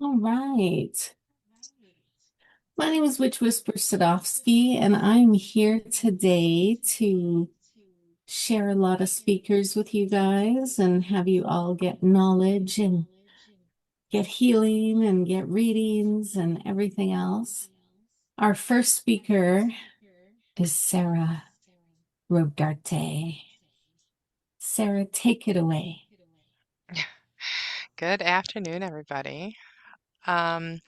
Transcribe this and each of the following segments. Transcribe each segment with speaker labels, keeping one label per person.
Speaker 1: All right. My name is Witch Whisper Sadovsky, and I'm here today to share a lot of speakers with you guys and have you all get knowledge and get healing and get readings and everything else. Our first speaker is Sarah Rodarte. Sarah, take it away.
Speaker 2: Good afternoon, everybody. Um,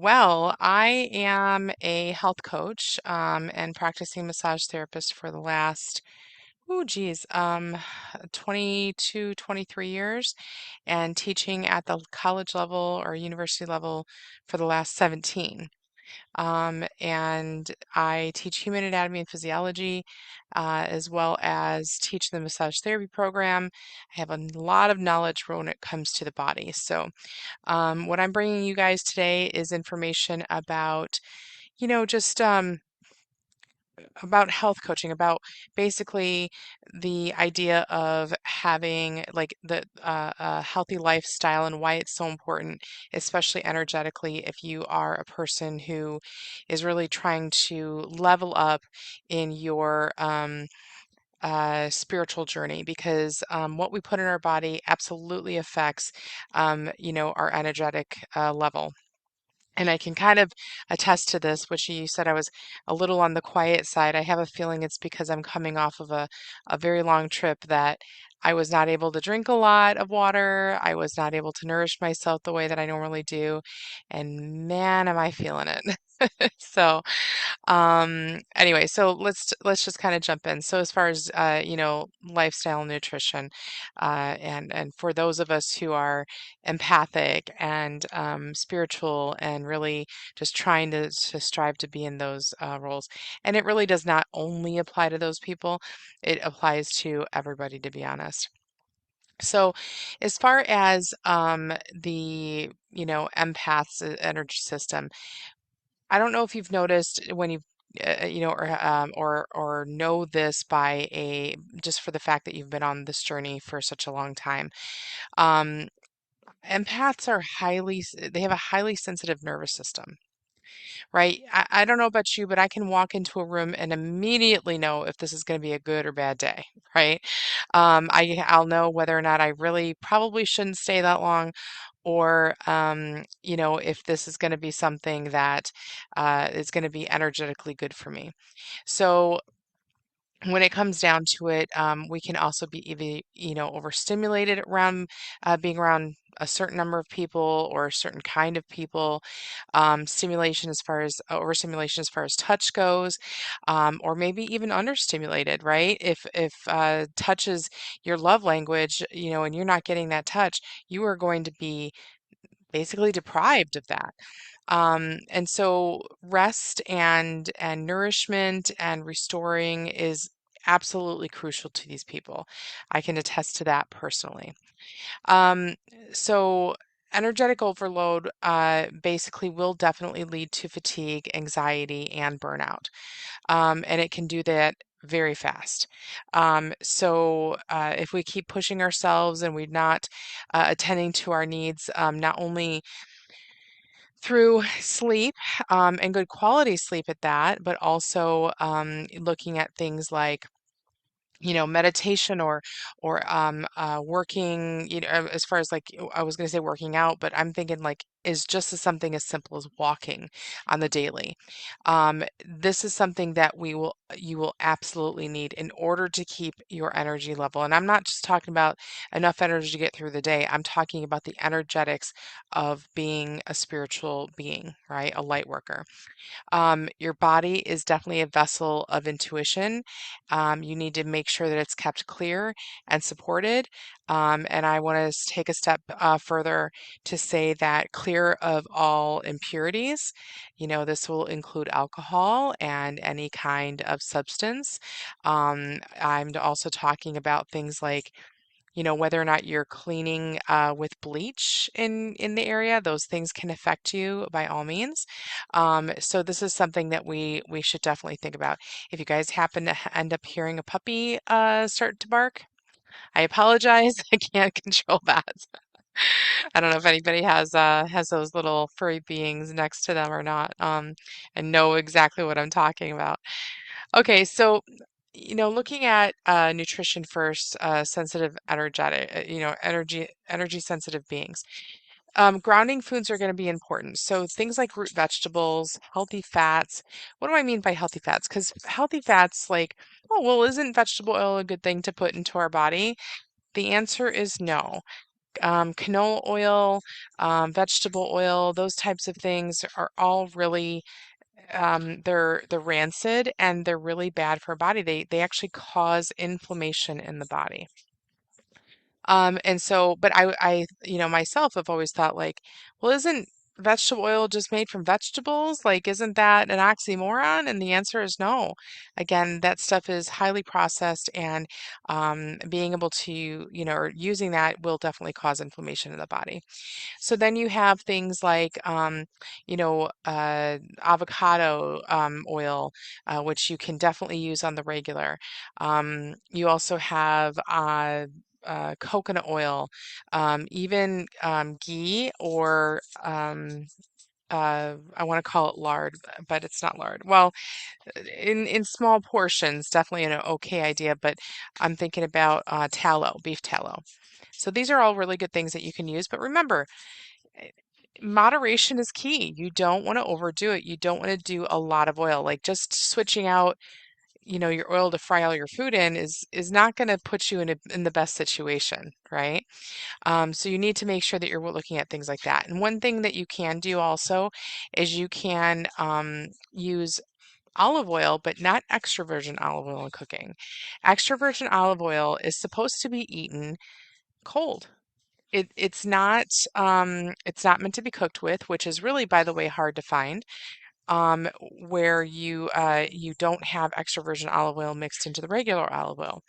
Speaker 2: I am a health coach and practicing massage therapist for the last, 22, 23 years, and teaching at the college level or university level for the last 17. And I teach human anatomy and physiology, as well as teach the massage therapy program. I have a lot of knowledge when it comes to the body. So, what I'm bringing you guys today is information about, just about health coaching, about basically the idea of having like the a healthy lifestyle and why it's so important, especially energetically, if you are a person who is really trying to level up in your spiritual journey because what we put in our body absolutely affects, our energetic level. And I can kind of attest to this, which you said I was a little on the quiet side. I have a feeling it's because I'm coming off of a very long trip that I was not able to drink a lot of water. I was not able to nourish myself the way that I normally do. And man, am I feeling it. Anyway, so let's just kind of jump in. So as far as lifestyle and nutrition, and for those of us who are empathic and spiritual and really just trying to strive to be in those roles. And it really does not only apply to those people, it applies to everybody, to be honest. So, as far as the empath's energy system, I don't know if you've noticed when you've or know this by a just for the fact that you've been on this journey for such a long time. Um, Empaths are they have a highly sensitive nervous system, right? I don't know about you, but I can walk into a room and immediately know if this is going to be a good or bad day, right? I'll know whether or not I really probably shouldn't stay that long, or if this is going to be something that is going to be energetically good for me. So when it comes down to it, we can also be either, overstimulated around being around a certain number of people or a certain kind of people. Stimulation as far as overstimulation as far as touch goes, or maybe even understimulated, right? If touch is your love language, and you're not getting that touch, you are going to be basically deprived of that. And so rest and nourishment and restoring is absolutely crucial to these people. I can attest to that personally. Um, so energetic overload basically will definitely lead to fatigue, anxiety, and burnout. And it can do that very fast. So if we keep pushing ourselves and we're not attending to our needs, not only through sleep, and good quality sleep at that, but also looking at things like meditation or working, as far as like I was going to say working out, but I'm thinking like is just as something as simple as walking on the daily. This is something that you will absolutely need in order to keep your energy level. And I'm not just talking about enough energy to get through the day. I'm talking about the energetics of being a spiritual being, right? A light worker. Your body is definitely a vessel of intuition. You need to make sure that it's kept clear and supported. And I want to take a step further to say that clear of all impurities. This will include alcohol and any kind of substance. I'm also talking about things like whether or not you're cleaning with bleach in the area. Those things can affect you by all means. So this is something that we should definitely think about. If you guys happen to end up hearing a puppy start to bark, I apologize. I can't control that. I don't know if anybody has those little furry beings next to them or not, and know exactly what I'm talking about. Okay, so looking at nutrition first, sensitive, energetic, energy sensitive beings. Grounding foods are going to be important. So things like root vegetables, healthy fats. What do I mean by healthy fats? Because healthy fats, like, oh, well, isn't vegetable oil a good thing to put into our body? The answer is no. Canola oil, vegetable oil, those types of things are all really they're rancid and they're really bad for our body. They actually cause inflammation in the body. And so, but myself have always thought like, well, isn't vegetable oil just made from vegetables? Like, isn't that an oxymoron? And the answer is no. Again, that stuff is highly processed, and being able to, or using that will definitely cause inflammation in the body. So then you have things like, avocado oil, which you can definitely use on the regular. You also have coconut oil, even ghee or I want to call it lard, but it's not lard. Well, in small portions, definitely an okay idea, but I'm thinking about tallow, beef tallow. So these are all really good things that you can use. But remember, eh, moderation is key. You don't want to overdo it. You don't want to do a lot of oil. Like just switching out, your oil to fry all your food in is not going to put you in the best situation, right? So you need to make sure that you're looking at things like that. And one thing that you can do also is you can use olive oil, but not extra virgin olive oil in cooking. Extra virgin olive oil is supposed to be eaten cold. It's not meant to be cooked with, which is really, by the way, hard to find. Where you don't have extra virgin olive oil mixed into the regular olive oil.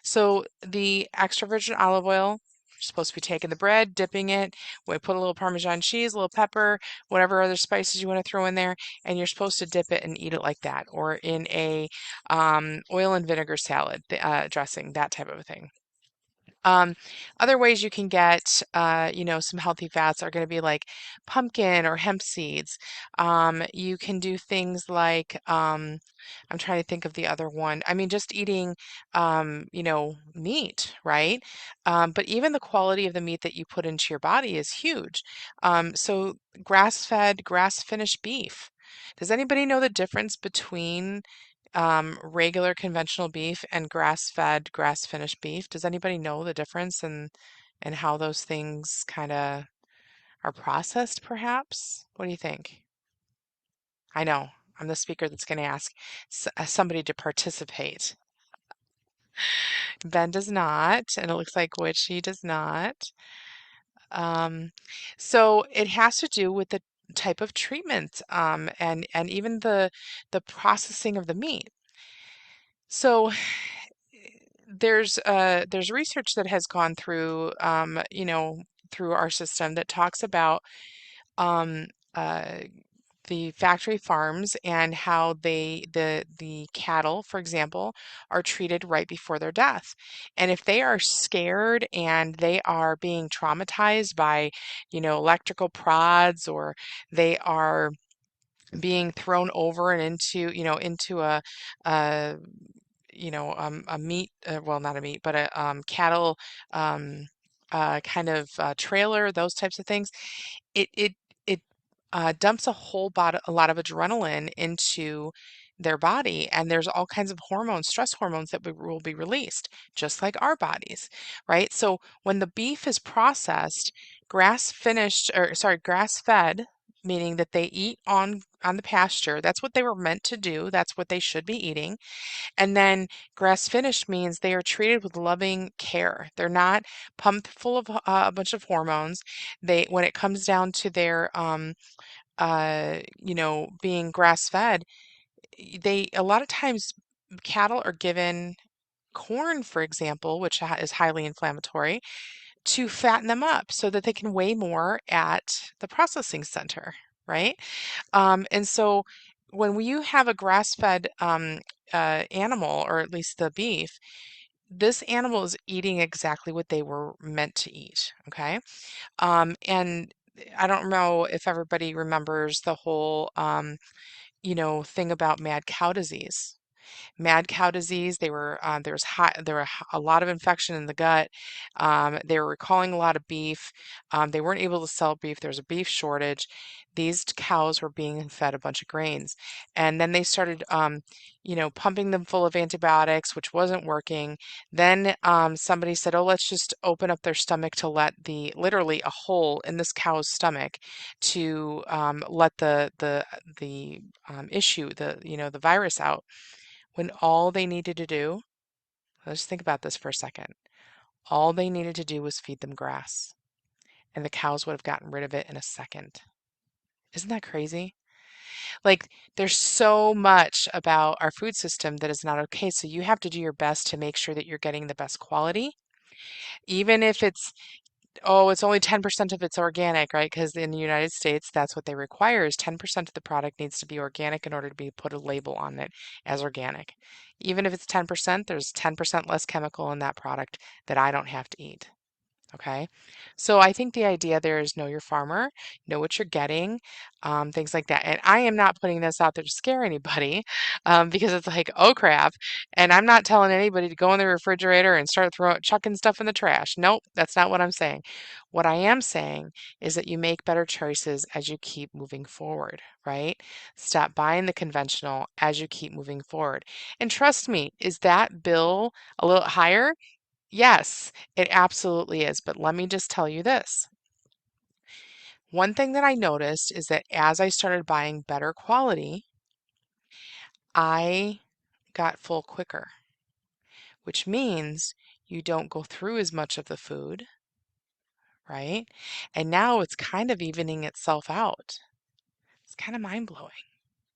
Speaker 2: So the extra virgin olive oil, you're supposed to be taking the bread, dipping it, we put a little Parmesan cheese, a little pepper, whatever other spices you want to throw in there, and you're supposed to dip it and eat it like that, or in a oil and vinegar salad dressing, that type of a thing. Um, Other ways you can get, some healthy fats are going to be like pumpkin or hemp seeds. You can do things like, I'm trying to think of the other one. I mean, just eating, meat, right? But even the quality of the meat that you put into your body is huge. So grass-fed, grass-finished beef. Does anybody know the difference between regular conventional beef and grass-fed, grass-finished beef? Does anybody know the difference and how those things kind of are processed, perhaps? What do you think? I know I'm the speaker that's going to ask somebody to participate. Ben does not, and it looks like Witchy does not. Um, so it has to do with the type of treatment, and even the processing of the meat. So there's research that has gone through through our system that talks about um, uh, the factory farms and how the cattle, for example, are treated right before their death. And if they are scared and they are being traumatized by, electrical prods, or they are being thrown over and into a a meat, well, not a meat, but a cattle um, kind of trailer, those types of things. It dumps a lot of adrenaline into their body, and there's all kinds of hormones, stress hormones that will be released, just like our bodies, right? So when the beef is processed, grass fed, meaning that they eat on the pasture, that's what they were meant to do, that's what they should be eating. And then grass finished means they are treated with loving care. They're not pumped full of a bunch of hormones. When it comes down to their, being grass fed, a lot of times cattle are given corn, for example, which is highly inflammatory, to fatten them up so that they can weigh more at the processing center, right? And so when you have a grass-fed animal, or at least the beef, this animal is eating exactly what they were meant to eat, okay? And I don't know if everybody remembers the whole, thing about mad cow disease. Mad cow disease. There was a lot of infection in the gut. They were recalling a lot of beef. They weren't able to sell beef. There was a beef shortage. These cows were being fed a bunch of grains, and then they started, pumping them full of antibiotics, which wasn't working. Then somebody said, "Oh, let's just open up their stomach to let the literally a hole in this cow's stomach to let the issue the virus out." When all they needed to do, let's think about this for a second. All they needed to do was feed them grass, and the cows would have gotten rid of it in a second. Isn't that crazy? Like, there's so much about our food system that is not okay. So you have to do your best to make sure that you're getting the best quality, even if it's only 10% of it's organic, right? Because in the United States, that's what they require is 10% of the product needs to be organic in order to be put a label on it as organic. Even if it's 10%, there's 10% less chemical in that product that I don't have to eat. Okay. So I think the idea there is know your farmer, know what you're getting, things like that. And I am not putting this out there to scare anybody because it's like, oh crap. And I'm not telling anybody to go in the refrigerator and start chucking stuff in the trash. Nope, that's not what I'm saying. What I am saying is that you make better choices as you keep moving forward, right? Stop buying the conventional as you keep moving forward. And trust me, is that bill a little higher? Yes, it absolutely is. But let me just tell you this. One thing that I noticed is that as I started buying better quality, I got full quicker, which means you don't go through as much of the food, right? And now it's kind of evening itself out. It's kind of mind blowing,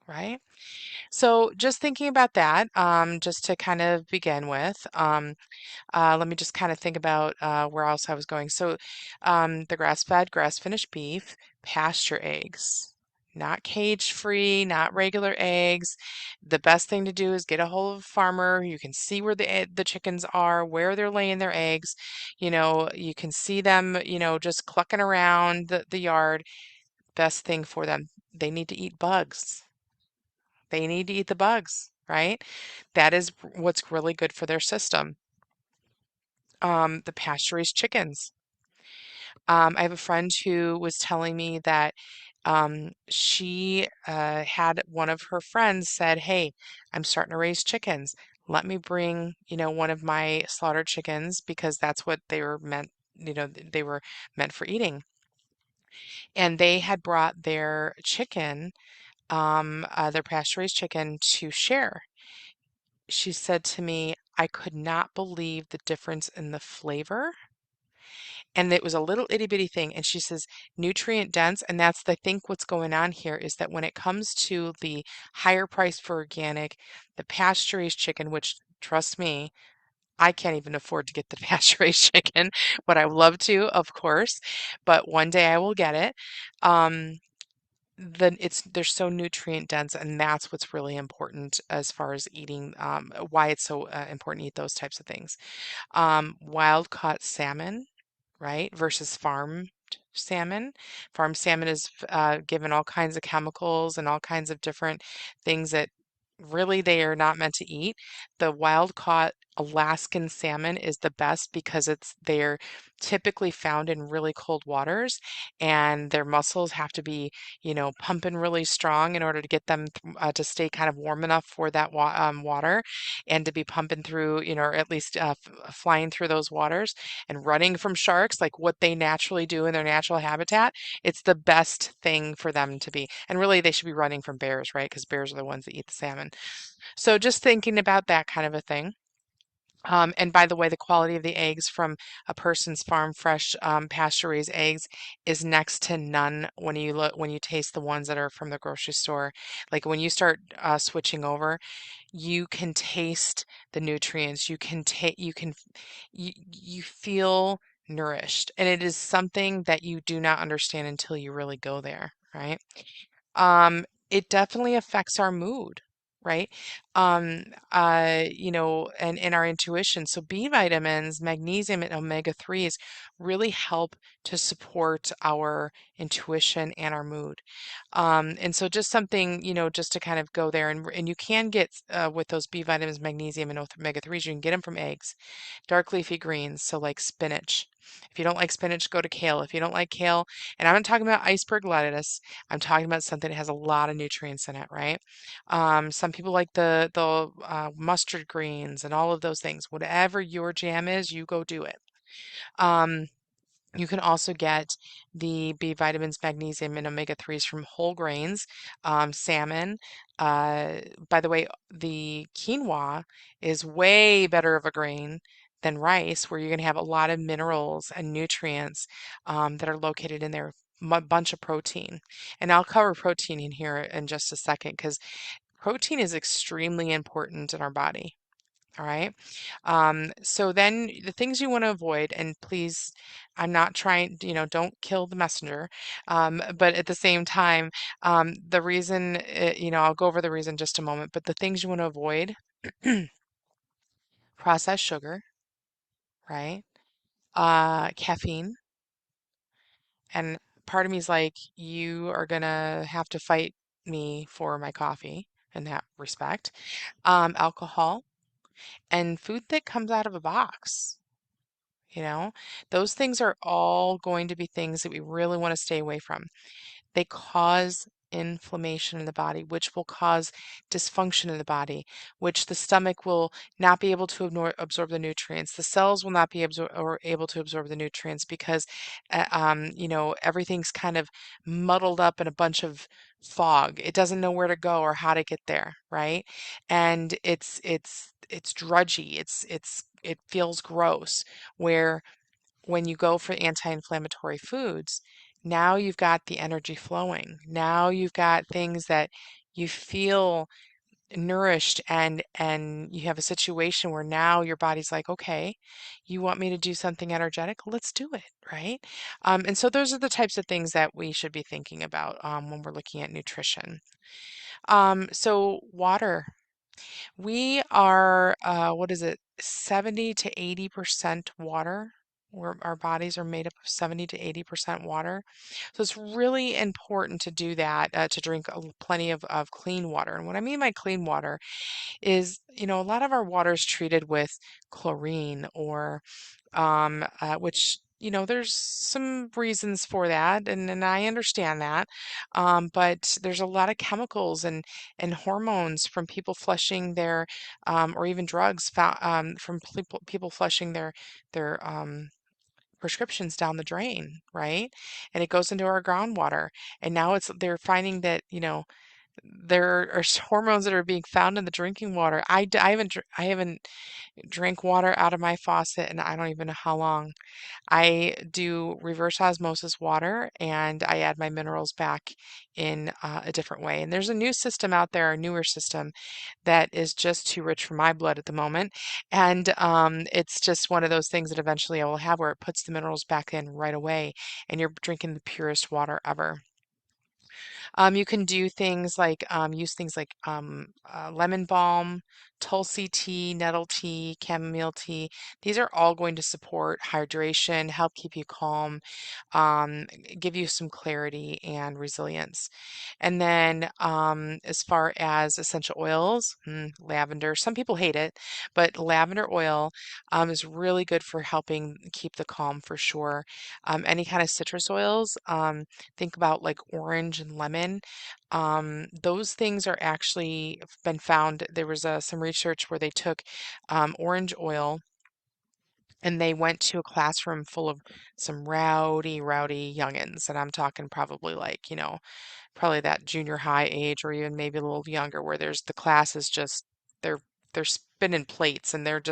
Speaker 2: right? So just thinking about that, just to kind of begin with, let me just kind of think about where else I was going. So, the grass-fed, grass-finished beef, pasture eggs, not cage-free, not regular eggs. The best thing to do is get a hold of a farmer. You can see where the chickens are, where they're laying their eggs. You can see them, just clucking around the yard. Best thing for them. They need to eat bugs. They need to eat the bugs, right? That is what's really good for their system. The pasture-raised chickens. I have a friend who was telling me that she had one of her friends said, "Hey, I'm starting to raise chickens. Let me bring, one of my slaughtered chickens because that's what they were meant, they were meant for eating." And they had brought their pasture-raised chicken to share. She said to me, "I could not believe the difference in the flavor." And it was a little itty bitty thing. And she says, nutrient dense. And that's, I think, what's going on here is that when it comes to the higher price for organic, the pasture raised chicken, which trust me, I can't even afford to get the pasture raised chicken, but I would love to, of course. But one day I will get it. Um, then they're so nutrient dense, and that's what's really important as far as eating, why it's so important to eat those types of things. Wild caught salmon, right, versus farmed salmon. Farmed salmon is given all kinds of chemicals and all kinds of different things that really they are not meant to eat. The wild caught Alaskan salmon is the best because they're typically found in really cold waters and their muscles have to be, pumping really strong in order to get them to stay kind of warm enough for that water and to be pumping through, or at least flying through those waters and running from sharks, like what they naturally do in their natural habitat. It's the best thing for them to be. And really, they should be running from bears, right? Because bears are the ones that eat the salmon. So just thinking about that kind of a thing. And by the way, the quality of the eggs from a person's farm fresh pasture raised eggs is next to none when you taste the ones that are from the grocery store. Like when you start switching over, you can taste the nutrients. You feel nourished, and it is something that you do not understand until you really go there, right? It definitely affects our mood. right? And our intuition. So B vitamins, magnesium, and omega 3s really help to support our intuition and our mood. And so just something, just to kind of go there, and you can get with those B vitamins, magnesium, and omega 3s, you can get them from eggs, dark leafy greens, so like spinach. If you don't like spinach, go to kale. If you don't like kale, and I'm not talking about iceberg lettuce, I'm talking about something that has a lot of nutrients in it, right? Some people like the mustard greens and all of those things. Whatever your jam is, you go do it. Um, you can also get the B vitamins, magnesium, and omega 3s from whole grains, salmon. Uh, by the way, the quinoa is way better of a grain than rice, where you're going to have a lot of minerals and nutrients that are located in there, a bunch of protein. And I'll cover protein in here in just a second because protein is extremely important in our body. All right. So then the things you want to avoid, and please, I'm not trying, don't kill the messenger. But at the same time, the reason, I'll go over the reason in just a moment, but the things you want to avoid, processed sugar, right? Caffeine. And part of me is like, you are gonna have to fight me for my coffee in that respect. Alcohol and food that comes out of a box. You know, those things are all going to be things that we really want to stay away from. They cause inflammation in the body, which will cause dysfunction in the body, which the stomach will not be able to absorb the nutrients. The cells will not be able to absorb the nutrients because, everything's kind of muddled up in a bunch of fog. It doesn't know where to go or how to get there, right? And it's drudgy. It feels gross. Where when you go for anti-inflammatory foods, now you've got the energy flowing. Now you've got things that you feel nourished, and you have a situation where now your body's like, okay, you want me to do something energetic? Let's do it, right? And so those are the types of things that we should be thinking about when we're looking at nutrition. So water. We are, what is it, 70 to 80% water. Our bodies are made up of 70 to 80% water. So it's really important to do that, to drink plenty of clean water. And what I mean by clean water is, a lot of our water is treated with chlorine or which there's some reasons for that, and I understand that, but there's a lot of chemicals and hormones from people flushing their, or even drugs from people flushing their prescriptions down the drain, right? And it goes into our groundwater, and now they're finding that there are hormones that are being found in the drinking water. I haven't drank water out of my faucet, and I don't even know how long. I do reverse osmosis water and I add my minerals back in a different way. And there's a new system out there, a newer system that is just too rich for my blood at the moment. And it's just one of those things that eventually I will have where it puts the minerals back in right away and you're drinking the purest water ever. You can do things like use things like lemon balm, tulsi tea, nettle tea, chamomile tea. These are all going to support hydration, help keep you calm, give you some clarity and resilience. And then as far as essential oils, lavender, some people hate it, but lavender oil is really good for helping keep the calm for sure. Any kind of citrus oils, think about like orange and lemon. Those things are actually been found. There was some research where they took orange oil and they went to a classroom full of some rowdy youngins. And I'm talking probably like, probably that junior high age or even maybe a little younger where there's the class is just they're they're spinning plates and they're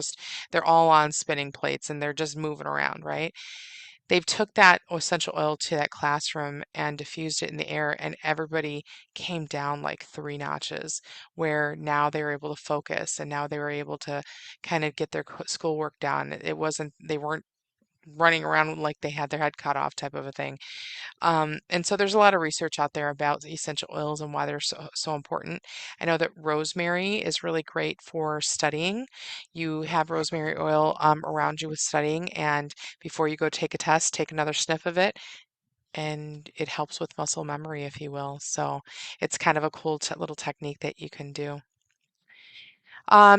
Speaker 2: all on spinning plates and they're just moving around, right? They've took that essential oil to that classroom and diffused it in the air, and everybody came down like 3 notches, where now they were able to focus and now they were able to kind of get their schoolwork done. They weren't running around like they had their head cut off type of a thing. And so there's a lot of research out there about essential oils and why they're so important. I know that rosemary is really great for studying. You have rosemary oil around you with studying, and before you go take a test, take another sniff of it, and it helps with muscle memory, if you will. So it's kind of a cool little technique that you can do.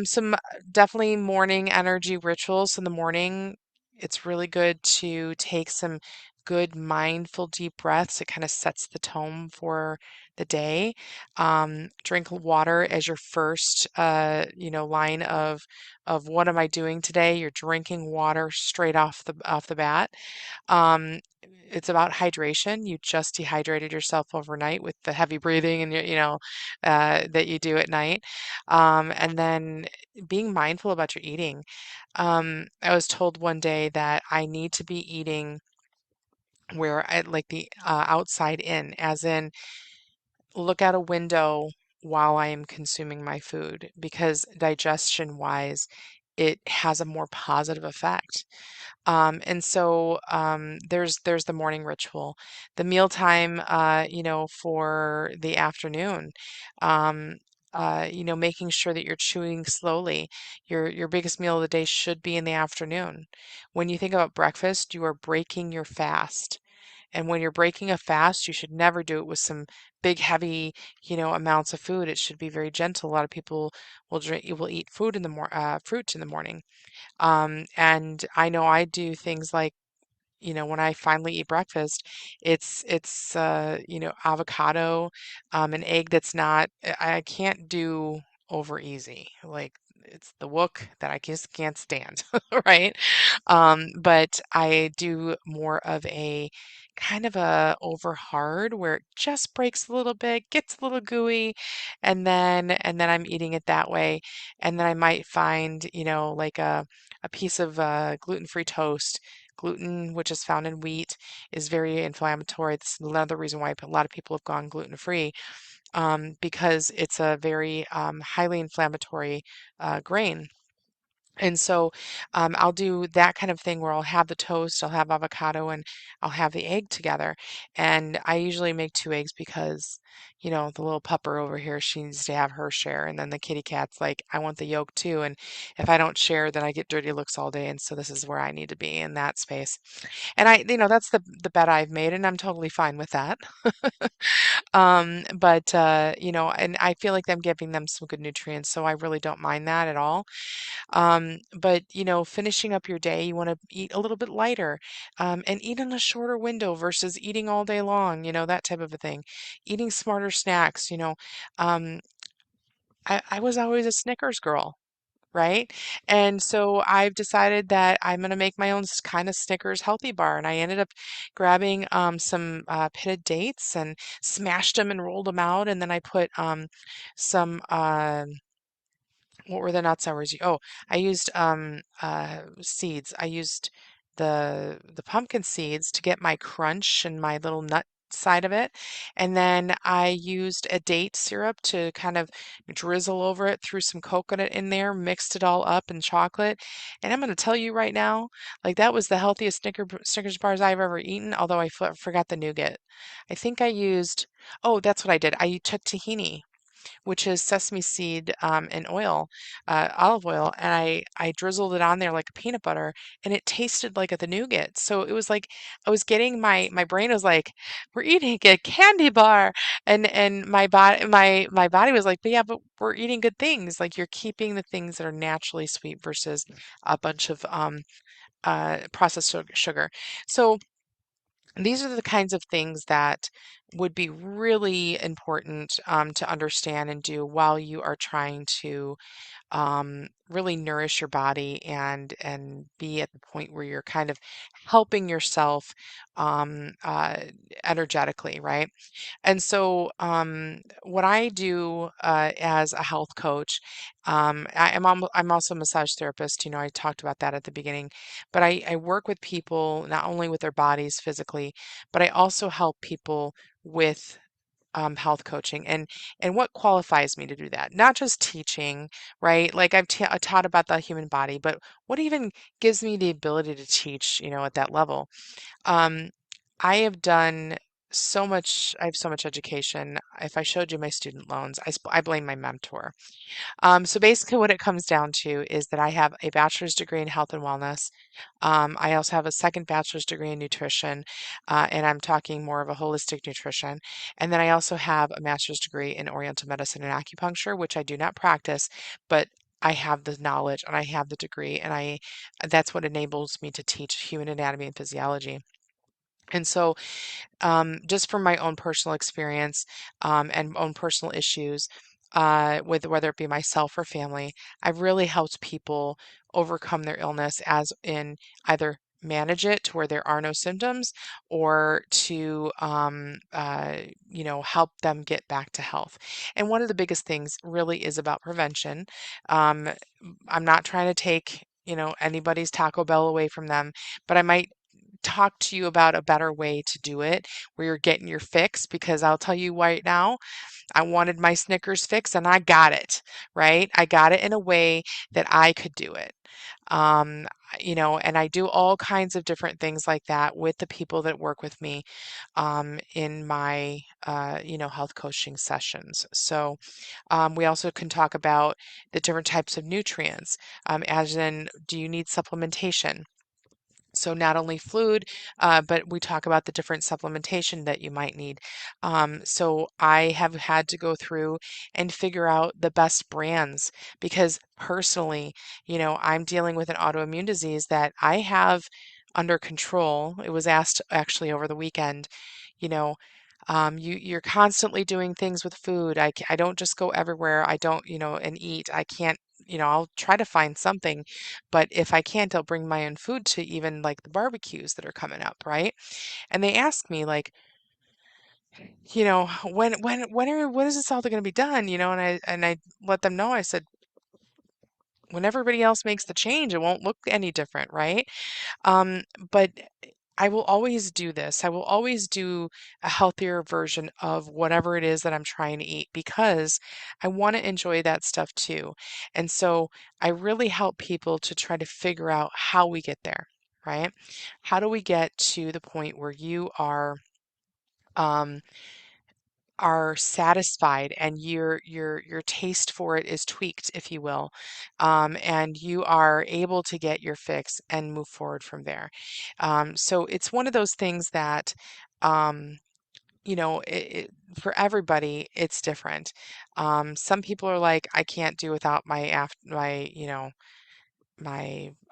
Speaker 2: Some definitely morning energy rituals. In the morning, it's really good to take some good mindful deep breaths. It kind of sets the tone for the day. Drink water as your first, line of what am I doing today? You're drinking water straight off the bat. Um, it's about hydration. You just dehydrated yourself overnight with the heavy breathing and that you do at night. And then being mindful about your eating. I was told one day that I need to be eating where I like the outside in, as in look out a window while I am consuming my food, because digestion wise, it has a more positive effect. There's the morning ritual, the mealtime, for the afternoon. Um, Making sure that you're chewing slowly. Your biggest meal of the day should be in the afternoon. When you think about breakfast, you are breaking your fast. And when you're breaking a fast, you should never do it with some big, heavy, amounts of food. It should be very gentle. A lot of people will eat fruit in the morning. And I know I do things like, when I finally eat breakfast, it's avocado, an egg that's not, I can't do over easy. Like it's the wook that I just can't stand, right? But I do more of a kind of a over hard where it just breaks a little bit, gets a little gooey, and then I'm eating it that way. And then I might find, like a piece of gluten-free toast. Gluten, which is found in wheat, is very inflammatory. That's another reason why a lot of people have gone gluten-free, because it's a very highly inflammatory grain. And so I'll do that kind of thing where I'll have the toast, I'll have avocado, and I'll have the egg together. And I usually make two eggs because, the little pupper over here, she needs to have her share. And then the kitty cat's like, I want the yolk too. And if I don't share, then I get dirty looks all day. And so this is where I need to be, in that space. And that's the bet I've made, and I'm totally fine with that. And I feel like I'm giving them some good nutrients, so I really don't mind that at all. But finishing up your day, you want to eat a little bit lighter, and eat in a shorter window versus eating all day long, that type of a thing. Eating smarter snacks. Um, I was always a Snickers girl. Right? And so I've decided that I'm going to make my own kind of Snickers healthy bar. And I ended up grabbing some pitted dates and smashed them and rolled them out. And then I put some what were the nuts I was? Oh, I used seeds. I used the pumpkin seeds to get my crunch and my little nut side of it, and then I used a date syrup to kind of drizzle over it, threw some coconut in there, mixed it all up in chocolate. And I'm going to tell you right now, like that was the healthiest Snickers bars I've ever eaten, although I forgot the nougat. I think I used, oh, that's what I did. I took tahini, which is sesame seed and olive oil, and I drizzled it on there like a peanut butter, and it tasted like the nougat. So it was like I was getting my brain was like, we're eating a candy bar, and my body was like, but yeah, but we're eating good things. Like you're keeping the things that are naturally sweet versus a bunch of processed sugar. So these are the kinds of things that would be really important to understand and do while you are trying to really nourish your body and be at the point where you're kind of helping yourself um, uh, energetically, right? And so, what I do as a health coach, I'm also a massage therapist. I talked about that at the beginning, but I work with people not only with their bodies physically, but I also help people with health coaching and what qualifies me to do that. Not just teaching, right? Like I've taught about the human body, but what even gives me the ability to teach, at that level? Um, I have done so much, I have so much education. If I showed you my student loans, I blame my mentor. So basically, what it comes down to is that I have a bachelor's degree in health and wellness. I also have a second bachelor's degree in nutrition, and I'm talking more of a holistic nutrition. And then I also have a master's degree in Oriental medicine and acupuncture, which I do not practice, but I have the knowledge and I have the degree, and that's what enables me to teach human anatomy and physiology. And so just from my own personal experience and own personal issues with whether it be myself or family, I've really helped people overcome their illness, as in either manage it to where there are no symptoms or to help them get back to health. And one of the biggest things really is about prevention. um, I'm not trying to take anybody's Taco Bell away from them, but I might talk to you about a better way to do it where you're getting your fix, because I'll tell you right now, I wanted my Snickers fix and I got it, right? I got it in a way that I could do it. Um, and I do all kinds of different things like that with the people that work with me in my, health coaching sessions. So we also can talk about the different types of nutrients, as in, do you need supplementation? So not only fluid, but we talk about the different supplementation that you might need. So I have had to go through and figure out the best brands because personally, I'm dealing with an autoimmune disease that I have under control. It was asked actually over the weekend, you know, you're constantly doing things with food. I don't just go everywhere. I don't, and eat. I can't, I'll try to find something, but if I can't, I'll bring my own food to even like the barbecues that are coming up, right? And they ask me like, when is this all going to be done? And I let them know. I said, when everybody else makes the change, it won't look any different, right? But I will always do this. I will always do a healthier version of whatever it is that I'm trying to eat because I want to enjoy that stuff too. And so I really help people to try to figure out how we get there, right? How do we get to the point where you um, are satisfied and your taste for it is tweaked, if you will, and you are able to get your fix and move forward from there. So it's one of those things that um, for everybody it's different. Some people are like, I can't do without my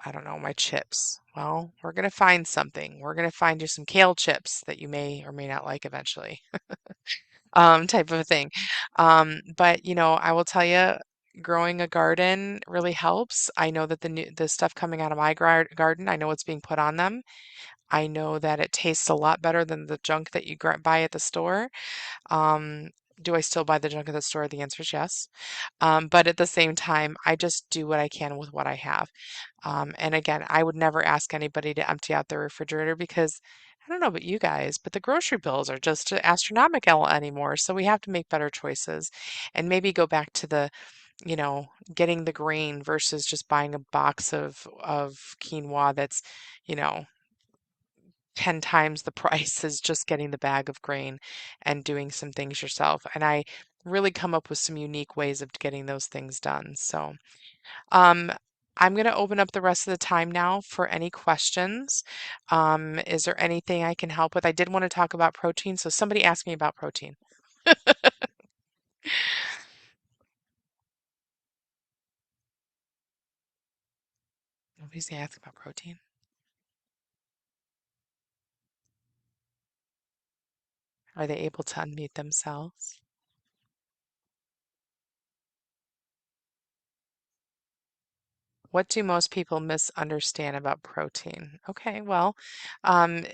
Speaker 2: I don't know, my chips. Well, we're gonna find something. We're gonna find you some kale chips that you may or may not like eventually, type of thing. But I will tell you, growing a garden really helps. I know that the stuff coming out of my garden, I know what's being put on them. I know that it tastes a lot better than the junk that you buy at the store. Um, do I still buy the junk at the store? The answer is yes. But at the same time, I just do what I can with what I have. And again, I would never ask anybody to empty out their refrigerator because I don't know about you guys, but the grocery bills are just astronomical anymore. So we have to make better choices and maybe go back to getting the grain versus just buying a box of quinoa that's, you know, 10 times the price as just getting the bag of grain and doing some things yourself. And I really come up with some unique ways of getting those things done. So, um, I'm going to open up the rest of the time now for any questions. Is there anything I can help with? I did want to talk about protein, so somebody asked me about protein. Nobody's asked about protein. Are they able to unmute themselves? What do most people misunderstand about protein? Okay, well, um,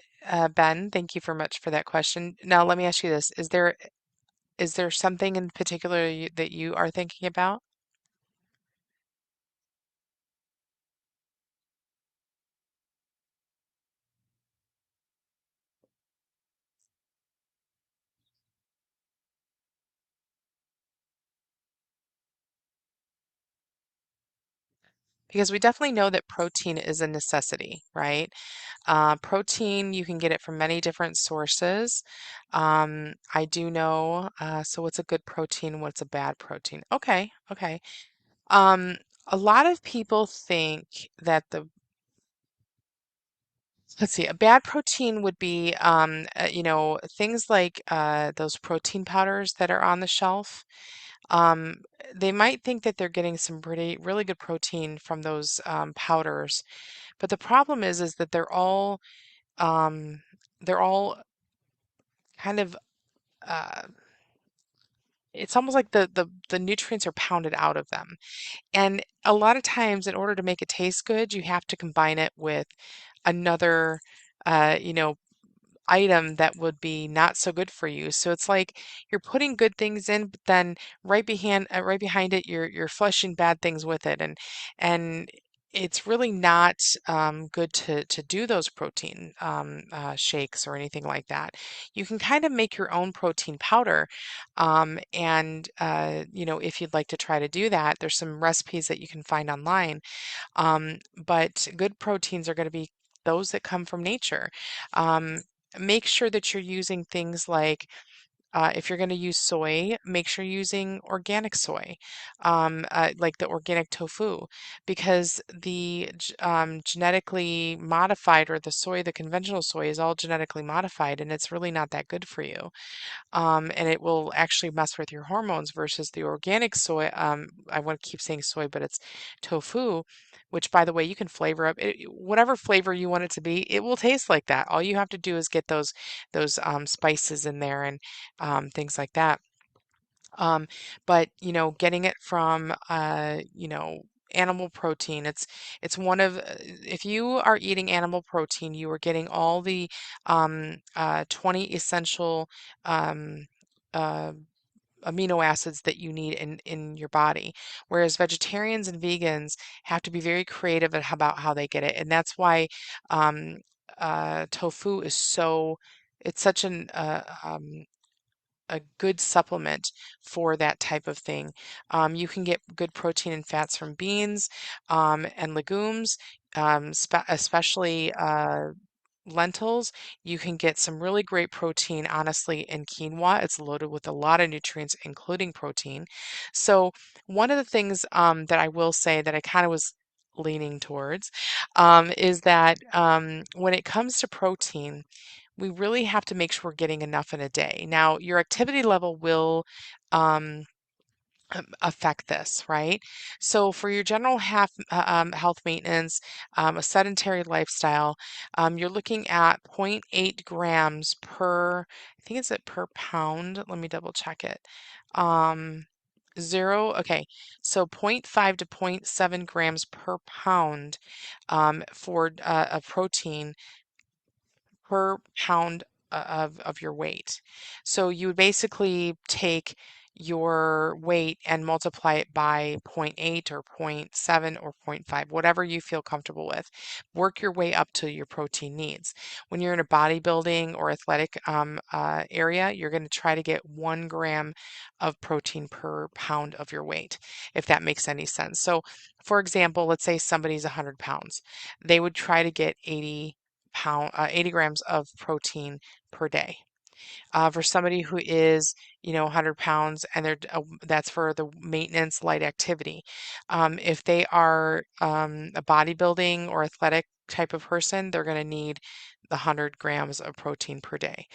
Speaker 2: Ben, thank you very much for that question. Now, let me ask you this: is there something in particular that you are thinking about? because we definitely know that protein is a necessity, right? Protein, you can get it from many different sources. I do know, so what's a good protein? What's a bad protein? Okay, okay. Um, a lot of people think that let's see, a bad protein would be, things like those protein powders that are on the shelf. Um, they might think that they're getting some really good protein from those powders, but the problem is that um, they're all kind of uh, it's almost like the nutrients are pounded out of them. And a lot of times, in order to make it taste good, you have to combine it with another, uh, you know, item that would be not so good for you. So it's like you're putting good things in, but then right behind it, you're flushing bad things with it, and it's really not good to do those protein shakes or anything like that. You can kind of make your own protein powder, and if you'd like to try to do that, there's some recipes that you can find online. But good proteins are going to be those that come from nature. Um, Make sure that you're using things like if you're going to use soy, make sure you're using organic soy, like the organic tofu, because the genetically modified or the soy, the conventional soy, is all genetically modified, and it's really not that good for you, and it will actually mess with your hormones versus the organic soy. I want to keep saying soy, but it's tofu, which, by the way, you can flavor up whatever flavor you want it to be. It will taste like that. All you have to do is get those spices in there and things like that. But getting it from animal protein, it's one of if you are eating animal protein, you are getting all the 20 essential um, uh, amino acids that you need in your body. Whereas vegetarians and vegans have to be very creative about how they get it, and that's why um, tofu is it's such a good supplement for that type of thing. You can get good protein and fats from beans and legumes, especially lentils. You can get some really great protein, honestly, in quinoa. It's loaded with a lot of nutrients, including protein. So, one of the things that I will say that I kind of was leaning towards is that when it comes to protein, we really have to make sure we're getting enough in a day. Now, your activity level will um, affect this, right? So, for your general health maintenance, a sedentary lifestyle, you're looking at zero point 0.8 grams I think it's per pound. Let me double check it. Um, okay, so zero point 0.5 to zero point 0.7 grams per pound for a protein per pound of your weight. So you would basically take your weight and multiply it by zero point 0.8 or zero point 0.7 or zero point 0.5, whatever you feel comfortable with. Work your way up to your protein needs. When you're in a bodybuilding or athletic area, you're going to try to get 1 gram of protein per pound of your weight, if that makes any sense. So, for example, let's say somebody's 100 pounds. They would try to get 80 grams of protein per day. For somebody who is, 100 pounds and that's for the maintenance light activity. If they are a bodybuilding or athletic type of person, they're going to need the 100 grams of protein per day,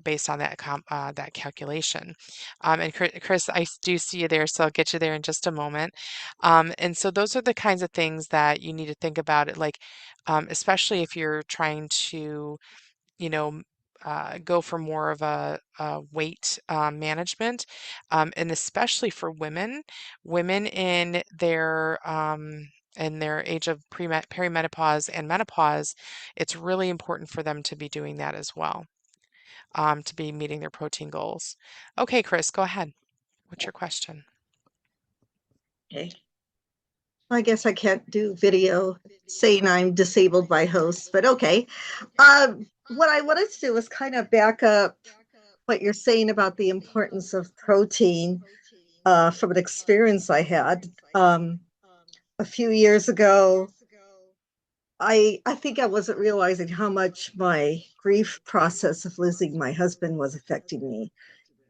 Speaker 2: based on that calculation. And Chris, I do see you there, so I'll get you there in just a moment. And so those are the kinds of things that you need to think about it, like especially if you're trying to you know, go for more of a weight management, and especially for women in their age of perimenopause and menopause, it's really important for them to be doing that as well, to be meeting their protein goals. Okay, Chris, go ahead. What's your question?
Speaker 3: Okay. I guess I can't do video saying I'm disabled by hosts, but okay. What I wanted to do was kind of back up what you're saying about the importance of protein from an experience I had. a few years ago, I think I wasn't realizing how much my grief process of losing my husband was affecting me.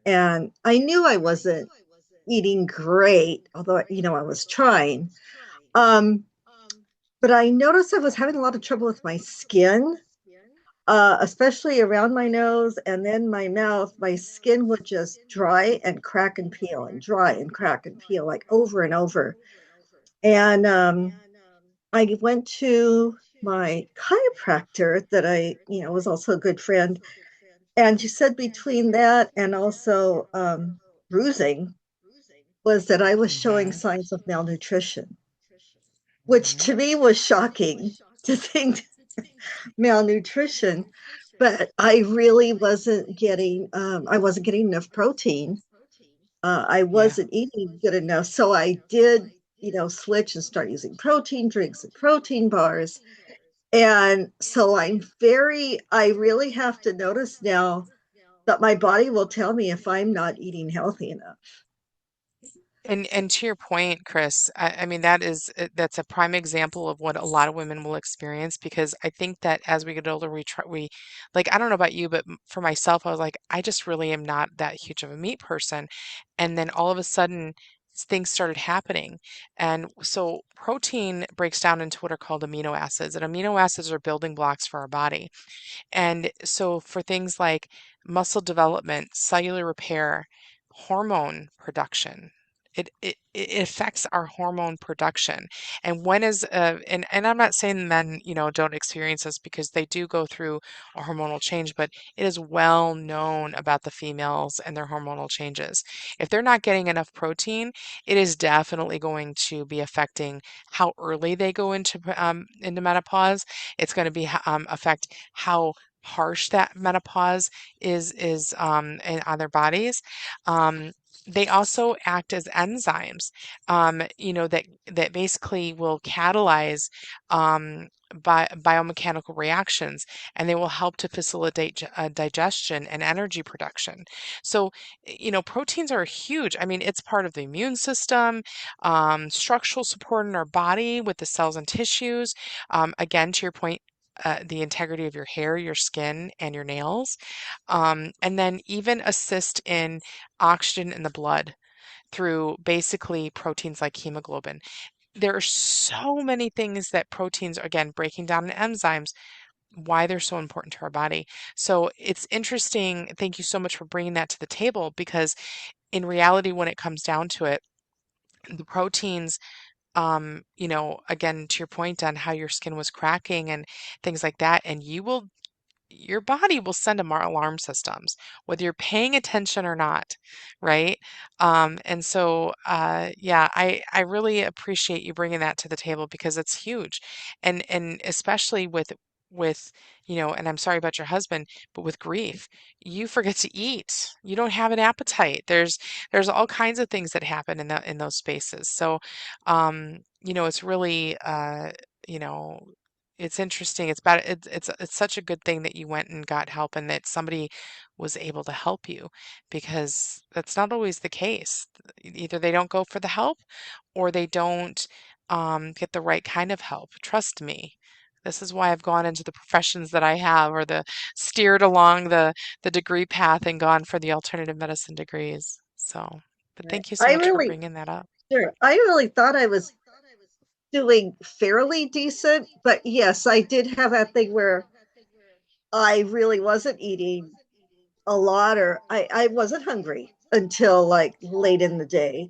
Speaker 3: And I knew I wasn't eating great, although I was trying. Um, but I noticed I was having a lot of trouble with my skin, especially around my nose and then my mouth. My skin would just dry and crack and peel and dry and crack and peel like over and over. And I went to my chiropractor that was also a good friend. And she said between that and also bruising was that I was showing
Speaker 2: Hmm.
Speaker 3: signs of malnutrition, which
Speaker 2: Hmm.
Speaker 3: to me was shocking to think malnutrition. But I wasn't getting enough protein. I
Speaker 2: Yeah.
Speaker 3: wasn't eating good enough. So I did, switch and start using protein drinks and protein bars. And so I really have to notice now that my body will tell me if I'm not eating healthy enough.
Speaker 2: And to your point, Chris, I mean that's a prime example of what a lot of women will experience because I think that as we get older, we like I don't know about you, but for myself, I was like I just really am not that huge of a meat person, and then all of a sudden things started happening, and so protein breaks down into what are called amino acids, and amino acids are building blocks for our body. And so for things like muscle development, cellular repair, hormone production, it affects our hormone production. And and I'm not saying men, don't experience this because they do go through a hormonal change, but it is well known about the females and their hormonal changes. If they're not getting enough protein, it is definitely going to be affecting how early they go into menopause. It's going to affect how harsh that menopause on their bodies. Um, they also act as enzymes, that basically will catalyze biomechanical reactions, and they will help to facilitate digestion and energy production. So, proteins are huge. I mean, it's part of the immune system, structural support in our body with the cells and tissues. Again, to your point, the integrity of your hair, your skin, and your nails. And then even assist in oxygen in the blood through basically proteins like hemoglobin. There are so many things that proteins, again, breaking down in enzymes, why they're so important to our body. So it's interesting. Thank you so much for bringing that to the table because in reality, when it comes down to it, the proteins again, to your point on how your skin was cracking and things like that, and your body will send alarm systems, whether you're paying attention or not, right? And so, yeah, I really appreciate you bringing that to the table because it's huge, and especially with and I'm sorry about your husband, but with grief, you forget to eat. You don't have an appetite. There's all kinds of things that happen in those spaces. So, it's really you know it's interesting. It's such a good thing that you went and got help and that somebody was able to help you because that's not always the case. Either they don't go for the help or they don't get the right kind of help. Trust me. This is why I've gone into the professions that I have or the steered along the degree path and gone for the alternative medicine degrees. So, but
Speaker 3: Right.
Speaker 2: thank you so
Speaker 3: I
Speaker 2: much for
Speaker 3: really,
Speaker 2: bringing that up.
Speaker 3: sure. I really thought I was doing fairly decent, but yes, I did have that thing where I really wasn't eating a lot, or I wasn't hungry until like late in the day.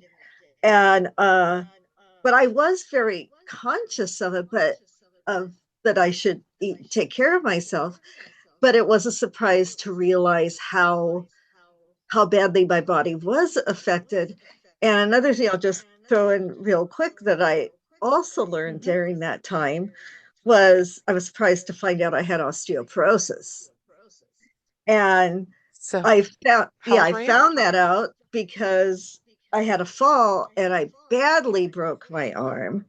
Speaker 3: And but I was very conscious of it, but of that I should take care of myself. But it was a surprise to realize how badly my body was affected. And another thing I'll just throw in real quick that I also learned
Speaker 2: Hmm.
Speaker 3: during that time was I was surprised to find out I had osteoporosis. And
Speaker 2: So, how
Speaker 3: yeah,
Speaker 2: old
Speaker 3: I
Speaker 2: were you?
Speaker 3: found that out because I had a fall and I badly broke my arm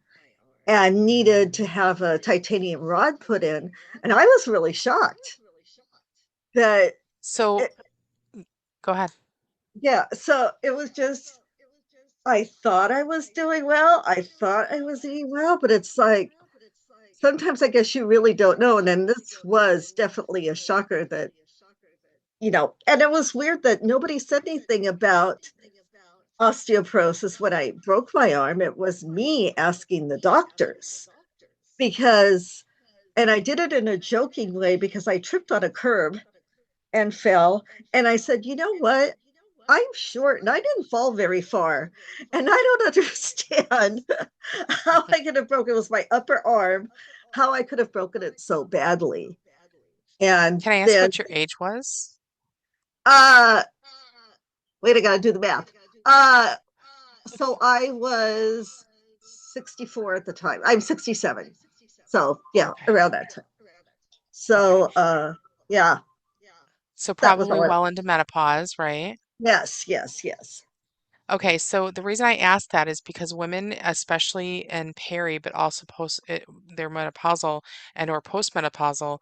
Speaker 3: and needed to have a titanium rod put in. And I was really shocked that
Speaker 2: So,
Speaker 3: it,
Speaker 2: go ahead.
Speaker 3: yeah, so it was just I thought I was doing well. I thought I was eating well, but it's like sometimes I guess you really don't know. And then this was definitely a shocker that, and it was weird that nobody said anything about osteoporosis when I broke my arm. It was me asking the doctors because, and I did it in a joking way because I tripped on a curb and fell. And I said, you know what? I'm short and I didn't fall very far. And I don't understand how I could have broken it. It was my upper arm, how I could have broken it so badly. And
Speaker 2: Can I ask
Speaker 3: then,
Speaker 2: what your age was?
Speaker 3: uh, wait, I got to do the math. Uh, so I was 64 at the time. I'm 67. So yeah,
Speaker 2: Okay.
Speaker 3: around that time.
Speaker 2: Okay.
Speaker 3: So yeah,
Speaker 2: So
Speaker 3: that was
Speaker 2: probably
Speaker 3: all.
Speaker 2: well into menopause, right?
Speaker 3: Yes, yes, yes.
Speaker 2: Okay, so the reason I ask that is because women, especially in peri, but also they're menopausal and or postmenopausal,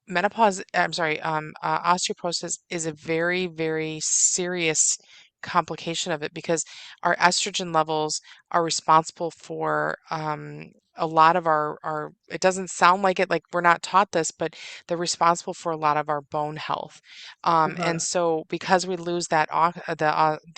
Speaker 2: osteoporosis is a very, very serious complication of it because our estrogen levels are responsible for a lot of it doesn't sound like it, like we're not taught this, but they're responsible for a lot of our bone health. And
Speaker 3: Uh-huh.
Speaker 2: so because we lose the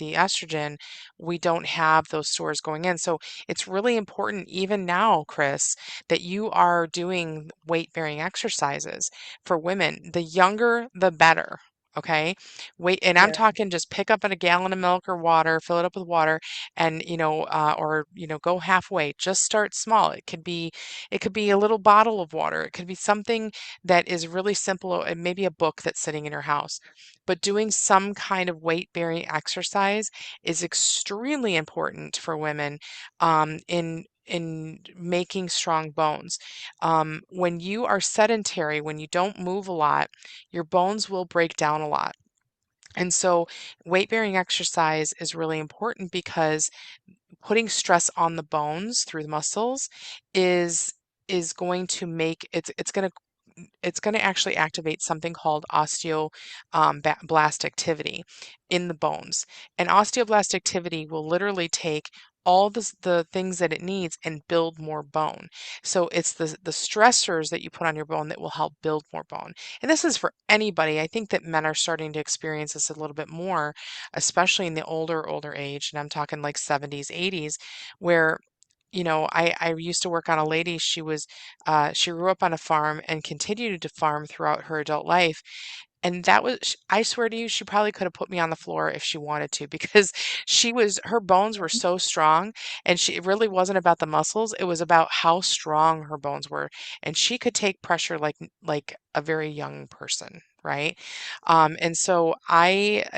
Speaker 2: estrogen, we don't have those stores going in. So it's really important, even now, Chris, that you are doing weight-bearing exercises for women. The younger, the better. Okay. Wait, and I'm
Speaker 3: Yeah.
Speaker 2: talking just pick up a gallon of milk or water, fill it up with water, and go halfway. Just start small. It could be a little bottle of water. It could be something that is really simple, and maybe a book that's sitting in your house. But doing some kind of weight-bearing exercise is extremely important for women in making strong bones. When you are sedentary, when you don't move a lot, your bones will break down a lot. And so, weight bearing exercise is really important because putting stress on the bones through the muscles is is going to make it's going to actually activate something called osteoblast activity in the bones. And osteoblast activity will literally take all the things that it needs and build more bone. So it's the stressors that you put on your bone that will help build more bone. And this is for anybody. I think that men are starting to experience this a little bit more, especially in the older age. And I'm talking like 70s, 80s, where I used to work on a lady. She grew up on a farm and continued to farm throughout her adult life. And I swear to you, she probably could have put me on the floor if she wanted to because her bones were so strong and it really wasn't about the muscles. It was about how strong her bones were. And she could take pressure like a very young person. Right. And so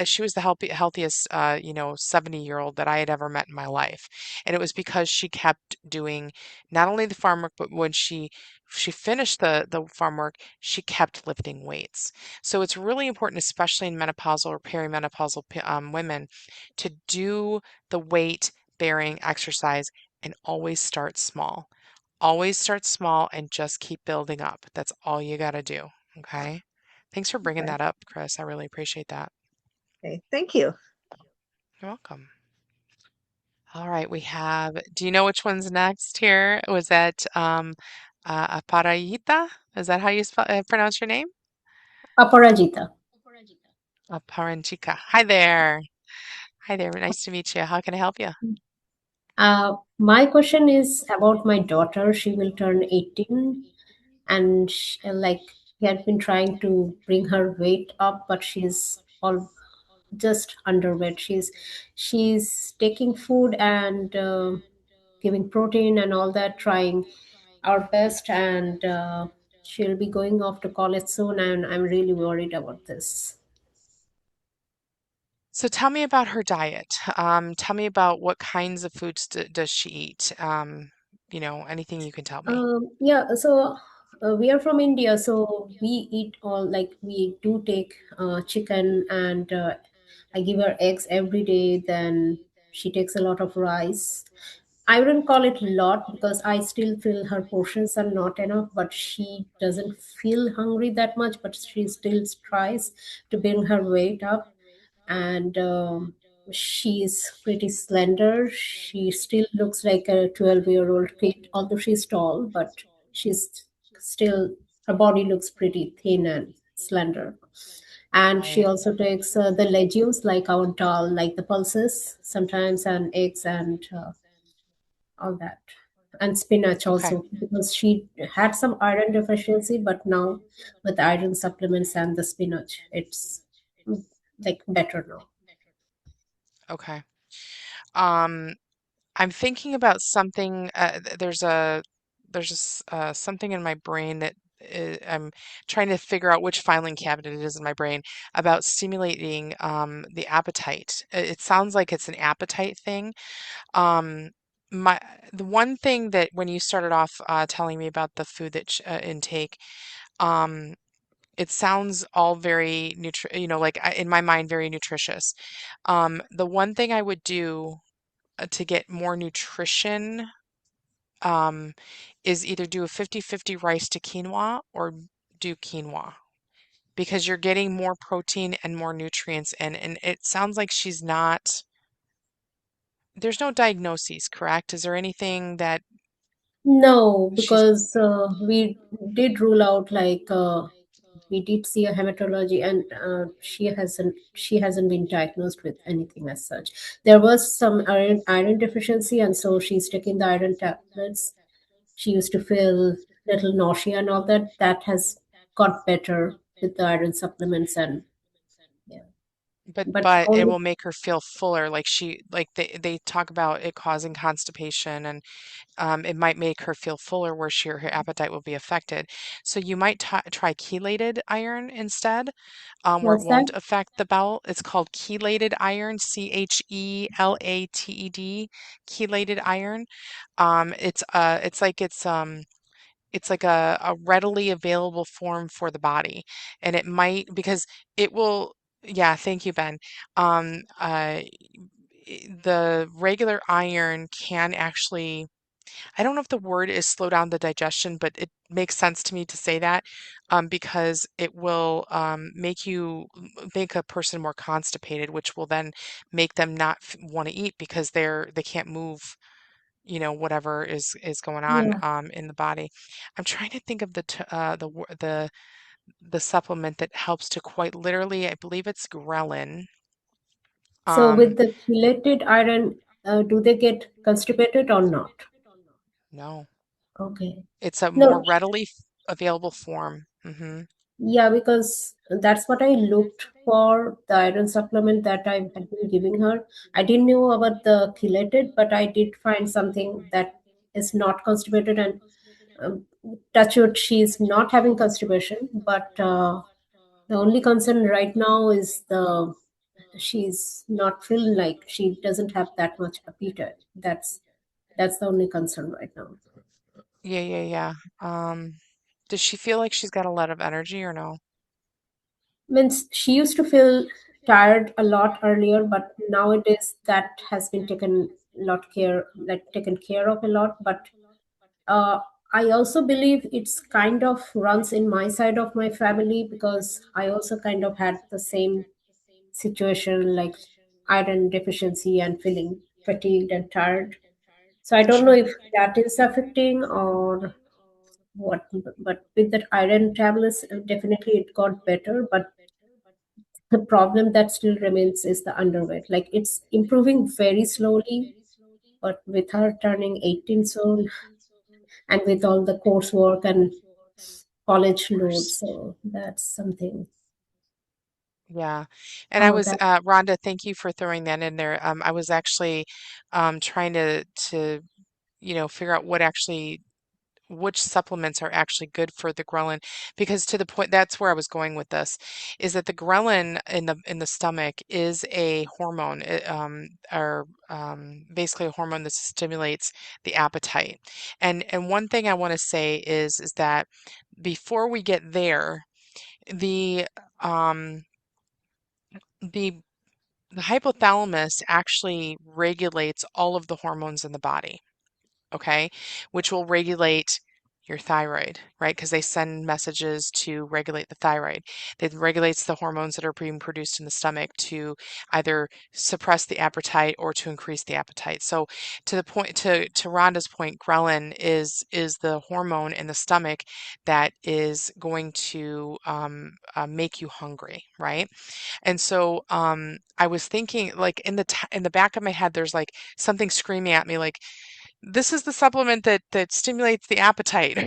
Speaker 2: she was the healthiest, 70-year-old that I had ever met in my life. And it was because she kept doing not only the farm work, but when she finished the farm work, she kept lifting weights. So it's really important, especially in menopausal or perimenopausal women, to do the weight bearing exercise and always start small. Always start small and just keep building up. That's all you got to do. Okay. Thanks for bringing
Speaker 3: Okay.
Speaker 2: that up, Chris. I really appreciate that.
Speaker 3: Okay. Thank you.
Speaker 2: You're welcome. All right, do you know which one's next here? Was that Aparajita? Is that how you pronounce your name?
Speaker 4: Aparajita.
Speaker 2: Aparanchika. Hi there. Hi there. Nice to meet you. How can I help you?
Speaker 4: My question is about my daughter. She will turn 18, and he had been trying to bring her weight up, but she's all just underweight. She's taking food and giving protein and all that, trying our best, and she'll be going off to college soon, and I'm really worried about this.
Speaker 2: So tell me about her diet. Tell me about what kinds of foods does she eat? Anything you can tell me.
Speaker 4: Yeah, so we are from India, so we eat all, like, we do take chicken, and I give her eggs every day. Then she takes a lot of rice. I wouldn't call it a lot because I still feel her portions are not enough, but she doesn't feel hungry that much, but she still tries to bring her weight up. And she's pretty slender. She still looks like a 12-year-old kid, although she's tall, but she's still, her body looks pretty thin and slender. And she
Speaker 2: Right.
Speaker 4: also takes the legumes like our dal, like the pulses sometimes, and eggs and all that. And spinach
Speaker 2: Okay.
Speaker 4: also, because she had some iron deficiency, but now with iron supplements and the spinach, it's like better now.
Speaker 2: Okay. Um, I'm thinking about something. There's something in my brain that I'm trying to figure out which filing cabinet it is in my brain about stimulating the appetite. It sounds like it's an appetite thing. Um, my the one thing that when you started off telling me about the food that intake, um, it sounds all very like in my mind very nutritious. The one thing I would do to get more nutrition um, is either do a 50-50 rice to quinoa or do quinoa because you're getting more protein and more nutrients in. And it sounds like there's no diagnoses, correct? Is there anything that
Speaker 4: No,
Speaker 2: she's,
Speaker 4: because we did rule out like we did see a hematology, and she hasn't been diagnosed with anything as such. There was some iron deficiency, and so she's taking the iron tablets. She used to feel little nausea and all that. That has got better with the iron supplements, and yeah, but
Speaker 2: but it
Speaker 4: only
Speaker 2: will make her feel fuller, like they talk about it causing constipation and it might make her feel fuller where her appetite will be affected. So you might try chelated iron instead, where it
Speaker 4: what's that?
Speaker 2: won't affect the bowel. It's called chelated iron, Chelated, chelated iron. It's like a readily available form for the body, and it might because it will. Yeah, thank you, Ben. Um, uh, the regular iron can actually I don't know if the word is slow down the digestion, but it makes sense to me to say that because it will make a person more constipated, which will then make them not want to eat because they can't move, whatever is going on
Speaker 4: Yeah.
Speaker 2: in the body. I'm trying to think of the supplement that helps to quite literally, I believe it's ghrelin.
Speaker 4: So
Speaker 2: Um,
Speaker 4: with the chelated iron, do they get constipated or not?
Speaker 2: no,
Speaker 4: Okay.
Speaker 2: it's a more
Speaker 4: No,
Speaker 2: readily available form.
Speaker 4: yeah, because that's what I looked for, the iron supplement that I had been giving her. I didn't know about the chelated, but I did find something that is not constipated, and um, touch wood, she's not having constipation, but the only concern right now is the she's not feeling like she doesn't have that much appetite. That's the only concern right now.
Speaker 2: Yeah, yeah, yeah. Does she feel like she's got a lot of energy or no?
Speaker 4: Means she used to feel tired a lot earlier, but nowadays that has been taken care of a lot. But uh, I also believe it's kind of runs in my side of my family, because I also kind of had the same situation, like iron deficiency and feeling fatigued and tired. So I don't know
Speaker 2: Sure.
Speaker 4: if that is affecting or what, but with that iron tablets, definitely it got better. But the problem that still remains is the underweight. Like it's improving very slowly, but with her turning 18 soon, and with all the coursework and college
Speaker 2: Of
Speaker 4: load,
Speaker 2: course.
Speaker 4: so that's something.
Speaker 2: Yeah. And I
Speaker 4: Oh,
Speaker 2: was
Speaker 4: that
Speaker 2: Rhonda, thank you for throwing that in there. I was actually trying to figure out which supplements are actually good for the ghrelin because to the point that's where I was going with this is that the ghrelin in the stomach is a hormone or basically a hormone that stimulates the appetite. And one thing I want to say is that before we get there, the um the the hypothalamus actually regulates all of the hormones in the body, okay? Which will regulate your thyroid, right? Because they send messages to regulate the thyroid. It regulates the hormones that are being produced in the stomach to either suppress the appetite or to increase the appetite. So to the point to Rhonda's point, ghrelin is the hormone in the stomach that is going to make you hungry, right? And so I was thinking, like in the back of my head, there's like something screaming at me, like this is the supplement that stimulates the appetite.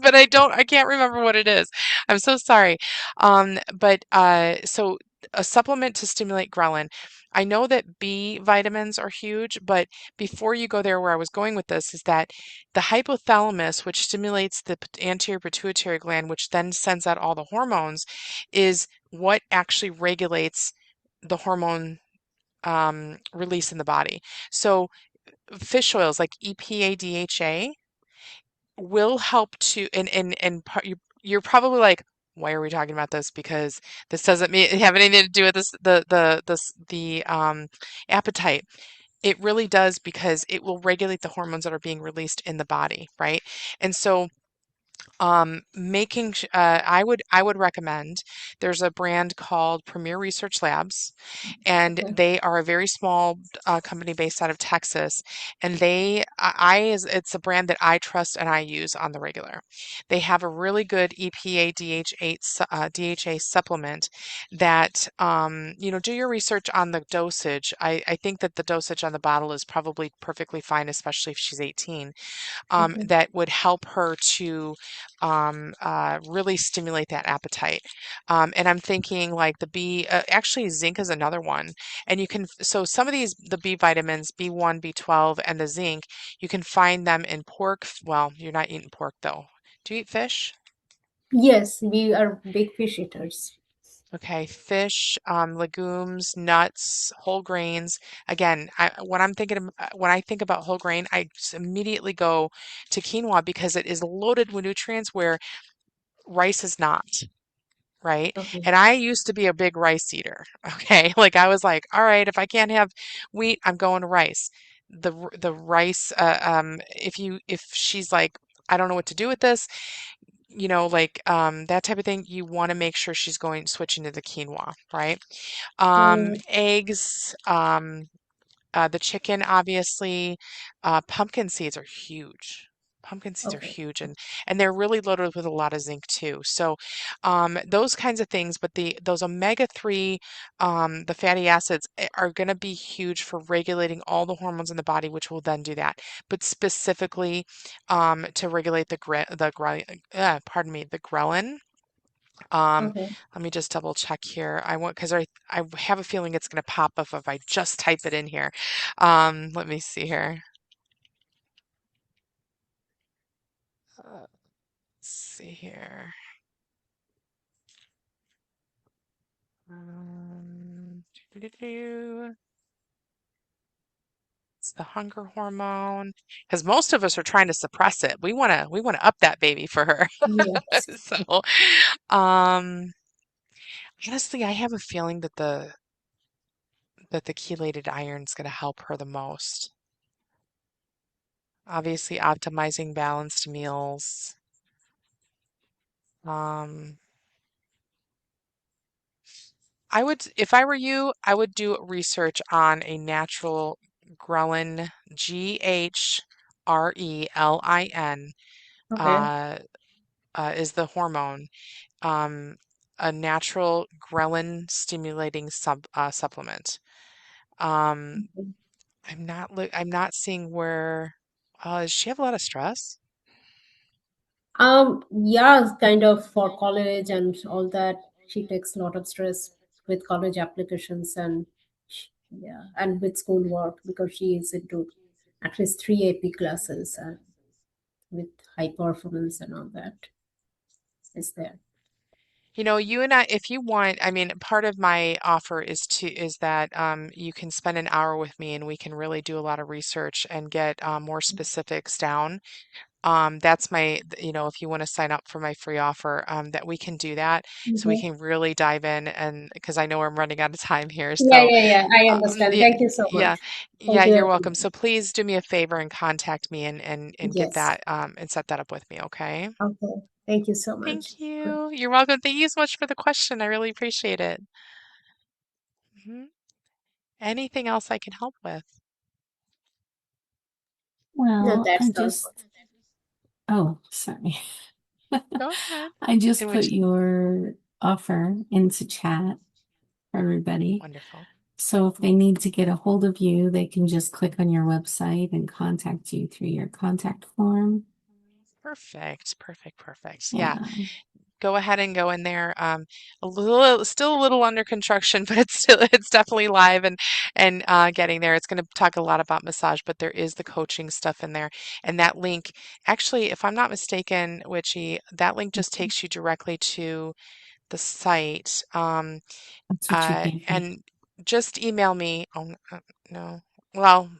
Speaker 2: But I can't remember what it is. I'm so sorry. So a supplement to stimulate ghrelin. I know that B vitamins are huge, but before you go there, where I was going with this is that the hypothalamus, which stimulates the anterior pituitary gland, which then sends out all the hormones, is what actually regulates the hormone release in the body. So fish oils like EPA, DHA will help to you're probably like, why are we talking about this? Because this doesn't have anything to do with the appetite. It really does because it will regulate the hormones that are being released in the body, right? And so I would recommend there's a brand called Premier Research Labs, and
Speaker 4: Okay.
Speaker 2: they are a very small company based out of Texas. And it's a brand that I trust and I use on the regular. They have a really good EPA DHA supplement that, do your research on the dosage. I think that the dosage on the bottle is probably perfectly fine, especially if she's 18,
Speaker 4: Okay.
Speaker 2: that would help her to really stimulate that appetite. And I'm thinking like actually zinc is another one. And so some of the B vitamins, B1, B12, and the zinc, you can find them in pork. Well, you're not eating pork though. Do you eat fish?
Speaker 4: Yes, we are big fish eaters.
Speaker 2: Okay, fish, legumes, nuts, whole grains. Again, when I think about whole grain, I just immediately go to quinoa because it is loaded with nutrients where rice is not, right?
Speaker 4: Okay.
Speaker 2: And I used to be a big rice eater. Okay, like I was like, all right, if I can't have wheat, I'm going to rice. The rice, if she's like, I don't know what to do with this, like that type of thing, you want to make sure she's going switching to the quinoa, right?
Speaker 4: Mm,
Speaker 2: Eggs, the chicken, obviously. Pumpkin seeds are huge. Pumpkin seeds are
Speaker 4: okay.
Speaker 2: huge, and they're really loaded with a lot of zinc too. So those kinds of things, but those omega-3, the fatty acids are going to be huge for regulating all the hormones in the body, which will then do that. But specifically to regulate pardon me, the ghrelin. Um,
Speaker 4: Okay.
Speaker 2: Let me just double check here. Because I have a feeling it's going to pop up if I just type it in here. Let me see here. Let's see here. Um, doo-doo-doo. It's the hunger hormone. Because most of us are trying to suppress it. We want to up that baby for her.
Speaker 4: Yes.
Speaker 2: So, um, honestly, I have a feeling that the chelated iron is going to help her the most. Obviously, optimizing balanced meals. Um, if I were you, I would do research on a natural ghrelin, Ghrelin,
Speaker 4: Okay.
Speaker 2: uh, is the hormone, um, a natural ghrelin stimulating supplement. Um, I'm not seeing where, does she have a lot of stress?
Speaker 4: Yeah, kind of for college and all that. She takes a lot of stress with college applications and yeah, and with schoolwork because she is into at least three AP classes and with high performance and all that is there.
Speaker 2: You and I, if you want, I mean, part of my offer is that you can spend an hour with me and we can really do a lot of research and get more specifics down. That's if you want to sign up for my free offer, that we can do that so we
Speaker 4: Mhm.
Speaker 2: can really dive in and because I know I'm running out of time here.
Speaker 4: Yeah,
Speaker 2: So,
Speaker 4: yeah, yeah. I understand.
Speaker 2: yeah,
Speaker 4: Thank you so
Speaker 2: yeah,
Speaker 4: much.
Speaker 2: yeah,
Speaker 4: Thank you
Speaker 2: you're
Speaker 4: very
Speaker 2: welcome.
Speaker 4: much.
Speaker 2: So please do me a favor and contact me and get
Speaker 4: Yes.
Speaker 2: that and set that up with me, okay?
Speaker 4: Okay. Thank you so much.
Speaker 2: Thank you. You're welcome. Thank you so much for the question. I really appreciate it. Mhm. Anything else I can help with?
Speaker 4: No,
Speaker 1: Well,
Speaker 4: that's all good.
Speaker 1: oh, sorry.
Speaker 2: Go ahead.
Speaker 1: I just
Speaker 2: In
Speaker 1: put
Speaker 2: which,
Speaker 1: your offer into chat for everybody.
Speaker 2: wonderful.
Speaker 1: So if they need to get a hold of you, they can just click on your website and contact you through your contact form.
Speaker 2: Perfect. Perfect. Perfect. Yeah.
Speaker 1: Yeah.
Speaker 2: Go ahead and go in there. Still a little under construction, but it's definitely live and getting there. It's going to talk a lot about massage, but there is the coaching stuff in there. And that link, actually, if I'm not mistaken, Witchy, that link just takes you directly to the site.
Speaker 1: That's what you gave me.
Speaker 2: And just email me. Oh, no. Well,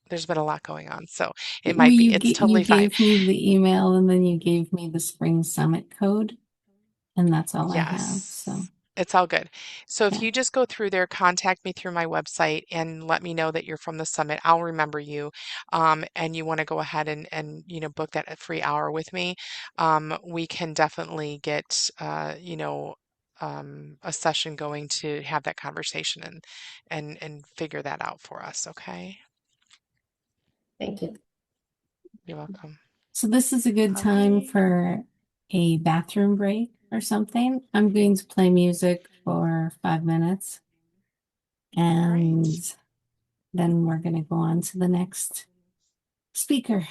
Speaker 2: there's been a lot going on, so it
Speaker 1: Well,
Speaker 2: might be. It's
Speaker 1: you
Speaker 2: totally fine.
Speaker 1: gave me the email and then you gave me the spring summit code, and that's all I have. So
Speaker 2: Yes, it's all good. So if
Speaker 1: yeah.
Speaker 2: you just go through there, contact me through my website and let me know that you're from the summit, I'll remember you. And you want to go ahead and book that free hour with me. We can definitely get a session going to have that conversation and figure that out for us, okay?
Speaker 4: Thank you.
Speaker 2: You're welcome.
Speaker 1: So this is a good
Speaker 2: All
Speaker 1: time
Speaker 2: right.
Speaker 1: for a bathroom break or something. I'm going to play music for 5 minutes
Speaker 2: All right.
Speaker 1: and then we're going to go on to the next speaker,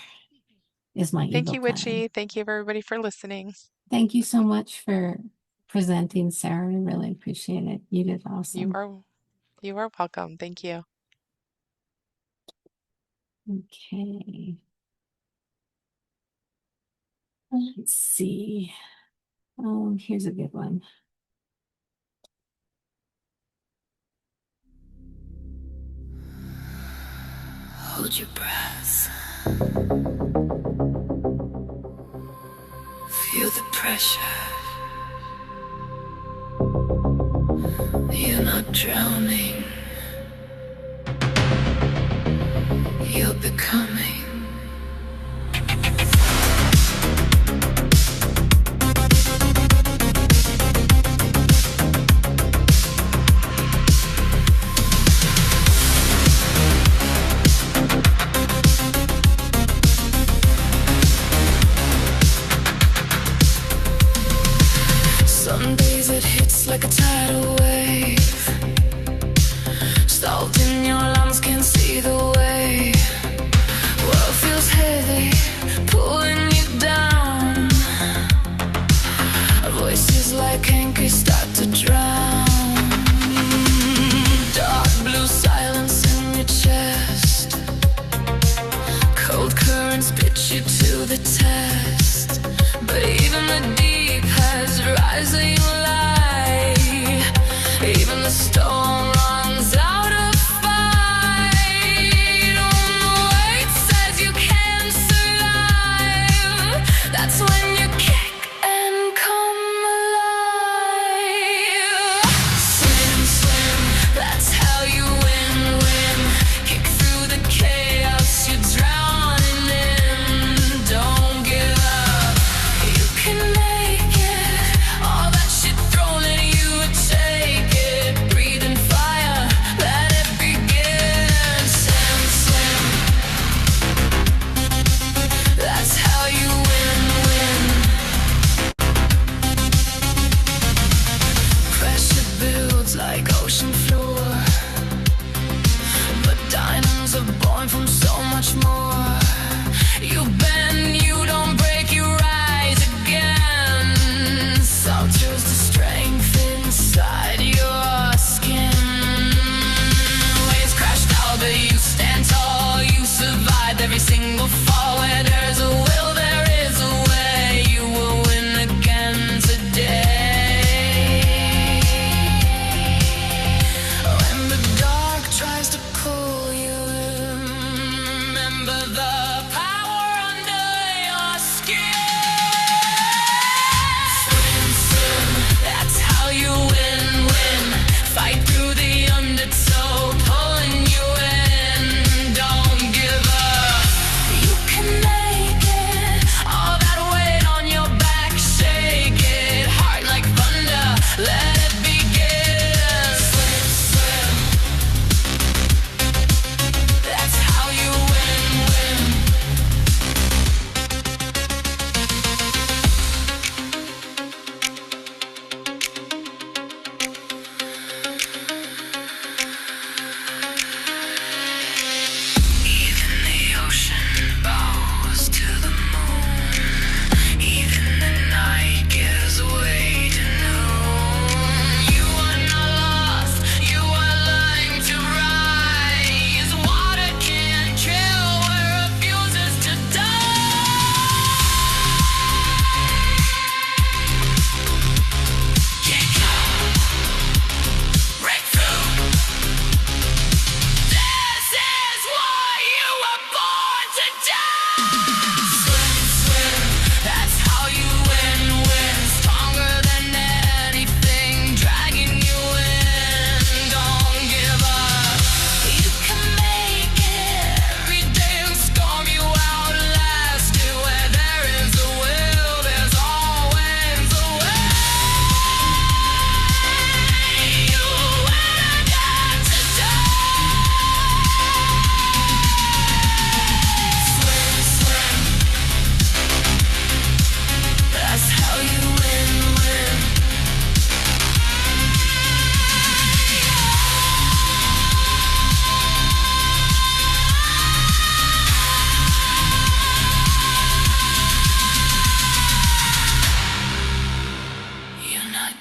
Speaker 1: is my
Speaker 2: Thank
Speaker 1: evil
Speaker 2: you,
Speaker 1: plan.
Speaker 2: Witchy. Thank you, everybody, for listening.
Speaker 1: Thank you so much for presenting, Sarah. I really appreciate it. You did
Speaker 2: You
Speaker 1: awesome.
Speaker 2: are you are welcome. Thank you.
Speaker 1: Okay. Let's see. Oh, here's a good one.
Speaker 5: Hold your breath. Feel the pressure. You're not drowning. You're becoming. Some days it hits like a tidal wave. Salt in your lungs, can't see the way. World feels heavy, pulling you down. Voices like anchors start to drown. Dark blue silence in your chest. Cold currents pitch you to the test. But even the deep has rising light. Even the storm runs out of fight. On the weight says you can survive. That's when you kick and come alive. Swim, swim, that's how you win, win. Kick through the chaos you're drowning in. Don't give up, you can make it. All that you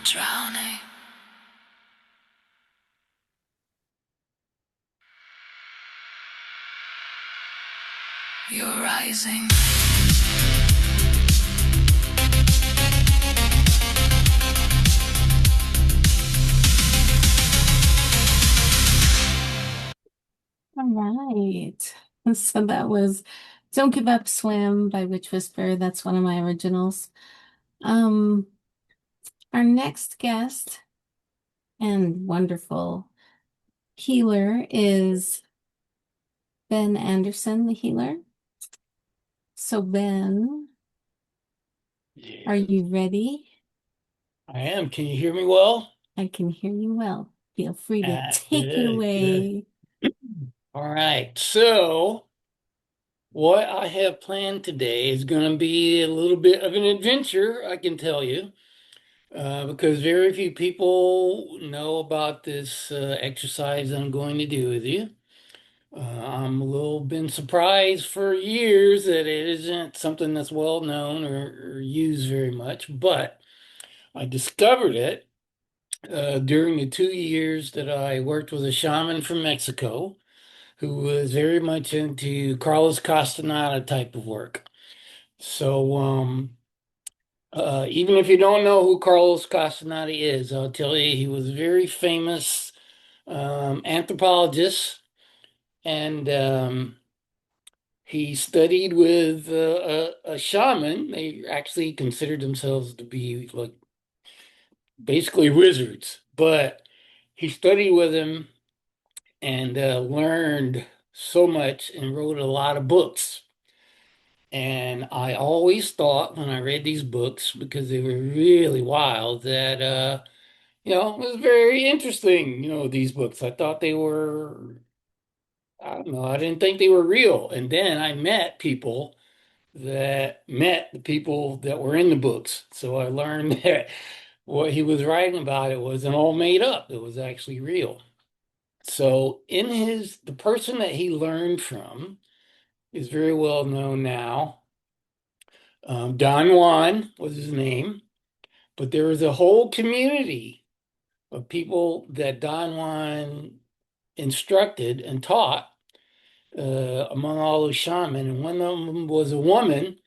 Speaker 5: drowning. You're rising.
Speaker 1: All right. So that was Don't Give Up Swim by Witch Whisper. That's one of my originals. Um, our next guest and wonderful healer is Ben Anderson, the healer. So Ben, are
Speaker 6: Yeah,
Speaker 1: you ready?
Speaker 6: I am. Can you hear me well?
Speaker 1: I can hear you well. Feel free to take it
Speaker 6: Good, good.
Speaker 1: away.
Speaker 6: All right. So, what I have planned today is going to be a little bit of an adventure, I can tell you, because very few people know about this exercise I'm going to do with you. I'm a little been surprised for years that it isn't something that's well known or used very much, but I discovered it during the 2 years that I worked with a shaman from Mexico who was very much into Carlos Castaneda type of work. So, even if you don't know who Carlos Castaneda is, I'll tell you he was a very famous anthropologist, and he studied with a shaman. They actually considered themselves to be like basically wizards, but he studied with him and learned so much and wrote a lot of books. And I always thought when I read these books, because they were really wild, that it was very interesting, these books. I thought they were, I don't know, I didn't think they were real. And then I met people that met the people that were in the books. So I learned that what he was writing about it wasn't all made up. It was actually real. So the person that he learned from is very well known now. Don Juan was his name, but there was a whole community of people that Don Juan instructed and taught among all those shamans. And one of them was a woman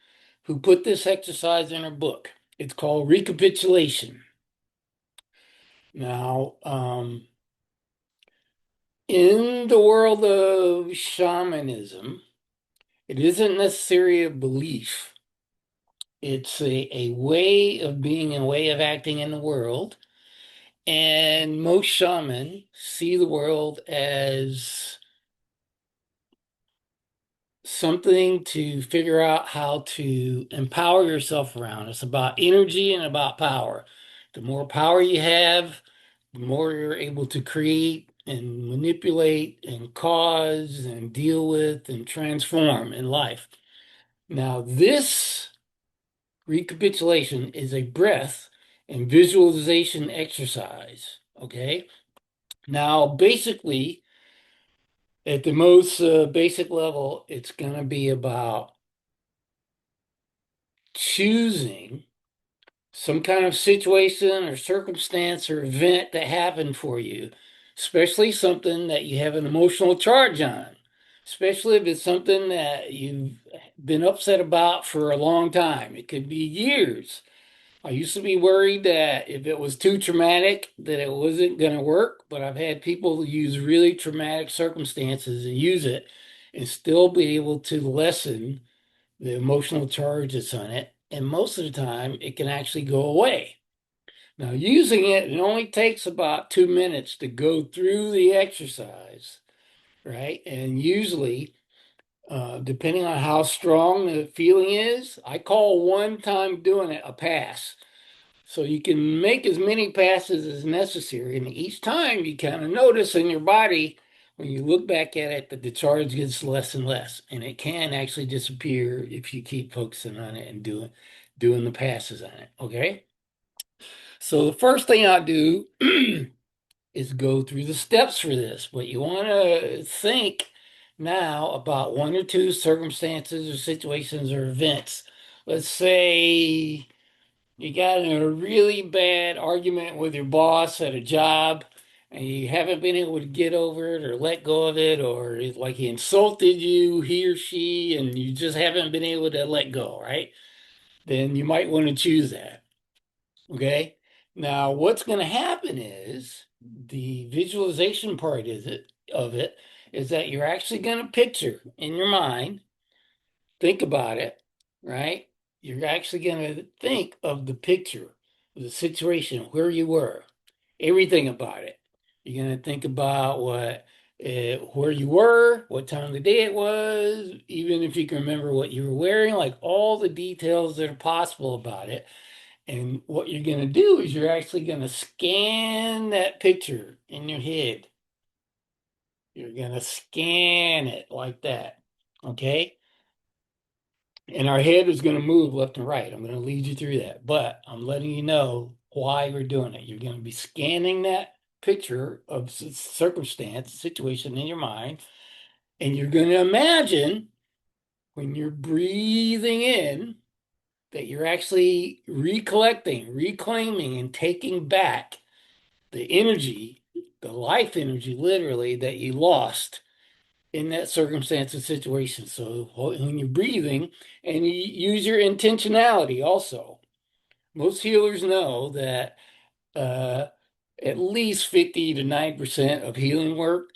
Speaker 6: who put this exercise in her book. It's called recapitulation. Now, in the world of shamanism, it isn't necessarily a belief. It's a way of being, a way of acting in the world. And most shamans see the world as something to figure out how to empower yourself around. It's about energy and about power. The more power you have, the more you're able to create and manipulate and cause and deal with and transform in life. Now, this recapitulation is a breath and visualization exercise. Okay. Now, basically, at the most basic level, it's going to be about choosing some kind of situation or circumstance or event that happened for you, especially something that you have an emotional charge on, especially if it's something that you've been upset about for a long time. It could be years. I used to be worried that if it was too traumatic, that it wasn't going to work, but I've had people use really traumatic circumstances and use it and still be able to lessen the emotional charge that's on it. And most of the time, it can actually go away. Now, using it, it only takes about 2 minutes to go through the exercise, right? And usually, depending on how strong the feeling is, I call one time doing it a pass. So you can make as many passes as necessary. And each time you kind of notice in your body, when you look back at it, that the charge gets less and less. And it can actually disappear if you keep focusing on it and doing the passes on it. Okay. So the first thing I do is go through the steps for this. But you want to think now about one or two circumstances or situations or events. Let's say You got in a really bad argument with your boss at a job, and you haven't been able to get over it or let go of it, or it's like he insulted you, he or she, and you just haven't been able to let go, right? Then you might want to choose that. Okay. Now, what's going to happen is the visualization part of it is that you're actually going to picture in your mind, think about it, right? You're actually going to think of the picture of the situation where you were, everything about it. You're going to think about where you were, what time of the day it was, even if you can remember what you were wearing, like all the details that are possible about it. And what you're going to do is you're actually going to scan that picture in your head. You're going to scan it like that. Okay. And our head is going to move left and right. I'm going to lead you through that, but I'm letting you know why you're doing it. You're going to be scanning that picture of circumstance, situation in your mind, and you're going to imagine when you're breathing in that you're actually recollecting, reclaiming, and taking back the energy, the life energy, literally, that you lost in that circumstance and situation. So when you're breathing, and you use your intentionality also. Most healers know that uh, at least 50 to 90% of healing work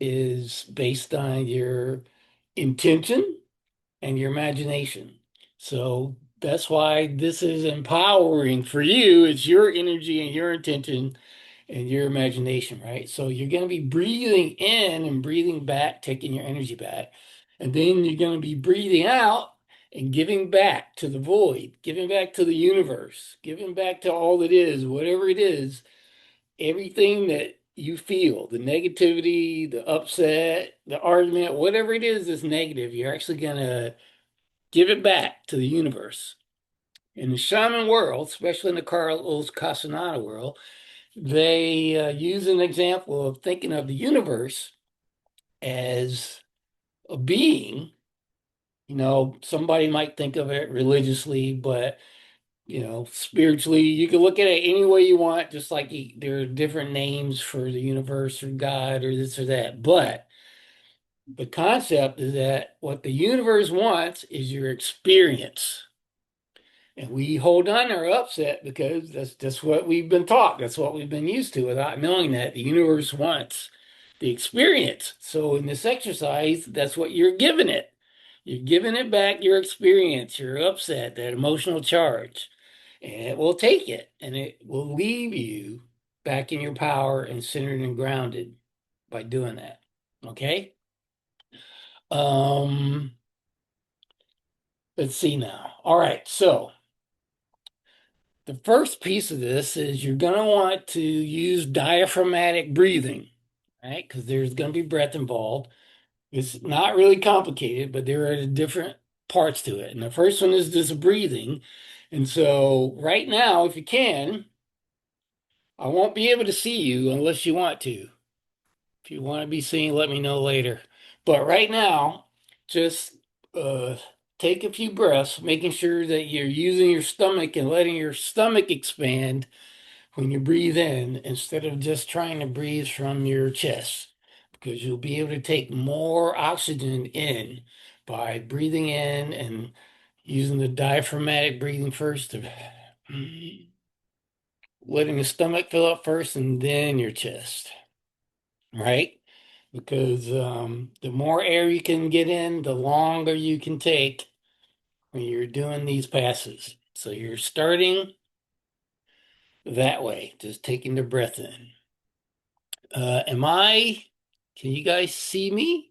Speaker 6: is based on your intention and your imagination. So that's why this is empowering for you. It's your energy and your intention and your imagination, right? So you're going to be breathing in and breathing back, taking your energy back. And then you're going to be breathing out and giving back to the void, giving back to the universe, giving back to all that is, whatever it is, everything that you feel, the negativity, the upset, the argument, whatever it is that's negative, you're actually going to give it back to the universe. In the shaman world, especially in the Carlos Castaneda world, they use an example of thinking of the universe as a being. You know, somebody might think of it religiously, but spiritually, you can look at it any way you want, just like there are different names for the universe or God or this or that. But the concept is that what the universe wants is your experience. And we hold on to our upset because that's just what we've been taught. That's what we've been used to without knowing that the universe wants the experience. So in this exercise, that's what you're giving it. You're giving it back your experience, your upset, that emotional charge. And it will take it and it will leave you back in your power and centered and grounded by doing that. Okay? Um, let's see now. All right, so the first piece of this is you're going to want to use diaphragmatic breathing, right? Because there's going to be breath involved. It's not really complicated, but there are different parts to it. And the first one is this breathing. And so, right now, if you can, I won't be able to see you unless you want to. If you want to be seen, let me know later. But right now, just uh, take a few breaths, making sure that you're using your stomach and letting your stomach expand when you breathe in instead of just trying to breathe from your chest, because you'll be able to take more oxygen in by breathing in and using the diaphragmatic breathing first to letting the stomach fill up first and then your chest, right? Because the more air you can get in, the longer you can take when you're doing these passes. So you're starting that way, just taking the breath in. Can you guys see me?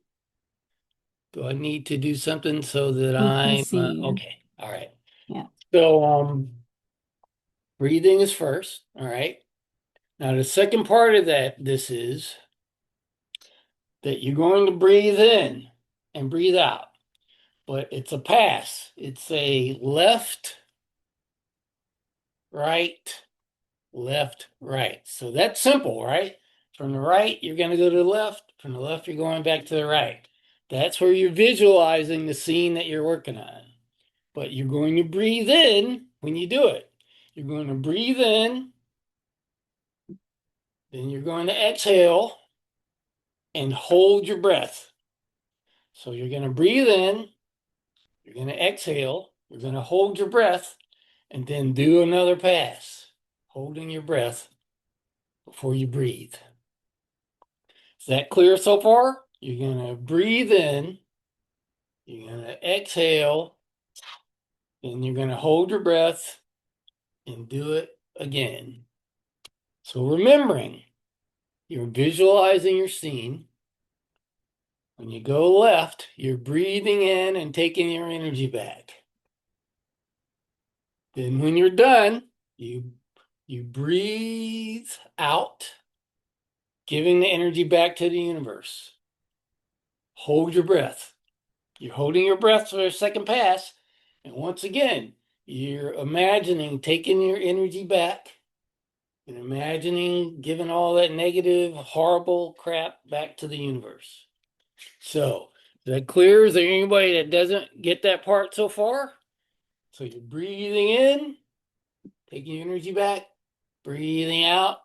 Speaker 6: Do I need to do something so that
Speaker 1: We can
Speaker 6: I'm
Speaker 1: see you.
Speaker 6: okay? All right.
Speaker 1: Yeah.
Speaker 6: So, breathing is first. All right. Now, the second part of this is that you're going to breathe in and breathe out, but it's a pass. It's a left, right, left, right. So that's simple, right? From the right, you're going to go to the left. From the left, you're going back to the right. That's where you're visualizing the scene that you're working on. But you're going to breathe in when you do it. You're going to breathe in, then you're going to exhale and hold your breath. So you're going to breathe in, you're going to exhale, you're going to hold your breath, and then do another pass, holding your breath before you breathe. Is that clear so far? You're going to breathe in, you're going to exhale, and you're going to hold your breath and do it again. So remembering, you're visualizing your scene. When you go left, you're breathing in and taking your energy back. Then when you're done, you breathe out, giving the energy back to the universe. Hold your breath. You're holding your breath for a second pass. And once again, you're imagining taking your energy back and imagining giving all that negative, horrible crap back to the universe. So, is that clear? Is there anybody that doesn't get that part so far? So you're breathing in, taking your energy back, breathing out,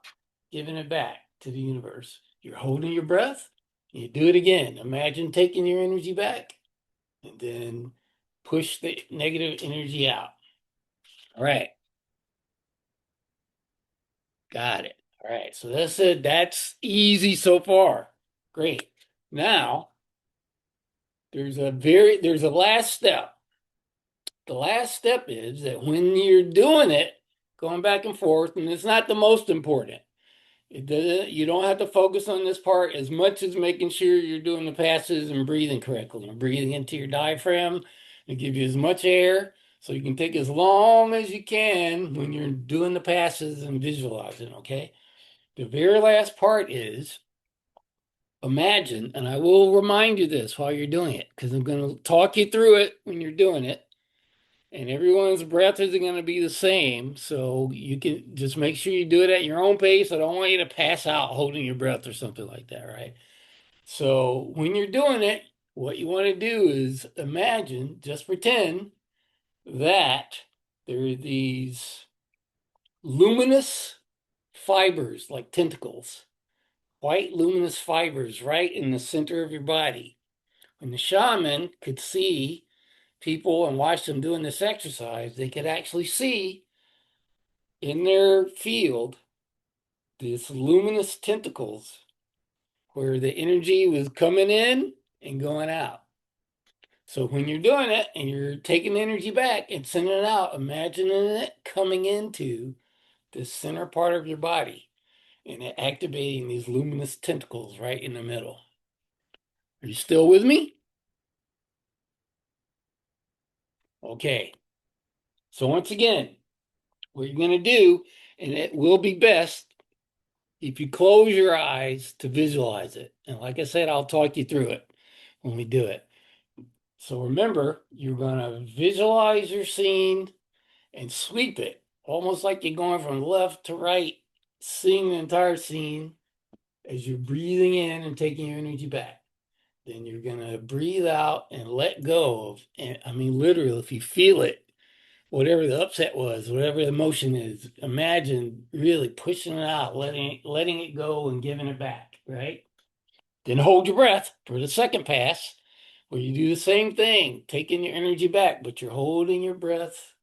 Speaker 6: giving it back to the universe. You're holding your breath. You do it again. Imagine taking your energy back and then push the negative energy out. All right. Got it. All right. So that's it. That's easy so far. Great. Now, there's a last step. The last step is that when you're doing it, going back and forth, and it's not the most important. You don't have to focus on this part as much as making sure you're doing the passes and breathing correctly and breathing into your diaphragm and give you as much air so you can take as long as you can when you're doing the passes and visualizing, okay? The very last part is imagine, and I will remind you this while you're doing it because I'm going to talk you through it when you're doing it. And everyone's breath isn't going to be the same. So you can just make sure you do it at your own pace. I don't want you to pass out holding your breath or something like that, right? So when you're doing it, what you want to do is imagine, just pretend that there are these luminous fibers like tentacles, white luminous fibers right in the center of your body. When the shaman could see people and watch them doing this exercise, they could actually see in their field these luminous tentacles where the energy was coming in and going out. So when you're doing it and you're taking energy back and sending it out, imagining it coming into the center part of your body and activating these luminous tentacles right in the middle. Are you still with me? Okay. So once again, what you're going to do, and it will be best if you close your eyes to visualize it. And like I said, I'll talk you through it when we do it. So remember, you're going to visualize your scene and sweep it, almost like you're going from left to right, seeing the entire scene as you're breathing in and taking your energy back. Then you're going to breathe out and let go of, and I mean, literally, if you feel it, whatever the upset was, whatever the emotion is, imagine really pushing it out, letting it go and giving it back, right? Then hold your breath for the second pass, where you do the same thing, taking your energy back, but you're holding your breath,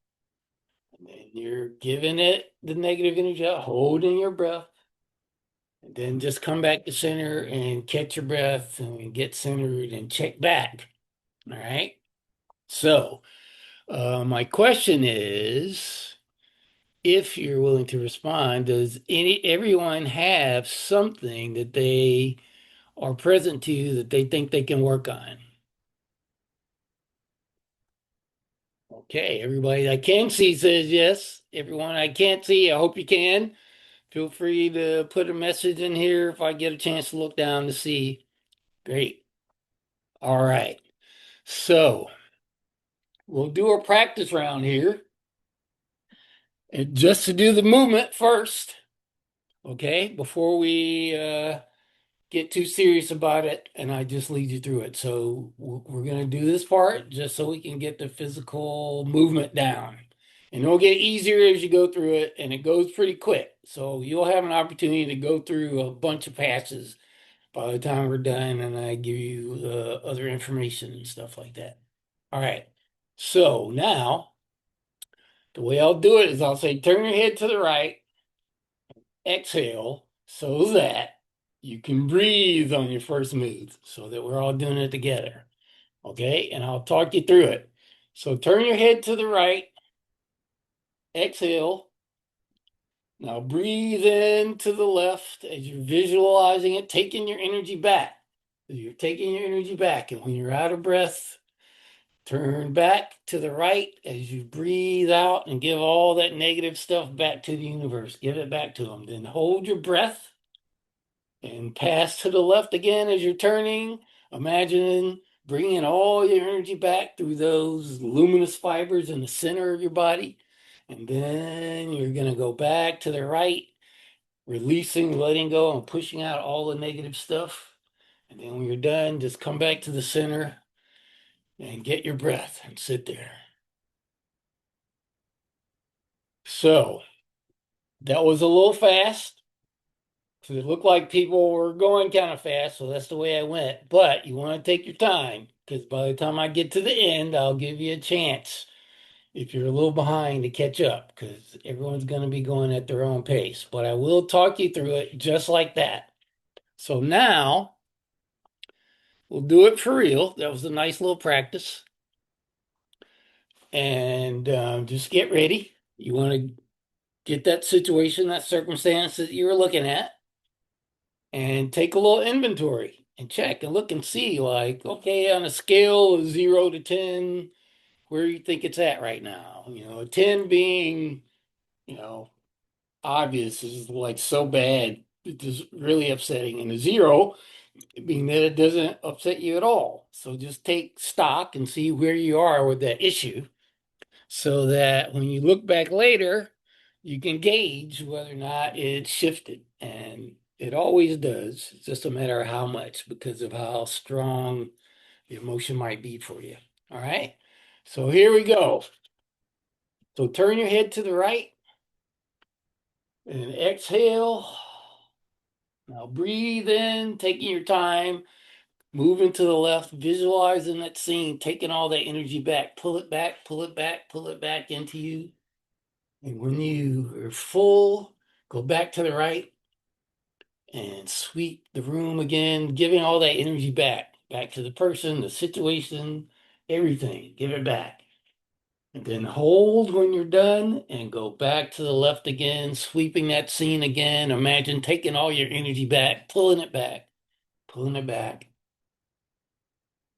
Speaker 6: and then you're giving it the negative energy out, holding your breath, and then just come back to center and catch your breath and get centered and check back. All right. So, my question is, if you're willing to respond, does everyone have something that they are present to that they think they can work on? Okay, everybody I can see says yes. Everyone I can't see, I hope you can. Feel free to put a message in here if I get a chance to look down to see. Great. All right. So we'll do a practice round here. And just to do the movement first, okay, before we get too serious about it and I just lead you through it. So we're going to do this part just so we can get the physical movement down. And it'll get easier as you go through it, and it goes pretty quick. So you'll have an opportunity to go through a bunch of passes by the time we're done, and I give you other information and stuff like that. All right. So now the way I'll do it is I'll say, turn your head to the right, exhale, so that you can breathe on your first move, so that we're all doing it together. Okay. And I'll talk you through it. So turn your head to the right, exhale. Now breathe in to the left as you're visualizing it, taking your energy back. You're taking your energy back. And when you're out of breath, turn back to the right as you breathe out and give all that negative stuff back to the universe. Give it back to them. Then hold your breath and pass to the left again as you're turning. Imagine bringing all your energy back through those luminous fibers in the center of your body. And then you're going to go back to the right, releasing, letting go, and pushing out all the negative stuff. And then when you're done, just come back to the center and get your breath and sit there. So that was a little fast. So it looked like people were going kind of fast, so that's the way I went. But you want to take your time, because by the time I get to the end, I'll give you a chance if you're a little behind to catch up, because everyone's going to be going at their own pace. But I will talk you through it just like that. So now we'll do it for real. That was a nice little practice. And just get ready. You want to get that situation, that circumstance that you were looking at, and take a little inventory and check and look and see, like, okay, on a scale of 0 to 10, where you think it's at right now. You know, a 10 being, you know, obvious is like so bad, it's just really upsetting, and a 0 being that it doesn't upset you at all. So just take stock and see where you are with that issue, so that when you look back later, you can gauge whether or not it's shifted. And it always does. It's just a matter of how much, because of how strong the emotion might be for you. All right. So here we go. So turn your head to the right and exhale. Now breathe in, taking your time, moving to the left, visualizing that scene, taking all that energy back, pull it back, pull it back, pull it back into you. And when you are full, go back to the right and sweep the room again, giving all that energy back to the person, the situation, everything. Give it back. And then hold when you're done and go back to the left again, sweeping that scene again. Imagine taking all your energy back, pulling it back, pulling it back.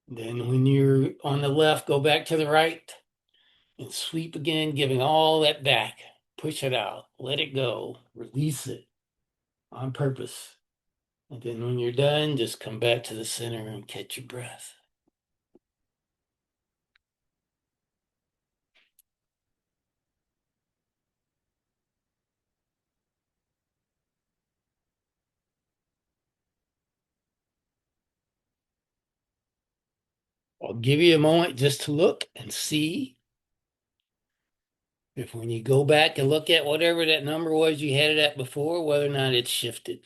Speaker 6: Then when you're on the left, go back to the right and sweep again, giving all that back. Push it out, let it go, release it on purpose. And then when you're done, just come back to the center and catch your breath. I'll give you a moment just to look and see if when you go back and look at whatever that number was you had it at before, whether or not it's shifted.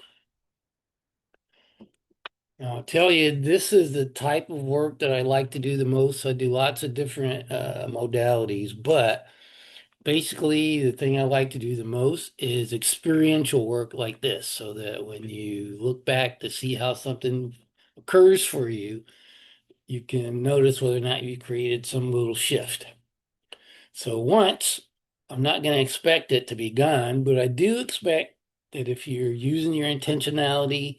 Speaker 6: Now, I'll tell you, this is the type of work that I like to do the most. I do lots of different modalities, but basically, the thing I like to do the most is experiential work like this, so that when you look back to see how something occurs for you, you can notice whether or not you created some little shift. So once, I'm not going to expect it to be gone, but I do expect that if you're using your intentionality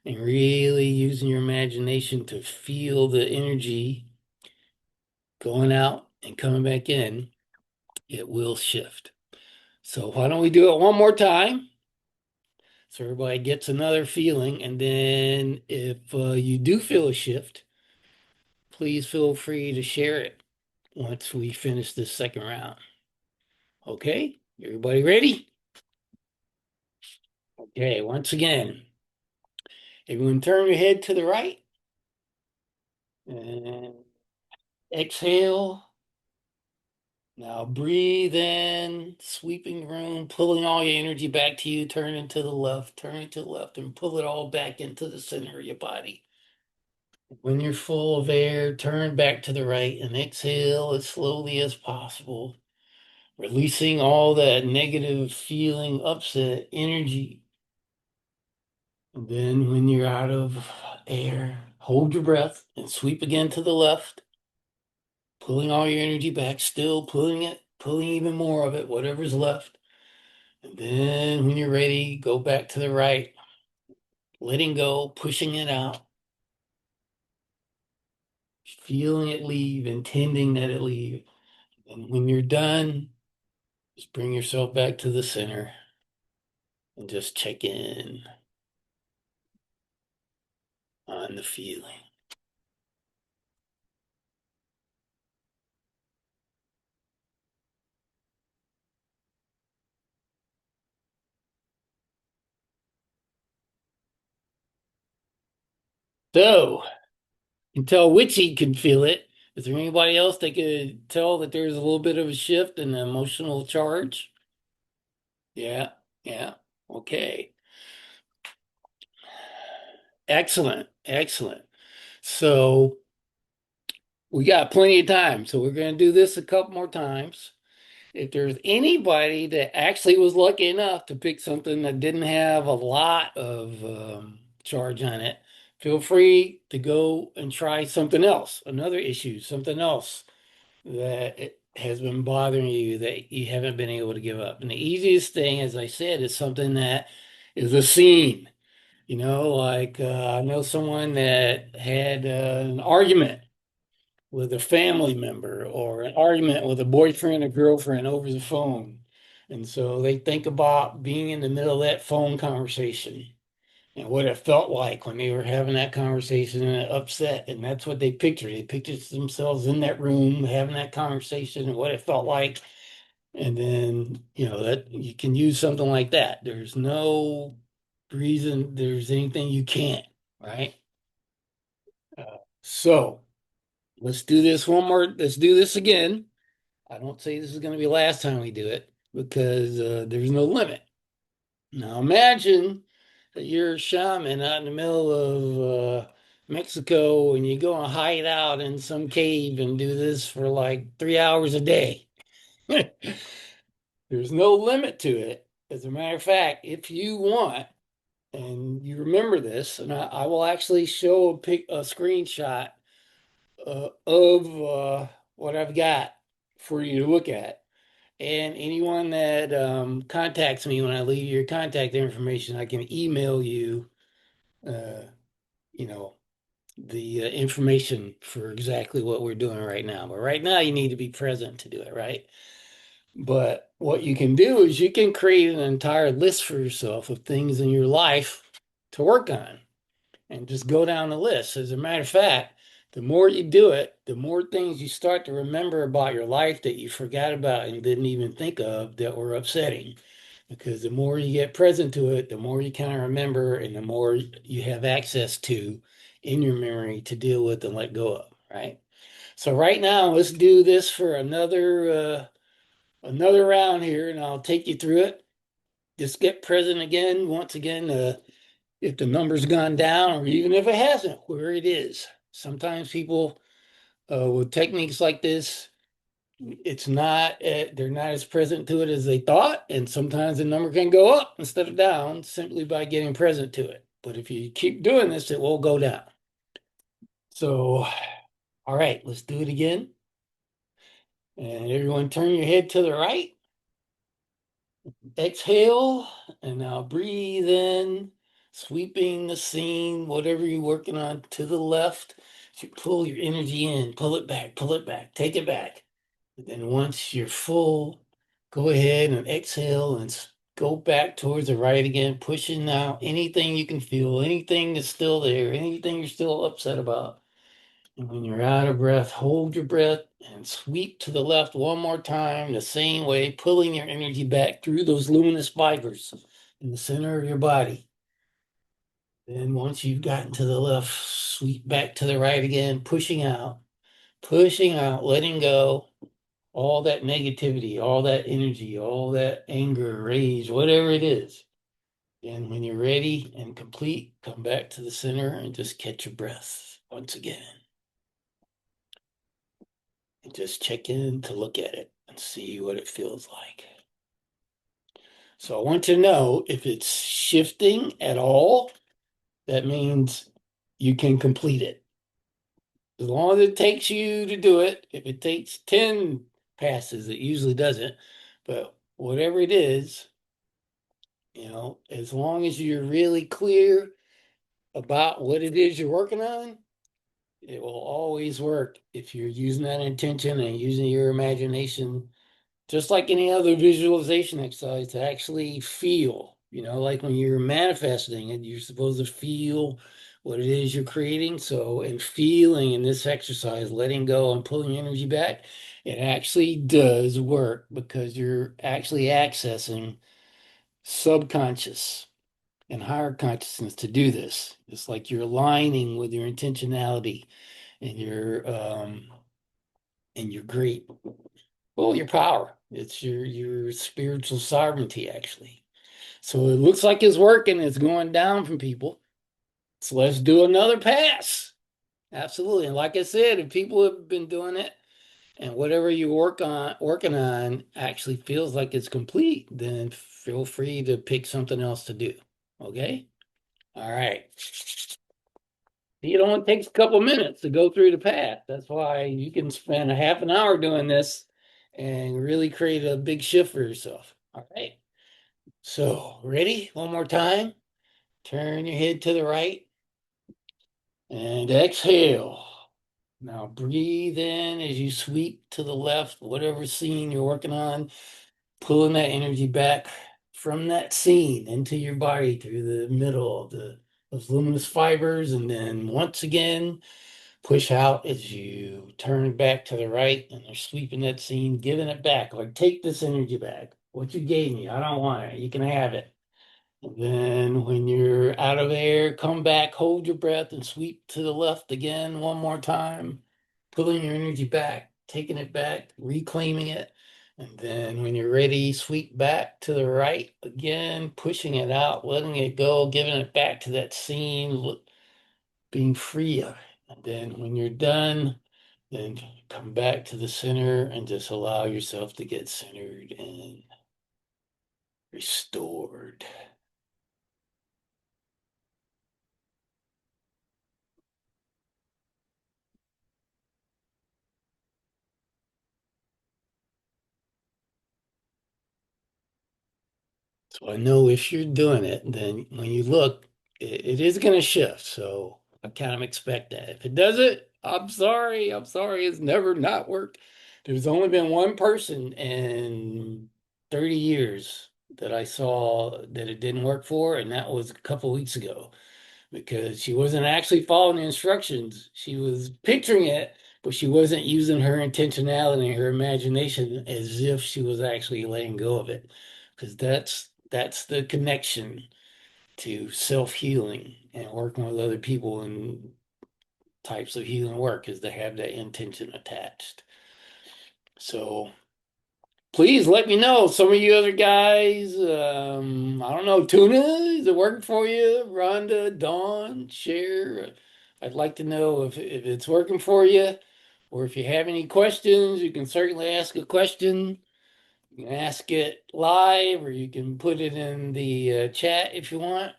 Speaker 6: and really using your imagination to feel the energy going out and coming back in, it will shift. So why don't we do it one more time so everybody gets another feeling? And then if you do feel a shift, please feel free to share it once we finish this second round. Okay, everybody ready? Okay, once again, everyone turn your head to the right and exhale. Now breathe in, sweeping the room, pulling all your energy back to you, turning to the left, turning to the left, and pull it all back into the center of your body. When you're full of air, turn back to the right and exhale as slowly as possible, releasing all that negative feeling, upset, energy. And then when you're out of air, hold your breath and sweep again to the left, pulling all your energy back, still pulling it, pulling even more of it, whatever's left. And then when you're ready, go back to the right, letting go, pushing it out, feeling it leave, intending that it leave. And when you're done, just bring yourself back to the center and just check in on the feeling. So, you can tell Witchy can feel it. Is there anybody else that could tell that there's a little bit of a shift in the emotional charge? Yeah, yeah. Okay. Excellent, excellent. So we got plenty of time. So we're going to do this a couple more times. If there's anybody that actually was lucky enough to pick something that didn't have a lot of charge on it, feel free to go and try something else, another issue, something else that it has been bothering you that you haven't been able to give up. And the easiest thing, as I said, is something that is a scene. Like I know someone that had an argument with a family member or an argument with a boyfriend or girlfriend over the phone. And so they think about being in the middle of that phone conversation and what it felt like when they were having that conversation and upset. And that's what they picture. They picture themselves in that room having that conversation and what it felt like. And then, that you can use something like that. There's no reason there's anything you can't, right? So let's do this again. I don't say this is going to be the last time we do it because there's no limit. Now imagine that you're a shaman out in the middle of Mexico and you go and hide out in some cave and do this for like 3 hours a day. There's no limit to it. As a matter of fact, if you want, and you remember this, and I will actually show a screenshot of what I've got for you to look at. And anyone that contacts me when I leave your contact information, I can email you, uh, you know, the information for exactly what we're doing right now. But right now, you need to be present to do it, right? But what you can do is you can create an entire list for yourself of things in your life to work on and just go down the list. As a matter of fact, the more you do it, the more things you start to remember about your life that you forgot about and didn't even think of that were upsetting. Because the more you get present to it, the more you kind of remember and the more you have access to in your memory to deal with and let go of, right? So right now, let's do this for another round here, and I'll take you through it. Just get present again, once again, if the number's gone down or even if it hasn't, where it is. Sometimes people with techniques like this, it's not they're not as present to it as they thought, and sometimes the number can go up instead of down simply by getting present to it. But if you keep doing this, it will go down. So, all right, let's do it again. And everyone turn your head to the right. Exhale, and now breathe in, sweeping the scene, whatever you're working on, to the left. You pull your energy in, pull it back, take it back. And then once you're full, go ahead and exhale and go back towards the right again, pushing out anything you can feel, anything that's still there, anything you're still upset about. And when you're out of breath, hold your breath and sweep to the left one more time, the same way, pulling your energy back through those luminous fibers in the center of your body. Then once you've gotten to the left, sweep back to the right again, pushing out, letting go. all that negativity, all that energy, all that anger, rage, whatever it is. And when you're ready and complete, come back to the center and just catch your breath once again. And just check in to look at it and see what it feels like. So I want to know if it's shifting at all, that means you can complete it. As long as it takes you to do it, if it takes 10 passes, it usually doesn't. But whatever it is, as long as you're really clear about what it is you're working on, it will always work if you're using that intention and using your imagination, just like any other visualization exercise, to actually feel. Like when you're manifesting it, you're supposed to feel what it is you're creating. So, in feeling in this exercise, letting go and pulling energy back, it actually does work because you're actually accessing subconscious and higher consciousness to do this. It's like you're aligning with your intentionality and your great, well, your power. It's your spiritual sovereignty, actually. So it looks like it's working. It's going down from people. So let's do another pass. Absolutely. And like I said, if people have been doing it and whatever you working on actually feels like it's complete, then feel free to pick something else to do. Okay? All right. It only takes a couple minutes to go through the path. That's why you can spend a half an hour doing this and really create a big shift for yourself. All right. So, ready? One more time. Turn your head to the right and exhale. Now breathe in as you sweep to the left, whatever scene you're working on, pulling that energy back from that scene into your body through the middle of those luminous fibers. And then once again, push out as you turn back to the right and they're sweeping that scene, giving it back. Like, take this energy back. What you gave me, I don't want it. You can have it. And then when you're out of air, come back, hold your breath, and sweep to the left again one more time, pulling your energy back, taking it back, reclaiming it. And then when you're ready, sweep back to the right again, pushing it out, letting it go, giving it back to that scene, being free of it. And then when you're done, then come back to the center and just allow yourself to get centered and restored. So I know if you're doing it, then when you look, it is going to shift. So I kind of expect that. If it doesn't, I'm sorry. I'm sorry. It's never not worked. There's only been one person in 30 years that I saw that it didn't work for, and that was a couple weeks ago because she wasn't actually following the instructions. She was picturing it, but she wasn't using her intentionality, her imagination as if she was actually letting go of it. Because that's the connection to self-healing and working with other people and types of healing work is to have that intention attached. So please let me know. Some of you other guys, I don't know, Tuna, is it working for you? Rhonda, Dawn, share. I'd like to know if it's working for you, or if you have any questions, you can certainly ask a question. You can ask it live, or you can put it in the chat if you want.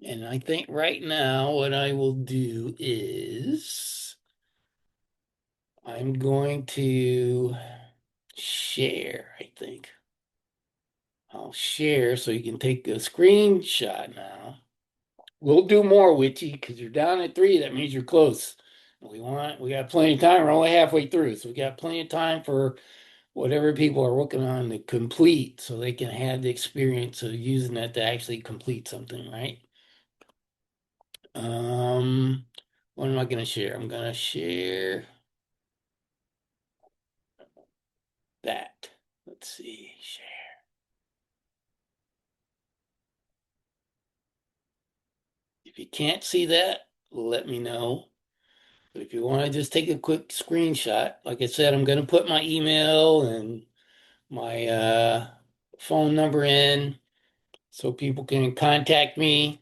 Speaker 6: And I think right now what I will do is I'm going to share, I think. I'll share so you can take a screenshot now. We'll do more, Witchy, because you're down at 3. That means you're close. We got plenty of time. We're only halfway through, so we got plenty of time for whatever people are working on to complete, so they can have the experience of using that to actually complete something, right? What am I going to share? I'm going to share that. Let's see. Share. If you can't see that, let me know. But if you want to just take a quick screenshot, like I said, I'm going to put my email and my phone number in so people can contact me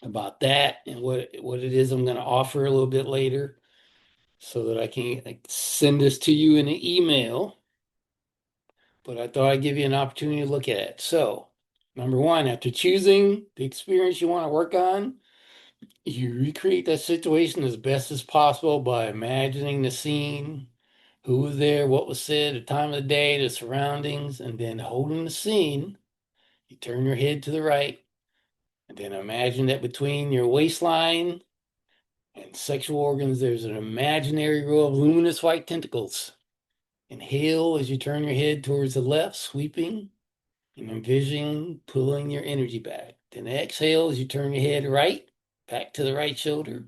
Speaker 6: about that and what it is I'm going to offer a little bit later so that I can send this to you in an email. But I thought I'd give you an opportunity to look at it. So, number one, after choosing the experience you want to work on, you recreate that situation as best as possible by imagining the scene, who was there, what was said, the time of the day, the surroundings, and then holding the scene. You turn your head to the right, and then imagine that between your waistline and sexual organs, there's an imaginary row of luminous white tentacles. Inhale as you turn your head towards the left, sweeping and envisioning pulling your energy back. Then exhale as you turn your head right, back to the right shoulder.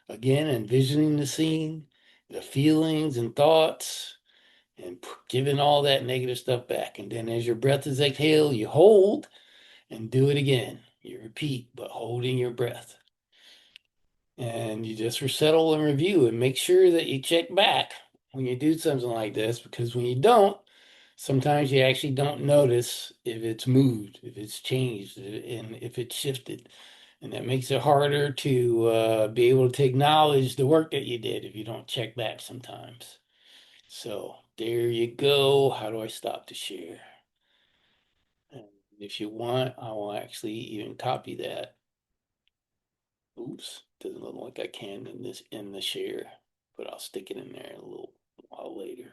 Speaker 6: Again, envisioning the scene, the feelings and thoughts, and giving all that negative stuff back. And then as your breath is exhale, you hold and do it again. You repeat, but holding your breath. And you just resettle and review and make sure that you check back when you do something like this, because when you don't, sometimes you actually don't notice if it's moved, if it's changed, and if it's shifted. And that makes it harder to be able to acknowledge the work that you did if you don't check back sometimes. So there you go. How do I stop the share? And if you want, I will actually even copy that. Oops, doesn't look like I can in the share, but I'll stick it in there a little while later.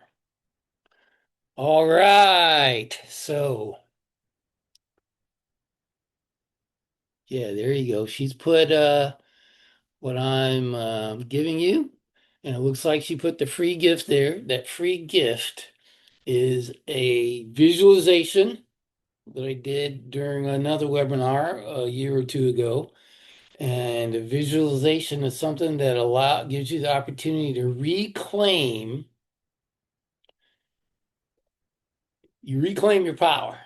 Speaker 6: All right, so yeah, there you go. She's put what I'm giving you, and it looks like she put the free gift there. That free gift is a visualization that I did during another webinar a year or two ago. And a visualization is something that gives you the opportunity to reclaim your power.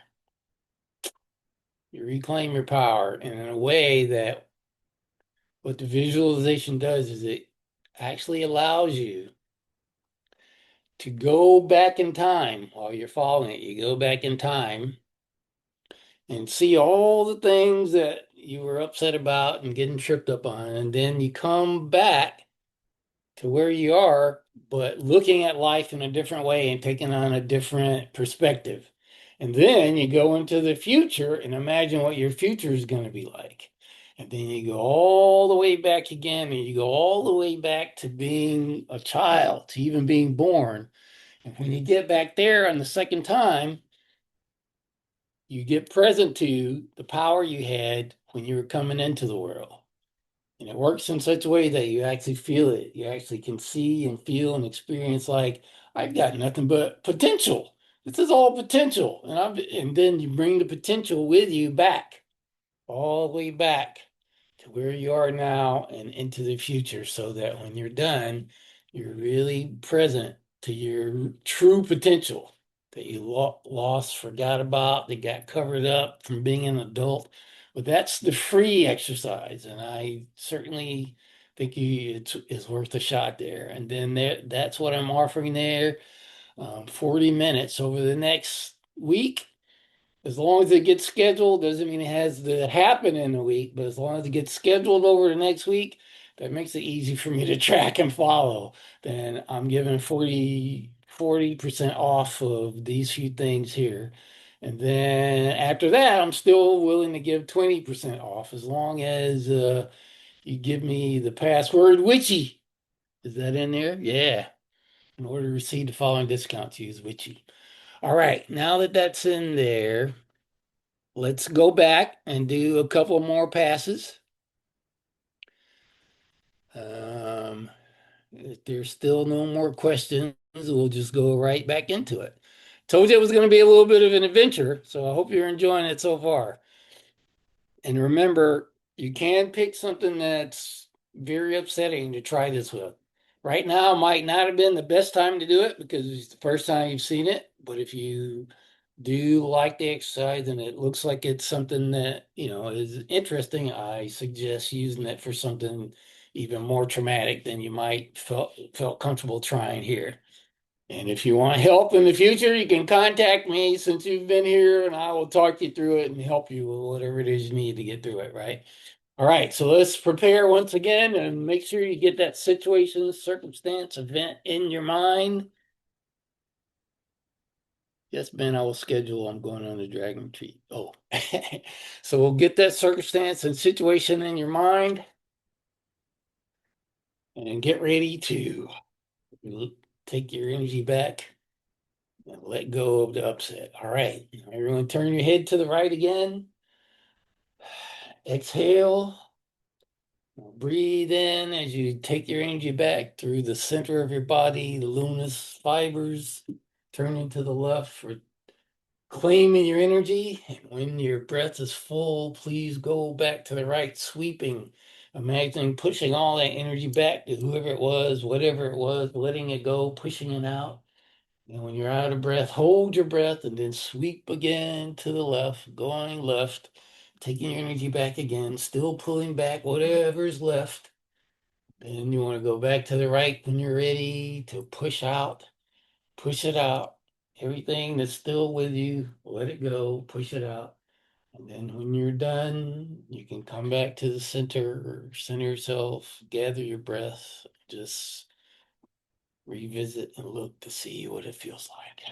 Speaker 6: You reclaim your power, and in a way that what the visualization does is it actually allows you to go back in time while you're following it. You go back in time and see all the things that you were upset about and getting tripped up on, and then you come back to where you are, but looking at life in a different way and taking on a different perspective. And then you go into the future and imagine what your future is going to be like. And then you go all the way back again, and you go all the way back to being a child, to even being born. And when you get back there on the second time, you get present to the power you had when you were coming into the world. And it works in such a way that you actually feel it. You actually can see and feel and experience like, I've got nothing but potential. This is all potential. And then you bring the potential with you back, all the way back to where you are now and into the future, so that when you're done, you're really present to your true potential that you lost, forgot about, that got covered up from being an adult. But that's the free exercise, and I certainly think it's worth a shot there. And then that's what I'm offering there, 40 minutes over the next week. As long as it gets scheduled, doesn't mean it has to happen in a week, but as long as it gets scheduled over the next week, that makes it easy for me to track and follow. Then I'm giving 40% off of these few things here. And then after that, I'm still willing to give 20% off as long as you give me the password witchy. Is that in there? Yeah. In order to receive the following discounts, use witchy. All right. Now that that's in there, let's go back and do a couple more passes. If there's still no more questions, we'll just go right back into it. Told you it was going to be a little bit of an adventure, so I hope you're enjoying it so far. And remember, you can pick something that's very upsetting to try this with. Right now might not have been the best time to do it because it's the first time you've seen it, but if you do like the exercise and it looks like it's something that, is interesting, I suggest using it for something even more traumatic than you might felt comfortable trying here. And if you want help in the future, you can contact me since you've been here, and I will talk you through it and help you with whatever it is you need to get through it, right? All right, so let's prepare once again and make sure you get that situation, circumstance, event in your mind. Yes, Ben, I will schedule. I'm going on a dragon retreat. Oh, so we'll get that circumstance and situation in your mind and get ready to take your energy back and let go of the upset. All right, everyone turn your head to the right again. Exhale. Breathe in as you take your energy back through the center of your body, the luminous fibers. Turning to the left for claiming your energy. And when your breath is full, please go back to the right, sweeping. Imagine pushing all that energy back to whoever it was, whatever it was, letting it go, pushing it out. And when you're out of breath, hold your breath and then sweep again to the left, going left, taking your energy back again, still pulling back whatever's left. Then you want to go back to the right when you're ready to push it out. Everything that's still with you, let it go, push it out. And then when you're done, you can come back to the center, center yourself, gather your breath, just revisit and look to see what it feels like.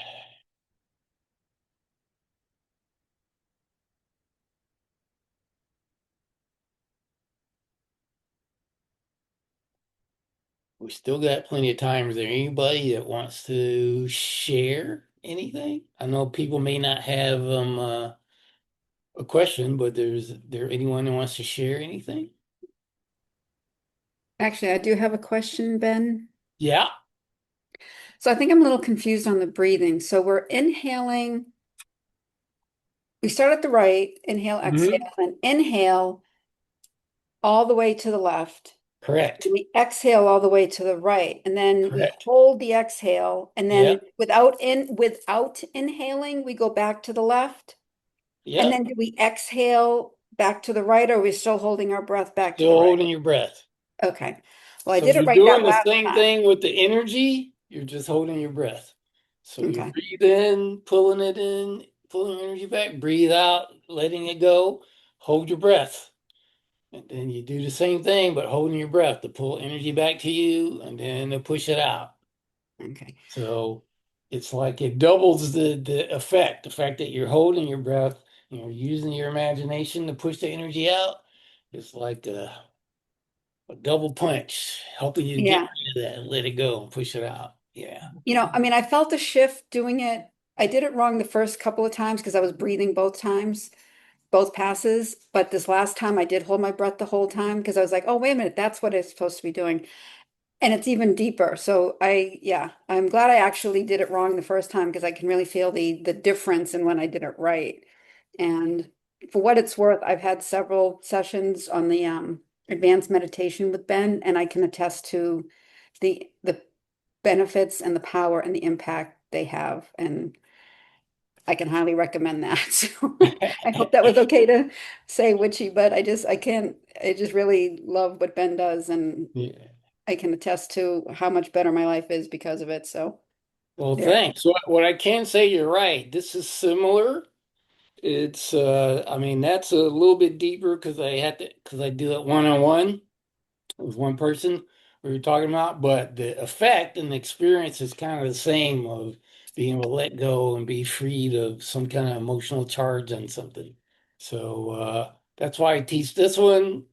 Speaker 6: We still got plenty of time. Is there anybody that wants to share anything? I know people may not have a question, but there anyone that wants to share anything?
Speaker 7: Actually, I do have a question, Ben.
Speaker 6: Yeah.
Speaker 7: So I think I'm a little confused on the breathing. So we're inhaling, we start at the right, inhale, exhale,
Speaker 6: Mhm.
Speaker 7: and inhale all the way to the left.
Speaker 6: Correct.
Speaker 7: We exhale all the way to the right, and then we
Speaker 6: Correct.
Speaker 7: hold the exhale, and then
Speaker 6: Yep.
Speaker 7: without inhaling, we go back to the left. And
Speaker 6: Yep.
Speaker 7: then do we exhale back to the right, or are we still holding our breath back to
Speaker 6: Still
Speaker 7: the right?
Speaker 6: holding your breath.
Speaker 7: Okay. Well, I
Speaker 6: So
Speaker 7: did it
Speaker 6: you're
Speaker 7: right
Speaker 6: doing
Speaker 7: that
Speaker 6: the
Speaker 7: last
Speaker 6: same
Speaker 7: time.
Speaker 6: thing with the energy, you're just holding your breath. So you
Speaker 7: Okay.
Speaker 6: breathe in, pulling it in, pulling energy back, breathe out, letting it go, hold your breath. And then you do the same thing, but holding your breath to pull energy back to you and then to push it out.
Speaker 7: Okay.
Speaker 6: So it's like it doubles the effect. The fact that you're holding your breath, you're using your imagination to push the energy out. It's like a double punch, helping you get
Speaker 7: Yeah.
Speaker 6: rid of that and let it go and push it out. Yeah.
Speaker 7: I mean, I felt a shift doing it. I did it wrong the first couple of times because I was breathing both times, both passes. But this last time I did hold my breath the whole time because I was like, oh, wait a minute, that's what it's supposed to be doing. And it's even deeper. So yeah, I'm glad I actually did it wrong the first time because I can really feel the difference in when I did it right. And for what it's worth, I've had several sessions on the advanced meditation with Ben, and I can attest to the benefits and the power and the impact they have. And I can highly recommend that. So I hope that was okay to say witchy, but I just really love what Ben does. And
Speaker 6: Yeah.
Speaker 7: I can attest to how much better my life is because of it. So
Speaker 6: Well,
Speaker 7: there.
Speaker 6: thanks. What I can say, you're right. This is similar. It's I mean, that's a little bit deeper because I do it one-on-one with one person we were talking about, but the effect and the experience is kind of the same of being able to let go and be freed of some kind of emotional charge on something. So that's why I teach this one,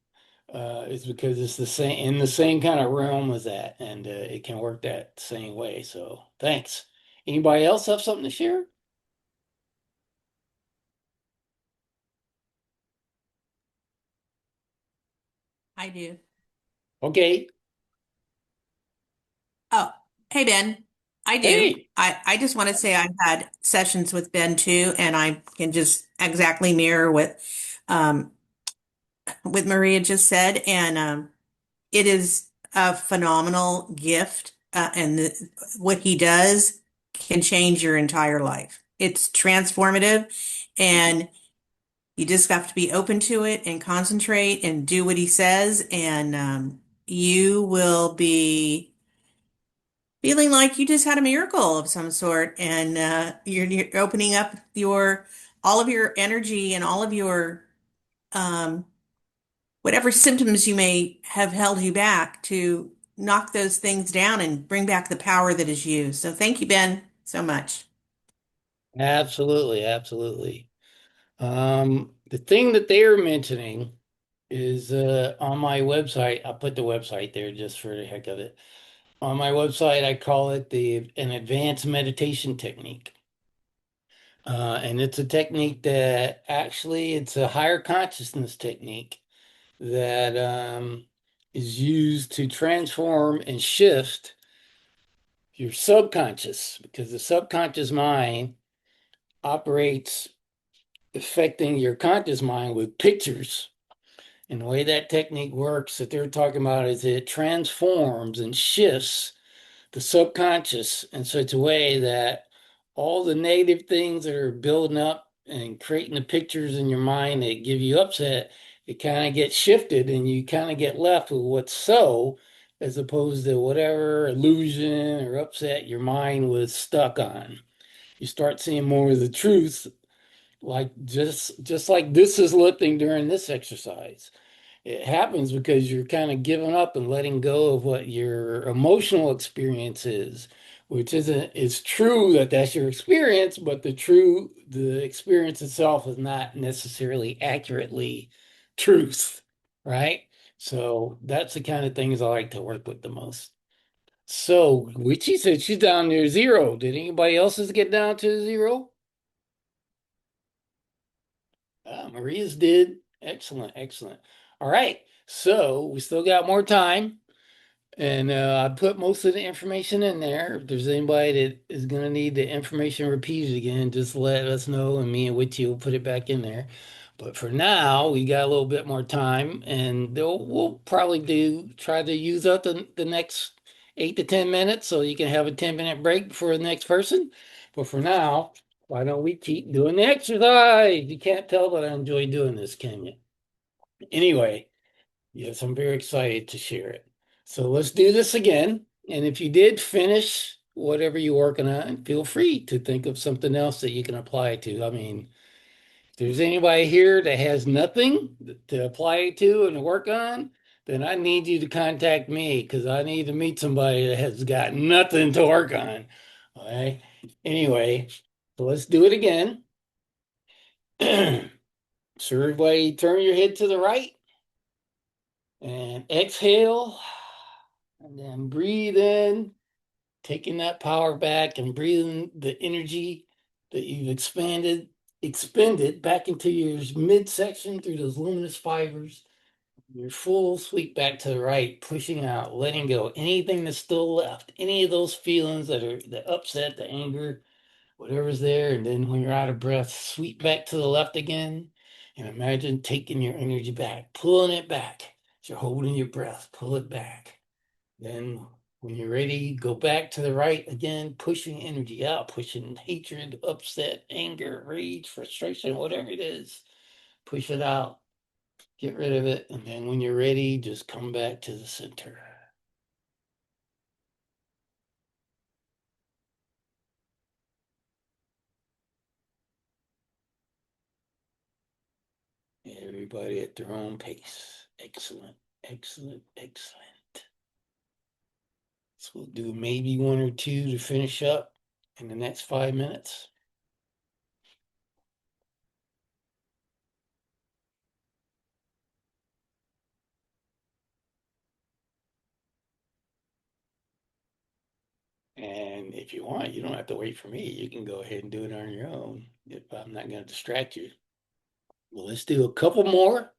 Speaker 6: is because it's the same in the same kind of realm as that, and it can work that same way. So thanks. Anybody else have something to share?
Speaker 8: I do.
Speaker 6: Okay.
Speaker 8: Oh, hey Ben. I do.
Speaker 6: Hey.
Speaker 8: I just want to say I've had sessions with Ben too, and I can just exactly mirror um what Maria just said, and it is a phenomenal gift, and what he does can change your entire life. It's transformative, and you just have to be open to it and concentrate and do what he says, and you will be feeling like you just had a miracle of some sort, and you're opening up your all of your energy and all of your um, whatever symptoms you may have held you back to knock those things down and bring back the power that is you. So thank you, Ben, so much.
Speaker 6: Absolutely, absolutely. The thing that they're mentioning is on my website. I'll put the website there just for the heck of it. On my website, I call it an advanced meditation technique. And it's a technique that actually it's a higher consciousness technique that is used to transform and shift your subconscious because the subconscious mind operates affecting your conscious mind with pictures. And the way that technique works that they're talking about is it transforms and shifts the subconscious in such a way that all the negative things that are building up and creating the pictures in your mind that give you upset, it kind of gets shifted and you kind of get left with what's so, as opposed to whatever illusion or upset your mind was stuck on. You start seeing more of the truth, like just like this is lifting during this exercise. It happens because you're kind of giving up and letting go of what your emotional experience is, which isn't, it's true that that's your experience, but the experience itself is not necessarily accurately truth, right? So that's the kind of things I like to work with the most. So Witchy said she's down near zero. Did anybody else's get down to zero? Maria's did. Excellent, excellent. All right. So we still got more time. And I put most of the information in there. If there's anybody that is going to need the information repeated again, just let us know, and me and Witchy will put it back in there. But for now, we got a little bit more time, and we'll probably try to use up the next 8 to 10 minutes, so you can have a 10-minute break before the next person. But for now, why don't we keep doing the exercise? You can't tell that I enjoy doing this, can you? Anyway. Yes, I'm very excited to share it. So let's do this again. And if you did finish whatever you're working on, feel free to think of something else that you can apply it to. I mean, if there's anybody here that has nothing to apply it to and to work on, then I need you to contact me because I need to meet somebody that has got nothing to work on. All right. Anyway, so let's do it again. So everybody turn your head to the right and exhale. And then breathe in, taking that power back and breathing the energy that you've expended back into your midsection through those luminous fibers. Your full sweep back to the right, pushing out, letting go. Anything that's still left, any of those feelings that are the upset, the anger, whatever's there. And then when you're out of breath, sweep back to the left again. And imagine taking your energy back, pulling it back. As you're holding your breath, pull it back. Then, when you're ready, go back to the right again, pushing energy out, pushing hatred, upset, anger, rage, frustration, whatever it is. Push it out, get rid of it. And then, when you're ready, just come back to the center. Everybody at their own pace. Excellent, excellent, excellent. So, we'll do maybe one or two to finish up in the next 5 minutes. And if you want, you don't have to wait for me. You can go ahead and do it on your own if I'm not going to distract you. Well, let's do a couple more.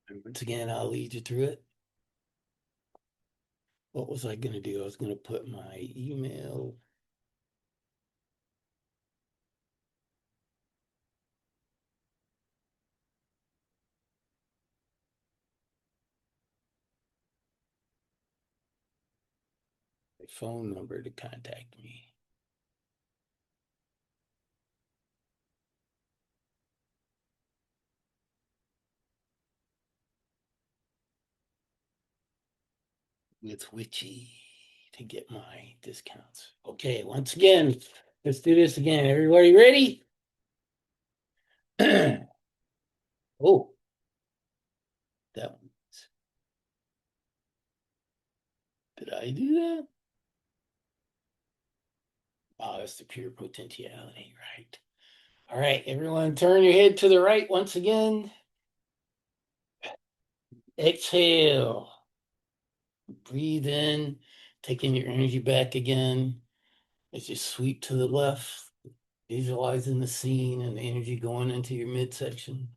Speaker 6: And once again, I'll lead you through it. What was I going to do? I was going to put my email. My phone number to contact me. with Witchy to get my discounts. Okay, once again, let's do this again. Everybody ready? Oh, that one. Did I do that? Oh, that's the pure potentiality, right? All right, everyone, turn your head to the right once again. Exhale. Breathe in, taking your energy back again. As you sweep to the left, visualizing the scene and the energy going into your midsection.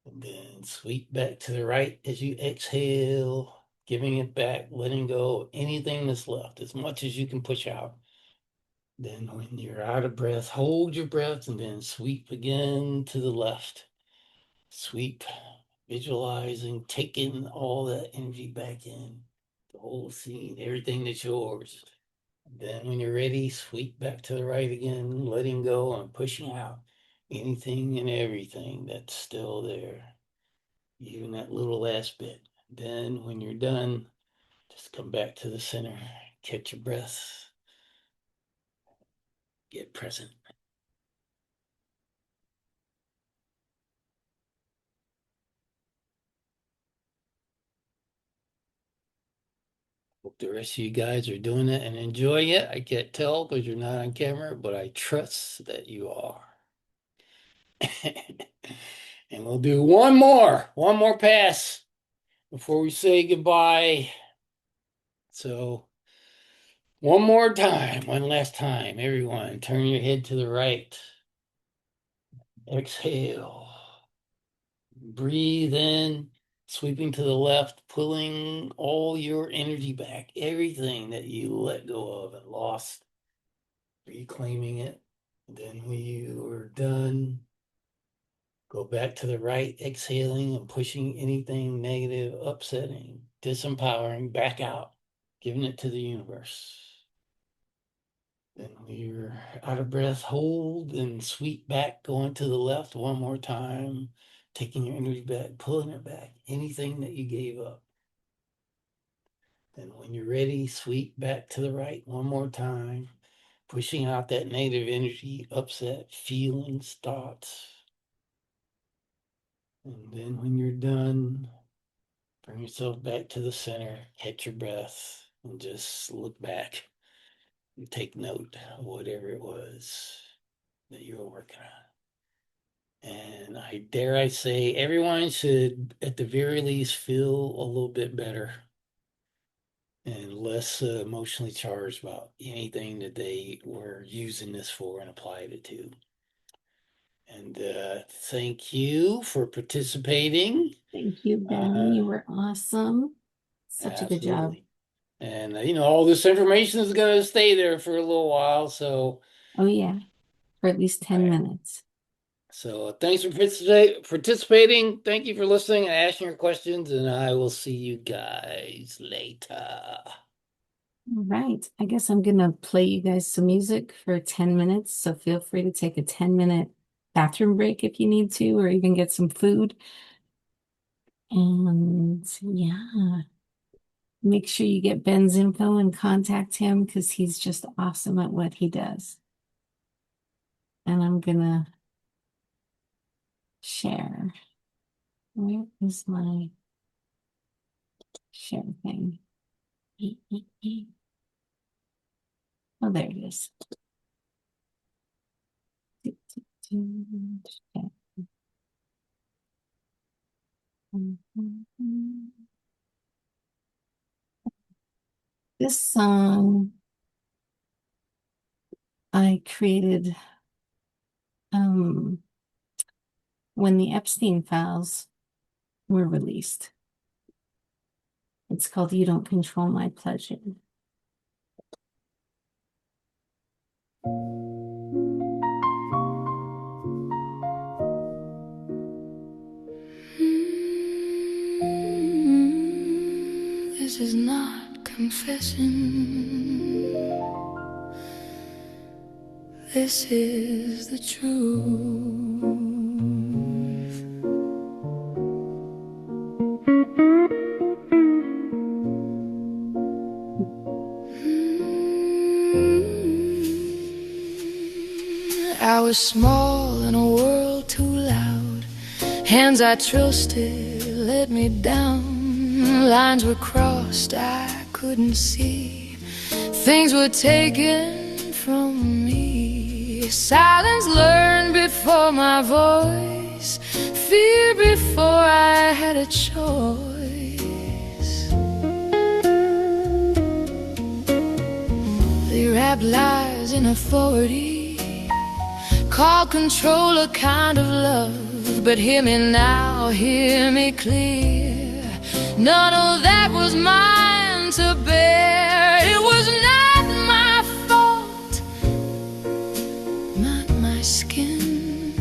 Speaker 6: And then sweep back to the right as you exhale, giving it back, letting go of anything that's left, as much as you can push out. Then when you're out of breath, hold your breath and then sweep again to the left. Sweep, visualizing, taking all that energy back in, the whole scene, everything that's yours. Then when you're ready, sweep back to the right again, letting go and pushing out anything and everything that's still there, even that little last bit. Then when you're done, just come back to the center, catch your breath, get present. Hope the rest of you guys are doing it and enjoying it. I can't tell because you're not on camera, but I trust that you are. And we'll do one more pass before we say goodbye. So, one more time, one last time, everyone, turn your head to the right. Exhale. Breathe in, sweeping to the left, pulling all your energy back, everything that you let go of and lost, reclaiming it. Then when you are done, go back to the right, exhaling and pushing anything negative, upsetting, disempowering back out, giving it to the universe. Then when you're out of breath, hold and sweep back, going to the left one more time, taking your energy back, pulling it back, anything that you gave up. Then when you're ready, sweep back to the right one more time, pushing out that negative energy, upset, feelings, thoughts. And then when you're done, bring yourself back to the center, catch your breath, and just look back and take note of whatever it was that you were working on. And I dare I say, everyone should, at the very least, feel a little bit better and less emotionally charged about anything that they were using this for and applied it to. And thank you for participating.
Speaker 1: Thank you, Ben. You were awesome. Such a good job.
Speaker 6: Absolutely. And, all this information is going to stay there for a little while. So,
Speaker 1: Oh, yeah, for at least 10 minutes.
Speaker 6: So thanks for participating. Thank you for listening and asking your questions, and I will see you guys later.
Speaker 1: All right. I guess I'm going to play you guys some music for 10 minutes. So feel free to take a 10-minute bathroom break if you need to, or even get some food. And yeah, make sure you get Ben's info and contact him because he's just awesome at what he does. And I'm going to share. Where is my share thing? Oh, there it is. This song I created when the Epstein files were released. It's called You Don't Control My Pleasure.
Speaker 5: This is not confession. This is the truth. was small in a world too loud. Hands I trusted let me down. Lines were crossed I couldn't see. Things were taken from me. Silence learned before my voice. Fear before I had a choice. They wrapped lies in authority, called control a kind of love. But hear me now, hear me clear. None of that was mine to bear. It was not my fault, not my skin,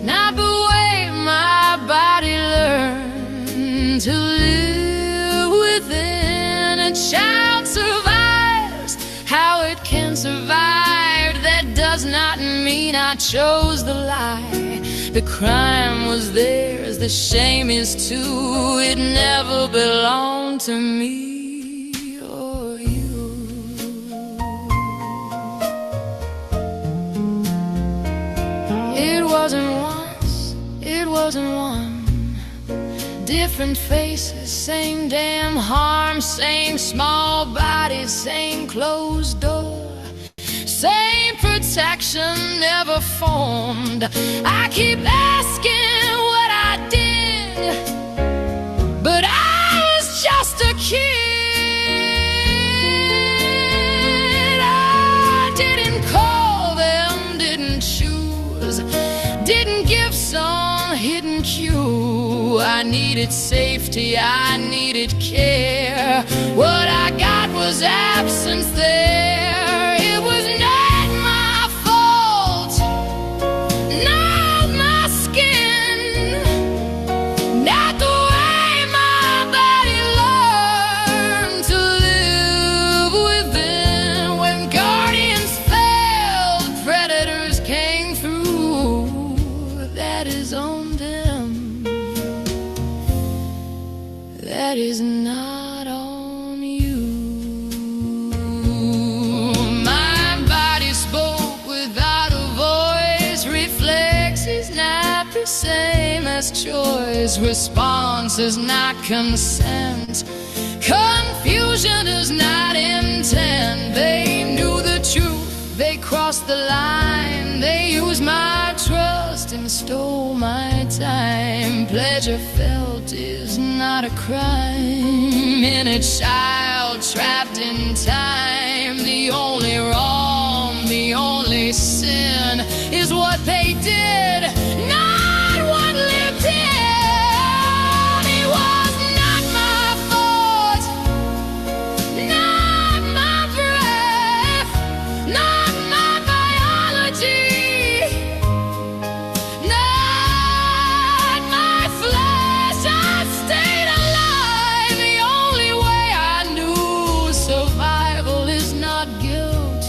Speaker 5: not the way my body learned to live within. A child survives how it can survive. That does not mean I chose the lie. The crime was theirs, the shame is too. It never belonged to me or you. It wasn't once, it wasn't one. Different faces, same damn harm. Same small body, same closed door. Same protection never formed. I keep asking what I did, but I was just a kid. I didn't call them, didn't choose, didn't give some hidden cue. I needed safety, I needed care. What I got was absence there. It was not my fault, not my skin, not the way my body learned to live within. When guardians failed, predators came through. That is on them, that is not on you. My body spoke without a voice. Reflex is not the same as choice. Response is not consent. Confusion is not intent. They knew the truth, they crossed the line. They used my trust and stole my time. Pleasure felt is not a crime. In a child trapped in time. The only wrong, the only sin is what they did, not what lived in. It was not my fault, not my breath, not my biology, not my flesh. I stayed alive. The only way I knew survival is not guilt.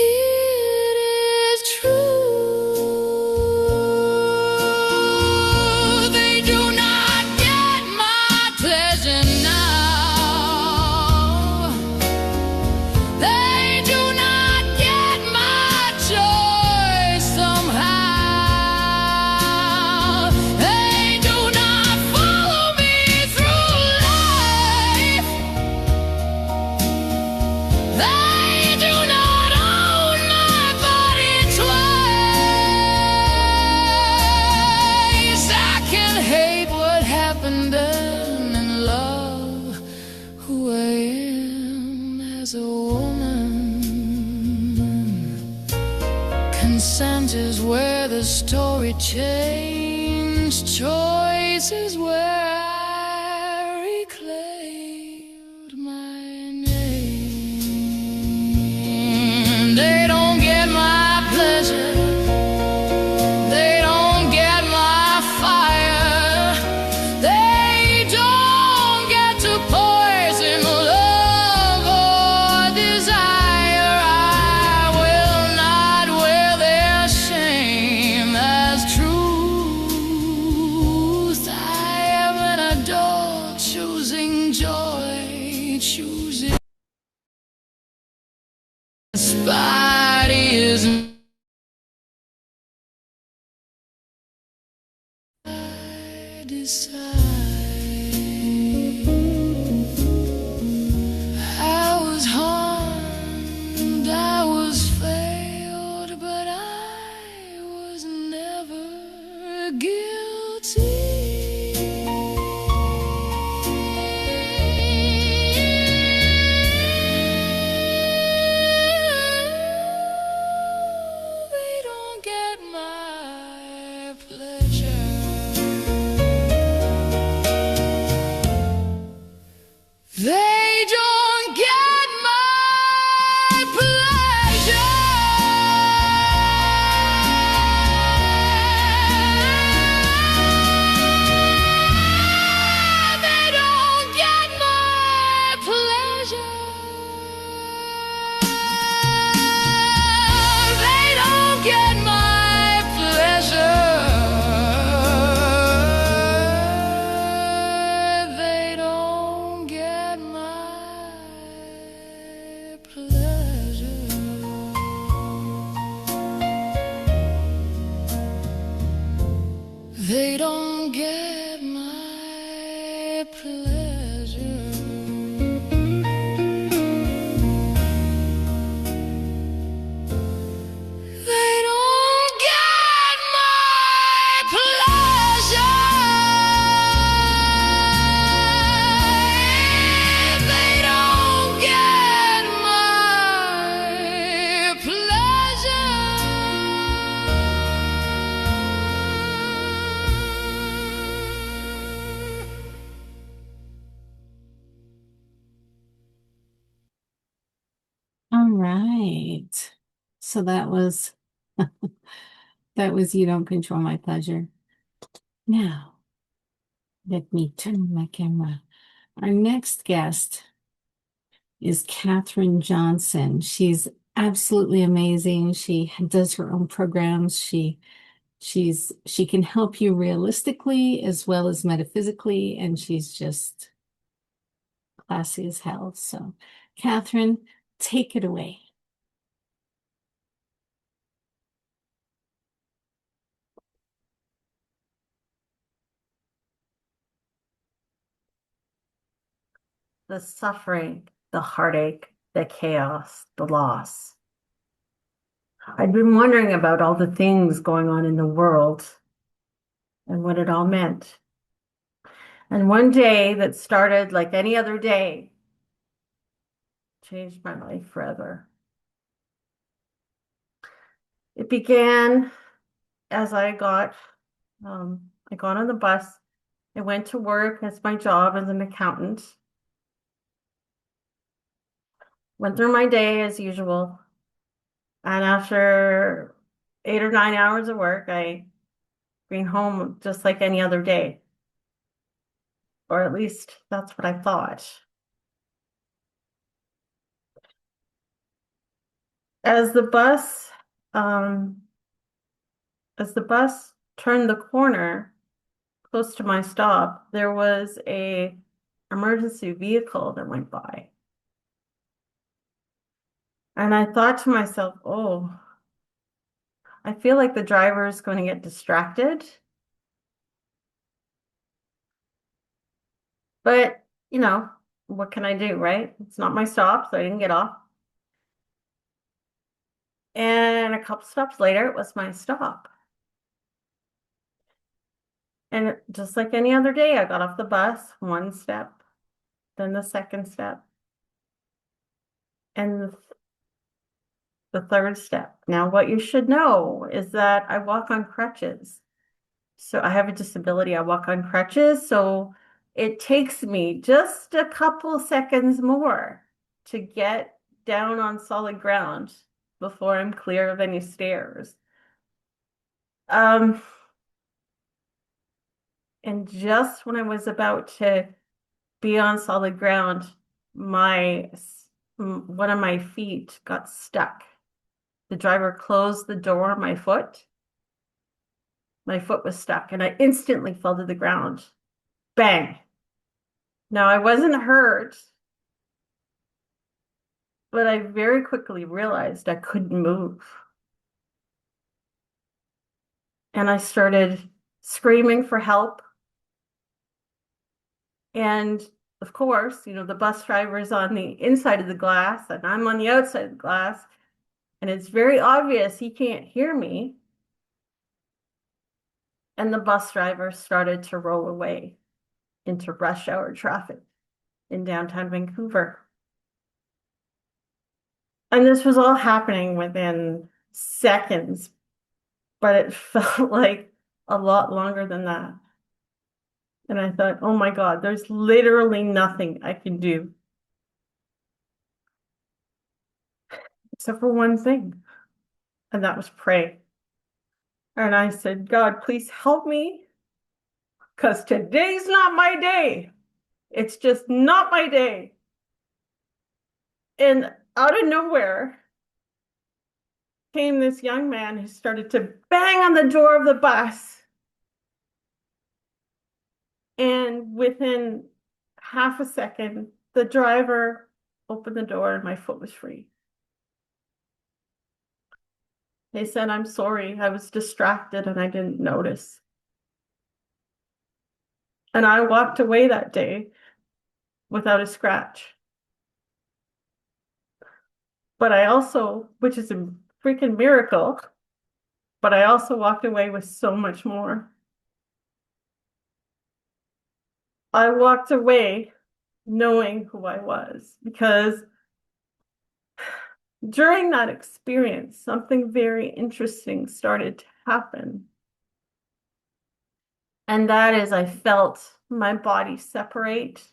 Speaker 5: It is true. They do not get my pleasure now. They do not get my joy somehow. They do not follow me through life. They do not own my body twice. I can hate what happened then and love who I am as a woman. Consent is where the story changed. Choice is where I reclaimed my name. They don't get my pleasure. They don't get my fire. They don't get to poison love or desire. I will not wear their shame as truth. I am an I was harmed, I was failed, but I was never guilty. They don't get my pleasure. They don't get my pleasure. They don't get my pleasure. They don't get my pleasure. They don't get my pleasure. They don't get my pleasure. They don't get my pleasure. They don't get my pleasure.
Speaker 1: All right. So that was that was You Don't Control My Pleasure. Now, let me turn my camera. Our next guest is Katherine Johnson. She's absolutely amazing. She does her own programs. She can help you realistically as well as metaphysically, and she's just classy as hell. So, Katherine, take it away.
Speaker 9: The suffering, the heartache, the chaos, the loss. I'd been wondering about all the things going on in the world and what it all meant. And one day that started like any other day changed my life forever. It began as I got on the bus. I went to work. That's my job as an accountant. Went through my day as usual. And after 8 or 9 hours of work, I came home just like any other day. Or at least that's what I thought. As the bus, um, as the bus turned the corner close to my stop, there was a emergency vehicle that went by. And I thought to myself, oh, I feel like the driver is going to get distracted. But, what can I do, right? It's not my stop, so I didn't get off. And a couple stops later, it was my stop. And just like any other day, I got off the bus, one step, then the second step, and the third step. Now, what you should know is that I walk on crutches. So I have a disability. I walk on crutches. So it takes me just a couple seconds more to get down on solid ground before I'm clear of any stairs. And just when I was about to be on solid ground, one of my feet got stuck. The driver closed the door on my foot. My foot was stuck and I instantly fell to the ground. Bang. Now I wasn't hurt, but I very quickly realized I couldn't move. And I started screaming for help. And of course, the bus driver is on the inside of the glass and I'm on the outside of the glass. And it's very obvious he can't hear me. And the bus driver started to roll away into rush hour traffic in downtown Vancouver. And this was all happening within seconds, but it felt like a lot longer than that. And I thought, oh my God, there's literally nothing I can do except for one thing, and that was pray. And I said, God, please help me, because today's not my day. It's just not my day. And out of nowhere came this young man who started to bang on the door of the bus. And within half a second, the driver opened the door and my foot was free. They said, I'm sorry, I was distracted and I didn't notice. And I walked away that day without a scratch. But I also, which is a freaking miracle, but I also walked away with so much more. I walked away knowing who I was, because during that experience, something very interesting started to happen. And that is, I felt my body separate.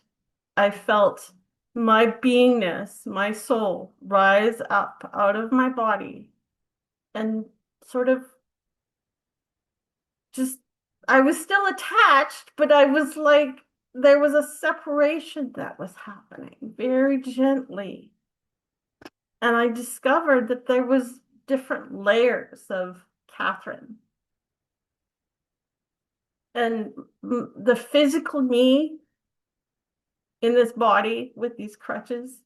Speaker 9: I felt my beingness, my soul, rise up out of my body and sort of just, I was still attached, but I was like, there was a separation that was happening very gently. And I discovered that there was different layers of Catherine. And the physical me in this body with these crutches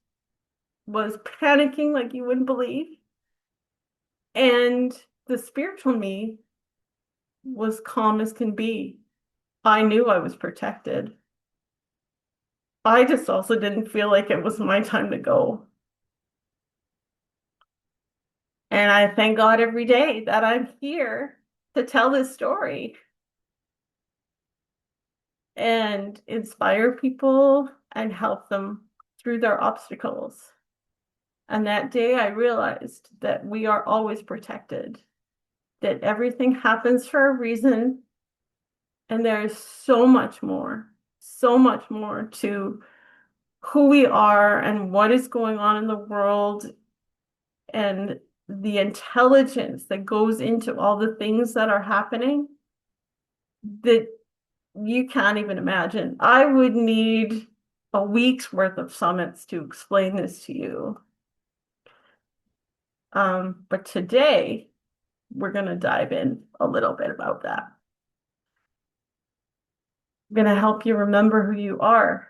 Speaker 9: was panicking like you wouldn't believe. And the spiritual me was calm as can be. I knew I was protected. I just also didn't feel like it was my time to go. And I thank God every day that I'm here to tell this story and inspire people and help them through their obstacles. And that day I realized that we are always protected, that everything happens for a reason. And there is so much more to who we are and what is going on in the world and the intelligence that goes into all the things that are happening that you can't even imagine. I would need a week's worth of summits to explain this to you. But today we're going to dive in a little bit about that. I'm going to help you remember who you are.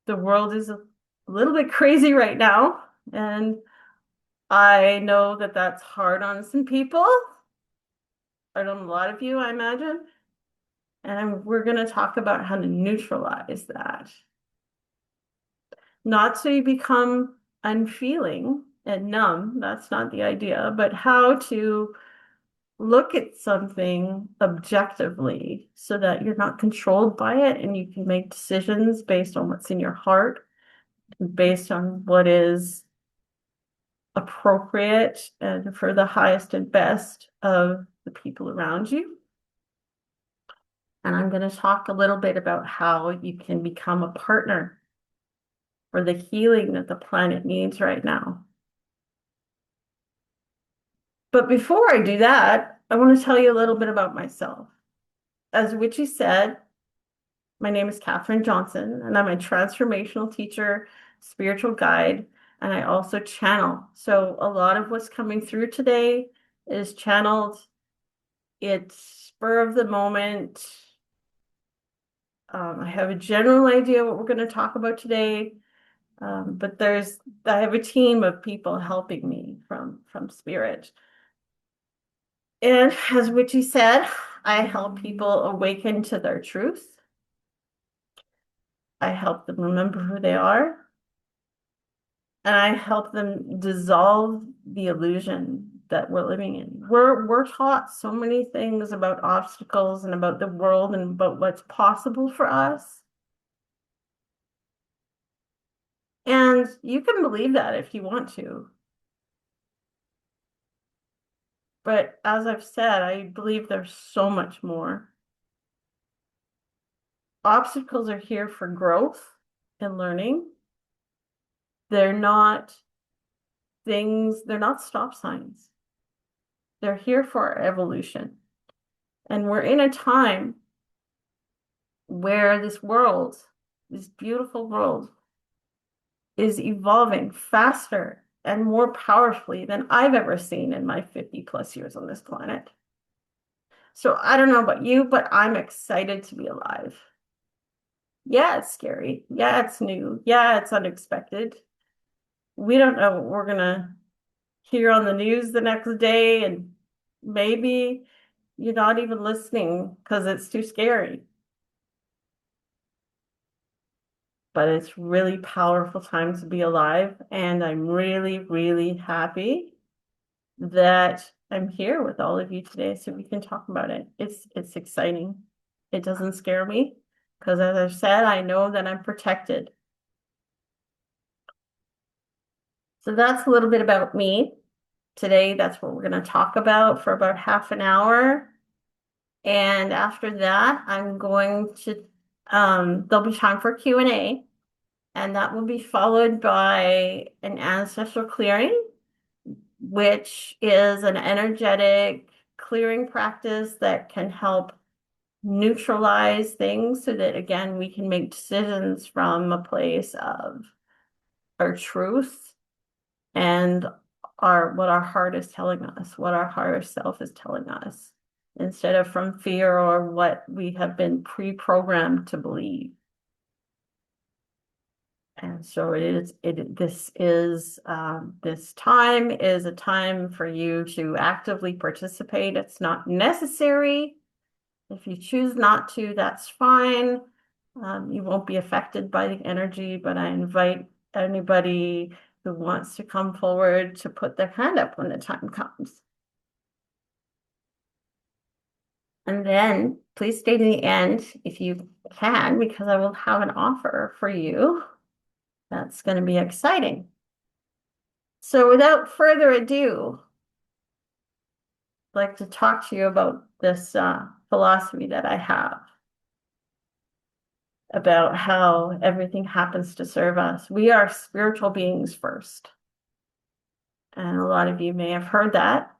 Speaker 9: The world is a little bit crazy right now, and I know that that's hard on some people, hard on a lot of you, I imagine. And we're going to talk about how to neutralize that. Not so you become unfeeling and numb, that's not the idea, but how to look at something objectively so that you're not controlled by it and you can make decisions based on what's in your heart, based on what is appropriate and for the highest and best of the people around you. And I'm going to talk a little bit about how you can become a partner for the healing that the planet needs right now. But before I do that, I want to tell you a little bit about myself. As Witchy said, my name is Catherine Johnson, and I'm a transformational teacher, spiritual guide, and I also channel. So a lot of what's coming through today is channeled. It's spur of the moment. I have a general idea what we're going to talk about today, but I have a team of people helping me from spirit. And as Witchy said, I help people awaken to their truth I help them remember who they are. And I help them dissolve the illusion that we're living in. We're taught so many things about obstacles and about the world and about what's possible for us. And you can believe that if you want to. But as I've said, I believe there's so much more. Obstacles are here for growth and learning. They're not things, they're not stop signs. They're here for our evolution. And we're in a time where this world, this beautiful world, is evolving faster and more powerfully than I've ever seen in my 50 plus years on this planet. So I don't know about you, but I'm excited to be alive. Yeah, it's scary. Yeah, it's new. Yeah, it's unexpected. We don't know what we're gonna hear on the news the next day, and maybe you're not even listening because it's too scary. But it's really powerful time to be alive, and I'm really, really happy that I'm here with all of you today so we can talk about it. It's exciting. It doesn't scare me because, as I've said, I know that I'm protected. So that's a little bit about me. Today, that's what we're going to talk about for about half an hour. And after that, I'm going to, there'll be time for Q&A, and that will be followed by an ancestral clearing, which is an energetic clearing practice that can help neutralize things so that, again, we can make decisions from a place of our truth and what our heart is telling us, what our higher self is telling us, instead of from fear or what we have been pre-programmed to believe. And so this time is a time for you to actively participate. It's not necessary. If you choose not to, that's fine. You won't be affected by the energy, but I invite anybody who wants to come forward to put their hand up when the time comes. And then please stay to the end if you can, because I will have an offer for you. That's going to be exciting. So without further ado, I'd like to talk to you about this philosophy that I have about how everything happens to serve us. We are spiritual beings first. And a lot of you may have heard that.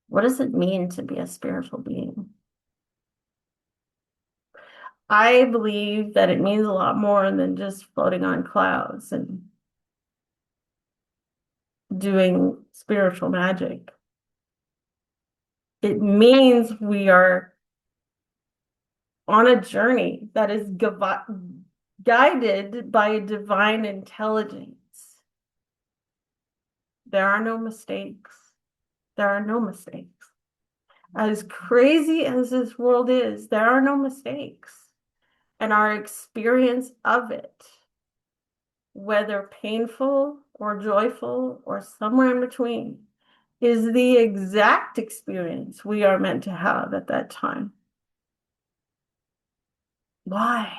Speaker 9: What does it mean to be a spiritual being? I believe that it means a lot more than just floating on clouds and doing spiritual magic. It means we are on a journey that is guided by a divine intelligence. There are no mistakes. There are no mistakes. As crazy as this world is, there are no mistakes. And our experience of it, whether painful or joyful or somewhere in between, is the exact experience we are meant to have at that time. Why?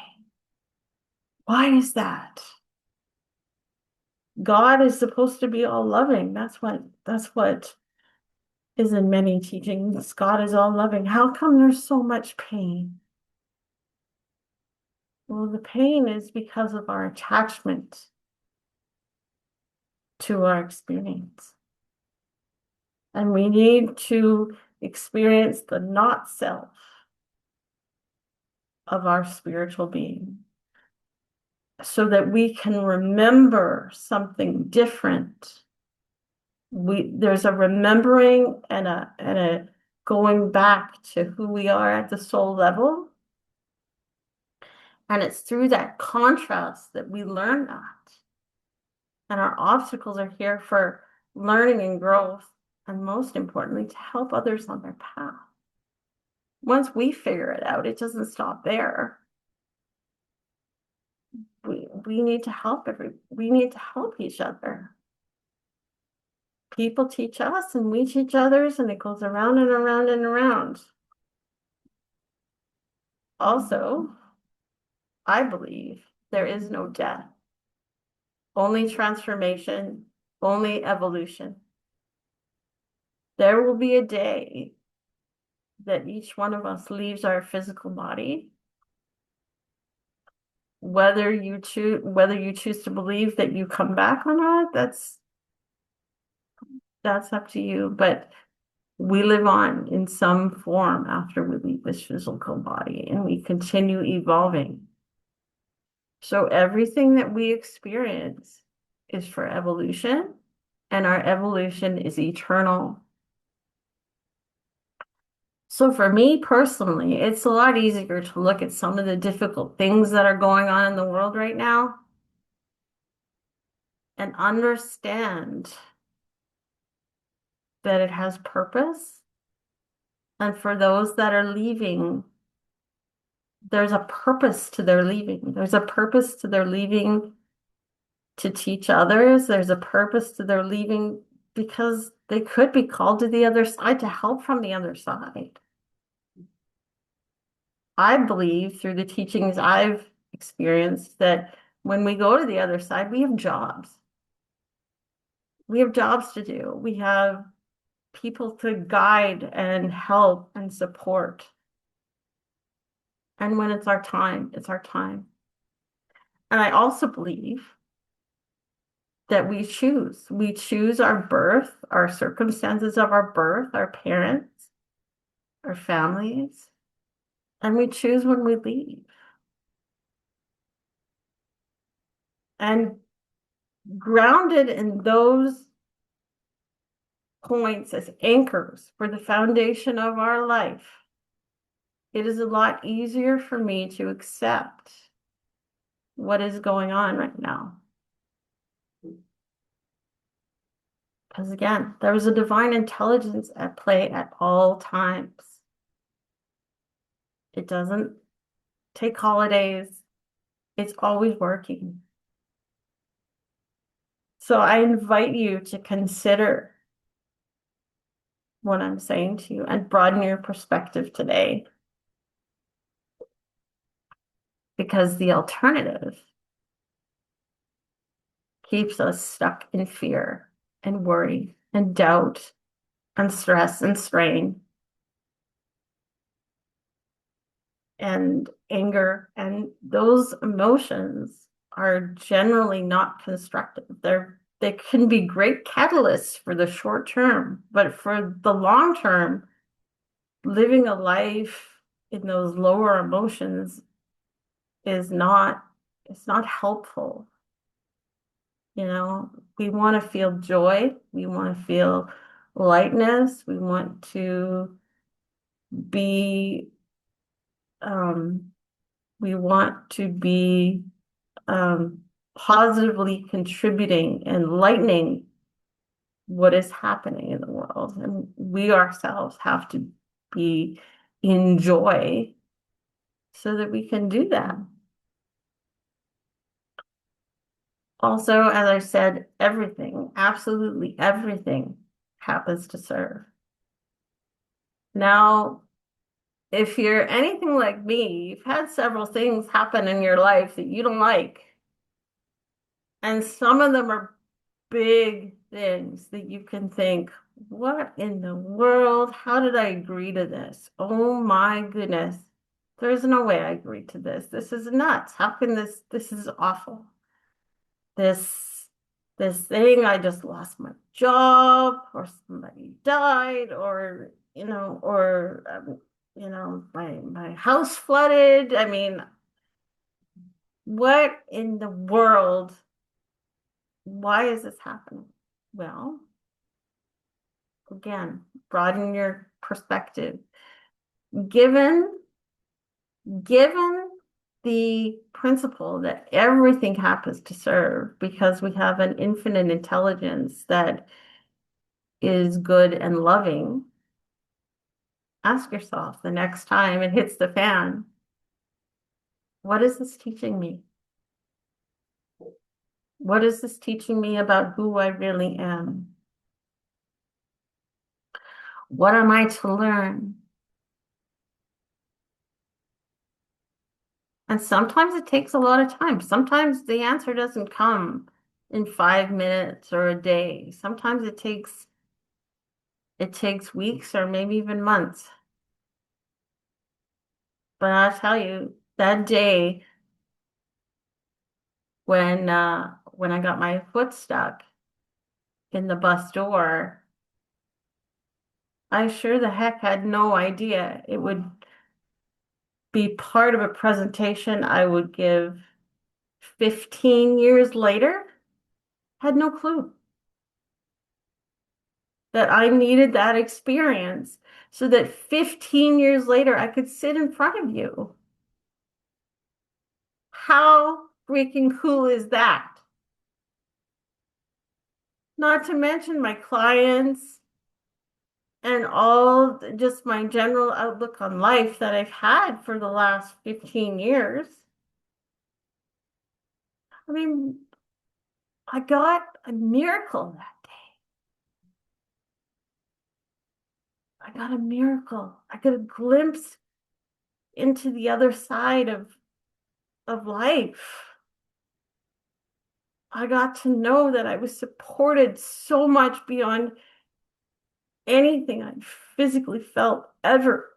Speaker 9: Why is that? God is supposed to be all loving. That's what is in many teachings. God is all loving. How come there's so much pain? Well, the pain is because of our attachment to our experience. And we need to experience the not self of our spiritual being so that we can remember something different. There's a remembering and a going back to who we are at the soul level. And it's through that contrast that we learn that. And our obstacles are here for learning and growth, and most importantly, to help others on their path. Once we figure it out, it doesn't stop there. We need to help we need to help each other. People teach us and we teach others, and it goes around and around and around. Also, I believe there is no death, only transformation, only evolution. There will be a day that each one of us leaves our physical body. Whether you choose to believe that you come back or not, that's up to you. But we live on in some form after we leave this physical body, and we continue evolving. So everything that we experience is for evolution, and our evolution is eternal. So for me personally, it's a lot easier to look at some of the difficult things that are going on in the world right now and understand that it has purpose. And for those that are leaving, there's a purpose to their leaving. There's a purpose to their leaving to teach others. There's a purpose to their leaving because they could be called to the other side to help from the other side. I believe through the teachings I've experienced that when we go to the other side, we have jobs. We have jobs to do. We have people to guide and help and support. And when it's our time, it's our time. And I also believe that we choose. We choose our birth, our circumstances of our birth, our parents, our families, and we choose when we leave. And grounded in those points as anchors for the foundation of our life, it is a lot easier for me to accept what is going on right now. Because again, there is a divine intelligence at play at all times. It doesn't take holidays. It's always working. So I invite you to consider what I'm saying to you and broaden your perspective today. Because the alternative keeps us stuck in fear and worry and doubt and stress and strain and anger. And those emotions are generally not constructive. They can be great catalysts for the short term, but for the long term, living a life in those lower emotions is not, it's not helpful. You know, we want to feel joy. We want to feel lightness. We want to be, we want to be positively contributing and lightening what is happening in the world. And we ourselves have to be in joy so that we can do that. Also, as I said, everything, absolutely everything happens to serve. Now, if you're anything like me, you've had several things happen in your life that you don't like. And some of them are big things that you can think, what in the world? How did I agree to this? Oh my goodness. There's no way I agreed to this. This is nuts. How can this is awful. This thing, I just lost my job, or somebody died, or my house flooded. I mean, what in the world? Why is this happening? Well, again, broaden your perspective. Given the principle that everything happens to serve because we have an infinite intelligence that is good and loving, Ask yourself the next time it hits the fan, what is this teaching me? What is this teaching me about who I really am? What am I to learn? And sometimes it takes a lot of time. Sometimes the answer doesn't come in 5 minutes or a day. Sometimes it takes weeks or maybe even months. But I'll tell you, that day when I got my foot stuck in the bus door, I sure the heck had no idea it would be part of a presentation I would give 15 years later. Had no clue that I needed that experience so that 15 years later I could sit in front of you. How freaking cool is that? Not to mention my clients and all just my general outlook on life that I've had for the last 15 years. I mean, I got a miracle that day. I got a miracle. I got a glimpse into the other side of life. I got to know that I was supported so much beyond anything I physically felt ever.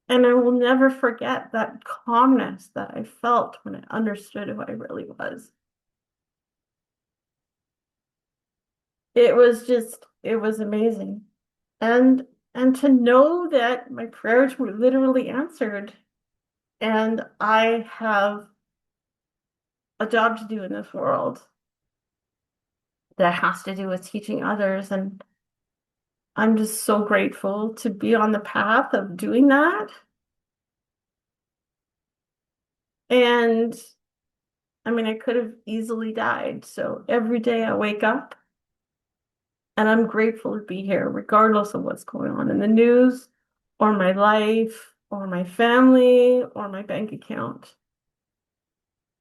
Speaker 9: And I will never forget that calmness that I felt when I understood who I really was. It was amazing. And to know that my prayers were literally answered and I have a job to do in this world that has to do with teaching others. And I'm just so grateful to be on the path of doing that. And I mean, I could have easily died. So every day I wake up and I'm grateful to be here, regardless of what's going on in the news or my life or my family or my bank account.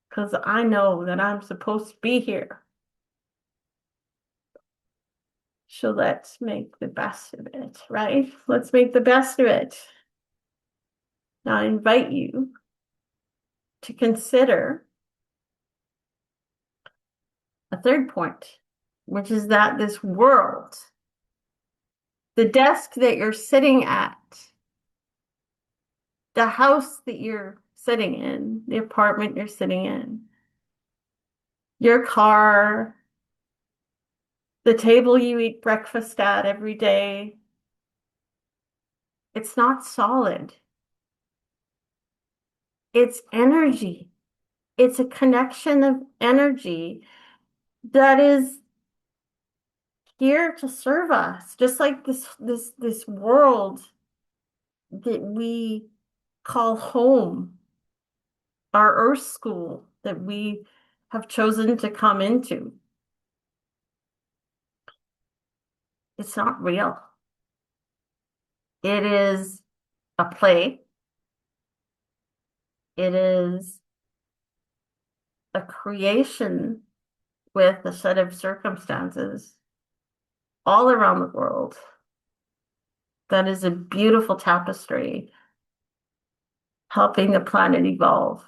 Speaker 9: Because I know that I'm supposed to be here. So let's make the best of it, right? Let's make the best of it. Now I invite you to consider a third point, which is that this world, the desk that you're sitting at, the house that you're sitting in, the apartment you're sitting in, your car, the table you eat breakfast at every day, it's not solid. It's energy. It's a connection of energy that is here to serve us, just like this world that we call home, our earth school that we have chosen to come into. It's not real. It is a play. It is a creation with a set of circumstances all around the world that is a beautiful tapestry helping the planet evolve.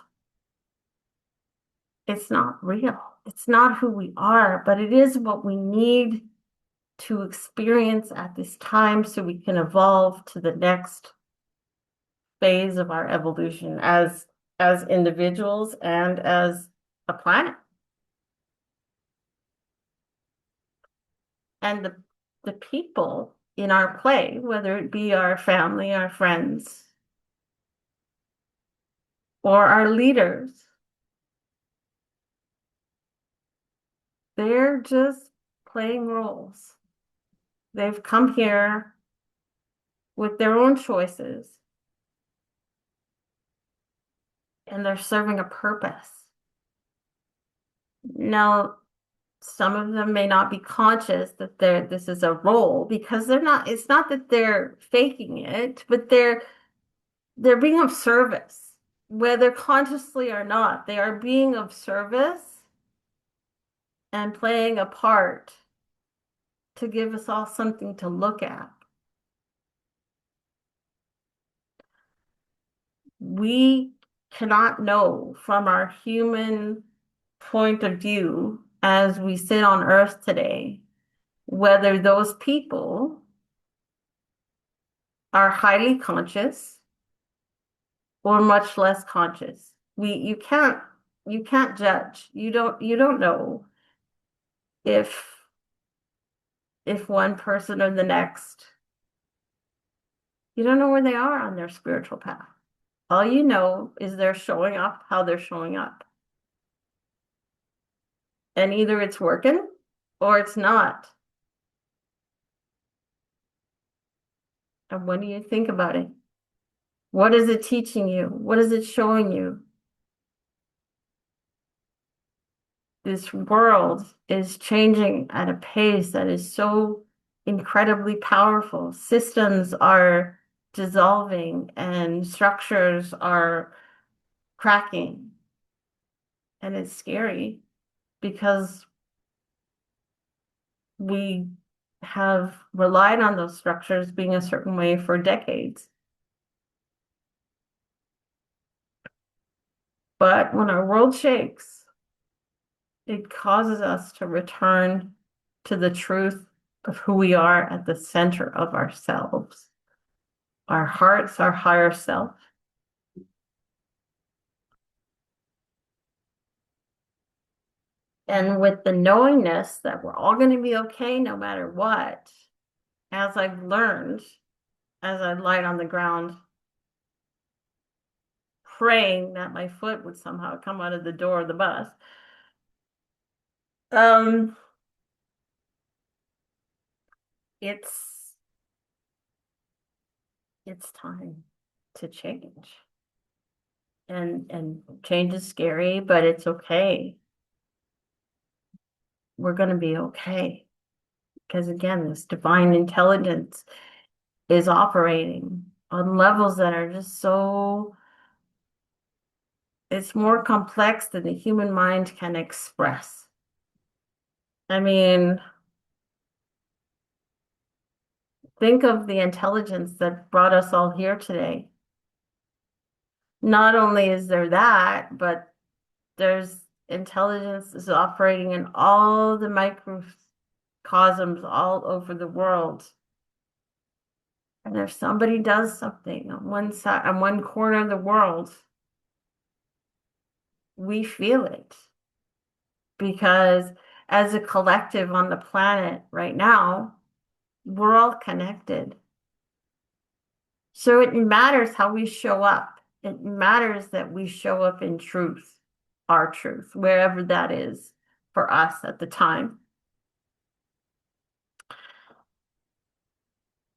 Speaker 9: It's not real. It's not who we are, but it is what we need to experience at this time so we can evolve to the next phase of our evolution as individuals and as a planet. And the people in our play, whether it be our family, our friends, or our leaders, they're just playing roles. They've come here with their own choices and they're serving a purpose. Now, some of them may not be conscious that this is a role, because it's not that they're faking it, but they're being of service, whether consciously or not. They are being of service and playing a part to give us all something to look at. We cannot know from our human point of view as we sit on earth today whether those people are highly conscious or much less conscious. You can't judge. You don't know if one person or the next, you don't know where they are on their spiritual path. All you know is they're showing up how they're showing up. And either it's working or it's not. And what do you think about it? What is it teaching you? What is it showing you? This world is changing at a pace that is so incredibly powerful. Systems are dissolving and structures are cracking. And it's scary because we have relied on those structures being a certain way for decades. But when our world shakes, it causes us to return to the truth of who we are at the center of ourselves. Our hearts, our higher self. And with the knowingness that we're all going to be okay no matter what, as I've learned, as I lied on the ground, praying that my foot would somehow come out of the door of the bus, it's time to change. And change is scary, but it's okay. We're going to be okay. Because again, this divine intelligence is operating on levels that are just so, it's more complex than the human mind can express. I mean, think of the intelligence that brought us all here today. Not only is there that, but there's intelligence is operating in all the microcosms all over the world. And if somebody does something on one side, on one corner of the world, we feel it. Because as a collective on the planet right now, we're all connected. So it matters how we show up. It matters that we show up in truth, our truth, wherever that is for us at the time.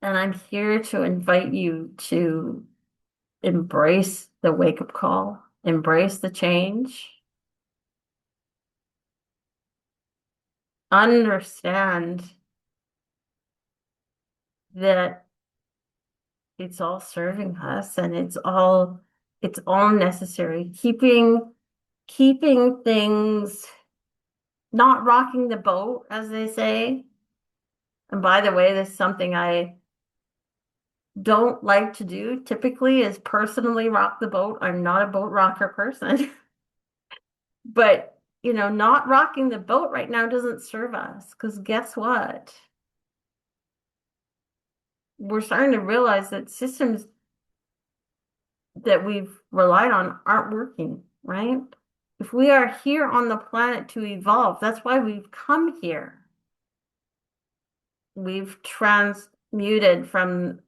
Speaker 9: And I'm here to invite you to embrace the wake-up call, embrace the change, understand that it's all serving us and it's all necessary. Keeping things, not rocking the boat, as they say. And by the way, this is something I don't like to do typically, is personally rock the boat. I'm not a boat rocker person. But, not rocking the boat right now doesn't serve us, because guess what? We're starting to realize that systems that we've relied on aren't working, right? If we are here on the planet to evolve, that's why we've come here. We've transmuted from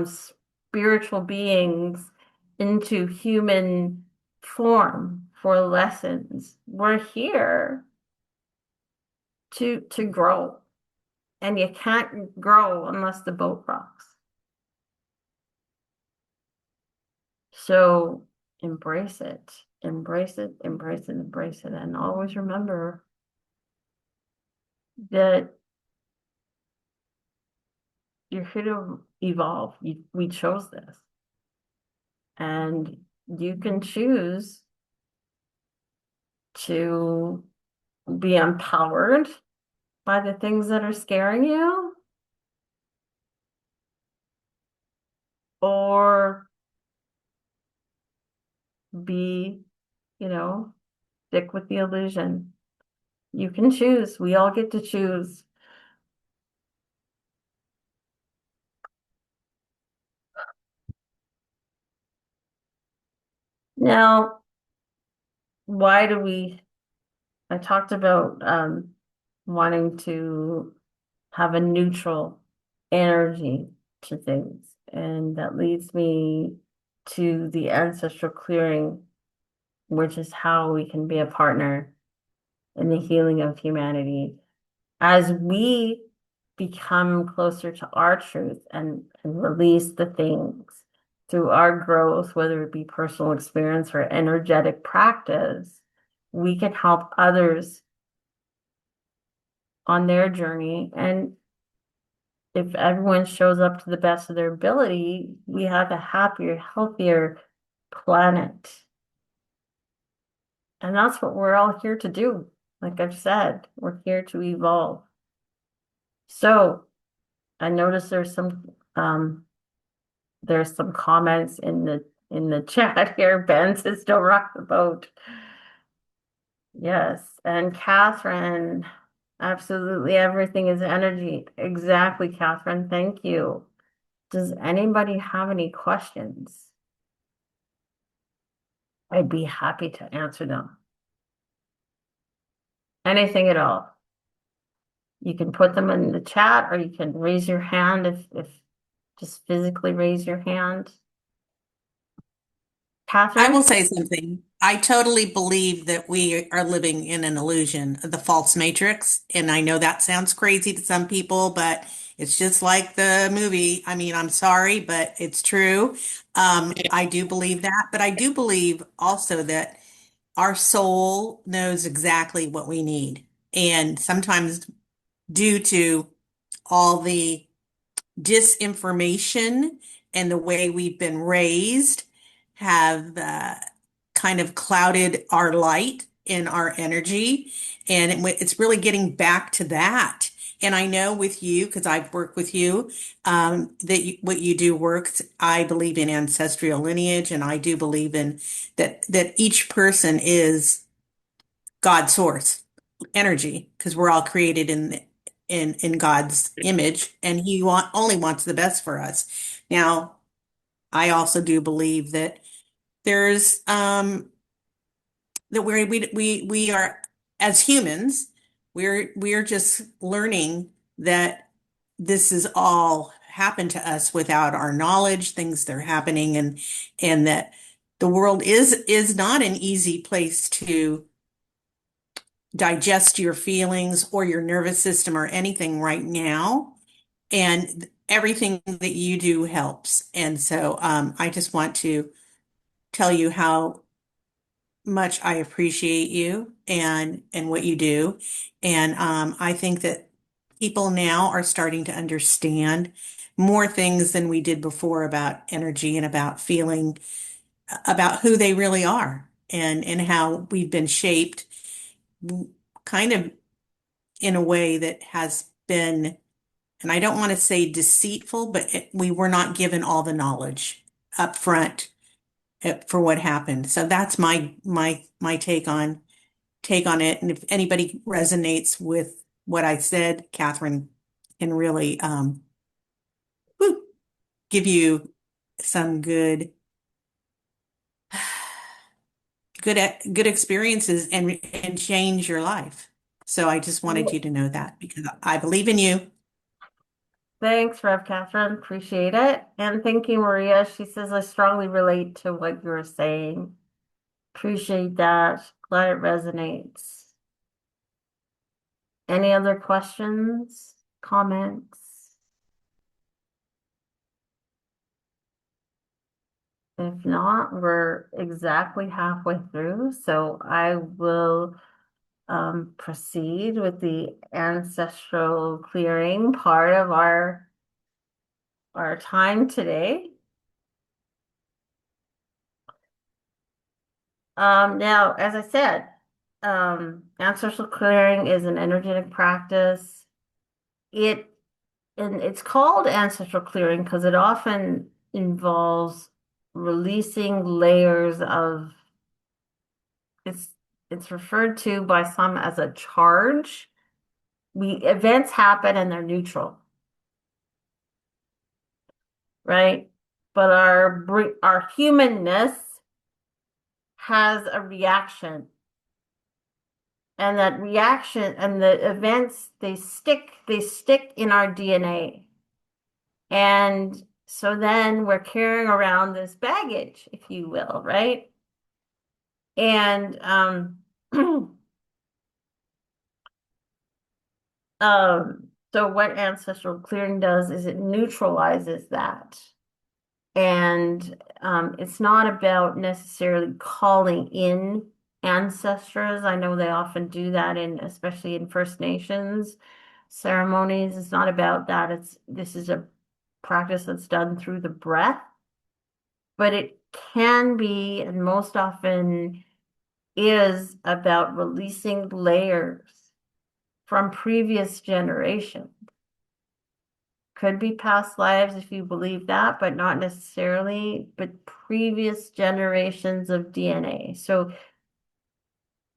Speaker 9: spiritual beings into human form for lessons. We're here to grow, and you can't grow unless the boat rocks. So embrace it, embrace it, embrace it, embrace it, and always remember that you're here to evolve. We chose this. And you can choose to be empowered by the things that are scaring you, or be, you know, stick with the illusion. You can choose. We all get to choose. Now, why do I talked about wanting to have a neutral energy to things. And that leads me to the ancestral clearing, which is how we can be a partner in the healing of humanity. As we become closer to our truth and release the things through our growth, whether it be personal experience or energetic practice, we can help others on their journey. And if everyone shows up to the best of their ability, we have a happier, healthier planet. And that's what we're all here to do. Like I've said, we're here to evolve. So I noticed there's some comments in the chat here. Ben says don't rock the boat. Yes. And Catherine, absolutely everything is energy. Exactly, Catherine. Thank you. Does anybody have any questions? I'd be happy to answer them. Anything at all. You can put them in the chat or you can raise your hand if just physically raise your hand.
Speaker 8: I will
Speaker 9: Catherine?
Speaker 8: say something. I totally believe that we are living in an illusion, the false matrix. And I know that sounds crazy to some people, but it's just like the movie. I mean, I'm sorry, but it's true. I do believe that, but I do believe also that our soul knows exactly what we need. And sometimes due to all the disinformation and the way we've been raised have kind of clouded our light and our energy. And it's really getting back to that. And I know with you, because I've worked with you, what you do works. I believe in ancestral lineage, and I do believe in that each person is God's source energy, because we're all created in God's image, and only wants the best for us. Now, I also do believe that there's that we are, as humans, we're just learning that this is all happened to us without our knowledge, things that are happening, and that the world is not an easy place to digest your feelings or your nervous system or anything right now. And everything that you do helps. And so I just want to tell you how much I appreciate you and what you do. And I think that people now are starting to understand more things than we did before about energy and about feeling, about who they really are, and how we've been shaped kind of in a way that has been, and I don't want to say deceitful, but we were not given all the knowledge up front for what happened. So that's my take on it. And if anybody resonates with what I said, Catherine can really whew, give you some good experiences and change your life. So I just wanted you to know that because I believe in you.
Speaker 9: Thanks, Rev Catherine. Appreciate it. And thank you, Maria. She says, I strongly relate to what you're saying. Appreciate that. Glad it resonates. Any other questions, comments? If not, we're exactly halfway through. So I will proceed with the ancestral clearing part of our time today. Now, as I said, ancestral clearing is an energetic practice. And it's called ancestral clearing because it often involves releasing layers of it's it's referred to by some as a charge. Events happen and they're neutral, right? But our humanness has a reaction, and that reaction and the events they stick in our DNA. And so then we're carrying around this baggage, if you will, right? And so what ancestral clearing does is it neutralizes that. And it's not about necessarily calling in ancestors. I know they often do that especially in First Nations ceremonies. It's not about that. This is a practice that's done through the breath, but it can be, and most often is, about releasing layers from previous generations. Could be past lives if you believe that, but not necessarily, but previous generations of DNA. So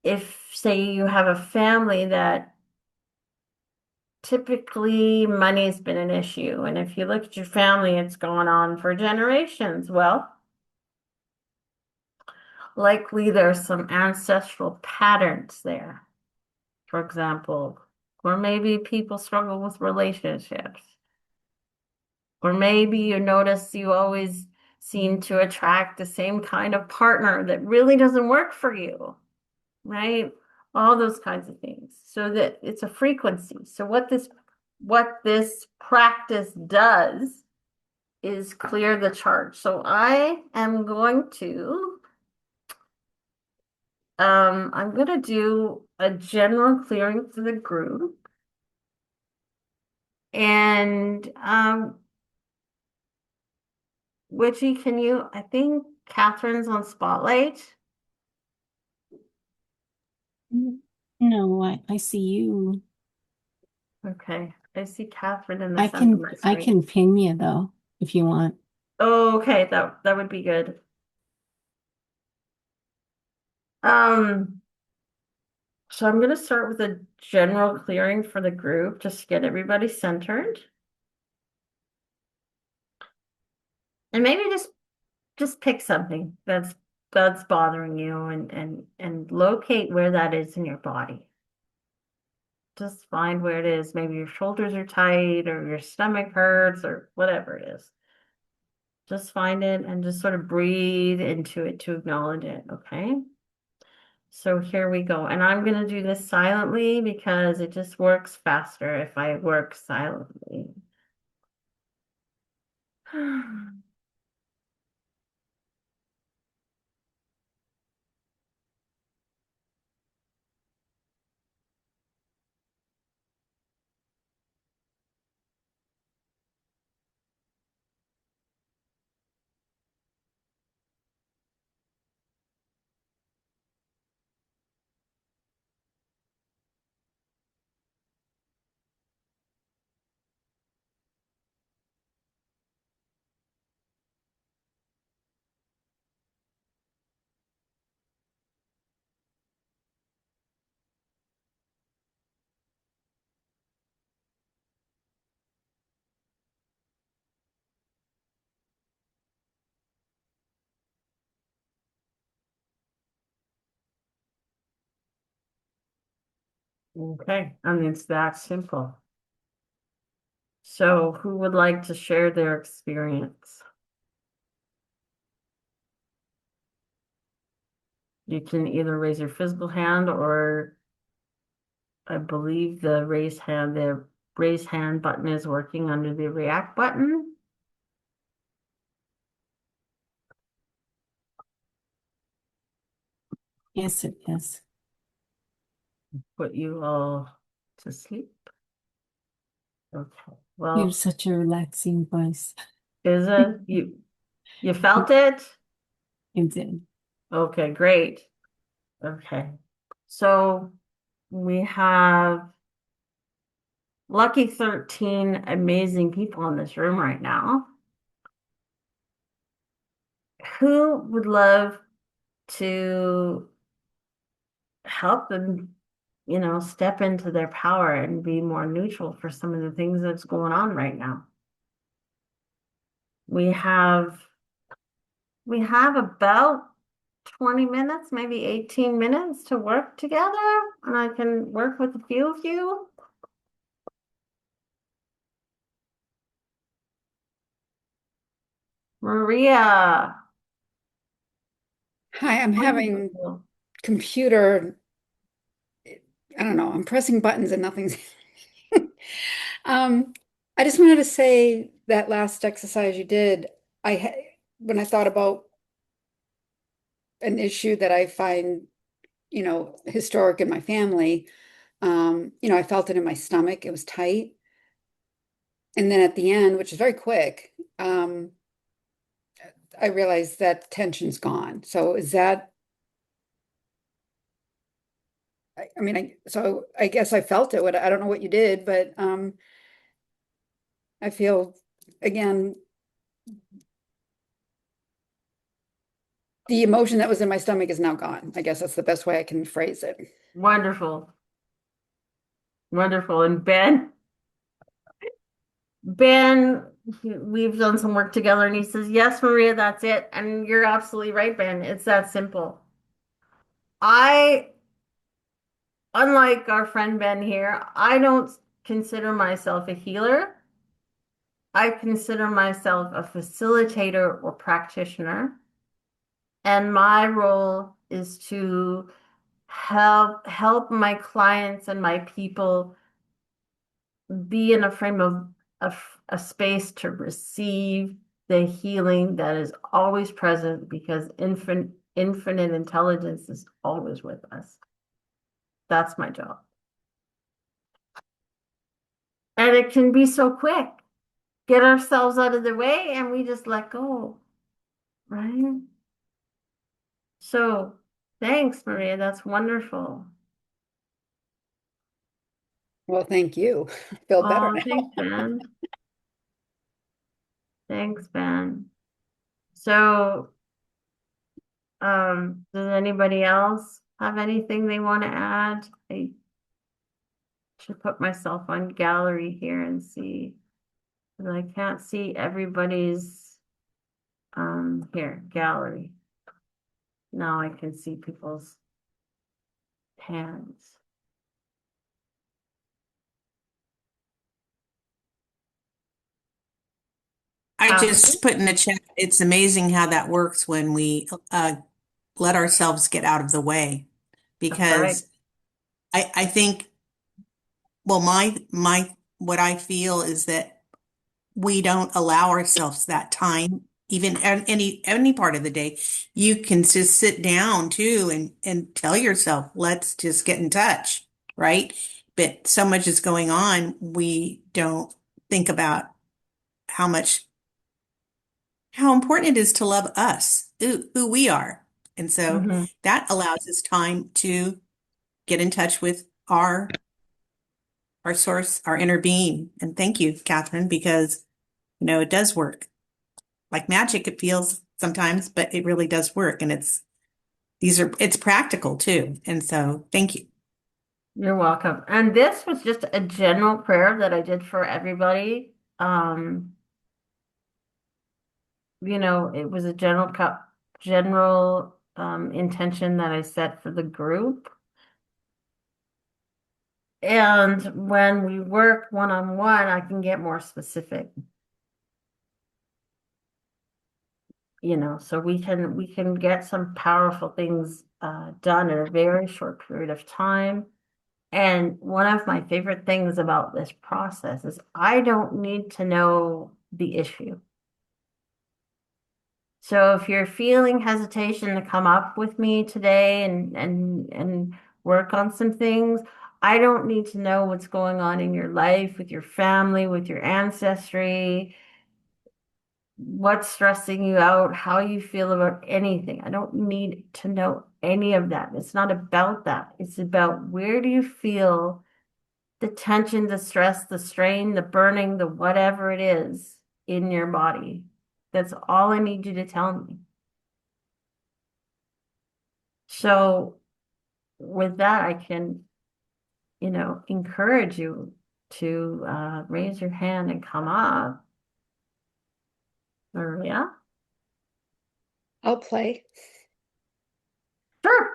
Speaker 9: if, say, you have a family that typically money's been an issue, and if you look at your family, it's gone on for generations, well, likely there's some ancestral patterns there, for example, or maybe people struggle with relationships. Or maybe you notice you always seem to attract the same kind of partner that really doesn't work for you, right? All those kinds of things. So that it's a frequency. So what this practice does is clear the charge. So I am going to I'm going to do a general clearing for the group. And Witchy, I think Catherine's on Spotlight.
Speaker 1: No, I see you.
Speaker 9: Okay, I see Catherine in the
Speaker 1: I
Speaker 9: center of
Speaker 1: can
Speaker 9: my
Speaker 1: I
Speaker 9: screen.
Speaker 1: can pin you though, if you want.
Speaker 9: Oh, okay, that would be good. So I'm gonna start with a general clearing for the group, just to get everybody centered. And maybe just pick something that's bothering you and locate where that is in your body. Just find where it is. Maybe your shoulders are tight or your stomach hurts or whatever it is. Just find it and just sort of breathe into it to acknowledge it, okay? So here we go. And I'm going to do this silently because it just works faster if I work silently. Okay, and it's that simple. So who would like to share their experience? You can either raise your physical hand or I believe the raise hand button is working under the react button.
Speaker 1: Yes, it is.
Speaker 9: put you all to sleep. Okay.
Speaker 1: You have
Speaker 9: Well,
Speaker 1: such a relaxing voice.
Speaker 9: is it you felt it?
Speaker 1: You did.
Speaker 9: Okay, great. Okay. So we have lucky 13 amazing people in this room right now. Who would love to help them, step into their power and be more neutral for some of the things that's going on right now? We have about 20 minutes, maybe 18 minutes to work together, and I can work with a few of you. Maria.
Speaker 7: Hi, I'm having
Speaker 9: Wonderful.
Speaker 7: computer, I don't know, I'm pressing buttons and nothing's. Um, I just wanted to say that last exercise you did, when I thought about an issue that I find, historic in my family, I felt it in my stomach. It was tight. And then at the end, which is very quick, I realized that tension's gone. So is that, I mean, so I guess I felt it. I don't know what you did, but I feel again the emotion that was in my stomach is now gone. I guess that's the best way I can phrase it.
Speaker 9: Wonderful. Wonderful. And Ben, we've done some work together and he says, yes, Maria, that's it. And you're absolutely right, Ben. It's that simple. I, unlike our friend Ben here, I don't consider myself a healer. I consider myself a facilitator or practitioner. And my role is to help my clients and my people be in a frame of a space to receive the healing that is always present because infinite intelligence is always with us. That's my job. And it can be so quick. Get ourselves out of the way and we just let go, right? So thanks, Maria. That's wonderful.
Speaker 7: Well, thank you. I feel better
Speaker 9: Oh,
Speaker 7: now.
Speaker 9: thanks, Ben. Thanks, Ben. So, does anybody else have anything they want to add? I should put myself on gallery here and see. But I can't see everybody's, here, gallery. Now I can see people's hands.
Speaker 8: I
Speaker 9: Catherine?
Speaker 8: just put in the chat, it's amazing how that works when we let ourselves get out of the way.
Speaker 9: That's right.
Speaker 8: Because I think, well, what I feel is that we don't allow ourselves that time, even at any part of the day. You can just sit down too and tell yourself, let's just get in touch, right? But so much is going on, we don't think about how much how important it is to love us, who we are. And so
Speaker 9: Mhm.
Speaker 8: that allows us time to get in touch with our source, our inner being. And thank you, Catherine, because it does work. Like magic, it feels sometimes, but it really does work. And it's practical too. And so thank you.
Speaker 9: You're welcome. And this was just a general prayer that I did for everybody. It was a general intention that I set for the group. And when we work one-on-one, I can get more specific. So we can get some powerful things done in a very short period of time. And one of my favorite things about this process is I don't need to know the issue. So if you're feeling hesitation to come up with me today and work on some things. I don't need to know what's going on in your life, with your family, with your ancestry, what's stressing you out, how you feel about anything. I don't need to know any of that. It's not about that. It's about where do you feel the tension, the stress, the strain, the burning, the whatever it is in your body. That's all I need you to tell me. So with that, I can, encourage you to raise your hand and come up. Maria?
Speaker 7: I'll play.
Speaker 9: Sure.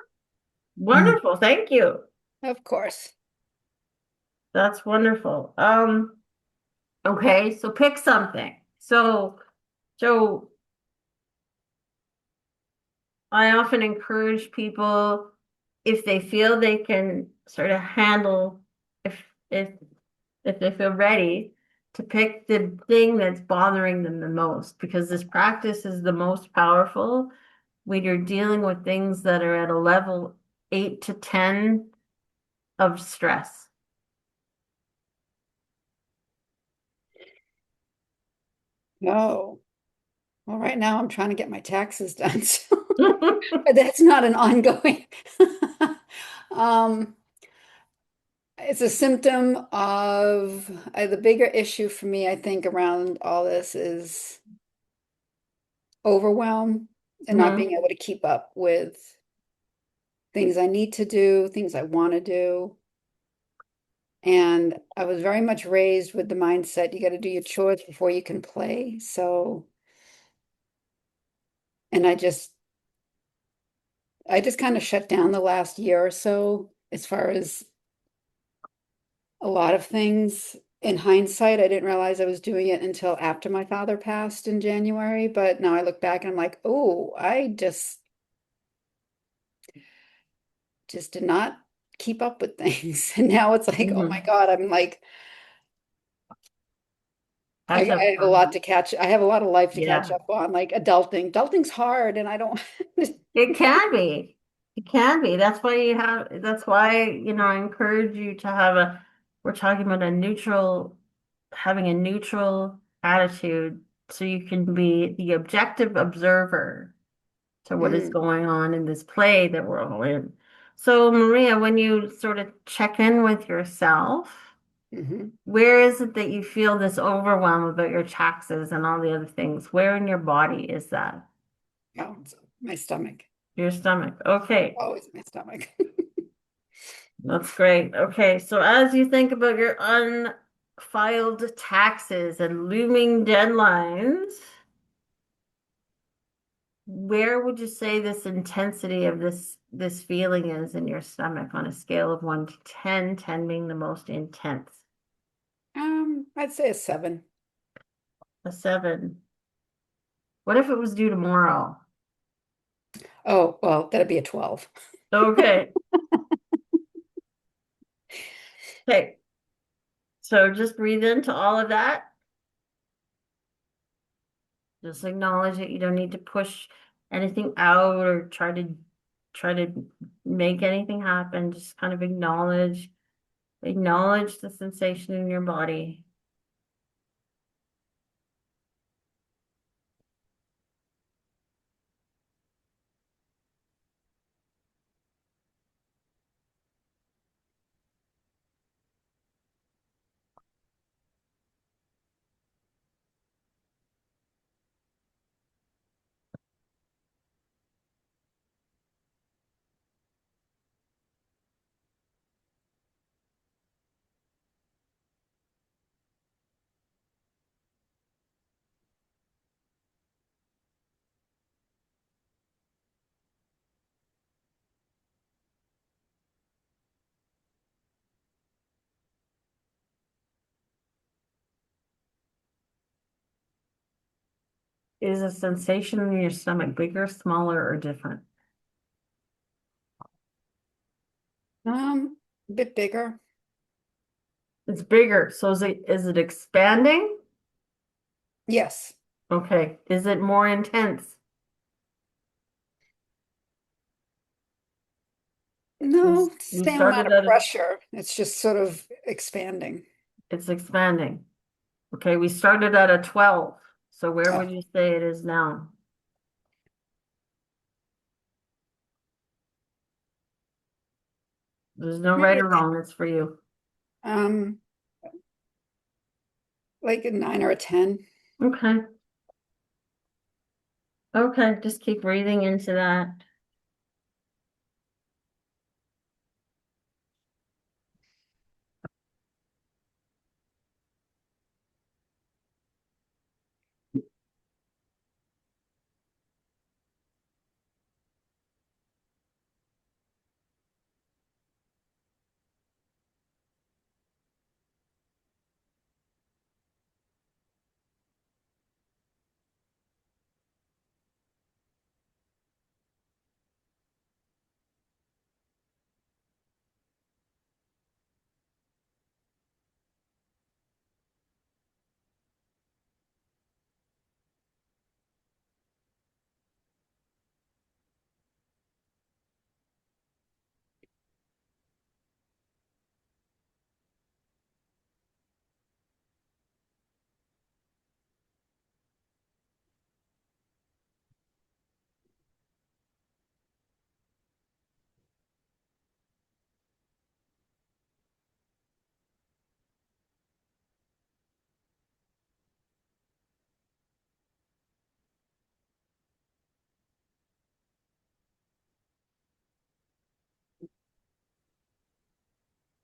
Speaker 9: Wonderful. Thank you.
Speaker 7: Of course.
Speaker 9: That's wonderful. Okay, so pick something. So I often encourage people if they feel they can sort of handle if if if they feel ready to pick the thing that's bothering them the most, because this practice is the most powerful when you're dealing with things that are at a level 8 to 10 of stress.
Speaker 7: No. Well, right now I'm trying to get my taxes done, so but that's not an ongoing. Um, it's a symptom of the bigger issue for me, I think, around all this is overwhelm and not
Speaker 9: Mhm.
Speaker 7: being able to keep up with things I need to do, things I want to do. And I was very much raised with the mindset you got to do your chores before you can play. So, and I just kind of shut down the last year or so as far as a lot of things. In hindsight, I didn't realize I was doing it until after my father passed in January. But now I look back and I'm like, oh, I just did not keep up with things. And now it's like, oh my
Speaker 9: Mhm.
Speaker 7: God, I'm like, I,
Speaker 9: Catch
Speaker 7: I
Speaker 9: up
Speaker 7: have a lot
Speaker 9: time.
Speaker 7: to catch. I have a lot of life to catch
Speaker 9: Yeah.
Speaker 7: up on, like adulting. Adulting's hard, and I don't.
Speaker 9: It can be. It can be. That's why, I encourage you to we're talking about having a neutral attitude so you can be the objective observer to what is
Speaker 7: Mm,
Speaker 9: going on in this play that we're all in. So, Maria, when you sort of check in with yourself,
Speaker 7: mhm.
Speaker 9: where is it that you feel this overwhelm about your taxes and all the other things? Where in your body is that?
Speaker 7: Oh, it's my stomach.
Speaker 9: Your stomach. Okay.
Speaker 7: Always my stomach.
Speaker 9: That's great. Okay, so as you think about your unfiled taxes and looming deadlines, where would you say this intensity of this feeling is in your stomach on a scale of 1 to 10, 10 being the most intense?
Speaker 7: I'd say a 7.
Speaker 9: A 7. What if it was due tomorrow?
Speaker 7: Oh, well, that'd be a 12.
Speaker 9: Okay. Okay. So just breathe into all of that. Just acknowledge it. You don't need to push anything out or try to make anything happen. Just kind of acknowledge the sensation in your body. Is a sensation in your stomach bigger, smaller, or different?
Speaker 7: A bit bigger.
Speaker 9: It's bigger. So is it expanding?
Speaker 7: Yes.
Speaker 9: Okay. Is it more intense?
Speaker 7: No,
Speaker 9: We
Speaker 7: same amount
Speaker 9: started
Speaker 7: of
Speaker 9: at
Speaker 7: pressure. It's just sort of expanding.
Speaker 9: it's expanding. Okay, we started at a 12. So where
Speaker 7: Oh,
Speaker 9: would you say it is now? There's no right
Speaker 7: maybe
Speaker 9: or wrong, it's for you.
Speaker 7: um like a 9 or a 10.
Speaker 9: Okay. Okay, just keep breathing into that.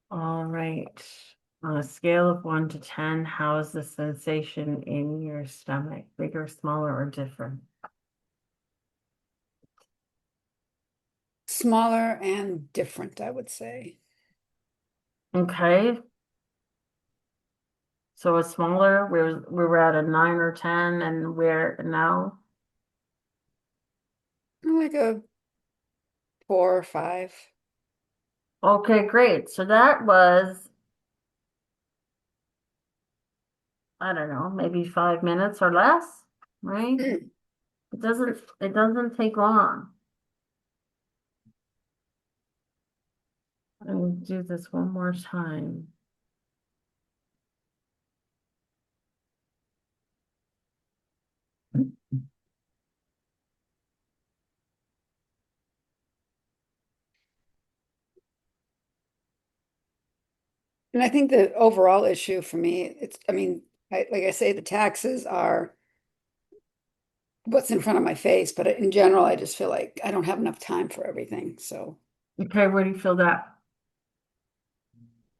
Speaker 9: All right. On a scale of 1 to 10, how is the sensation in your stomach? Bigger, smaller, or different?
Speaker 7: Smaller and different, I would say.
Speaker 9: Okay. So it's smaller, we were at a 9 or 10, and we're now.
Speaker 7: Like a 4 or 5.
Speaker 9: Okay, great. So that was, I don't know, maybe 5 minutes or less, right?
Speaker 7: Mm.
Speaker 9: It doesn't take long. Let me do this one more time.
Speaker 7: And I think the overall issue for me, I mean, like I say, the taxes are what's in front of my face, but in general, I just feel like I don't have enough time for everything. So,
Speaker 9: Okay, where do you feel that?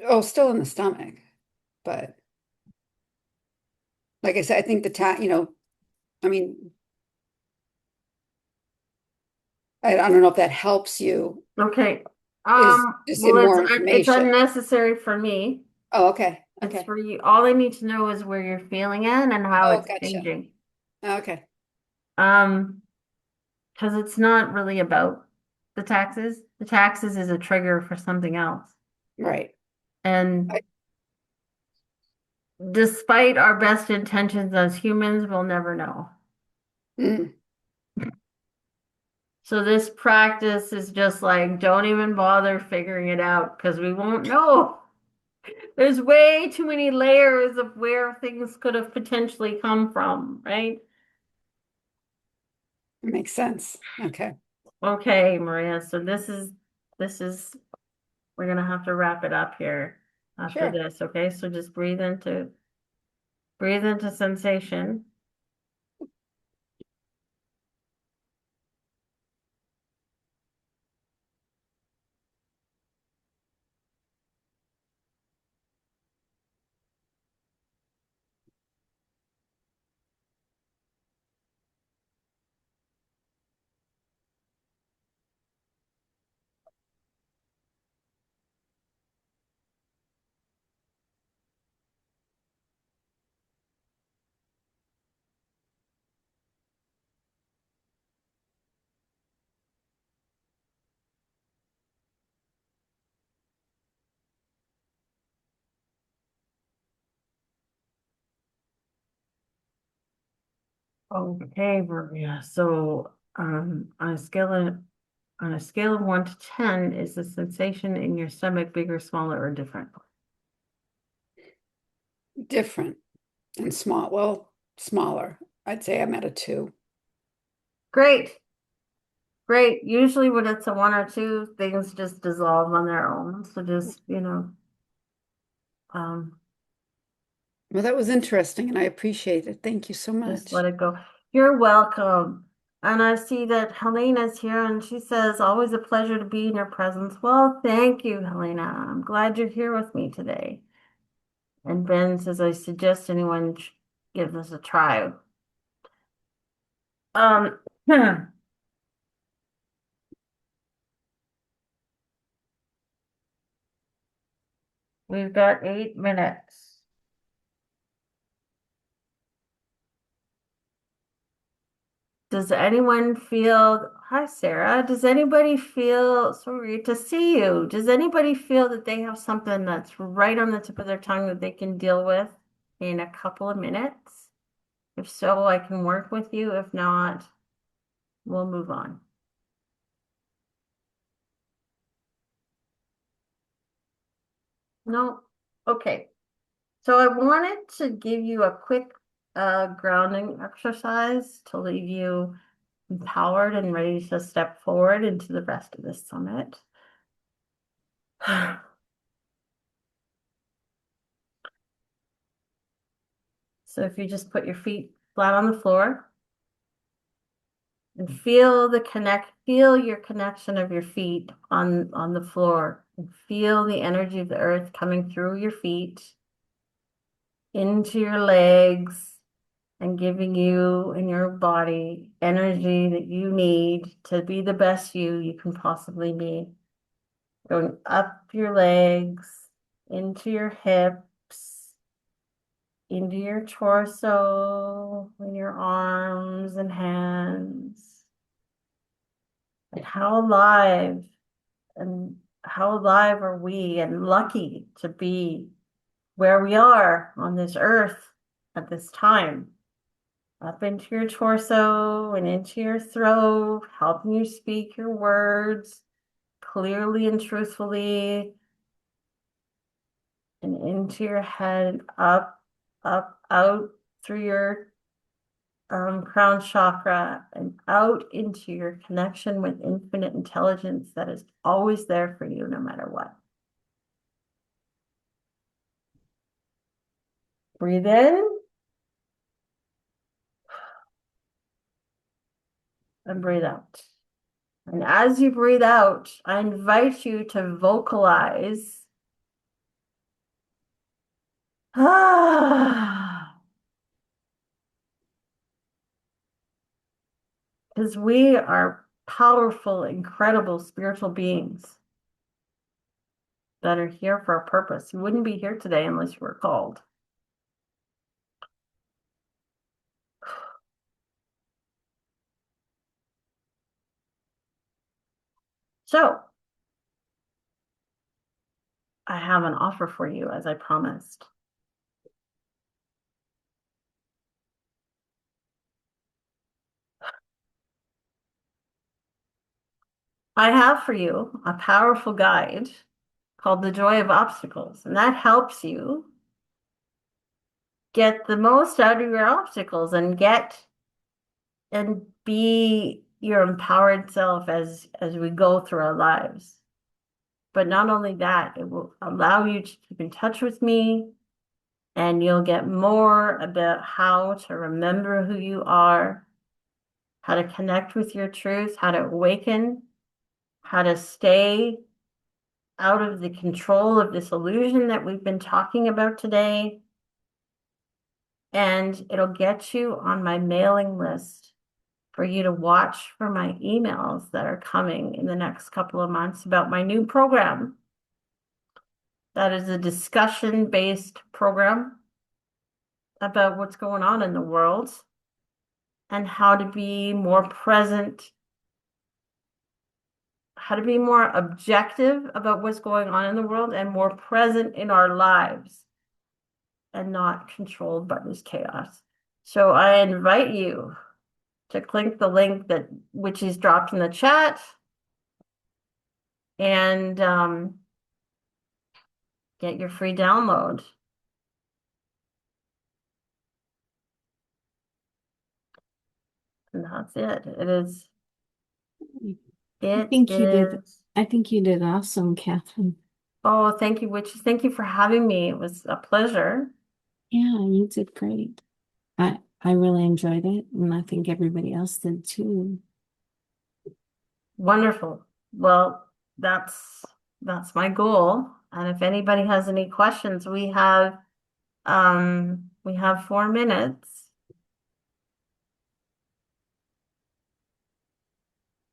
Speaker 7: oh, still in the stomach, but like I said, I think I mean, I don't know if that helps you,
Speaker 9: Okay.
Speaker 7: is just
Speaker 9: Well,
Speaker 7: in more
Speaker 9: it's
Speaker 7: information.
Speaker 9: unnecessary for me.
Speaker 7: Oh, okay.
Speaker 9: It's
Speaker 7: Okay.
Speaker 9: for you. All I need to know is where you're feeling it and how
Speaker 7: Oh,
Speaker 9: it's
Speaker 7: gotcha.
Speaker 9: changing.
Speaker 7: Okay.
Speaker 9: Um, because it's not really about the taxes. The taxes is a trigger for something else.
Speaker 7: Right.
Speaker 9: And
Speaker 7: I,
Speaker 9: despite our best intentions as humans, we'll never know.
Speaker 7: mm,
Speaker 9: So this practice is just like, don't even bother figuring it out because we won't know. There's way too many layers of where things could have potentially come from, right?
Speaker 7: makes sense. Okay.
Speaker 9: Okay, Maria, so this is we're gonna have to wrap it up here after
Speaker 7: Sure.
Speaker 9: this, okay? So just breathe into sensation. Okay, Maria. So on a scale On a scale of 1 to 10, is the sensation in your stomach bigger, smaller, or different?
Speaker 7: Different and small. Well, smaller. I'd say I'm at a 2.
Speaker 9: Great. Great. Usually when it's a 1 or 2, things just dissolve on their own. So just, um,
Speaker 7: Well, that was interesting and I appreciate it. Thank you so
Speaker 9: just
Speaker 7: much.
Speaker 9: let it go. You're welcome. And I see that Helena's here and she says, always a pleasure to be in your presence. Well, thank you, Helena. I'm glad you're here with me today. And Ben says, I suggest anyone give this a try. Um, we've got 8 minutes. Does anyone feel, hi Sarah, does anybody feel, so great to see you. Does anybody feel that they have something that's right on the tip of their tongue that they can deal with in a couple of minutes? If so, I can work with you. If not, we'll move on. No? Okay. So I wanted to give you a quick grounding exercise to leave you empowered and ready to step forward into the rest of the summit. So if you just put your feet flat on the floor and feel your connection of your feet on the floor, and feel the energy of the earth coming through your feet into your legs and giving you and your body energy that you need to be the best you can possibly be. Going up your legs, into your hips, into your torso, and your arms and hands. And how alive are we and lucky to be where we are on this earth at this time. Up into your torso and into your throat, helping you speak your words clearly and truthfully, and into your head, up, out through your crown chakra and out into your connection with infinite intelligence that is always there for you no matter what. Breathe in and breathe out. And as you breathe out, I invite you to vocalize. Because we are powerful, incredible spiritual beings that are here for a purpose. You wouldn't be here today unless you were called. So, I have an offer for you, as I promised. I have for you a powerful guide called The Joy of Obstacles, and that helps you get the most out of your obstacles and be your empowered self as we go through our lives. But not only that, it will allow you to keep in touch with me, and you'll get more about how to remember who you are, how to connect with your truth, how to awaken, how to stay out of the control of this illusion that we've been talking about today. And it'll get you on my mailing list for you to watch for my emails that are coming in the next couple of months about my new program. That is a discussion-based program about what's going on in the world and how to be more present, how to be more objective about what's going on in the world and more present in our lives and not controlled by this chaos. So I invite you to click the link which is dropped in the chat and get your free download. And that's it.
Speaker 1: I
Speaker 9: It
Speaker 1: think you did.
Speaker 9: is.
Speaker 1: I think you did awesome, Catherine.
Speaker 9: Oh, thank you, Witches. Thank you for having me. It was a pleasure.
Speaker 1: Yeah, you did great. I really enjoyed it, and I think everybody else did too.
Speaker 9: Wonderful. Well, that's my goal. And if anybody has any questions, we have 4 minutes.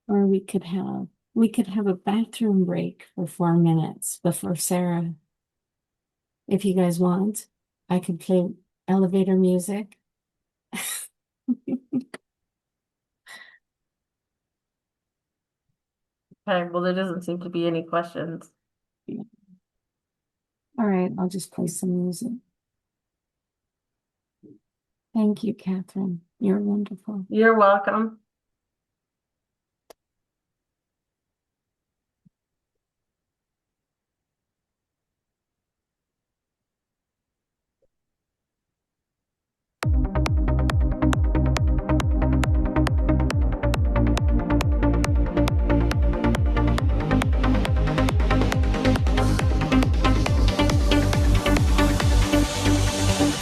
Speaker 1: Or we could have a bathroom break for 4 minutes before Sarah. If you guys want, I could play elevator music.
Speaker 9: Okay, well, there doesn't seem to be any questions.
Speaker 1: All right, I'll just play some music. Thank you, Catherine. You're wonderful.
Speaker 9: You're welcome.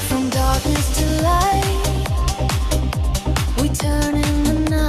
Speaker 5: From darkness to light, we turn in the night.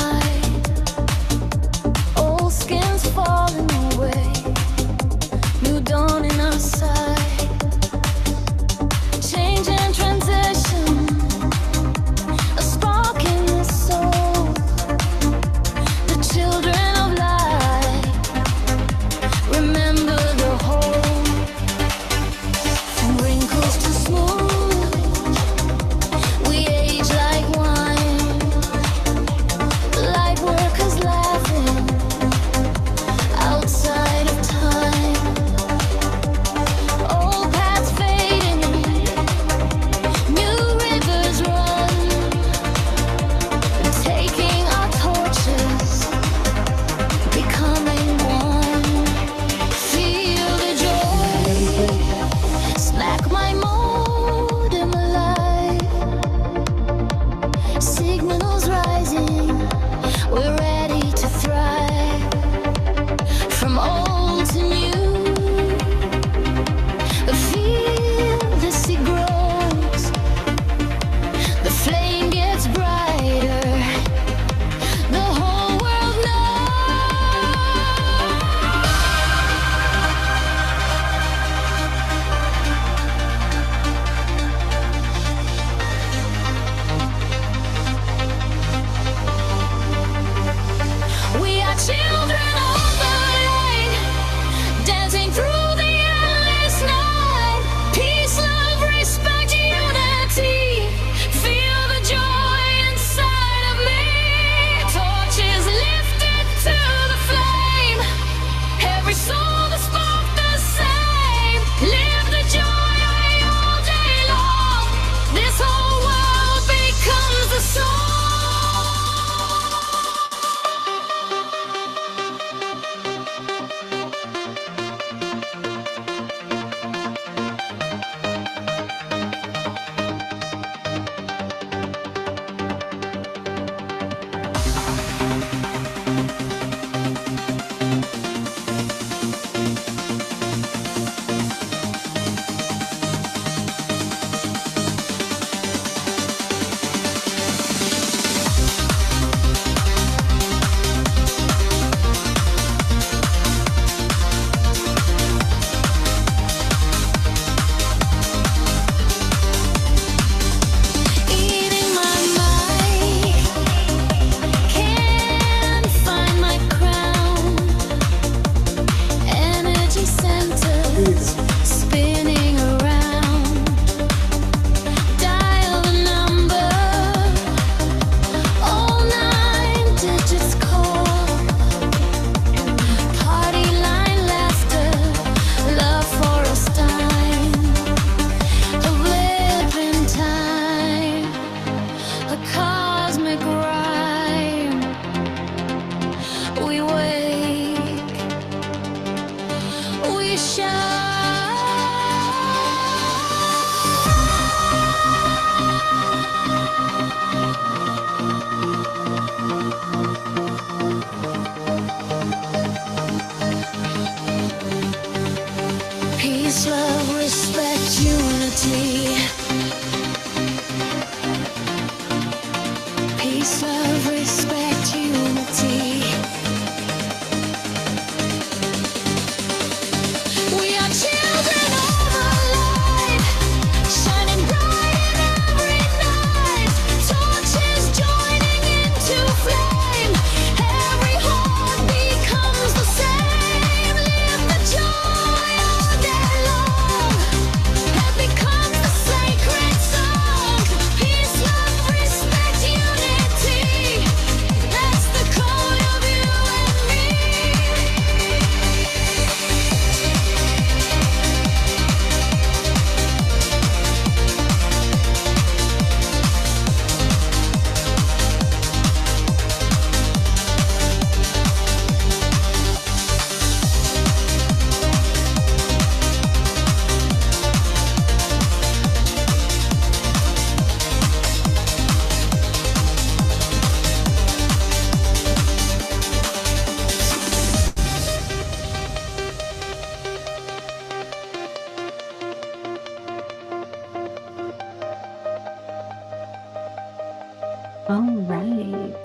Speaker 1: All right.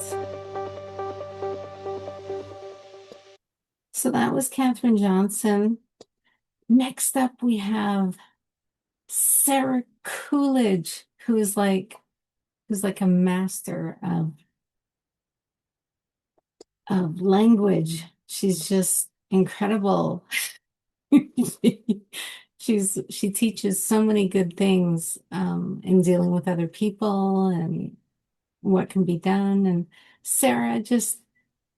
Speaker 1: So that was Katherine Johnson. Next up, we have Sarah Coolidge, who's like a master of language. She's just incredible. She teaches so many good things in dealing with other people and what can be done. And Sarah, just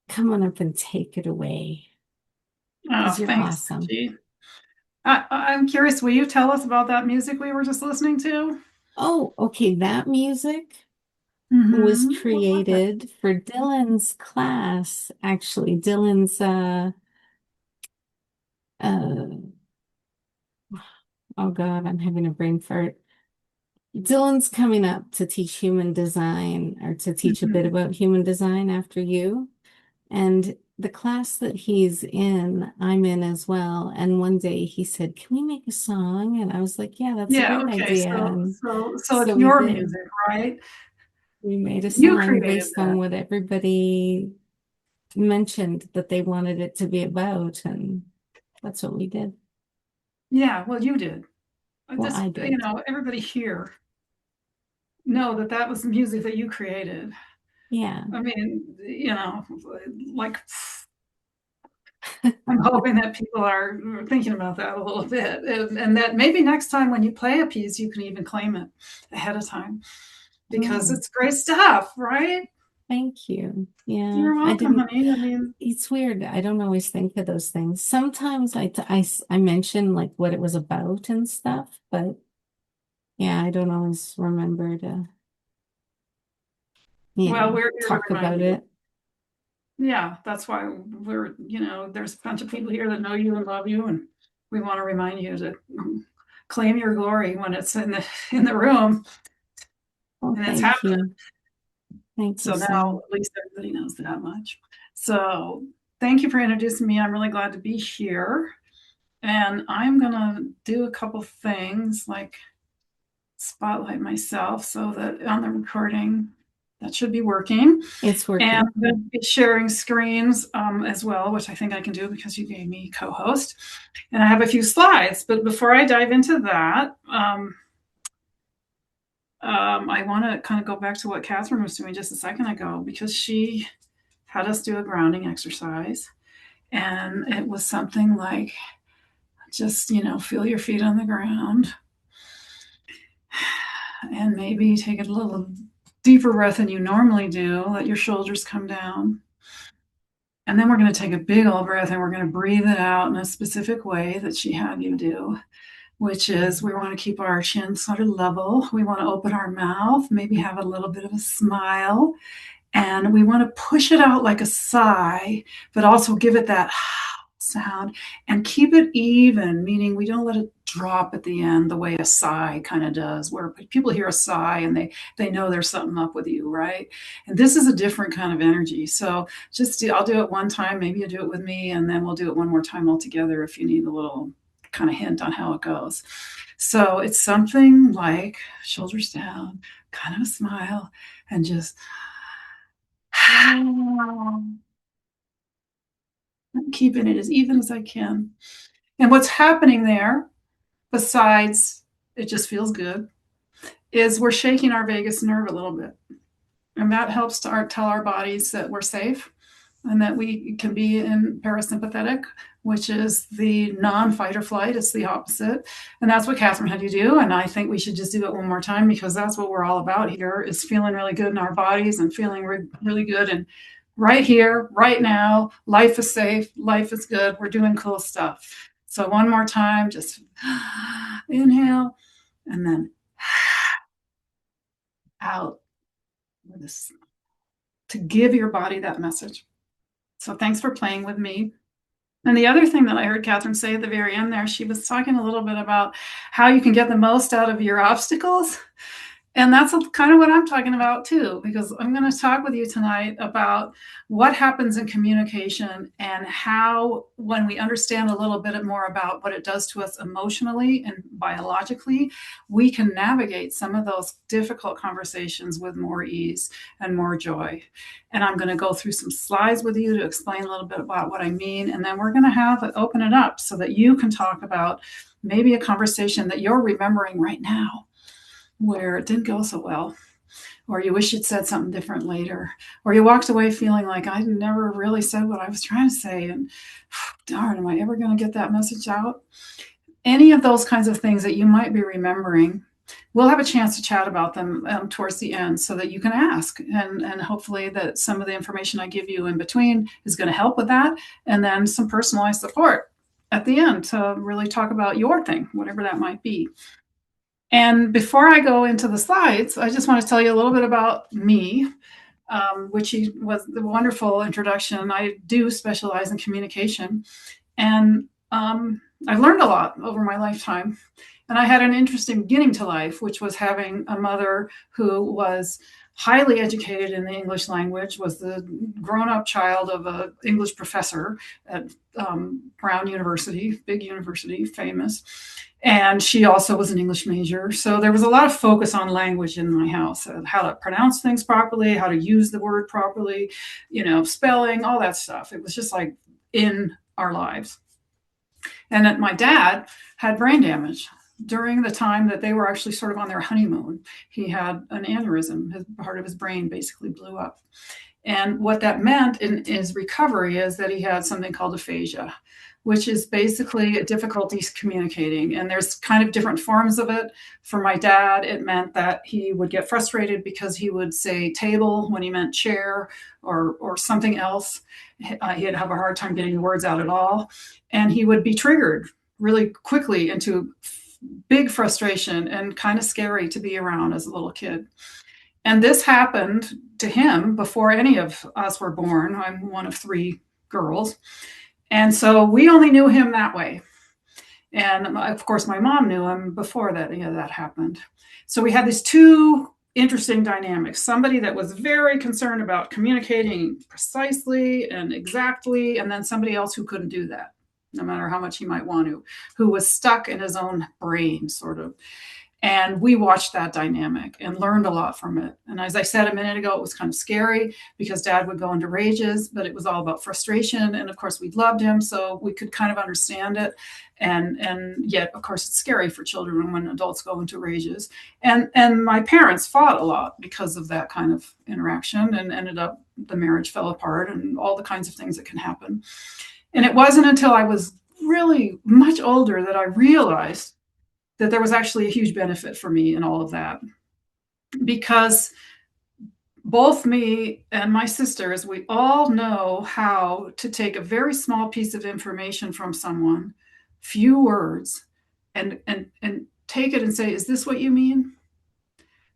Speaker 1: come on up and take it away
Speaker 10: Oh,
Speaker 1: because you're
Speaker 10: thanks,
Speaker 1: awesome.
Speaker 10: G. I'm curious, will you tell us about that music we were just listening to?
Speaker 1: Oh, okay. That music was
Speaker 10: Mm-hmm. What was it?
Speaker 1: created for Dylan's class. Actually, Dylan's uh oh God, I'm having a brain fart. Dylan's coming up to teach human design or to teach a bit
Speaker 10: Mhm.
Speaker 1: about human design after you. And the class that he's in, I'm in as well. And one day he said, "Can we make a song?" And I was like, "Yeah, that's a
Speaker 10: Yeah,
Speaker 1: great
Speaker 10: okay.
Speaker 1: idea." And
Speaker 10: So
Speaker 1: so
Speaker 10: it's
Speaker 1: we
Speaker 10: your
Speaker 1: did.
Speaker 10: music, right?
Speaker 1: We made a
Speaker 10: You
Speaker 1: song
Speaker 10: created
Speaker 1: based on
Speaker 10: that.
Speaker 1: what everybody mentioned that they wanted it to be about. And that's what we did.
Speaker 10: Yeah, well, you did.
Speaker 1: Well,
Speaker 10: Just,
Speaker 1: I did.
Speaker 10: everybody here know that that was the music that you created.
Speaker 1: Yeah.
Speaker 10: I mean, like I'm hoping that people are thinking about that a little bit, and that maybe next time when you play a piece, you can even claim it ahead of time because
Speaker 1: Oh,
Speaker 10: it's great stuff, right?
Speaker 1: thank you. Yeah,
Speaker 10: You're
Speaker 1: I
Speaker 10: welcome,
Speaker 1: didn't.
Speaker 10: honey. I mean,
Speaker 1: It's weird. I don't always think of those things. Sometimes I mention like what it was about and stuff, but yeah, I don't always remember to,
Speaker 10: well, we're here to
Speaker 1: talk
Speaker 10: remind
Speaker 1: about
Speaker 10: you.
Speaker 1: it.
Speaker 10: Yeah, that's why there's a bunch of people here that know you and love you, and we want to remind you to claim your glory when it's in the room
Speaker 1: Well,
Speaker 10: and it's
Speaker 1: thank
Speaker 10: happening.
Speaker 1: you. Thank you,
Speaker 10: So now
Speaker 1: Sam.
Speaker 10: at least everybody knows that much. So thank you for introducing me. I'm really glad to be here. And I'm gonna do a couple things like spotlight myself so that on the recording that should be working.
Speaker 1: It's
Speaker 10: And
Speaker 1: working.
Speaker 10: I'm going to be sharing screens as well, which I think I can do because you gave me co-host. And I have a few slides, but before I dive into that, I want to kind of go back to what Catherine was doing just a second ago because she had us do a grounding exercise. And it was something like just, feel your feet on the ground and maybe take a little deeper breath than you normally do. Let your shoulders come down. And then we're going to take a big old breath and we're going to breathe it out in a specific way that she had you do, which is we want to keep our chin sort of level. We want to open our mouth, maybe have a little bit of a smile. And we want to push it out like a sigh, but also give it that sound and keep it even, meaning we don't let it drop at the end the way a sigh kind of does, where people hear a sigh and they know there's something up with you, right? And this is a different kind of energy. So I'll do it one time, maybe you do it with me, and then we'll do it one more time all together if you need a little kind of hint on how it goes. So it's something like shoulders down, kind of a smile, and just I'm keeping it as even as I can. And what's happening there, besides it just feels good, is we're shaking our vagus nerve a little bit. And that helps to tell our bodies that we're safe and that we can be in parasympathetic, which is the non-fight or flight. It's the opposite. And that's what Catherine had you do. And I think we should just do it one more time because that's what we're all about here is feeling really good in our bodies and feeling really good. And right here, right now, life is safe. Life is good. We're doing cool stuff. So one more time, just inhale and then out with this to give your body that message. So thanks for playing with me. And the other thing that I heard Catherine say at the very end there, she was talking a little bit about how you can get the most out of your obstacles. And that's kind of what I'm talking about too, because I'm going to talk with you tonight about what happens in communication and how, when we understand a little bit more about what it does to us emotionally and biologically, we can navigate some of those difficult conversations with more ease and more joy. And I'm going to go through some slides with you to explain a little bit about what I mean. And then we're going to open it up so that you can talk about maybe a conversation that you're remembering right now where it didn't go so well, or you wish you'd said something different later, or you walked away feeling like I never really said what I was trying to say, and darn, am I ever going to get that message out? Any of those kinds of things that you might be remembering, we'll have a chance to chat about them towards the end so that you can ask, and hopefully that some of the information I give you in between is going to help with that, and then some personalized support at the end to really talk about your thing, whatever that might be. And before I go into the slides, I just want to tell you a little bit about me, which was the wonderful introduction. I do specialize in communication, and I've learned a lot over my lifetime. And I had an interesting beginning to life, which was having a mother who was highly educated in the English language, was the grown-up child of an English professor at Brown University, big university, famous. And she also was an English major. So there was a lot of focus on language in my house, how to pronounce things properly, how to use the word properly, spelling, all that stuff. It was just like in our lives. And my dad had brain damage during the time that they were actually sort of on their honeymoon. He had an aneurysm. Part of his brain basically blew up. And what that meant in his recovery is that he had something called aphasia, which is basically difficulties communicating. And there's kind of different forms of it. For my dad, it meant that he would get frustrated because he would say table when he meant chair or something else. He'd have a hard time getting the words out at all. And he would be triggered really quickly into big frustration and kind of scary to be around as a little kid. And this happened to him before any of us were born. I'm one of 3 girls. And so we only knew him that way. And of course, my mom knew him before that happened. So we had these 2 interesting dynamics. Somebody that was very concerned about communicating precisely and exactly, and then somebody else who couldn't do that, no matter how much he might want to, who was stuck in his own brain, sort of. And we watched that dynamic and learned a lot from it. And as I said a minute ago, it was kind of scary because Dad would go into rages, but it was all about frustration. And of course, we loved him, so we could kind of understand it. And yet, of course, it's scary for children when adults go into rages. And my parents fought a lot because of that kind of interaction, and ended up the marriage fell apart and all the kinds of things that can happen. And it wasn't until I was really much older that I realized that there was actually a huge benefit for me in all of that, because both me and my sisters, we all know how to take a very small piece of information from someone, few words, and take it and say, is this what you mean?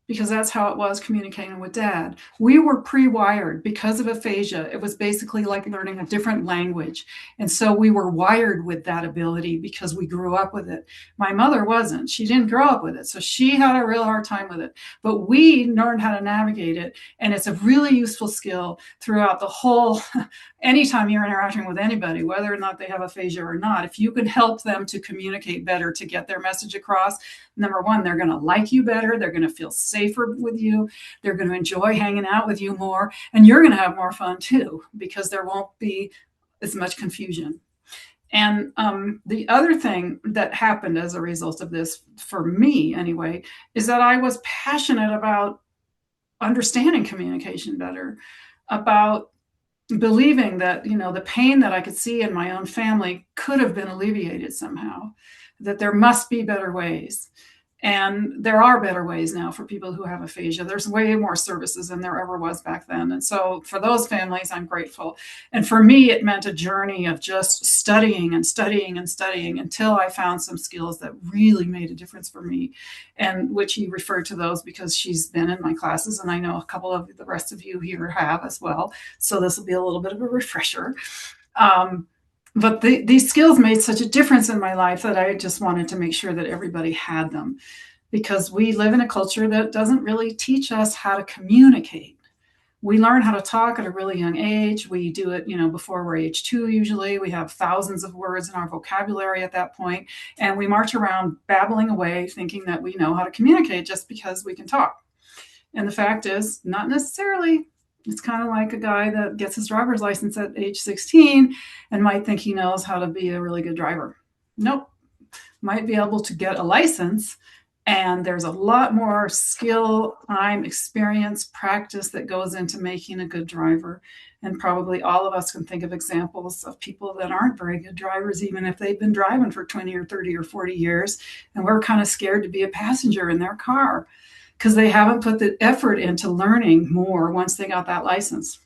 Speaker 10: Because that's how it was communicating with Dad. We were pre-wired because of aphasia. It was basically like learning a different language. And so we were wired with that ability because we grew up with it. My mother wasn't. She didn't grow up with it. So she had a real hard time with it. But we learned how to navigate it. And it's a really useful skill throughout the whole, anytime you're interacting with anybody, whether or not they have aphasia or not, if you can help them to communicate better, to get their message across, number one, they're going to like you better. They're going to feel safer with you. They're going to enjoy hanging out with you more. And you're going to have more fun too, because there won't be as much confusion. And the other thing that happened as a result of this, for me anyway, is that I was passionate about understanding communication better, about believing that, the pain that I could see in my own family could have been alleviated somehow, that there must be better ways. And there are better ways now for people who have aphasia. There's way more services than there ever was back then. And so for those families, I'm grateful. And for me, it meant a journey of just studying and studying and studying until I found some skills that really made a difference for me, and which he referred to those because she's been in my classes, and I know a couple of the rest of you here have as well. So this will be a little bit of a refresher. But these skills made such a difference in my life that I just wanted to make sure that everybody had them, because we live in a culture that doesn't really teach us how to communicate. We learn how to talk at a really young age. We do it, before we're age 2 usually. We have thousands of words in our vocabulary at that point, and we march around babbling away thinking that we know how to communicate just because we can talk. And the fact is, not necessarily. It's kind of like a guy that gets his driver's license at age 16 and might think he knows how to be a really good driver. Nope. Might be able to get a license, and there's a lot more skill, time, experience, practice that goes into making a good driver. And probably all of us can think of examples of people that aren't very good drivers, even if they've been driving for 20 or 30 or 40 years, and we're kind of scared to be a passenger in their car because they haven't put the effort into learning more once they got that license.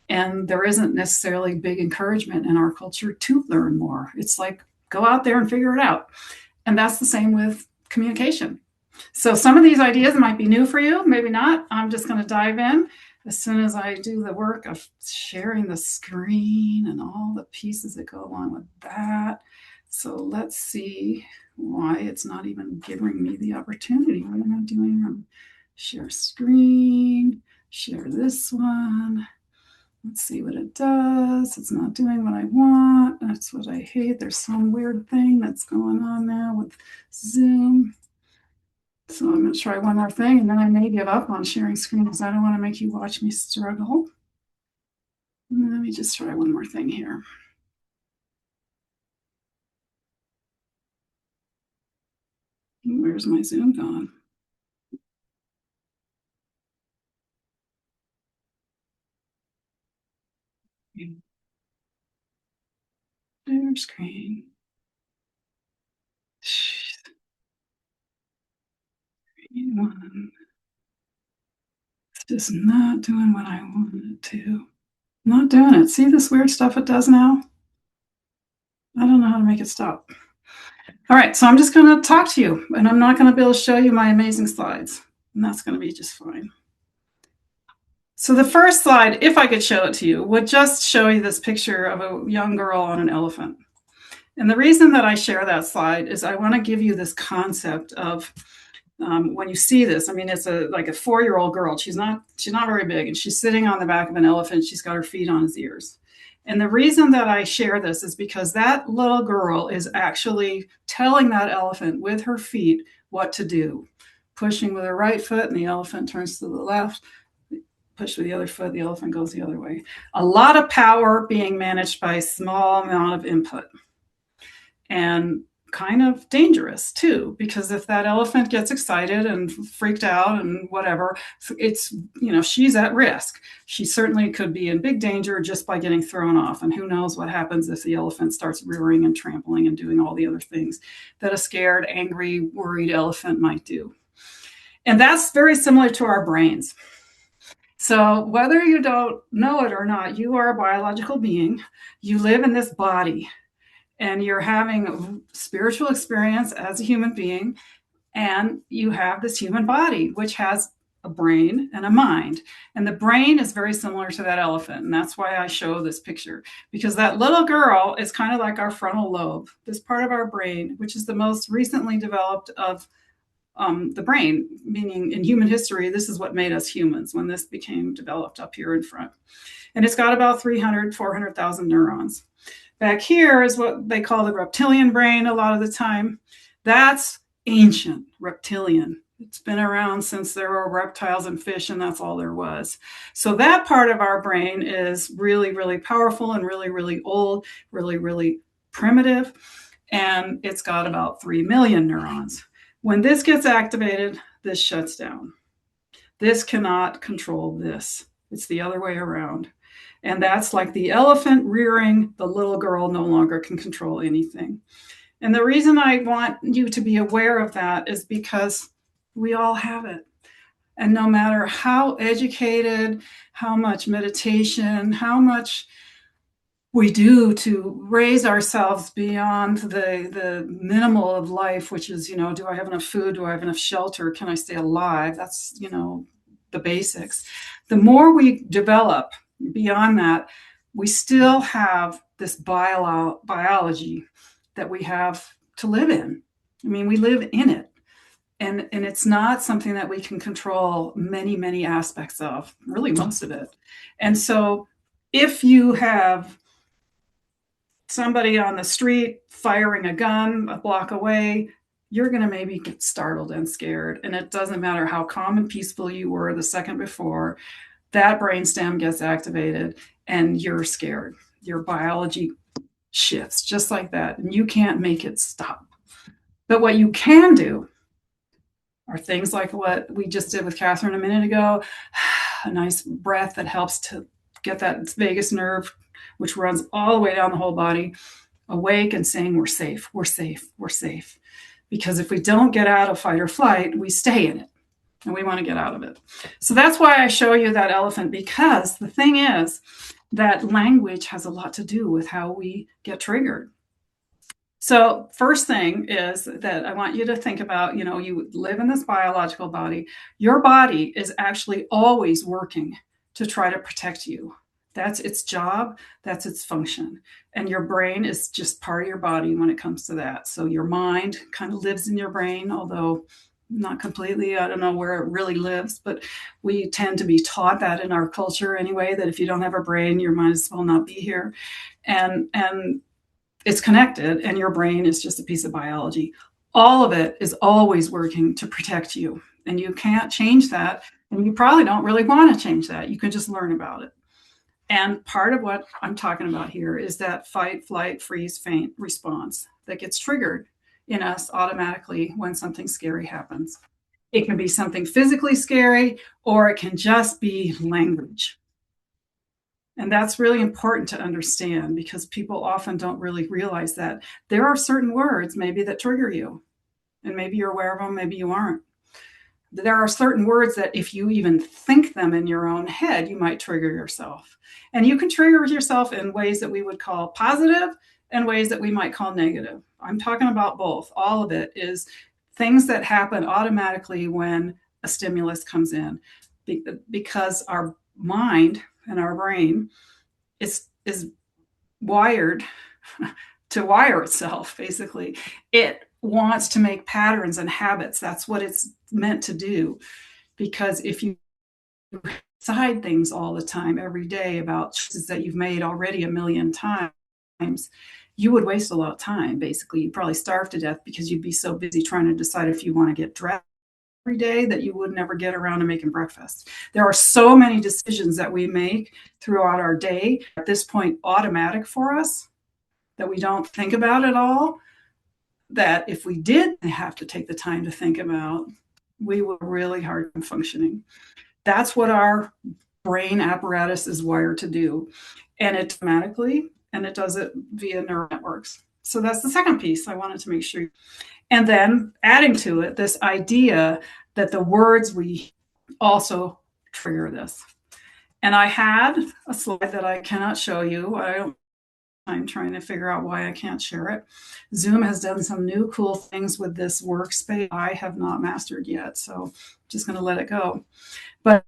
Speaker 10: And there isn't necessarily big encouragement in our culture to learn more. It's like, go out there and figure it out. And that's the same with communication. So some of these ideas might be new for you, maybe not. I'm just going to dive in as soon as I do the work of sharing the screen and all the pieces that go along with that. So let's see why it's not even giving me the opportunity. What am I doing? Share screen, share this one. Let's see what it does. It's not doing what I want. That's what I hate. There's some weird thing that's going on now with Zoom. So I'm going to try one more thing, and then I may give up on sharing screen because I don't want to make you watch me struggle. Let me just try one more thing here. Where's my Zoom gone? Share screen. Screen one. It's just not doing what I wanted it to. Not doing it. See this weird stuff it does now? I don't know how to make it stop. All right, so I'm just going to talk to you, and I'm not going to be able to show you my amazing slides, and that's going to be just fine. So the first slide, if I could show it to you, would just show you this picture of a young girl on an elephant. And the reason that I share that slide is I want to give you this concept of when you see this. I mean, it's like a 4-year-old girl. She's not very big, and she's sitting on the back of an elephant. She's got her feet on his ears. And the reason that I share this is because that little girl is actually telling that elephant with her feet what to do. Pushing with her right foot, and the elephant turns to the left. Push with the other foot, the elephant goes the other way. A lot of power being managed by a small amount of input. And kind of dangerous too, because if that elephant gets excited and freaked out and whatever, it's, she's at risk. She certainly could be in big danger just by getting thrown off. And who knows what happens if the elephant starts rearing and trampling and doing all the other things that a scared, angry, worried elephant might do. And that's very similar to our brains. So whether you don't know it or not, you are a biological being. You live in this body, and you're having a spiritual experience as a human being, and you have this human body, which has a brain and a mind. And the brain is very similar to that elephant. And that's why I show this picture, because that little girl is kind of like our frontal lobe, this part of our brain, which is the most recently developed of the brain, meaning in human history, this is what made us humans when this became developed up here in front. And it's got about 400,000 neurons. Back here is what they call the reptilian brain a lot of the time. That's ancient reptilian. It's been around since there were reptiles and fish, and that's all there was. So that part of our brain is really, really powerful and really, really old, really, really primitive. And it's got about 3 million neurons. When this gets activated, this shuts down. This cannot control this. It's the other way around. And that's like the elephant rearing, the little girl no longer can control anything. And the reason I want you to be aware of that is because we all have it. And no matter how educated, how much meditation, how much we do to raise ourselves beyond the minimal of life, which is, do I have enough food? Do I have enough shelter? Can I stay alive? That's, the basics. The more we develop beyond that, we still have this biology that we have to live in. I mean, we live in it. And it's not something that we can control many aspects of, really most of it. And so if you have somebody on the street firing a gun a block away, you're going to maybe get startled and scared. And it doesn't matter how calm and peaceful you were the second before, that brainstem gets activated and you're scared. Your biology shifts just like that, and you can't make it stop. But what you can do are things like what we just did with Catherine a minute ago, a nice breath that helps to get that vagus nerve, which runs all the way down the whole body, awake and saying, we're safe, we're safe, we're safe. Because if we don't get out of fight or flight, we stay in it, and we want to get out of it. So that's why I show you that elephant, because the thing is that language has a lot to do with how we get triggered. So first thing is that I want you to think about, you live in this biological body. Your body is actually always working to try to protect you. That's its job. That's its function. And your brain is just part of your body when it comes to that. So your mind kind of lives in your brain, although not completely. I don't know where it really lives, but we tend to be taught that in our culture anyway, that if you don't have a brain, you might as well not be here. And it's connected, and your brain is just a piece of biology. All of it is always working to protect you, and you can't change that. And you probably don't really want to change that. You can just learn about it. And part of what I'm talking about here is that fight, flight, freeze, faint response that gets triggered in us automatically when something scary happens. It can be something physically scary, or it can just be language. And that's really important to understand, because people often don't really realize that there are certain words maybe that trigger you, and maybe you're aware of them, maybe you aren't. There are certain words that if you even think them in your own head, you might trigger yourself. And you can trigger yourself in ways that we would call positive and ways that we might call negative. I'm talking about both. All of it is things that happen automatically when a stimulus comes in, because our mind and our brain is wired to wire itself, basically. It wants to make patterns and habits. That's what it's meant to do. Because if you decide things all the time, every day, about choices that you've made already a million times, you would waste a lot of time. Basically, you'd probably starve to death, because you'd be so busy trying to decide if you want to get dressed every day that you would never get around to making breakfast. There are so many decisions that we make throughout our day, at this point automatic for us, that we don't think about at all, that if we did have to take the time to think about, we were really hard time functioning. That's what our brain apparatus is wired to do. And it automatically, and it does it via neural networks. So that's the second piece I wanted to make sure. And then adding to it this idea that the words we also trigger this. And I had a slide that I cannot show you. I'm trying to figure out why I can't share it. Zoom has done some new cool things with this workspace I have not mastered yet, so I'm just going to let it go. But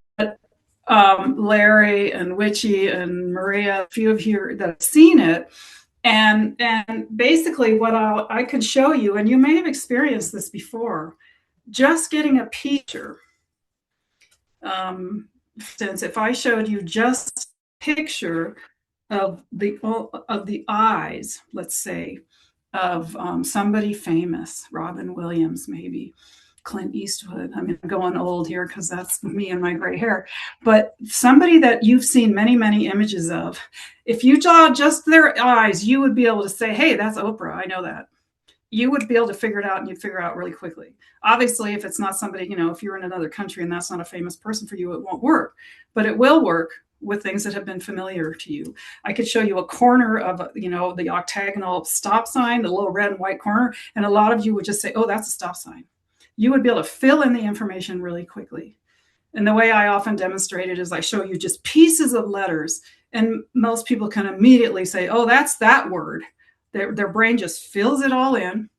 Speaker 10: Larry and Witchy and Maria, a few of you that have seen it, and basically what I could show you, and you may have experienced this before, just getting a picture. Since if I showed you just a picture of the eyes, let's say, of somebody famous, Robin Williams, maybe Clint Eastwood. I mean, I'm going old here because that's me and my gray hair. But somebody that you've seen many images of, if you saw just their eyes, you would be able to say, hey, that's Oprah. I know that. You would be able to figure it out, and you'd figure it out really quickly. Obviously, if it's not somebody, if you're in another country and that's not a famous person for you, it won't work. But it will work with things that have been familiar to you. I could show you a corner of, the octagonal stop sign, the little red and white corner, and a lot of you would just say, oh, that's a stop sign. You would be able to fill in the information really quickly. And the way I often demonstrate it is I show you just pieces of letters, and most people can immediately say, oh, that's that word. Their brain just fills it all in.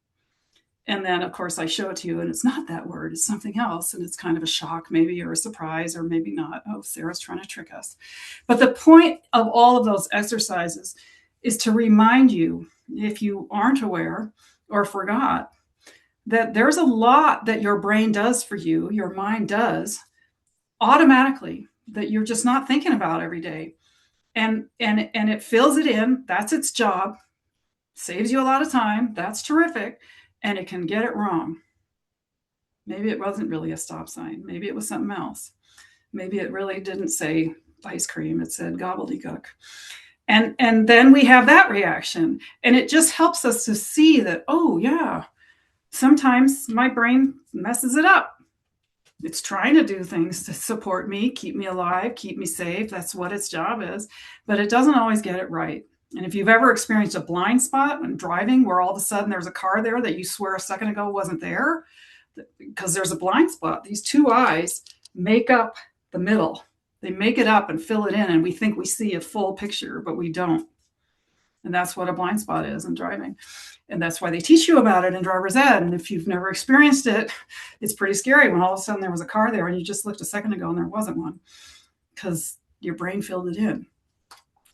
Speaker 10: And then, of course, I show it to you, and it's not that word, it's something else. And it's kind of a shock, maybe, or a surprise, or maybe not. Oh, Sarah's trying to trick us. But the point of all of those exercises is to remind you, if you aren't aware or forgot, that there's a lot that your brain does for you, your mind does automatically, that you're just not thinking about every day. And it fills it in. That's its job. Saves you a lot of time. That's terrific. And it can get it wrong. Maybe it wasn't really a stop sign. Maybe it was something else. Maybe it really didn't say ice cream. It said gobbledygook. And then we have that reaction. And it just helps us to see that, oh, yeah, sometimes my brain messes it up. It's trying to do things to support me, keep me alive, keep me safe. That's what its job is. But it doesn't always get it right. And if you've ever experienced a blind spot when driving, where all of a sudden there's a car there that you swear a second ago wasn't there, because there's a blind spot, these two eyes make up the middle. They make it up and fill it in, and we think we see a full picture, but we don't. And that's what a blind spot is in driving. And that's why they teach you about it in driver's ed. And if you've never experienced it, it's pretty scary when all of a sudden there was a car there and you just looked a second ago and there wasn't one, because your brain filled it in.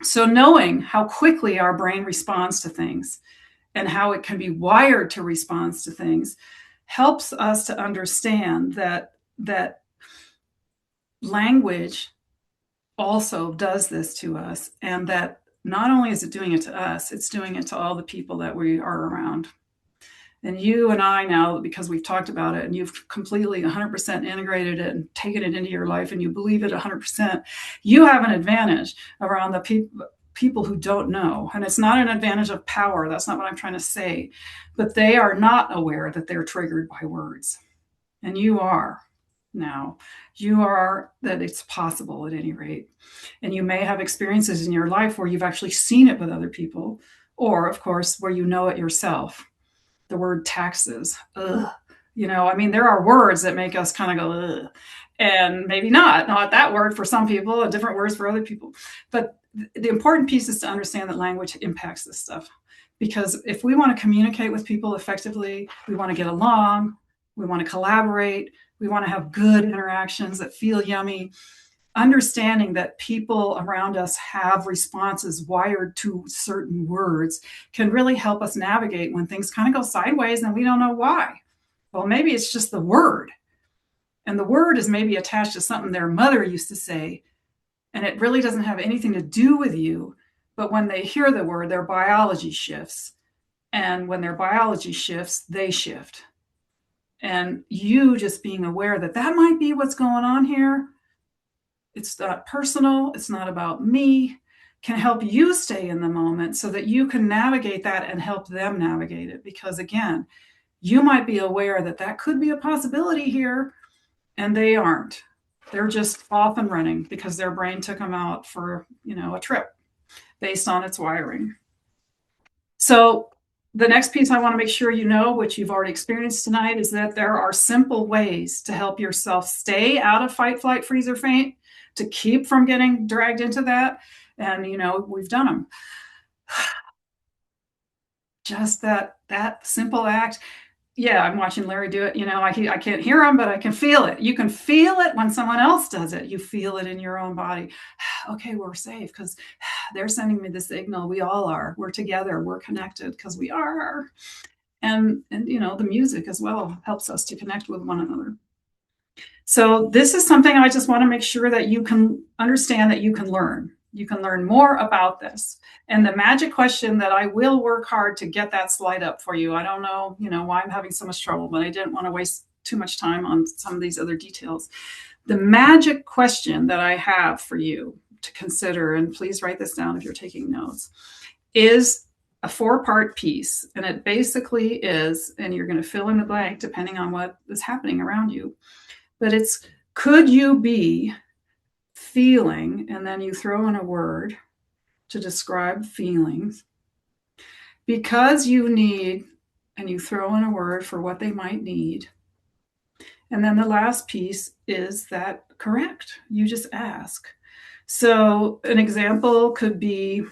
Speaker 10: So knowing how quickly our brain responds to things and how it can be wired to respond to things helps us to understand that language also does this to us, and that not only is it doing it to us, it's doing it to all the people that we are around. And you and I now, because we've talked about it and you've completely 100% integrated it and taken it into your life and you believe it 100%, you have an advantage around the people who don't know. And it's not an advantage of power. That's not what I'm trying to say. But they are not aware that they're triggered by words. And you are now. You are, that it's possible at any rate. And you may have experiences in your life where you've actually seen it with other people, or of course, where you know it yourself. The word taxes, ugh. I mean, there are words that make us kind of go, ugh. And maybe not that word for some people, and different words for other people. But the important piece is to understand that language impacts this stuff. Because if we want to communicate with people effectively, we want to get along, we want to collaborate, we want to have good interactions that feel yummy. Understanding that people around us have responses wired to certain words can really help us navigate when things kind of go sideways and we don't know why. Well, maybe it's just the word. And the word is maybe attached to something their mother used to say, and it really doesn't have anything to do with you. But when they hear the word, their biology shifts. And when their biology shifts, they shift. And you just being aware that that might be what's going on here. It's not personal. It's not about me. Can help you stay in the moment so that you can navigate that and help them navigate it. Because again, you might be aware that that could be a possibility here, and they aren't. They're just off and running because their brain took them out for, a trip based on its wiring. So the next piece I want to make sure you know, which you've already experienced tonight, is that there are simple ways to help yourself stay out of fight, flight, freeze, or faint, to keep from getting dragged into that. And, we've done them. Just that simple act. Yeah, I'm watching Larry do it. I can't hear him, but I can feel it. You can feel it when someone else does it. You feel it in your own body. Okay, we're safe because they're sending me the signal. We all are. We're together. We're connected because we are. And the music as well helps us to connect with one another. So this is something I just want to make sure that you can understand, that you can learn. You can learn more about this. And the magic question that I will work hard to get that slide up for you. I don't know, why I'm having so much trouble, but I didn't want to waste too much time on some of these other details. The magic question that I have for you to consider, and please write this down if you're taking notes, is a 4-part piece. And it basically is, and you're going to fill in the blank depending on what is happening around you. But it's, could you be feeling, and then you throw in a word to describe feelings, because you need, and you throw in a word for what they might need. And then the last piece is that correct. You just ask. So an example could be,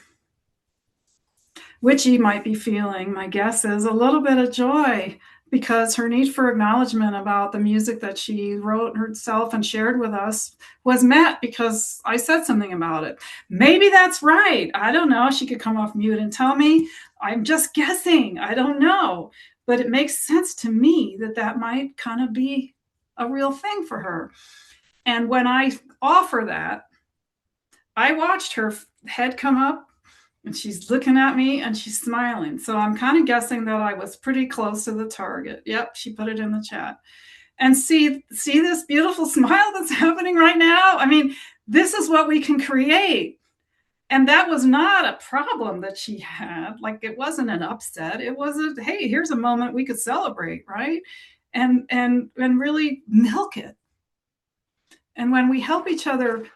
Speaker 10: Witchy might be feeling, my guess is, a little bit of joy, because her need for acknowledgement about the music that she wrote herself and shared with us was met because I said something about it. Maybe that's right. I don't know. She could come off mute and tell me. I'm just guessing. I don't know. but it makes sense to me that that might kind of be a real thing for her. And when I offer that, I watched her head come up and she's looking at me and she's smiling. So I'm kind of guessing that I was pretty close to the target. Yep, she put it in the chat. And see this beautiful smile that's happening right now? I mean, this is what we can create. And that was not a problem that she had. Like, it wasn't an upset. It was a, hey, here's a moment we could celebrate, right? And really milk it. And when we help each other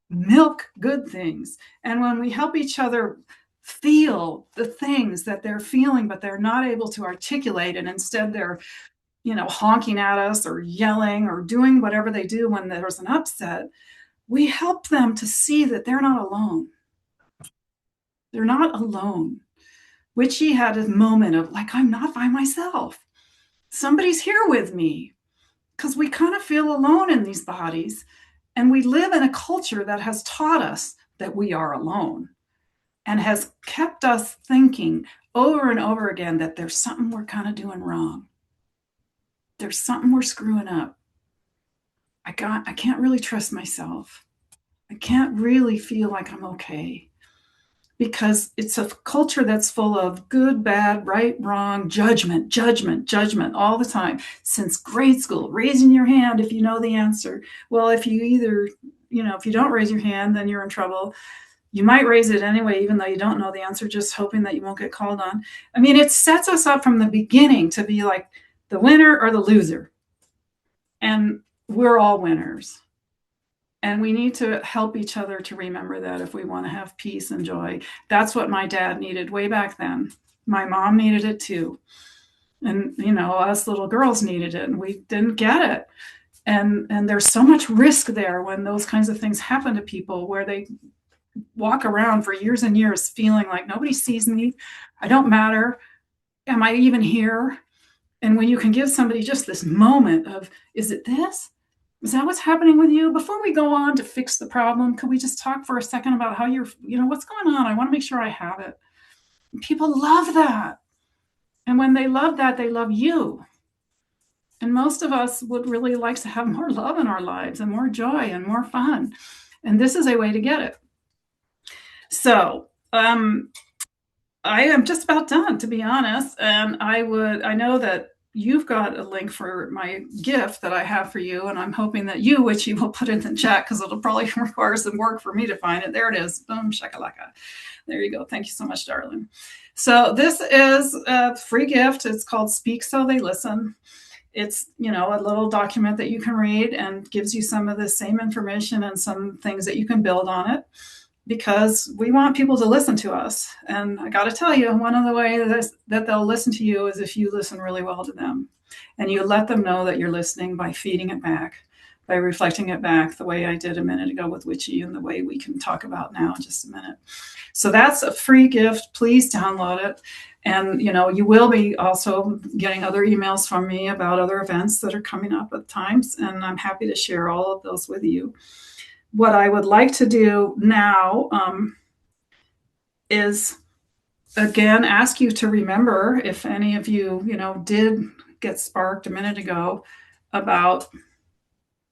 Speaker 10: milk good things, and when we help each other feel the things that they're feeling, but they're not able to articulate, and instead they're, honking at us or yelling or doing whatever they do when there's an upset, we help them to see that they're not alone. They're not alone. Witchy had a moment of like, I'm not by myself. Somebody's here with me, because we kind of feel alone in these bodies. And we live in a culture that has taught us that we are alone and has kept us thinking over and over again that there's something we're kind of doing wrong. There's something we're screwing up. I can't really trust myself. I can't really feel like I'm okay, because it's a culture that's full of good, bad, right, wrong, judgment all the time. Since grade school, raising your hand if you know the answer. Well, if you don't raise your hand, then you're in trouble. You might raise it anyway, even though you don't know the answer, just hoping that you won't get called on. I mean, it sets us up from the beginning to be like the winner or the loser. And we're all winners. And we need to help each other to remember that if we want to have peace and joy. That's what my dad needed way back then. My mom needed it too. And, us little girls needed it, and we didn't get it. And there's so much risk there when those kinds of things happen to people, where they walk around for years and years feeling like nobody sees me. I don't matter. Am I even here? And when you can give somebody just this moment of, is it this? Is that what's happening with you? Before we go on to fix the problem, could we just talk for a second about how you're, what's going on? I want to make sure I have it. People love that. And when they love that, they love you. And most of us would really like to have more love in our lives and more joy and more fun. And this is a way to get it. So, I am just about done, to be honest. And I know that you've got a link for my gift that I have for you, and I'm hoping that you, Witchy, will put it in the chat, because it'll probably require some work for me to find it. There it is. Boom, shakalaka. There you go. Thank you so much, darling. So this is a free gift. It's called Speak So They Listen. It's, a little document that you can read and gives you some of the same information and some things that you can build on it, because we want people to listen to us. And I got to tell you, one of the ways that they'll listen to you is if you listen really well to them, and you let them know that you're listening by feeding it back, by reflecting it back, the way I did a minute ago with Witchy, and the way we can talk about now in just a minute. So that's a free gift. Please download it. And, you will be also getting other emails from me about other events that are coming up at times. And I'm happy to share all of those with you. What I would like to do now is, again, ask you to remember, if any of you, did get sparked a minute ago about,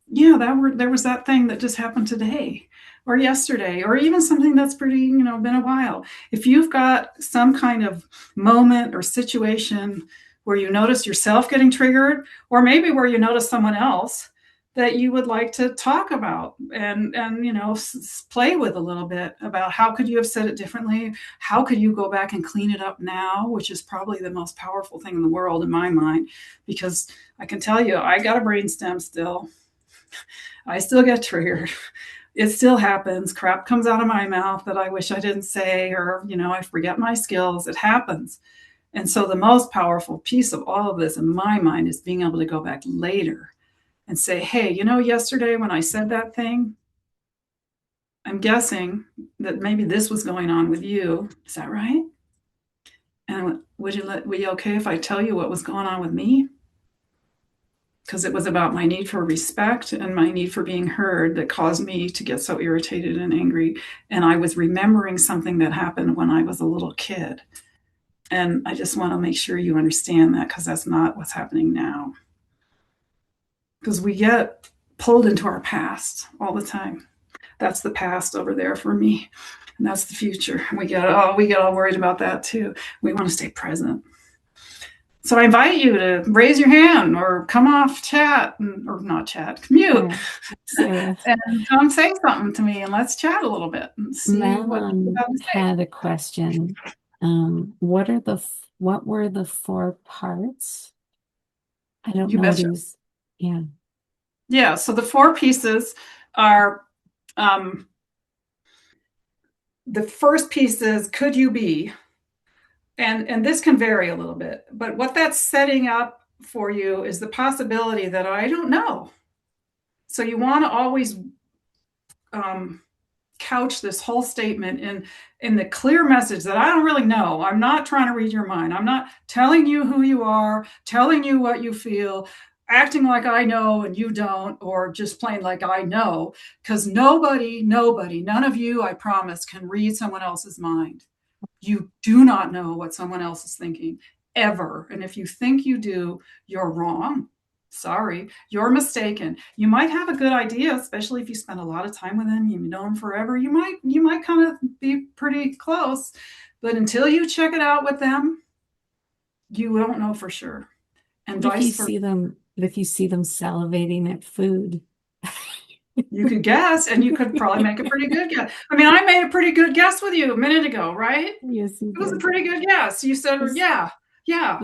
Speaker 10: there was that thing that just happened today or yesterday, or even something that's pretty, been a while. If you've got some kind of moment or situation where you notice yourself getting triggered, or maybe where you notice someone else that you would like to talk about and play with a little bit about, how could you have said it differently? How could you go back and clean it up now? Which is probably the most powerful thing in the world in my mind, because I can tell you, I got a brainstem still. I still get triggered. It still happens. Crap comes out of my mouth that I wish I didn't say, or, I forget my skills. It happens. And so the most powerful piece of all of this in my mind is being able to go back later and say, hey, yesterday when I said that thing, I'm guessing that maybe this was going on with you. Is that right? And would you okay if I tell you what was going on with me? Because it was about my need for respect and my need for being heard that caused me to get so irritated and angry. And I was remembering something that happened when I was a little kid. And I just want to make sure you understand that, because that's not what's happening now. Because we get pulled into our past all the time. That's the past over there for me. And that's the future. We get all worried about that too. We want to stay present. So I invite you to raise your hand or come off chat, or not chat, mute,
Speaker 1: Sarah.
Speaker 10: and come say something to me, and let's chat a little bit and see what you have to say.
Speaker 1: had a question. What were the 4 parts? I don't
Speaker 10: You
Speaker 1: know what
Speaker 10: betcha.
Speaker 1: he was. Yeah.
Speaker 10: Yeah. So the 4 pieces are, the first piece is, could you be? And this can vary a little bit, but what that's setting up for you is the possibility that I don't know. So you want to always couch this whole statement in the clear message that I don't really know. I'm not trying to read your mind. I'm not telling you who you are, telling you what you feel, acting like I know and you don't, or just plain like I know, because nobody, none of you, I promise, can read someone else's mind. You do not know what someone else is thinking, ever. And if you think you do, you're wrong. Sorry, you're mistaken. You might have a good idea, especially if you spend a lot of time with them, you know them forever. You might kind of be pretty close, but until you check it out with them, you don't know for sure. And
Speaker 1: What if you
Speaker 10: vice versa.
Speaker 1: see them salivating at food?
Speaker 10: You could guess, and you could probably make a pretty good guess. I mean, I made a pretty good guess with you a minute ago, right?
Speaker 1: Yes, you
Speaker 10: It was a
Speaker 1: did.
Speaker 10: pretty good guess. You said, yeah.
Speaker 1: Yeah.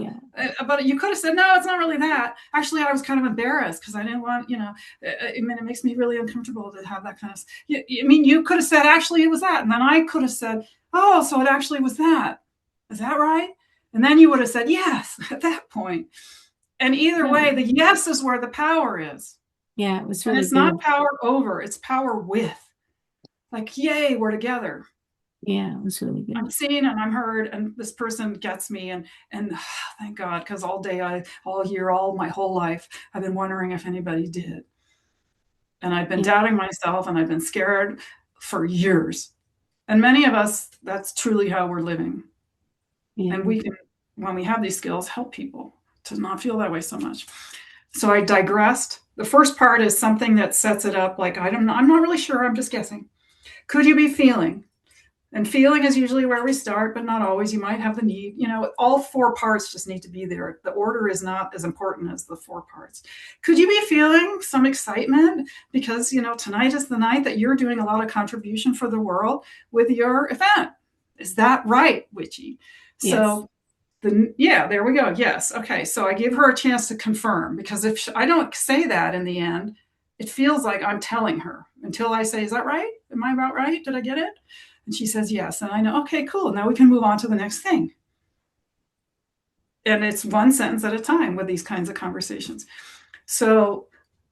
Speaker 10: But you could have said, no, it's not really that. Actually, I was kind of embarrassed because I didn't want, I mean, it makes me really uncomfortable to have that kind of, I mean, you could have said, actually, it was that. And then I could have said, oh, so it actually was that. Is that right? And then you would have said, yes, at that point. And either way, the yes is where the power is.
Speaker 1: Yeah, it was
Speaker 10: And
Speaker 1: really
Speaker 10: it's not
Speaker 1: good.
Speaker 10: power over, it's power with. Like, yay, we're together.
Speaker 1: Yeah, it was really good.
Speaker 10: I'm seen and I'm heard, and this person gets me, and thank God, because all day, all year, all my whole life, I've been wondering if anybody did. And I've been doubting myself, and I've been scared for years. And many of us, that's truly how we're living.
Speaker 1: Yeah.
Speaker 10: And we can, when we have these skills, help people to not feel that way so much. So I digressed. The first part is something that sets it up like, I'm not really sure, I'm just guessing. Could you be feeling? And feeling is usually where we start, but not always. You might have the need, all 4 parts just need to be there. The order is not as important as the 4 parts. Could you be feeling some excitement because, tonight is the night that you're doing a lot of contribution for the world with your event? Is that right, Witchy?
Speaker 1: Yes.
Speaker 10: So there we go. Yes. Okay. So I give her a chance to confirm, because if I don't say that in the end, it feels like I'm telling her until I say, is that right? Am I about right? Did I get it? And she says, yes. And I know, okay, cool. Now we can move on to the next thing. And it's one sentence at a time with these kinds of conversations. So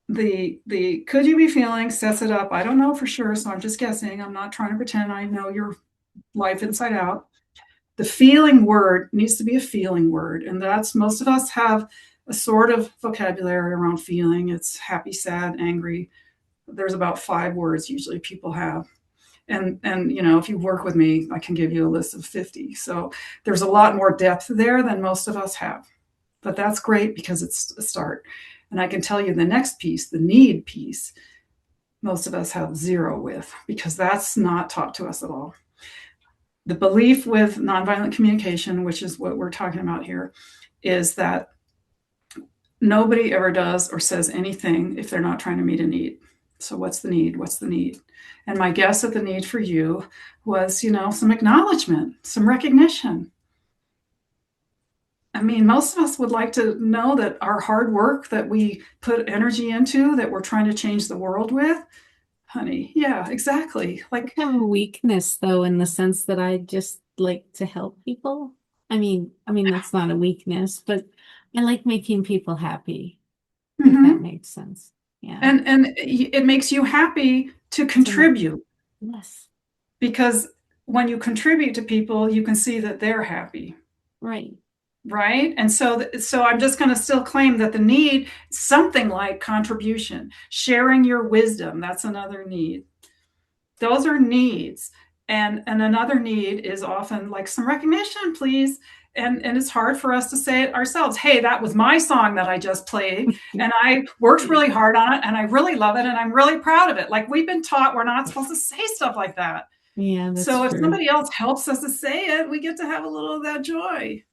Speaker 10: the could you be feeling sets it up. I don't know for sure, so I'm just guessing. I'm not trying to pretend I know your life inside out. The feeling word needs to be a feeling word. And that's, most of us have a sort of vocabulary around feeling. It's happy, sad, angry. There's about 5 words usually people have. And if you work with me, I can give you a list of 50. So there's a lot more depth there than most of us have. But that's great because it's a start. And I can tell you the next piece, the need piece, most of us have 0 with, because that's not taught to us at all. The belief with nonviolent communication, which is what we're talking about here, is that nobody ever does or says anything if they're not trying to meet a need. So what's the need? What's the need? And my guess at the need for you was, some acknowledgement, some recognition. I mean, most of us would like to know that our hard work that we put energy into, that we're trying to change the world with, honey, yeah, exactly. Like,
Speaker 1: I have a weakness though, in the sense that I just like to help people. I mean, that's not a weakness, but I like making people happy, if that makes sense. Yeah.
Speaker 10: And it makes you happy to contribute.
Speaker 1: Yes.
Speaker 10: Because when you contribute to people, you can see that they're happy.
Speaker 1: Right.
Speaker 10: Right. And so I'm just going to still claim that the need, something like contribution, sharing your wisdom, that's another need. Those are needs. And another need is often like some recognition, please. and it's hard for us to say it ourselves. Hey, that was my song that I just played, and I worked really hard on it, and I really love it, and I'm really proud of it. Like, we've been taught we're not supposed to say stuff like that.
Speaker 1: Yeah, that's
Speaker 10: So if
Speaker 1: true.
Speaker 10: somebody else helps us to say it, we get to have a little of that joy.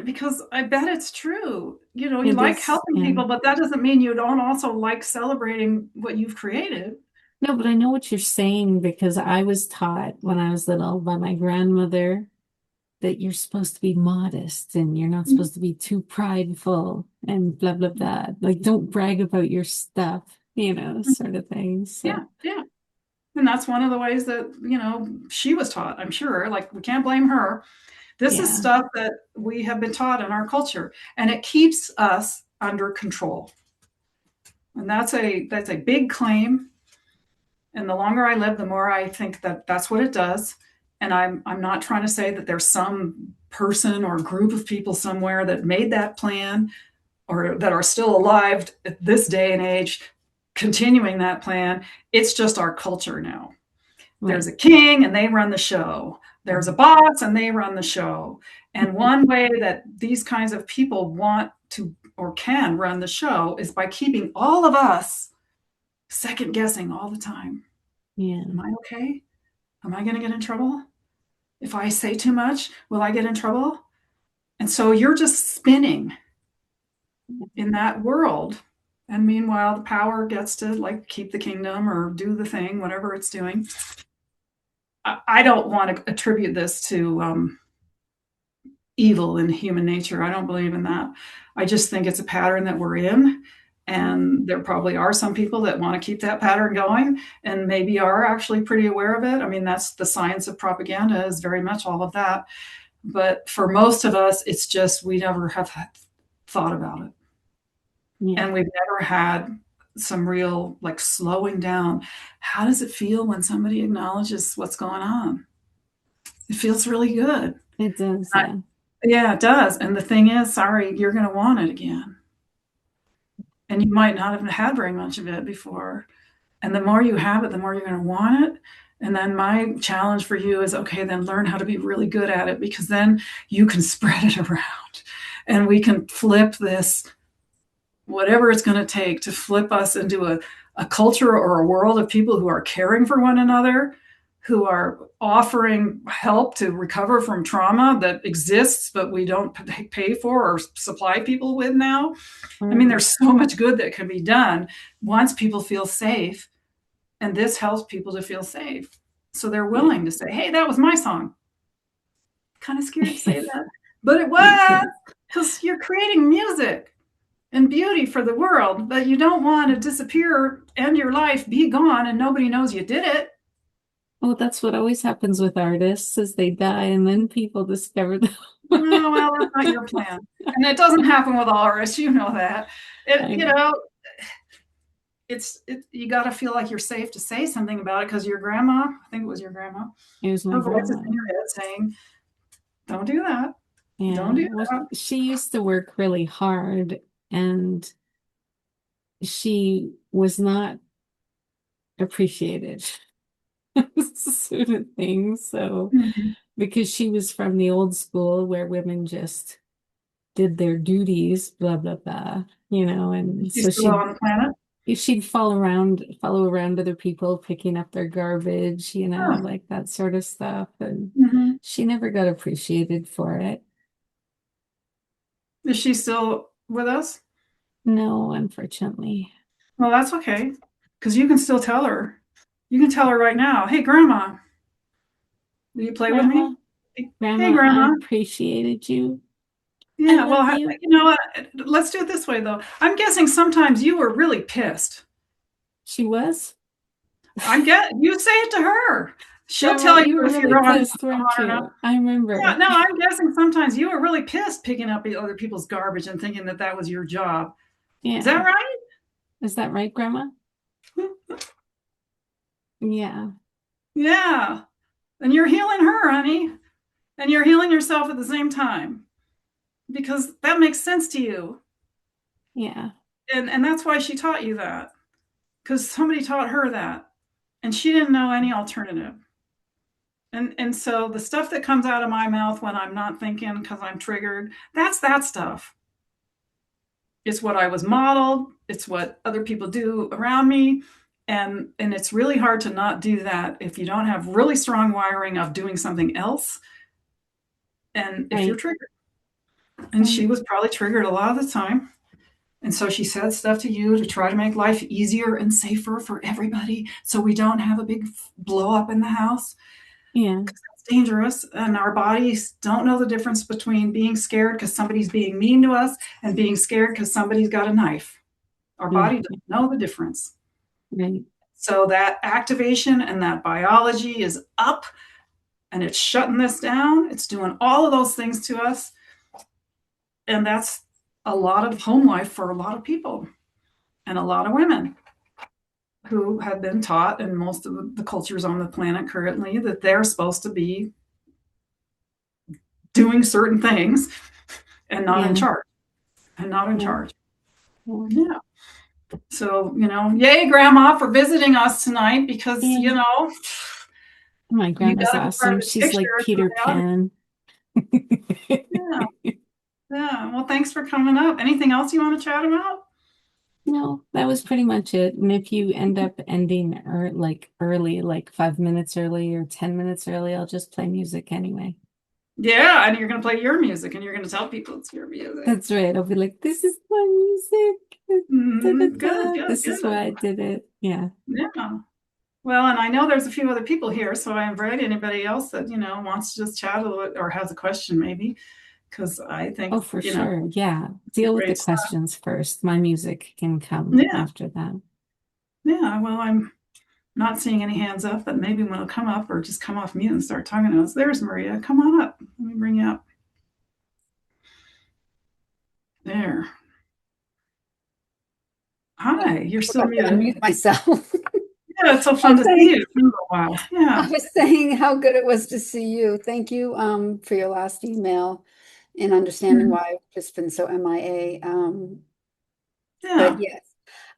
Speaker 10: Because I bet it's true. You know, you
Speaker 1: It
Speaker 10: like
Speaker 1: is,
Speaker 10: helping
Speaker 1: yeah.
Speaker 10: people, but that doesn't mean you don't also like celebrating what you've created.
Speaker 1: No, but I know what you're saying because I was taught when I was little by my grandmother that you're supposed to be modest and you're not supposed to be too prideful and blah blah blah. Like, don't brag about your stuff, sort of thing.
Speaker 10: Yeah,
Speaker 1: So
Speaker 10: yeah. And that's one of the ways that, she was taught, I'm sure. Like, we can't blame her. This is
Speaker 1: yeah,
Speaker 10: stuff that we have been taught in our culture, and it keeps us under control. And that's a big claim. And the longer I live, the more I think that that's what it does. And I'm not trying to say that there's some person or group of people somewhere that made that plan or that are still alive at this day and age continuing that plan. It's just our culture now.
Speaker 1: right.
Speaker 10: There's a king and they run the show. There's a boss and they run the show. And one way that these kinds of people want to or can run the show is by keeping all of us second guessing all the time.
Speaker 1: Yeah,
Speaker 10: Am I okay? Am I going to get in trouble? If I say too much, will I get in trouble? And so you're just spinning in that world. And meanwhile, the power gets to like keep the kingdom or do the thing, whatever it's doing. I don't want to attribute this to evil in human nature. I don't believe in that. I just think it's a pattern that we're in. And there probably are some people that want to keep that pattern going and maybe are actually pretty aware of it. I mean, that's the science of propaganda, is very much all of that. But for most of us, it's just we never have thought about it.
Speaker 1: yeah.
Speaker 10: And we've never had some real like slowing down. How does it feel when somebody acknowledges what's going on? It feels really good.
Speaker 1: It does, yeah.
Speaker 10: Yeah, it does. And the thing is, sorry, you're going to want it again. And you might not have had very much of it before. And the more you have it, the more you're going to want it. And then my challenge for you is, okay, then learn how to be really good at it, because then you can spread it around and we can flip this, whatever it's going to take to flip us into a culture or a world of people who are caring for one another, who are offering help to recover from trauma that exists, but we don't pay for or supply people with now. I mean,
Speaker 1: Right.
Speaker 10: there's so much good that can be done once people feel safe. And this helps people to feel safe. So they're
Speaker 1: Yeah.
Speaker 10: willing to say, hey, that was my song. Kind of scared to say that, but it
Speaker 1: Me
Speaker 10: was,
Speaker 1: too.
Speaker 10: because you're creating music and beauty for the world, but you don't want to disappear, end your life, be gone, and nobody knows you did it.
Speaker 1: Well, that's what always happens with artists is they die and then people discover them.
Speaker 10: Oh, well, that's not your plan. And it doesn't happen with all artists. You know that.
Speaker 1: I
Speaker 10: It, you
Speaker 1: know.
Speaker 10: know, you got to feel like you're safe to say something about it, because your grandma, I think it was your grandma,
Speaker 1: It was my
Speaker 10: her voice is
Speaker 1: grandma.
Speaker 10: in your head saying, don't do that.
Speaker 1: Yeah.
Speaker 10: Don't do
Speaker 1: Well,
Speaker 10: that.
Speaker 1: she used to work really hard and she was not appreciated. Sort of thing. So,
Speaker 10: Mhm.
Speaker 1: because she was from the old school where women just did their duties, blah, blah, blah, and
Speaker 10: She's
Speaker 1: so
Speaker 10: still on the planet.
Speaker 1: she'd follow around other people picking up their garbage,
Speaker 10: Huh.
Speaker 1: like that sort of stuff. And
Speaker 10: Mhm.
Speaker 1: she never got appreciated for it.
Speaker 10: Is she still with us?
Speaker 1: No, unfortunately.
Speaker 10: Well, that's okay, because you can still tell her. You can tell her right now, hey, Grandma, will you play with
Speaker 1: Grandma,
Speaker 10: me? Hey,
Speaker 1: Grandma, I
Speaker 10: Grandma.
Speaker 1: appreciated you. I
Speaker 10: Yeah,
Speaker 1: love
Speaker 10: well,
Speaker 1: you.
Speaker 10: you know what? Let's do it this way, though. I'm guessing sometimes you were really pissed.
Speaker 1: She was.
Speaker 10: You say it to her. She'll
Speaker 1: Grandma,
Speaker 10: tell you
Speaker 1: you were
Speaker 10: if
Speaker 1: really
Speaker 10: you're on
Speaker 1: pissed, weren't
Speaker 10: or not.
Speaker 1: you? I
Speaker 10: Yeah,
Speaker 1: remember.
Speaker 10: no, I'm guessing sometimes you were really pissed picking up other people's garbage and thinking that that was your job. Is
Speaker 1: Yeah.
Speaker 10: that right?
Speaker 1: Is that right, Grandma? Yeah.
Speaker 10: Yeah. And you're healing her, honey. And you're healing yourself at the same time, because that makes sense to you.
Speaker 1: Yeah.
Speaker 10: And that's why she taught you that, because somebody taught her that. And she didn't know any alternative. And so the stuff that comes out of my mouth when I'm not thinking because I'm triggered, that's that stuff. It's what I was modeled. It's what other people do around me. And it's really hard to not do that if you don't have really strong wiring of doing something else. And if you're
Speaker 1: Right.
Speaker 10: triggered, and she was probably triggered a lot of the time. And so she said stuff to you to try to make life easier and safer for everybody so we don't have a big blow up in the house.
Speaker 1: Yeah.
Speaker 10: It's dangerous. And our bodies don't know the difference between being scared because somebody's being mean to us and being scared because somebody's got a knife. Our body
Speaker 1: Mm.
Speaker 10: doesn't know the difference.
Speaker 1: Right.
Speaker 10: So that activation and that biology is up and it's shutting this down. It's doing all of those things to us. And that's a lot of home life for a lot of people and a lot of women who have been taught in most of the cultures on the planet currently that they're supposed to be doing certain things and not in
Speaker 1: Yeah.
Speaker 10: charge and not in
Speaker 1: Yeah.
Speaker 10: charge.
Speaker 1: Yeah.
Speaker 10: Yeah. So, yay, Grandma, for visiting us tonight because,
Speaker 1: Yeah. My
Speaker 10: you
Speaker 1: grandma's
Speaker 10: got to be part
Speaker 1: awesome.
Speaker 10: of this
Speaker 1: She's
Speaker 10: picture.
Speaker 1: like Peter
Speaker 10: So
Speaker 1: Pan.
Speaker 10: yeah. Yeah. Well, thanks for coming up. Anything else you want to chat about?
Speaker 1: No, that was pretty much it. And if you end up ending like early, like 5 minutes early or 10 minutes early, I'll just play music anyway.
Speaker 10: Yeah. And you're going to play your music and you're going to tell people it's your music.
Speaker 1: That's right. I'll be like, this is my music.
Speaker 10: Good, good,
Speaker 1: This is
Speaker 10: good.
Speaker 1: why I did it. Yeah.
Speaker 10: Yeah. Well, and I know there's a few other people here, so I invite anybody else that, wants to just chat a little or has a question maybe, because I think,
Speaker 1: Oh, for sure. Yeah. Deal with the
Speaker 10: great stuff.
Speaker 1: questions first. My music can come
Speaker 10: Yeah.
Speaker 1: after that.
Speaker 10: Yeah. Well, I'm not seeing any hands up, but maybe when it'll come up or just come off mute and start talking to us. There's Maria. Come on up. Let me bring you up. There. Hi, you're still muted.
Speaker 7: Unmute myself.
Speaker 10: Yeah, it's so fun to see you. It's been a while. Yeah.
Speaker 7: I was saying how good it was to see you. Thank you for your last email and understanding
Speaker 10: Mhm.
Speaker 7: why I've just been so MIA.
Speaker 10: Yeah.
Speaker 7: But yes,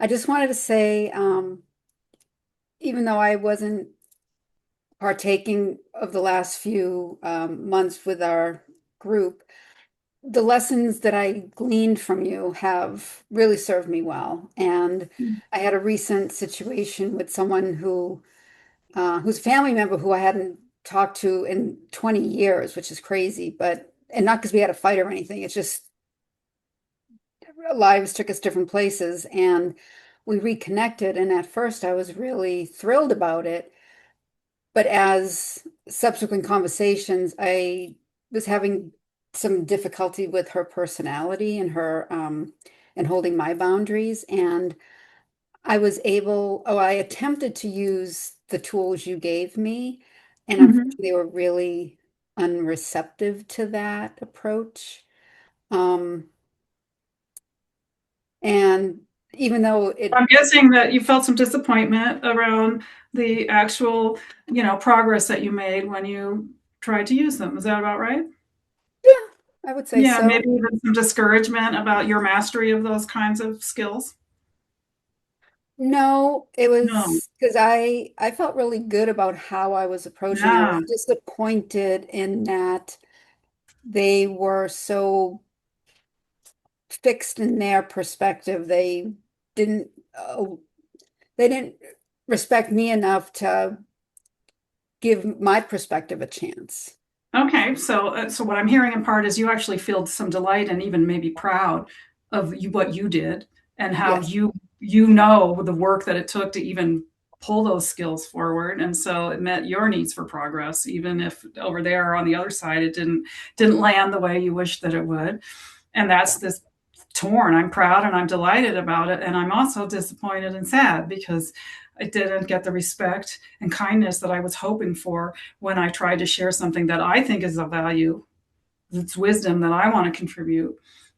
Speaker 7: I just wanted to say, even though I wasn't partaking of the last few months with our group, the lessons that I gleaned from you have really served me well. And I had a recent situation with someone who's a family member who I hadn't talked to in 20 years, which is crazy, and not because we had a fight or anything. It's just lives took us different places and we reconnected. And at first I was really thrilled about it. But as subsequent conversations, I was having some difficulty with her personality and her and holding my boundaries. And I attempted to use the tools you gave me, and
Speaker 10: Mhm.
Speaker 7: unfortunately they were really unreceptive to that approach. Um, and even though
Speaker 10: I'm guessing that you felt some disappointment around the actual, progress that you made when you tried to use them. Is that about right?
Speaker 7: yeah, I would say
Speaker 10: Yeah,
Speaker 7: so.
Speaker 10: maybe even some discouragement about your mastery of those kinds of skills.
Speaker 7: No, it
Speaker 10: No.
Speaker 7: was because I felt really good about how I was approaching. I was
Speaker 10: Yeah.
Speaker 7: disappointed in that they were so fixed in their perspective. Didn't they didn't respect me enough to give my perspective a chance.
Speaker 10: Okay, so what I'm hearing in part is you actually feel some delight and even maybe proud of what you did and how
Speaker 7: Yes,
Speaker 10: you know the work that it took to even pull those skills forward, and so it met your needs for progress, even if over there on the other side it didn't land the way you wished that it would. And that's this torn. I'm proud and I'm delighted about it, and I'm also disappointed and sad because I didn't get the respect and kindness that I was hoping for when I tried to share something that I think is of value. It's wisdom that I want to contribute,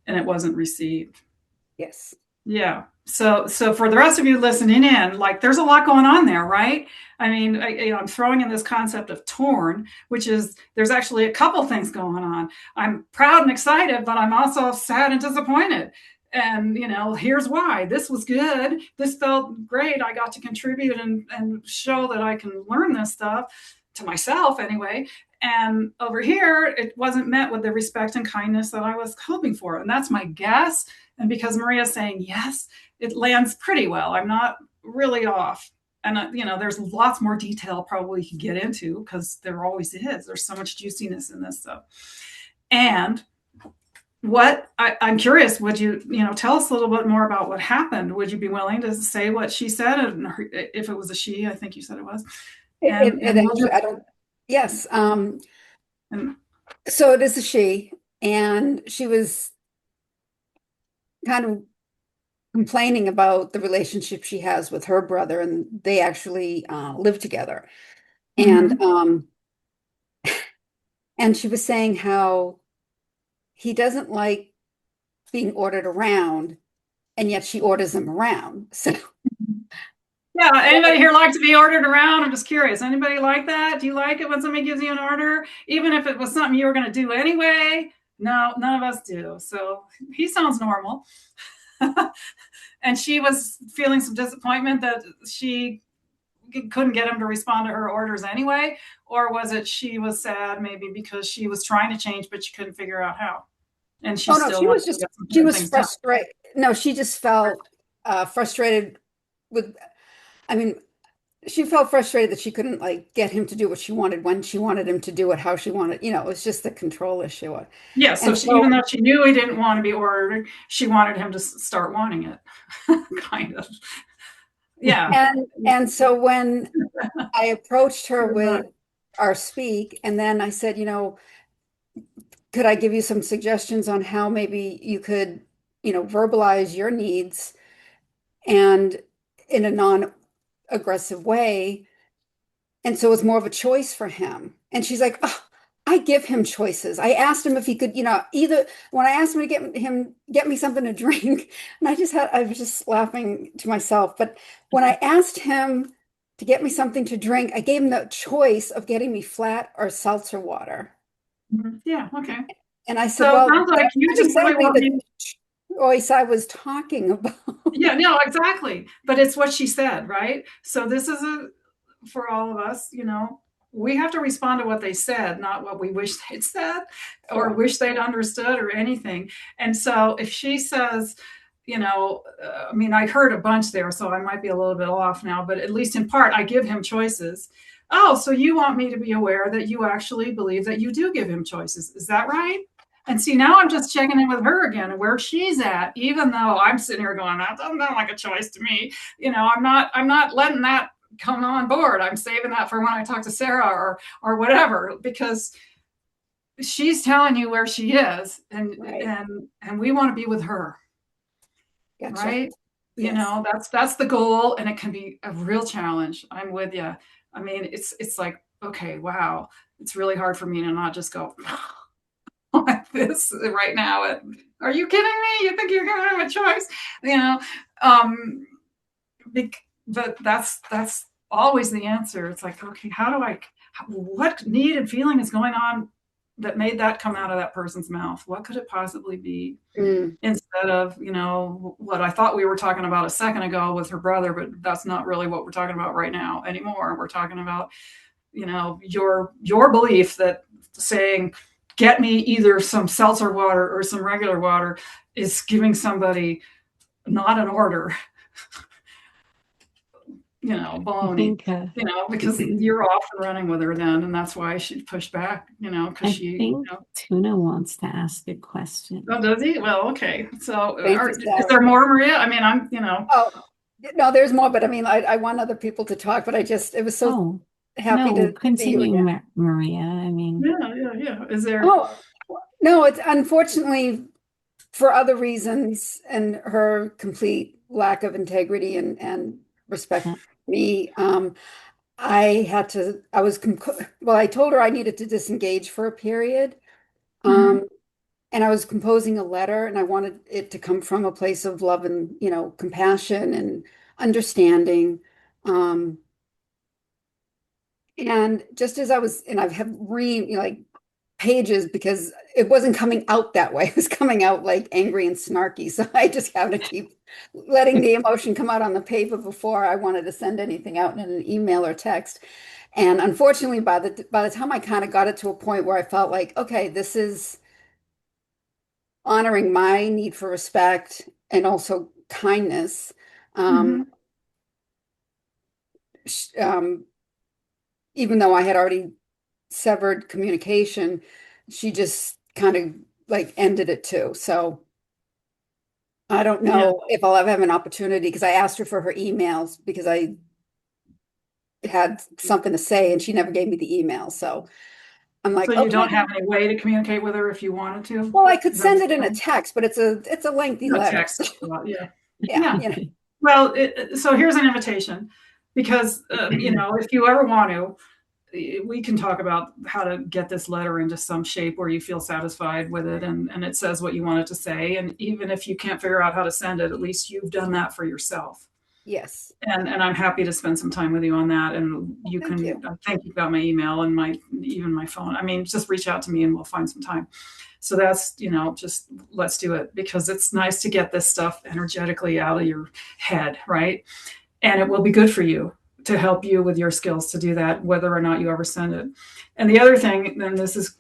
Speaker 10: and it wasn't received.
Speaker 7: yes,
Speaker 10: Yeah. So for the rest of you listening in, like there's a lot going on there, right? I mean, I'm throwing in this concept of torn, which is there's actually a couple things going on. I'm proud and excited, but I'm also sad and disappointed. And here's why. This was good. This felt great. I got to contribute and show that I can learn this stuff. to myself anyway. And over here, it wasn't met with the respect and kindness that I was hoping for. And that's my guess. And because Maria's saying yes, it lands pretty well. I'm not really off. And, there's lots more detail probably you can get into because there always is. There's so much juiciness in this stuff. And I'm curious, would you, tell us a little bit more about what happened? Would you be willing to say what she said? And if it was a she, I think you said it was.
Speaker 7: I don't, yes. So it is a she, and she was kind of complaining about the relationship she has with her brother, and they actually live together. And and she was saying how he doesn't like being ordered around, and yet she orders him around. So
Speaker 10: yeah, anybody here like to be ordered around? I'm just curious. Anybody like that? Do you like it when somebody gives you an order, even if it was something you were going to do anyway? No, none of us do. So he sounds normal. And she was feeling some disappointment that she couldn't get him to respond to her orders anyway? Or was it she was sad maybe because she was trying to change, but she couldn't figure out how? And she still
Speaker 7: she was frustrated. No, she just felt frustrated with, I mean, she felt frustrated that she couldn't get him to do what she wanted when she wanted him to do it, how she wanted, it was just the control issue.
Speaker 10: Yeah, so even though she knew he didn't want to be ordered, she wanted him to start wanting it, kind of. Yeah.
Speaker 7: And so when I approached her with our speak, and then I said, could I give you some suggestions on how maybe you could, verbalize your needs and in a non-aggressive way? And so it's more of a choice for him. And she's like, oh, I give him choices. I asked him if he could, either when I asked him to get me something to drink, and I was just laughing to myself. But when I asked him to get me something to drink, I gave him the choice of getting me flat or seltzer water.
Speaker 10: Yeah, okay.
Speaker 7: And I said, well,
Speaker 10: it sounds like you just really want
Speaker 7: the choice I was talking about.
Speaker 10: Yeah, no, exactly. But it's what she said, right? So this is for all of us, we have to respond to what they said, not what we wish they'd said or wish they'd understood or anything. And so if she says, I heard a bunch there, so I might be a little bit off now, but at least in part, I give him choices. Oh, so you want me to be aware that you actually believe that you do give him choices. Is that right? And see, now I'm just checking in with her again and where she's at, even though I'm sitting here going, that doesn't sound like a choice to me. I'm not letting that come on board. I'm saving that for when I talk to Sarah or whatever, because she's telling you where she is, and we want to be with her. Gotcha. Right? Yes. That's the goal, and it can be a real challenge. I'm with you. I mean, it's like, okay, wow, it's really hard for me to not just go like this right now. Are you kidding me? You think you're going to have a choice? But that's always the answer. It's like, okay, what need and feeling is going on that made that come out of that person's mouth? What could it possibly be? Instead of, what I thought we were talking about a second ago with her brother, but that's not really what we're talking about right now anymore. We're talking about, your belief that saying, get me either some seltzer water or some regular water is giving somebody not an order. Baloney, because you're off and running with her then, and that's why she pushed back, because
Speaker 1: I think Tuna wants to ask a question.
Speaker 10: Oh, does he? Well, okay. So is there more, Maria? I mean,
Speaker 7: Oh, no, there's more, but I want other people to talk, but it was so happy to
Speaker 1: continue, Maria. I mean,
Speaker 10: yeah. Is there?
Speaker 7: Oh, no, it's unfortunately for other reasons and her complete lack of integrity and respect for me. I told her I needed to disengage for a period. And I was composing a letter, and I wanted it to come from a place of love and, compassion and understanding. And just as I have pages because it wasn't coming out that way. It was coming out like angry and snarky. So I just have to keep letting the emotion come out on the paper before I wanted to send anything out in an email or text. And unfortunately, by the time I kind of got it to a point where I felt like, okay, this is honoring my need for respect and also kindness. Um,
Speaker 10: Mhm.
Speaker 7: um, Even though I had already severed communication, she just kind of like ended it too. So I don't
Speaker 10: Yeah.
Speaker 7: know if I'll ever have an opportunity because I asked her for her emails because I had something to say and she never gave me the email. So I'm
Speaker 10: So
Speaker 7: like,
Speaker 10: you
Speaker 7: okay,
Speaker 10: don't have any way to communicate with her if you wanted to?
Speaker 7: well, I could
Speaker 10: Is that what
Speaker 7: send
Speaker 10: you're
Speaker 7: it in a
Speaker 10: saying?
Speaker 7: text, but it's a lengthy
Speaker 10: A
Speaker 7: letter.
Speaker 10: text.
Speaker 7: So
Speaker 10: Yeah.
Speaker 7: yeah,
Speaker 10: Yeah.
Speaker 7: you know,
Speaker 10: Well, so here's an invitation because, if you ever want to, we can talk about how to get this letter into some shape where you feel satisfied with it and it says what you want it to say. And even if you can't figure out how to send it, at least you've done that for yourself.
Speaker 7: yes.
Speaker 10: And I'm happy to spend some time with you on that. And
Speaker 7: Well,
Speaker 10: you
Speaker 7: thank
Speaker 10: can,
Speaker 7: you.
Speaker 10: I think you've got my email and even my phone. I mean, just reach out to me and we'll find some time. So that's, just let's do it because it's nice to get this stuff energetically out of your head, right? And it will be good for you to help you with your skills to do that, whether or not you ever send it. And the other thing, and this is,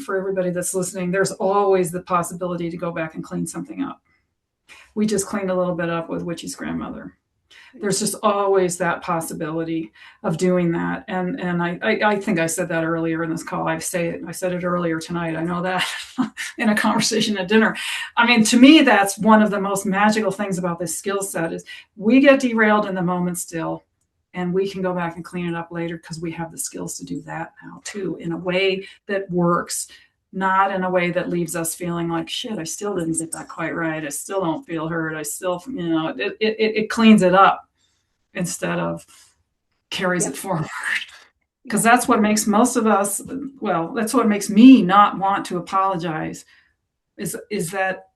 Speaker 10: for everybody that's listening, there's always the possibility to go back and clean something up. We just cleaned a little bit up with Witchy's grandmother. There's just always that possibility of doing that. And I think I said that earlier in this call. I said it earlier tonight. I know that in a conversation at dinner. I mean, to me, that's one of the most magical things about this skill set is we get derailed in the moment still, and we can go back and clean it up later because we have the skills to do that now too, in a way that works, not in a way that leaves us feeling like shit. I still didn't get that quite right. I still don't feel heard. I still, it cleans it up instead of carries
Speaker 7: Yep.
Speaker 10: it forward. Because
Speaker 7: Yep.
Speaker 10: that's what makes most of us, well, that's what makes me not want to apologize is that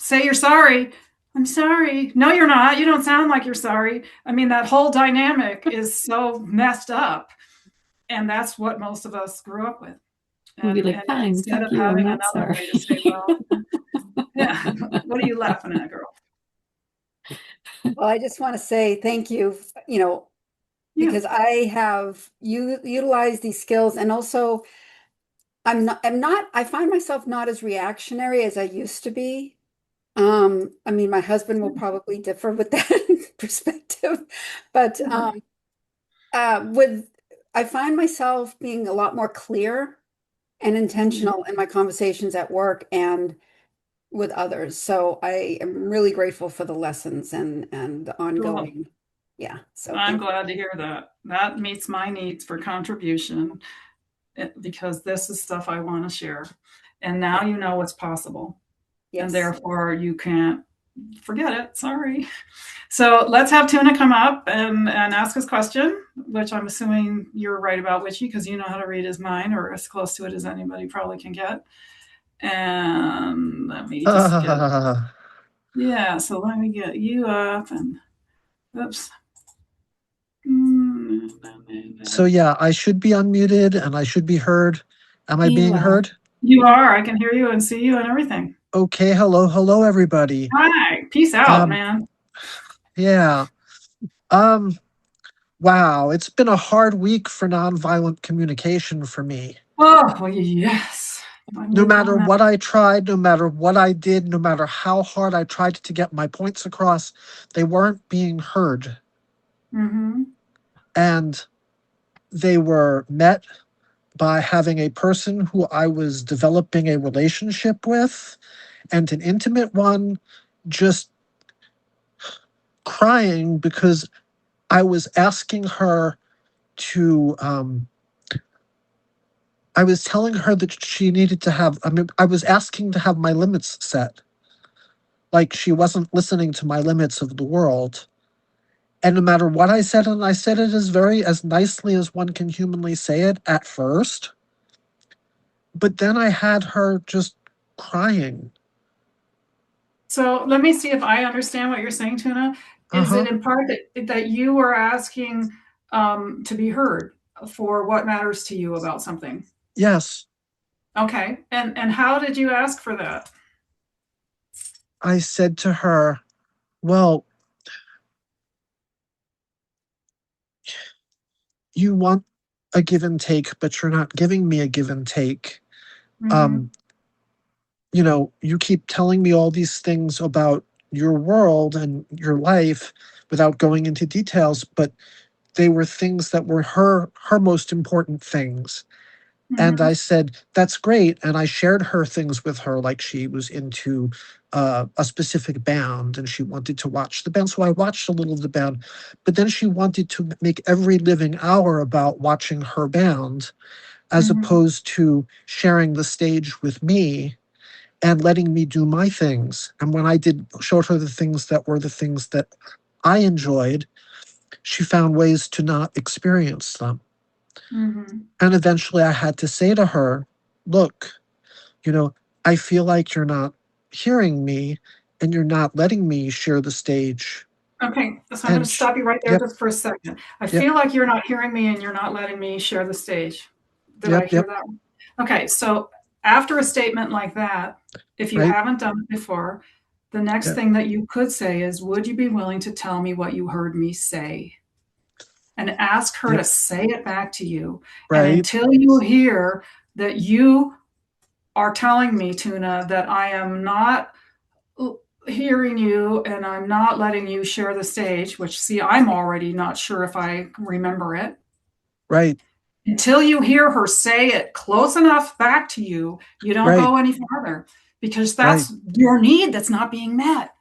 Speaker 10: say you're sorry. I'm sorry. No, you're not. You don't sound like you're sorry. I mean, that whole dynamic is so messed up. And that's what most of us grew up with.
Speaker 1: We'll be like,
Speaker 10: And
Speaker 1: fine,
Speaker 10: instead
Speaker 1: fuck
Speaker 10: of
Speaker 1: you, I'm
Speaker 10: having
Speaker 1: not
Speaker 10: another
Speaker 1: sorry.
Speaker 10: way to say, well, yeah, what are you laughing at, girl?
Speaker 7: Well, I just want to say thank you,
Speaker 10: Yeah.
Speaker 7: because I have utilized these skills and also I find myself not as reactionary as I used to be. I mean, my husband will probably differ with that perspective, but with I find myself being a lot more clear and intentional in my conversations at work and with others. So I am really grateful for the lessons and the
Speaker 10: Cool.
Speaker 7: ongoing. Yeah. So
Speaker 10: I'm
Speaker 7: thank you.
Speaker 10: glad to hear that. That meets my needs for contribution because this is stuff I want to share. And now
Speaker 7: Yeah.
Speaker 10: you know what's possible. And
Speaker 7: Yes.
Speaker 10: therefore you can't forget it. Sorry. So let's have Tuna come up and ask his question, which I'm assuming you're right about Witchy because you know how to read his mind or as close to it as anybody probably can get. And let me just get, yeah, so let me get you up and oops.
Speaker 11: So yeah, I should be unmuted and I should be heard. Am I
Speaker 1: You
Speaker 11: being
Speaker 1: are.
Speaker 11: heard?
Speaker 10: You are. I can hear you and see you and everything.
Speaker 11: Okay, hello everybody.
Speaker 10: Hi. Peace out,
Speaker 11: Um
Speaker 10: man.
Speaker 11: yeah. Um wow, it's been a hard week for nonviolent communication for me.
Speaker 10: Oh, well, yes. I'm
Speaker 11: No
Speaker 10: with you
Speaker 11: matter
Speaker 10: on that.
Speaker 11: what I tried, no matter what I did, no matter how hard I tried to get my points across, they weren't being heard.
Speaker 10: Mm-hmm.
Speaker 11: And they were met by having a person who I was developing a relationship with and an intimate one just crying because I was asking her to, I was telling her that she needed to have, I was asking to have my limits set. Like she wasn't listening to my limits of the world. And no matter what I said, and I said it as nicely as one can humanly say it at first, but then I had her just crying.
Speaker 10: So let me see if I understand what you're saying, Tuna. Is
Speaker 11: Uh-huh.
Speaker 10: it in part that you were asking to be heard for what matters to you about something?
Speaker 11: Yes.
Speaker 10: Okay. And how did you ask for that?
Speaker 11: I said to her, well, you want a give and take, but you're not giving me a give and take.
Speaker 10: Mm-hmm.
Speaker 11: Um, you keep telling me all these things about your world and your life without going into details, but they were things that were her most important things. And
Speaker 10: Mm-hmm.
Speaker 11: I said, that's great. And I shared her things with her, like she was into a specific band and she wanted to watch the band. So I watched a little of the band, but then she wanted to make every living hour about watching her band, as
Speaker 10: Mm-hmm.
Speaker 11: opposed to sharing the stage with me and letting me do my things. And when I showed her the things that were the things that I enjoyed, she found ways to not experience them.
Speaker 10: Mm-hmm.
Speaker 11: And eventually I had to say to her, look, you know, I feel like you're not hearing me and you're not letting me share the stage.
Speaker 10: Okay, so I'm going
Speaker 11: And
Speaker 10: to stop you right there
Speaker 11: yep,
Speaker 10: just for a second. I
Speaker 11: yep,
Speaker 10: feel like you're not hearing me and you're not letting me share the stage. Did I
Speaker 11: yep,
Speaker 10: hear
Speaker 11: yep,
Speaker 10: that? Okay, so after a statement like that, if you
Speaker 11: right,
Speaker 10: haven't done it before, the next
Speaker 11: yep,
Speaker 10: thing that you could say is, would you be willing to tell me what you heard me say? And ask her
Speaker 11: yep,
Speaker 10: to say it back to you. And
Speaker 11: right,
Speaker 10: until you hear that you are telling me, Tuna, that I am not hearing you and I'm not letting you share the stage, which, see, I'm already not sure if I remember it.
Speaker 11: right,
Speaker 10: Until you hear her say it close enough back to you, you don't
Speaker 11: right,
Speaker 10: go any farther, because
Speaker 11: right,
Speaker 10: that's your need that's not being met.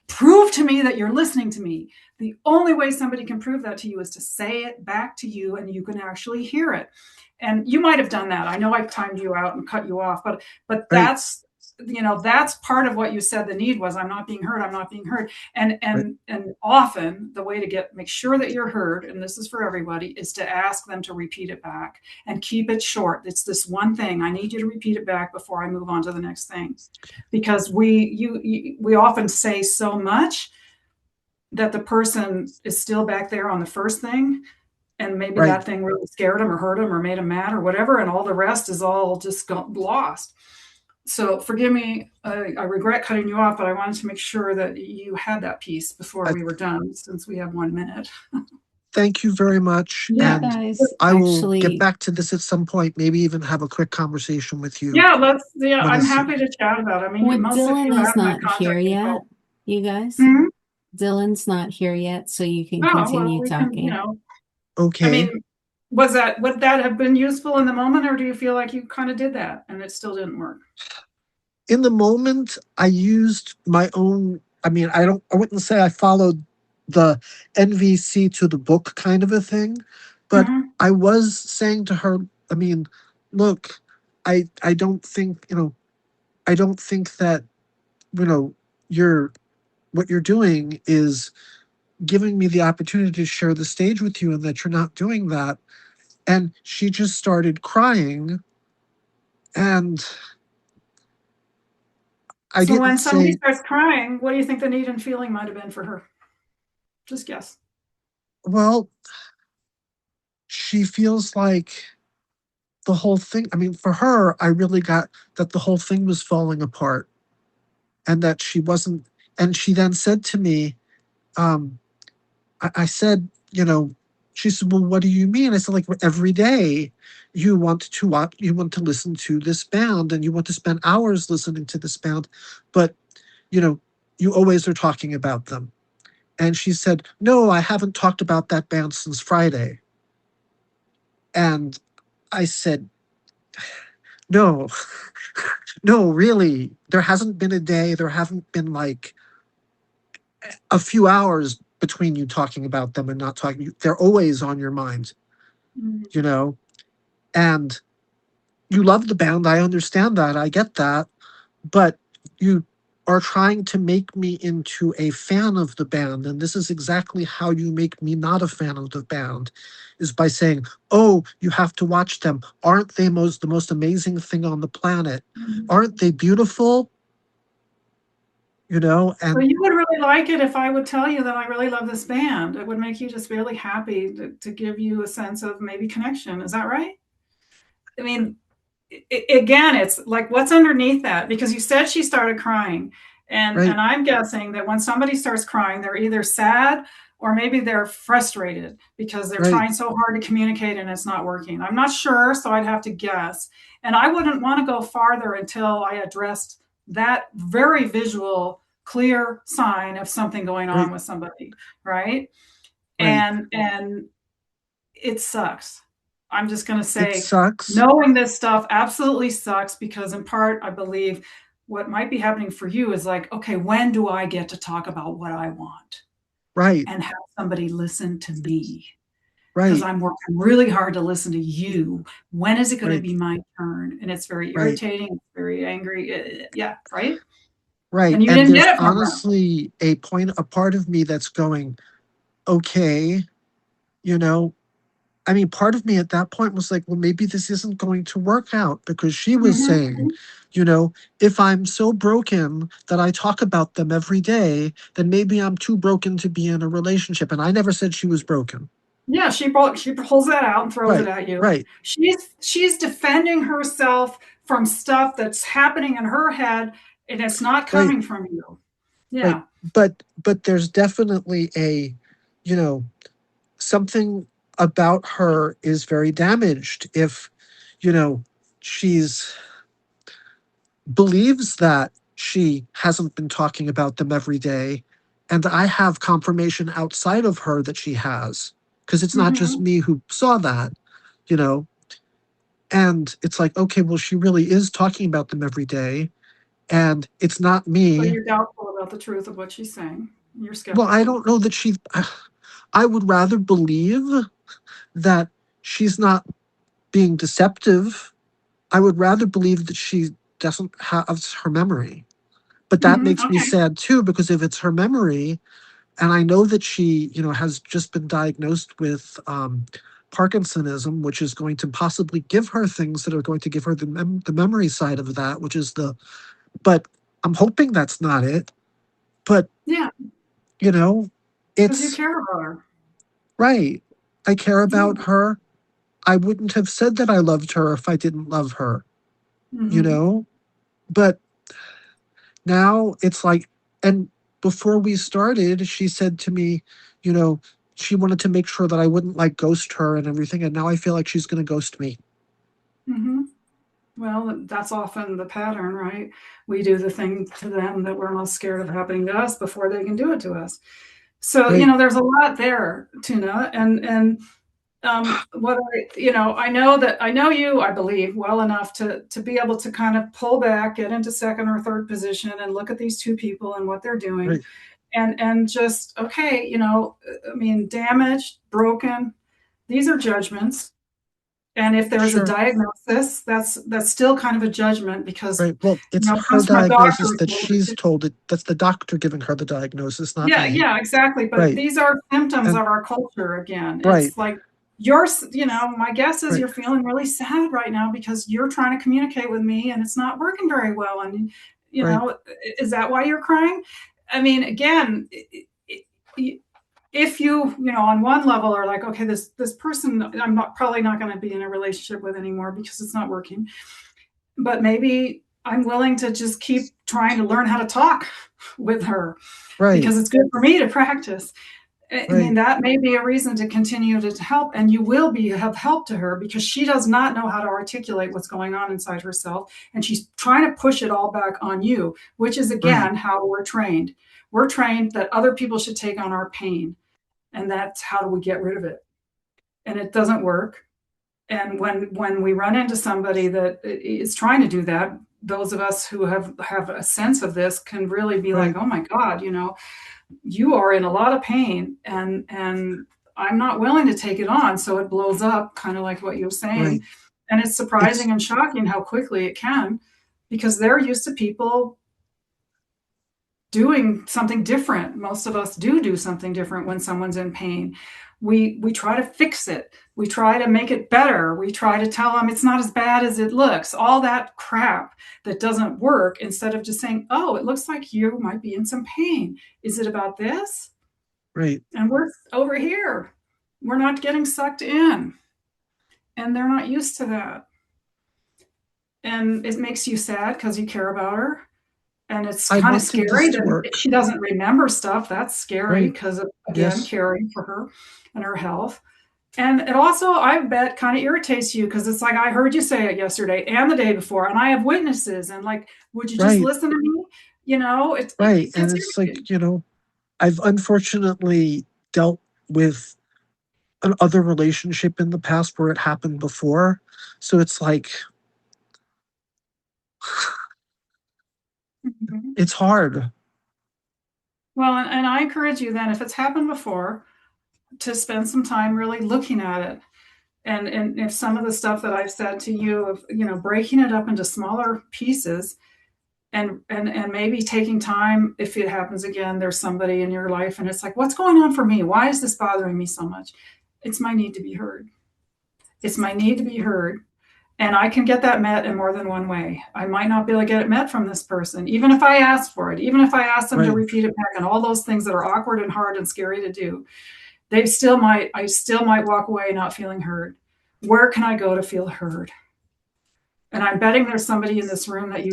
Speaker 10: Prove to me that you're listening to me. The only way somebody can prove that to you is to say it back to you and you can actually hear it. And you might have done that. I know I timed you out and cut you off, but
Speaker 11: right,
Speaker 10: that's part of what you said the need was. I'm not being heard, I'm not being heard. and
Speaker 11: right,
Speaker 10: and and often the way to make sure that you're heard, and this is for everybody, is to ask them to repeat it back and keep it short. It's this one thing. I need you to repeat it back before I move on to the next thing, because we often say so much that the person is still back there on the first thing, and maybe
Speaker 11: right.
Speaker 10: that thing really scared them or hurt them or made them mad or whatever, and all the rest is all just lost. So forgive me, I regret cutting you off, but I wanted to make sure that you had that piece before
Speaker 11: I
Speaker 10: we were done, since we have 1 minute.
Speaker 11: thank you very much.
Speaker 1: You
Speaker 10: Yeah.
Speaker 11: And
Speaker 1: guys
Speaker 11: I will get
Speaker 1: actually,
Speaker 11: back to this at some point, maybe even have a quick conversation with you
Speaker 10: Yeah,
Speaker 11: when
Speaker 10: I'm
Speaker 11: it's,
Speaker 10: happy to chat about it. I mean,
Speaker 1: what
Speaker 10: most of you
Speaker 1: Dylan
Speaker 10: have
Speaker 1: is
Speaker 10: my
Speaker 1: not here
Speaker 10: contact
Speaker 1: yet,
Speaker 10: info.
Speaker 1: you guys.
Speaker 10: Hmm.
Speaker 1: Dylan's not here yet, so you can
Speaker 10: Oh, well,
Speaker 1: continue
Speaker 10: we can,
Speaker 1: talking.
Speaker 10: I
Speaker 11: okay.
Speaker 10: mean, would that have been useful in the moment, or do you feel like you kind of did that and it still didn't work?
Speaker 11: In the moment, I used my own, I wouldn't say I followed the NVC to the book kind of a thing, but
Speaker 10: Hmm.
Speaker 11: I was saying to her, I mean, look, I don't think, I don't think that, you know, you're what you're doing is giving me the opportunity to share the stage with you and that you're not doing that. And she just started crying and I
Speaker 10: So
Speaker 11: didn't
Speaker 10: when somebody
Speaker 11: say,
Speaker 10: starts crying, what do you think the need and feeling might have been for her? Just guess.
Speaker 11: well, she feels like the whole thing, for her, I really got that the whole thing was falling apart and that she wasn't. And she then said to me, um, I said, she said, well, what do you mean? I said, like, every day you want to watch, you want to listen to this band and you want to spend hours listening to this band, but, you know, you always are talking about them. And she said, no, I haven't talked about that band since Friday. And I said, no, no, really, there hasn't been a day, there haven't been like a few hours between you talking about them and not talking. They're always on your mind,
Speaker 10: Mm.
Speaker 11: you know? And you love the band. I understand that. I get that. But you are trying to make me into a fan of the band. And this is exactly how you make me not a fan of the band, is by saying, oh, you have to watch them. Aren't they the most amazing thing on the planet? Aren't they beautiful?
Speaker 10: So
Speaker 11: And
Speaker 10: you would really like it if I would tell you that I really love this band. It would make you just really happy to give you a sense of maybe connection. Is that right? I mean, again, it's like, what's underneath that? Because you said she started crying.
Speaker 11: Right.
Speaker 10: And I'm guessing that when somebody starts crying, they're either sad or maybe they're frustrated because they're
Speaker 11: Right.
Speaker 10: trying so hard to communicate and it's not working. I'm not sure, so I'd have to guess. And I wouldn't want to go farther until I addressed that very visual, clear sign of something going on
Speaker 11: Right.
Speaker 10: with somebody, right?
Speaker 11: Right.
Speaker 10: And it sucks. I'm just going to
Speaker 11: It
Speaker 10: say,
Speaker 11: sucks.
Speaker 10: knowing this stuff absolutely sucks because, in part, I believe what might be happening for you is like, okay, when do I get to talk about what I want
Speaker 11: Right.
Speaker 10: and have somebody listen to me? Because
Speaker 11: Right.
Speaker 10: I'm working really hard to listen to you. When is it going to
Speaker 11: Right.
Speaker 10: be my turn? And it's very
Speaker 11: Right.
Speaker 10: irritating, it's very angry. Yeah, right?
Speaker 11: Right.
Speaker 10: And you
Speaker 11: And
Speaker 10: didn't
Speaker 11: there's
Speaker 10: get it from her.
Speaker 11: honestly a part of me that's going, okay, you know, I mean, part of me at that point was like, well, maybe this isn't going to work out because she was saying,
Speaker 10: Mhm.
Speaker 11: you know, if I'm so broken that I talk about them every day, then maybe I'm too broken to be in a relationship. And I never said she was broken.
Speaker 10: Yeah, she pulls that out and throws it
Speaker 11: Right.
Speaker 10: at you.
Speaker 11: Right.
Speaker 10: She's defending herself from stuff that's happening in her head, and it's not
Speaker 11: Right.
Speaker 10: coming from you.
Speaker 11: Right.
Speaker 10: Yeah.
Speaker 11: But there's definitely a, you know, something about her is very damaged if, you know, she's believes that she hasn't been talking about them every day. And I have confirmation outside of her that she has, because it's not just
Speaker 10: Mm-hmm.
Speaker 11: me who saw that, you know. And it's like, okay, well, she really is talking about them every day. And it's not
Speaker 10: But
Speaker 11: me.
Speaker 10: you're doubtful about the truth of what she's saying. You're
Speaker 11: Well, I
Speaker 10: skeptical.
Speaker 11: don't know that she, I would rather believe that she's not being deceptive. I would rather believe that she doesn't have her memory. But that
Speaker 10: Mm-hmm.
Speaker 11: makes me
Speaker 10: Okay.
Speaker 11: sad too, because if it's her memory, and I know that she, you know, has just been diagnosed with Parkinsonism, which is going to possibly give her things that are going to give her the memory side of that, which is the, but I'm hoping that's not it. But,
Speaker 10: Yeah,
Speaker 11: you know,
Speaker 10: because you
Speaker 11: it's
Speaker 10: care about her.
Speaker 11: right. I care
Speaker 10: Yeah.
Speaker 11: about her. I wouldn't have said that I loved her if I didn't love her, you
Speaker 10: Mm-hmm.
Speaker 11: know? But now it's like, and before we started, she said to me, you know, she wanted to make sure that I wouldn't like ghost her and everything. And now I feel like she's going to ghost me.
Speaker 10: Mm-hmm. Well, that's often the pattern, right? We do the thing to them that we're most scared of happening to us before they can do it to us. So,
Speaker 11: Right,
Speaker 10: there's a lot there, Tuna, and what I know that I know you, I believe, well enough to be able to kind of pull back, get into second or third position, and look at these two people and what they're doing,
Speaker 11: right,
Speaker 10: and just okay, I mean, damaged, broken. These are judgments, and if there's a
Speaker 11: sure.
Speaker 10: diagnosis, that's still kind of a judgment because
Speaker 11: Right. Well, it's
Speaker 10: it
Speaker 11: her
Speaker 10: comes from a doctor
Speaker 11: diagnosis
Speaker 10: who
Speaker 11: that
Speaker 10: told her
Speaker 11: she's
Speaker 10: to.
Speaker 11: told it. That's the doctor giving her the diagnosis, not
Speaker 10: Yeah,
Speaker 11: me.
Speaker 10: yeah, exactly. But
Speaker 11: Right.
Speaker 10: these are symptoms of
Speaker 11: And
Speaker 10: our culture again.
Speaker 11: right,
Speaker 10: It's like my guess is
Speaker 11: right,
Speaker 10: you're feeling really sad right now because you're trying to communicate with me and it's not working very well. And,
Speaker 11: right,
Speaker 10: is that why you're crying? I mean, again, if on one level are like, okay, this person, I'm probably not going to be in a relationship with anymore because it's not working. But maybe I'm willing to just keep trying to learn how to talk with her
Speaker 11: right,
Speaker 10: because it's good for me to practice. I mean,
Speaker 11: right,
Speaker 10: that may be a reason to continue to help, and you will be have help to her because she does not know how to articulate what's going on inside herself, and she's trying to push it all back on you, which is
Speaker 11: right,
Speaker 10: again how we're trained. We're trained that other people should take on our pain, and that's how do we get rid of it. And it doesn't work. And when we run into somebody that is trying to do that, those of us who have a sense of this can really be like,
Speaker 11: right,
Speaker 10: oh my God, you are in a lot of pain and I'm not willing to take it on. So it blows up, kind of like what you were saying.
Speaker 11: right.
Speaker 10: And it's
Speaker 11: It's
Speaker 10: surprising and shocking how quickly it can, because they're used to people doing something different. Most of us do something different when someone's in pain. We try to fix it. We try to make it better. We try to tell them it's not as bad as it looks. All that crap that doesn't work, instead of just saying, "Oh, it looks like you might be in some pain. Is it about this?"
Speaker 11: right.
Speaker 10: And we're over here. We're not getting sucked in. And they're not used to that. and it makes you sad because you care about her. And it's
Speaker 11: I
Speaker 10: kind of
Speaker 11: wanted this
Speaker 10: scary
Speaker 11: to
Speaker 10: that
Speaker 11: work.
Speaker 10: she doesn't remember stuff. That's scary
Speaker 11: Right.
Speaker 10: because of, again,
Speaker 11: Yes.
Speaker 10: caring for her and her health. And it also, I bet, kind of irritates you because it's like, I heard you say it yesterday and the day before, and I have witnesses. And like, would you just
Speaker 11: Right.
Speaker 10: listen to me? You know,
Speaker 11: Right.
Speaker 10: it
Speaker 11: And
Speaker 10: gets
Speaker 11: it's like,
Speaker 10: irritating.
Speaker 11: I've unfortunately dealt with another relationship in the past where it happened before. So it's like,
Speaker 10: Mhm.
Speaker 11: it's hard.
Speaker 10: Well, and I encourage you then, if it's happened before, to spend some time really looking at it. And if some of the stuff that I've said to you, of breaking it up into smaller pieces, and maybe taking time, if it happens again, there's somebody in your life and it's like, what's going on for me? Why is this bothering me so much? It's my need to be heard. It's my need to be heard. And I can get that met in more than one way. I might not be able to get it met from this person, even if I ask for it, even if I ask them to
Speaker 11: Right.
Speaker 10: repeat it back, and all those things that are awkward and hard and scary to do. I still might walk away not feeling heard. Where can I go to feel heard? And I'm betting there's somebody in this room that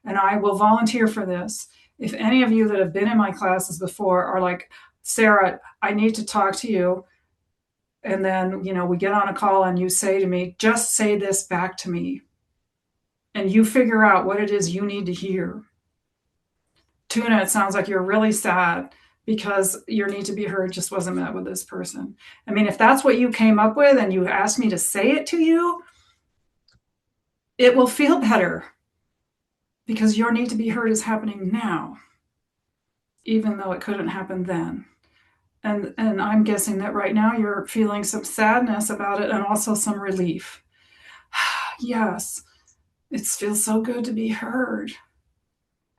Speaker 10: and I will volunteer for this. If any of you that have been in my classes before are like, Sarah, I need to talk to you. And then, we get on a call and you say to me, just say this back to me. And you figure out what it is you need to hear. Tuna, it sounds like you're really sad because your need to be heard just wasn't met with this person. I mean, if that's what you came up with and you asked me to say it to you, it will feel better because your need to be heard is happening now, even though it couldn't happen then. And I'm guessing that right now you're feeling some sadness about it and also some relief. Yes, it feels so good to be heard.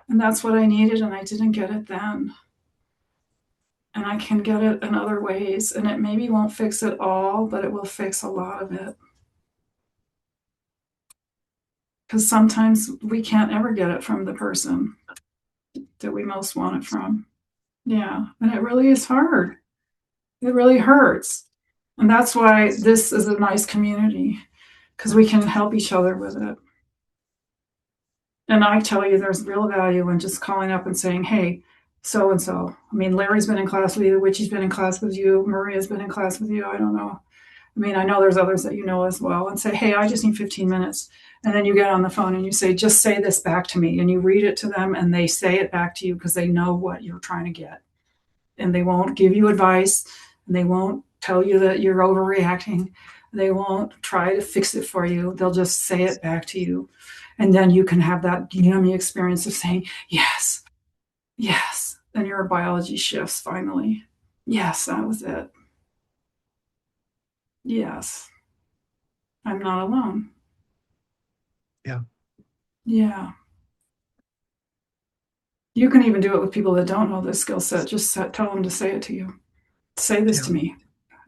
Speaker 10: And that's what I needed, and I didn't get it then. And I can get it in other ways, and it maybe won't fix it all, but it will fix a lot of it. Because sometimes we can't ever get it from the person that we most want it from. Yeah, and it really is hard. It really hurts. And that's why this is a nice community, because we can help each other with it. And I tell you, there's real value in just calling up and saying, hey, so and so. I mean, Larry's been in class with you, Witchy's been in class with you, Maria's been in class with you. I don't know. I mean, I know there's others that you know as well, and say, hey, I just need 15 minutes. And then you get on the phone and you say, just say this back to me. And you read it to them and they say it back to you because they know what you're trying to get. And they won't give you advice and they won't tell you that you're overreacting. They won't try to fix it for you. They'll just say it back to you. And then you can have that yummy experience of saying, yes, yes. Then your biology shifts finally. Yes, that was it. Yes, I'm not alone.
Speaker 11: Yeah.
Speaker 10: Yeah. You can even do it with people that don't know this skill set. Just tell them to say it to you. Say this
Speaker 11: Yeah.
Speaker 10: to me.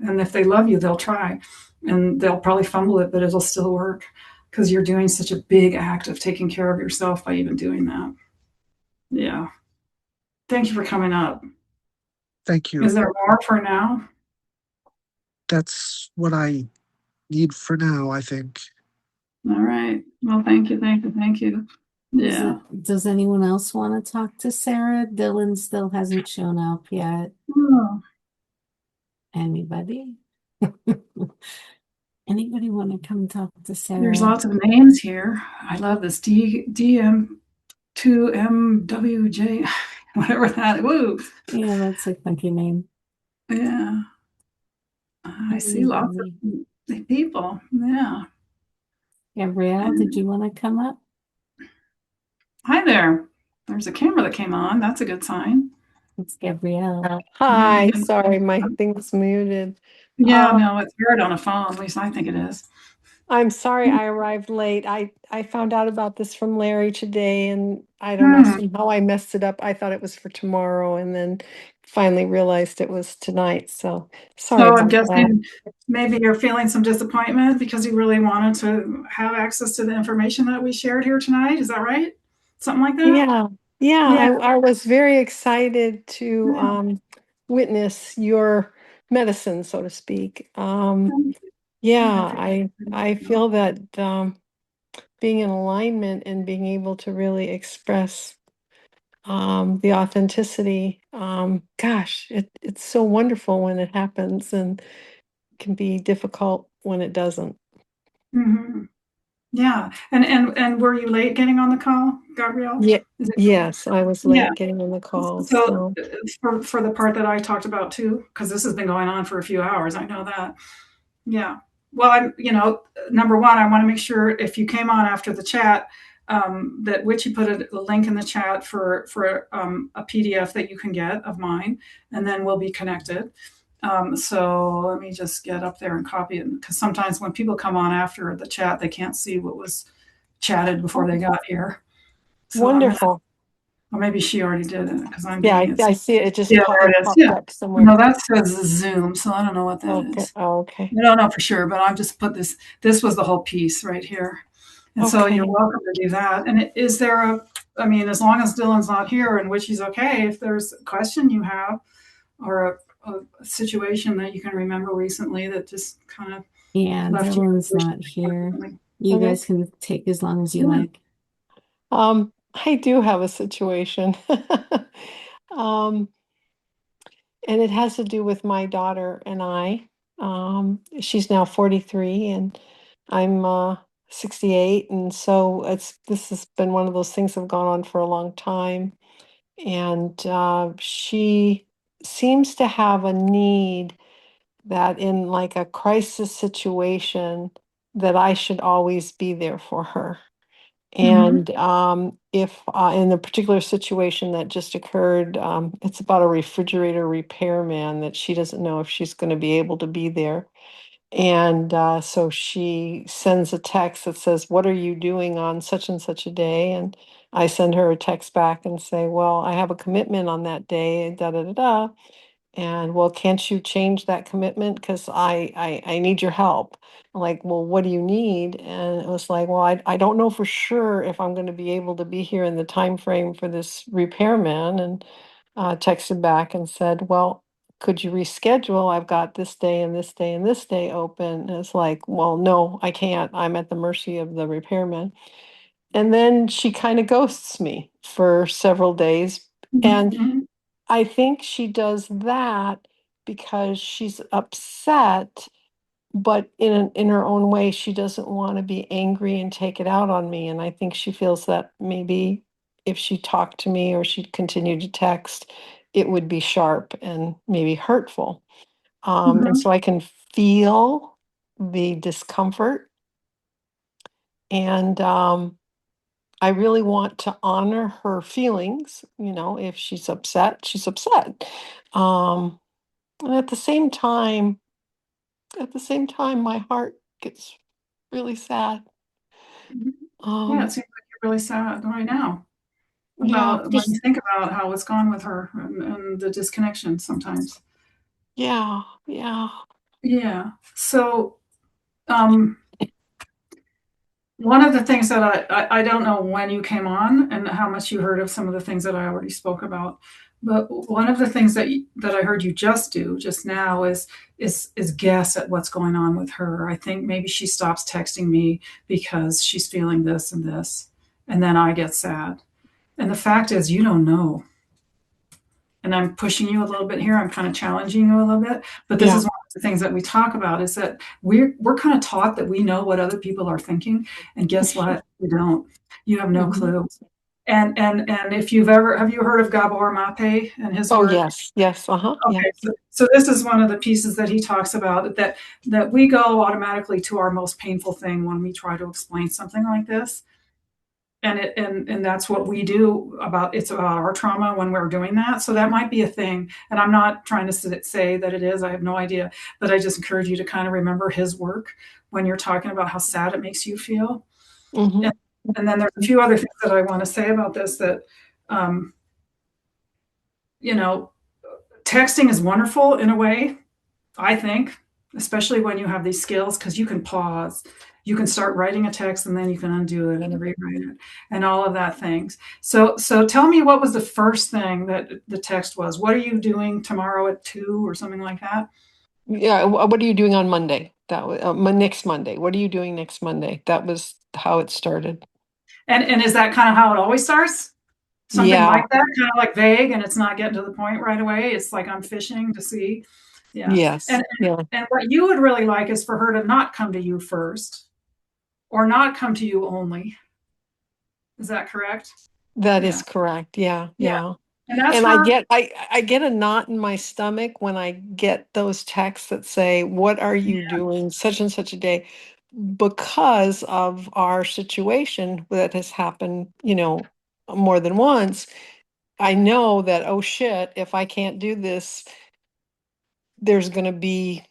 Speaker 10: And if they love you, they'll try. And they'll probably fumble it, but it'll still work because you're doing such a big act of taking care of yourself by even doing that. Yeah. Thank you for coming up.
Speaker 11: Thank you.
Speaker 10: Is there more for now?
Speaker 11: That's what I need for now, I think.
Speaker 10: All right. Well, thank you, thank you, thank you. Yeah.
Speaker 1: Does anyone else want to talk to Sarah? Dylan still hasn't shown up yet.
Speaker 10: Oh,
Speaker 1: Anybody? Anybody want to come talk to Sarah?
Speaker 10: there's lots of names here. I love this DM2MWJ, whatever that. Woo.
Speaker 1: Yeah, that's a funky name.
Speaker 10: Yeah. I see lots of people. Yeah.
Speaker 1: Gabrielle, did you want to come up?
Speaker 10: Hi there. There's a camera that came on. That's a good sign.
Speaker 1: It's Gabrielle.
Speaker 12: Hi,
Speaker 10: Yeah.
Speaker 12: sorry, my thing was muted.
Speaker 10: Yeah, no, it's heard on a phone. At least I think it is.
Speaker 12: I'm sorry I arrived late. I found out about this from Larry today, and I don't know somehow I messed it up. I thought it was for tomorrow, and then finally realized it was tonight. So sorry
Speaker 10: So I'm
Speaker 12: about that.
Speaker 10: guessing maybe you're feeling some disappointment because you really wanted to have access to the information that we shared here tonight. Is that right? Something like that?
Speaker 12: Yeah, yeah,
Speaker 10: Yeah.
Speaker 12: I was very excited to witness your medicine, so to speak. Yeah, I feel that being in alignment and being able to really express the authenticity. Gosh, it's so wonderful when it happens and can be difficult when it doesn't.
Speaker 10: Mhm. Yeah. And were you late getting on the call, Gabrielle?
Speaker 12: Yeah,
Speaker 10: Is it?
Speaker 12: yes, I was
Speaker 10: Yeah.
Speaker 12: late getting on the call,
Speaker 10: So
Speaker 12: so
Speaker 10: for the part that I talked about too, because this has been going on for a few hours, I know that. Yeah. Well, number one, I want to make sure if you came on after the chat, that Witchy put a link in the chat for a PDF that you can get of mine, and then we'll be connected. So let me just get up there and copy it, because sometimes when people come on after the chat, they can't see what was chatted before they got here. So I'm gonna,
Speaker 12: wonderful.
Speaker 10: or maybe she already did it because I'm
Speaker 12: Yeah,
Speaker 10: doing it.
Speaker 12: I see it. It just
Speaker 10: Yeah, there
Speaker 12: it
Speaker 10: it is.
Speaker 12: popped
Speaker 10: Yeah.
Speaker 12: up somewhere.
Speaker 10: No, that says Zoom, so I don't know what that
Speaker 12: Okay.
Speaker 10: is.
Speaker 12: Oh, okay.
Speaker 10: I don't know for sure, but I've just put this. This was the whole piece right here, and so you're
Speaker 12: Okay.
Speaker 10: welcome to do that. And is there a? I mean, as long as Dylan's not here, and which he's okay, if there's a question you have or a situation that you can remember recently that just kind of
Speaker 1: Yeah,
Speaker 10: left you.
Speaker 1: Dylan's not here. You
Speaker 12: Okay.
Speaker 1: guys can take as long as you
Speaker 10: Yeah.
Speaker 1: like.
Speaker 12: I do have a situation. Um, and it has to do with my daughter and I. She's now 43 and I'm 68, and so this has been one of those things that have gone on for a long time. And she seems to have a need that in like a crisis situation that I should always be there for her.
Speaker 10: Mhm.
Speaker 12: And if in the particular situation that just occurred, it's about a refrigerator repairman that she doesn't know if she's going to be able to be there. And so she sends a text that says, "What are you doing on such and such a day?" And I send her a text back and say, "Well, I have a commitment on that day, da da da da." And, "Well, can't you change that commitment? Because I need your help." I'm like, "Well, what do you need?" And it was like, "Well, I don't know for sure if I'm going to be able to be here in the time frame for this repairman." And texted back and said, "Well, could you reschedule? I've got this day and this day and this day open." And it's like, "Well, no, I can't. I'm at the mercy of the repairman." And then she kind of ghosts me for several days.
Speaker 10: Mhm.
Speaker 12: And
Speaker 10: Mhm.
Speaker 12: I think she does that because she's upset, but in her own way, she doesn't want to be angry and take it out on me. And I think she feels that maybe if she talked to me or she continued to text, it would be sharp and maybe hurtful. And
Speaker 10: Mhm.
Speaker 12: so I can feel the discomfort. And I really want to honor her feelings. If she's upset, she's upset. Um, and at the same time, my heart gets really sad.
Speaker 10: Mhm. Yeah, it
Speaker 12: Um,
Speaker 10: seems like you're really sad right now
Speaker 12: yeah,
Speaker 10: about when you
Speaker 12: just
Speaker 10: think about how it's gone with her and the disconnection sometimes.
Speaker 12: yeah, yeah,
Speaker 10: Yeah. So, um, one of the things that I don't know when you came on and how much you heard of some of the things that I already spoke about, but one of the things that I heard you just do just now is guess at what's going on with her. I think maybe she stops texting me because she's feeling this and this, and then I get sad. And the fact is, you don't know. And I'm pushing you a little bit here. I'm kind of challenging you a little bit, but this
Speaker 12: yeah.
Speaker 10: is one of the things that we talk about is that we're kind of taught that we know what other people are thinking, and guess what? We don't. You have no
Speaker 12: Mhm.
Speaker 10: clue. And if you've ever have you heard of Gabor Maté and his
Speaker 12: Oh
Speaker 10: work?
Speaker 12: yes, yes, yeah.
Speaker 10: Okay, so this is one of the pieces that he talks about that we go automatically to our most painful thing when we try to explain something like this, and that's what we do it's about our trauma when we're doing that. So that might be a thing, and I'm not trying to say that it is. I have no idea, but I just encourage you to kind of remember his work when you're talking about how sad it makes you feel.
Speaker 12: Hmm.
Speaker 10: And then there's a few other things that I want to say about this that um, you know texting is wonderful in a way, I think, especially when you have these skills, because you can pause. You can start writing a text and then you can undo it and rewrite it and all of that things. So tell me, what was the first thing that the text was? What are you doing tomorrow at 2 or something like that?
Speaker 12: Yeah, what are you doing on Monday? That was next Monday. What are you doing next Monday? That was how it started.
Speaker 10: And is that kind of how it always starts? Something
Speaker 12: Yeah.
Speaker 10: like that, kind of like vague, and it's not getting to the point right away. It's like I'm fishing to see. Yeah.
Speaker 12: Yes.
Speaker 10: And
Speaker 12: Yeah.
Speaker 10: and what you would really like is for her to not come to you first or not come to you only. Is that correct?
Speaker 12: That
Speaker 10: Yeah.
Speaker 12: is correct. Yeah.
Speaker 10: Yeah.
Speaker 12: Yeah.
Speaker 10: And that's
Speaker 12: And
Speaker 10: her.
Speaker 12: I get a knot in my stomach when I get those texts that say, "What are you doing such and such a day?" Because of our situation that has happened, more than once. I know that, oh shit, if I can't do this, there's going to be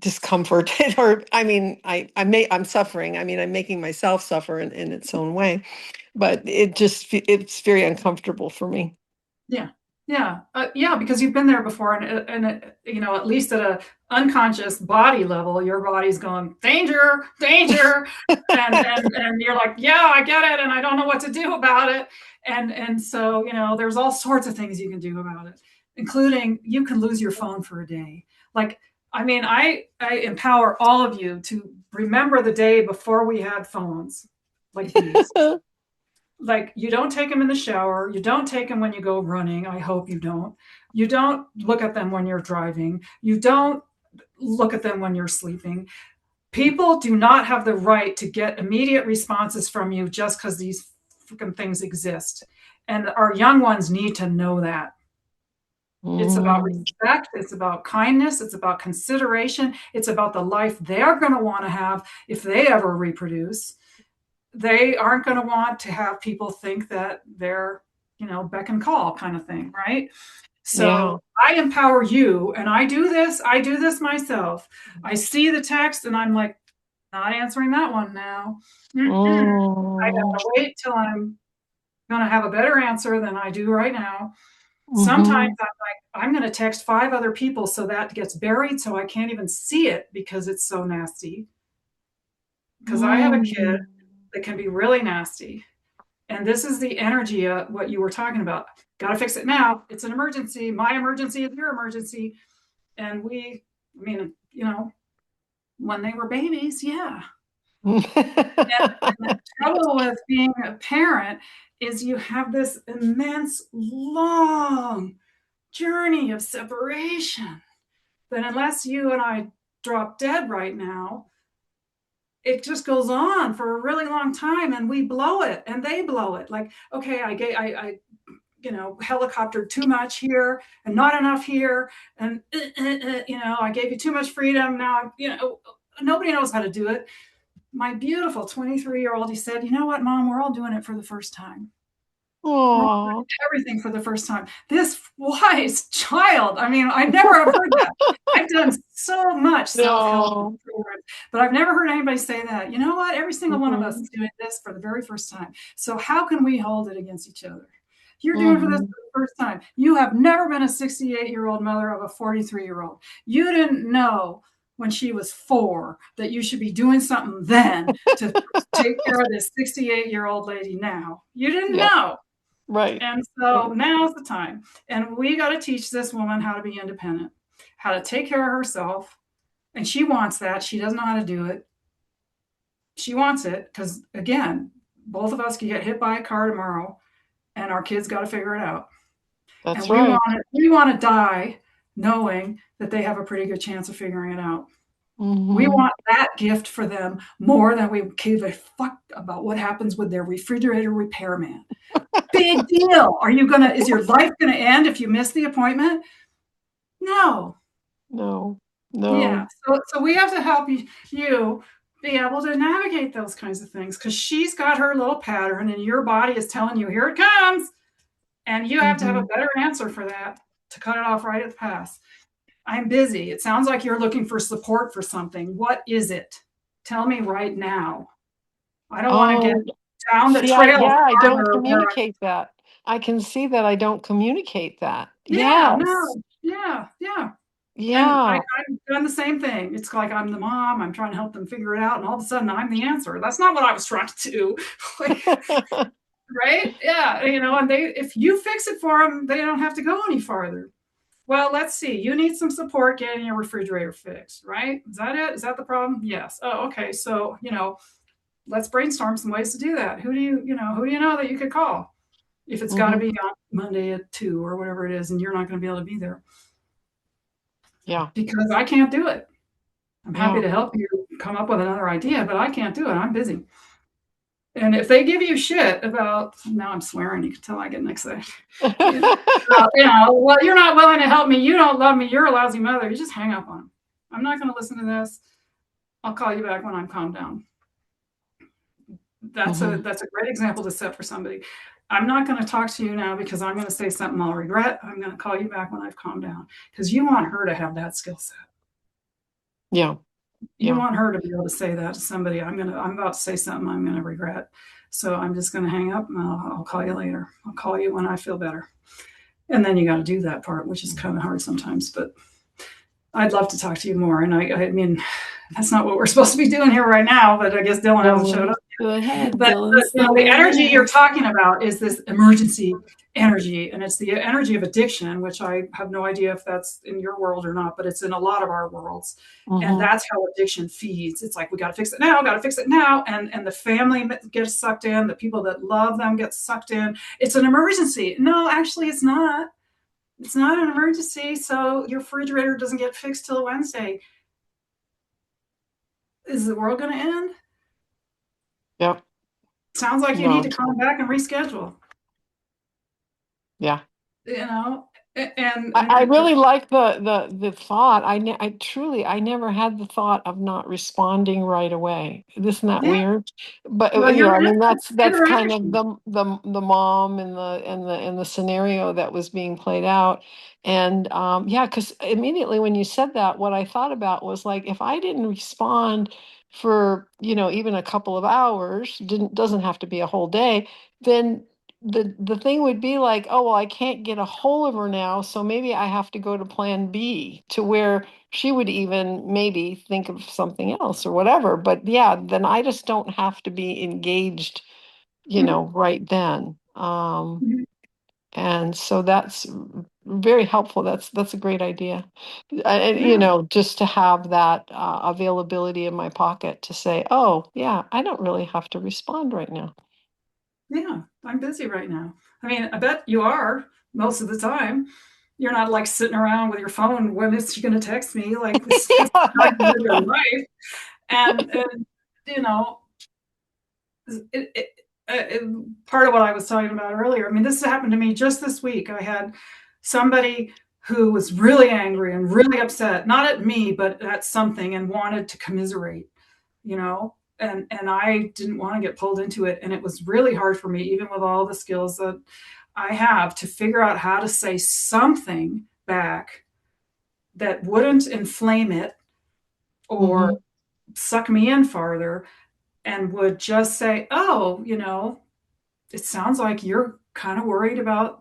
Speaker 12: discomfort or I mean, I'm suffering. I mean, I'm making myself suffer in its own way, but it's very uncomfortable for me.
Speaker 10: Yeah. Yeah. Yeah, because you've been there before, at least at a unconscious body level, your body's going, danger, danger. And you're like, yeah, I get it. And I don't know what to do about it. And so, there's all sorts of things you can do about it, including you can lose your phone for a day. Like, I mean, I empower all of you to remember the day before we had phones like these. Like, you don't take them in the shower, you don't take them when you go running. I hope you don't. You don't look at them when you're driving, you don't look at them when you're sleeping. People do not have the right to get immediate responses from you just because these freaking things exist, and our young ones need to know that. It's about
Speaker 12: Mm,
Speaker 10: respect, it's about kindness, it's about consideration, it's about the life they're going to want to have if they ever reproduce. They aren't going to want to have people think that they're, beck and call kind of thing, right?
Speaker 12: yeah.
Speaker 10: So I empower you, and I do this myself. I see the text and I'm like, not answering that one now. I
Speaker 12: Mm,
Speaker 10: gotta wait till I'm gonna have a better answer than I do right now. Sometimes
Speaker 12: mhm,
Speaker 10: I'm like, I'm gonna text 5 other people so that gets buried so I can't even see it because it's so nasty. Because I have a kid
Speaker 12: mm,
Speaker 10: that can be really nasty. And this is the energy of what you were talking about. Got to fix it now. It's an emergency. My emergency is your emergency. And when they were babies, yeah. And the trouble with being a parent is you have this immense, long journey of separation that unless you and I drop dead right now, it just goes on for a really long time and we blow it and they blow it. Like, okay, I helicoptered too much here and not enough here. And, I gave you too much freedom. Now, nobody knows how to do it. My beautiful 23-year-old, he said, you know what, Mom, we're all doing it for the first time. We're all
Speaker 12: aw.
Speaker 10: doing everything for the first time. This wise child, I mean, I never have heard that. I've done so much self-help
Speaker 12: No.
Speaker 10: programs, but I've never heard anybody say that. You know what? Every single one of us
Speaker 12: Mhm,
Speaker 10: is doing this for the very first time. So how can we hold it against each other? You're doing for this for
Speaker 12: mhm.
Speaker 10: the first time. You have never been a 68-year-old mother of a 43-year-old. You didn't know when she was 4 that you should be doing something then to take care of this 68-year-old lady now. You didn't
Speaker 12: Yeah,
Speaker 10: know.
Speaker 12: right.
Speaker 10: And so now's the time. And we got to teach this woman how to be independent, how to take care of herself. And she wants that. She doesn't know how to do it. She wants it because, again, both of us could get hit by a car tomorrow and our kids got to figure it out. And
Speaker 12: That's
Speaker 10: we
Speaker 12: right.
Speaker 10: want to die knowing that they have a pretty good chance of figuring it out. We
Speaker 12: Mhm.
Speaker 10: want that gift for them more than we give a fuck about what happens with their refrigerator repairman. Big deal. Is your life gonna end if you miss the appointment? No.
Speaker 12: No,
Speaker 10: Yeah.
Speaker 12: no.
Speaker 10: So we have to help you be able to navigate those kinds of things because she's got her little pattern and your body is telling you, here it comes. And you have to have a
Speaker 12: Mhm.
Speaker 10: better answer for that to cut it off right at the pass. I'm busy. It sounds like you're looking for support for something. What is it? Tell me right now. I don't want to get
Speaker 12: Oh,
Speaker 10: down the
Speaker 12: see,
Speaker 10: trail
Speaker 12: I don't
Speaker 10: farther where
Speaker 12: communicate that. I can see that I don't communicate that.
Speaker 10: yeah,
Speaker 12: Yes.
Speaker 10: no, yeah, yeah. And
Speaker 12: Yeah.
Speaker 10: I've done the same thing. It's like I'm the mom, I'm trying to help them figure it out, and all of a sudden I'm the answer. That's not what I was trying to do. Like, right? Yeah, and if you fix it for them, they don't have to go any farther. Well, let's see. You need some support getting your refrigerator fixed, right? Is that it? Is that the problem? Yes. Oh, okay. So, let's brainstorm some ways to do that. Who do you know that you could call if it's got to be on Monday at 2 or whatever it is, and you're not going to be able to be there?
Speaker 12: Yeah.
Speaker 10: Because I can't do it. I'm happy
Speaker 12: Yeah.
Speaker 10: to help you come up with another idea, but I can't do it. I'm busy. And if they give you shit about, now I'm swearing, you can tell I get excited. Well, you're not willing to help me. You don't love me. You're a lousy mother. You just hang up on them. I'm not going to listen to this. I'll call you back when I'm calmed down. That's a great example to set for somebody. I'm not going to talk to you now because I'm going to say something I'll regret. I'm going to call you back when I've calmed down, because you want her to have that skill set.
Speaker 12: Yeah.
Speaker 10: You want her to be able to say that to somebody. I'm about to say something I'm going to regret. So I'm just going to hang up and I'll call you later. I'll call you when I feel better. And then you got to do that part, which is kind of hard sometimes, but I'd love to talk to you more. And I mean, that's not what we're supposed to be doing here right now, but I guess Dylan hasn't showed up.
Speaker 1: Go ahead,
Speaker 10: But
Speaker 1: Dylan's
Speaker 10: the energy you're talking about is this emergency energy, and it's the energy of addiction, which I have no idea if that's in your world or not, but it's in a lot of our worlds. And that's how addiction feeds. It's like, we got to fix it now, got to fix it now. And the family gets sucked in, the people that love them get sucked in. It's an emergency. No, actually, it's not. It's not an emergency. So your refrigerator doesn't get fixed till Wednesday. Is the world going to end?
Speaker 12: Yep.
Speaker 10: Sounds like you need to come back and reschedule.
Speaker 12: Yeah.
Speaker 10: And
Speaker 12: I really like the thought. I truly, I never had the thought of not responding right away. Isn't that weird? But
Speaker 10: well,
Speaker 12: I mean, that's kind of the mom and the scenario that was being played out. And yeah, because immediately when you said that, what I thought about was like, if I didn't respond for even a couple of hours, doesn't have to be a whole day, then the thing would be like, oh, well, I can't get a hold of her now, so maybe I have to go to plan B, to where she would even maybe think of something else or whatever. But yeah, then I just don't have to be engaged, right then. And so that's very helpful. That's a great idea. And just to have that availability in my pocket to say, oh, yeah, I don't really have to respond right now.
Speaker 10: Yeah, I'm busy right now. I mean, I bet you are most of the time. You're not like sitting around with your phone. When is she going to text me? Like, this is how you live your life. And part of what I was talking about earlier, I mean, this happened to me just this week. I had somebody who was really angry and really upset, not at me, but at something, and wanted to commiserate, and I didn't want to get pulled into it. And it was really hard for me, even with all the skills that I have, to figure out how to say something back that wouldn't inflame it or suck me in farther, and would just say, oh, it sounds like you're kind of worried about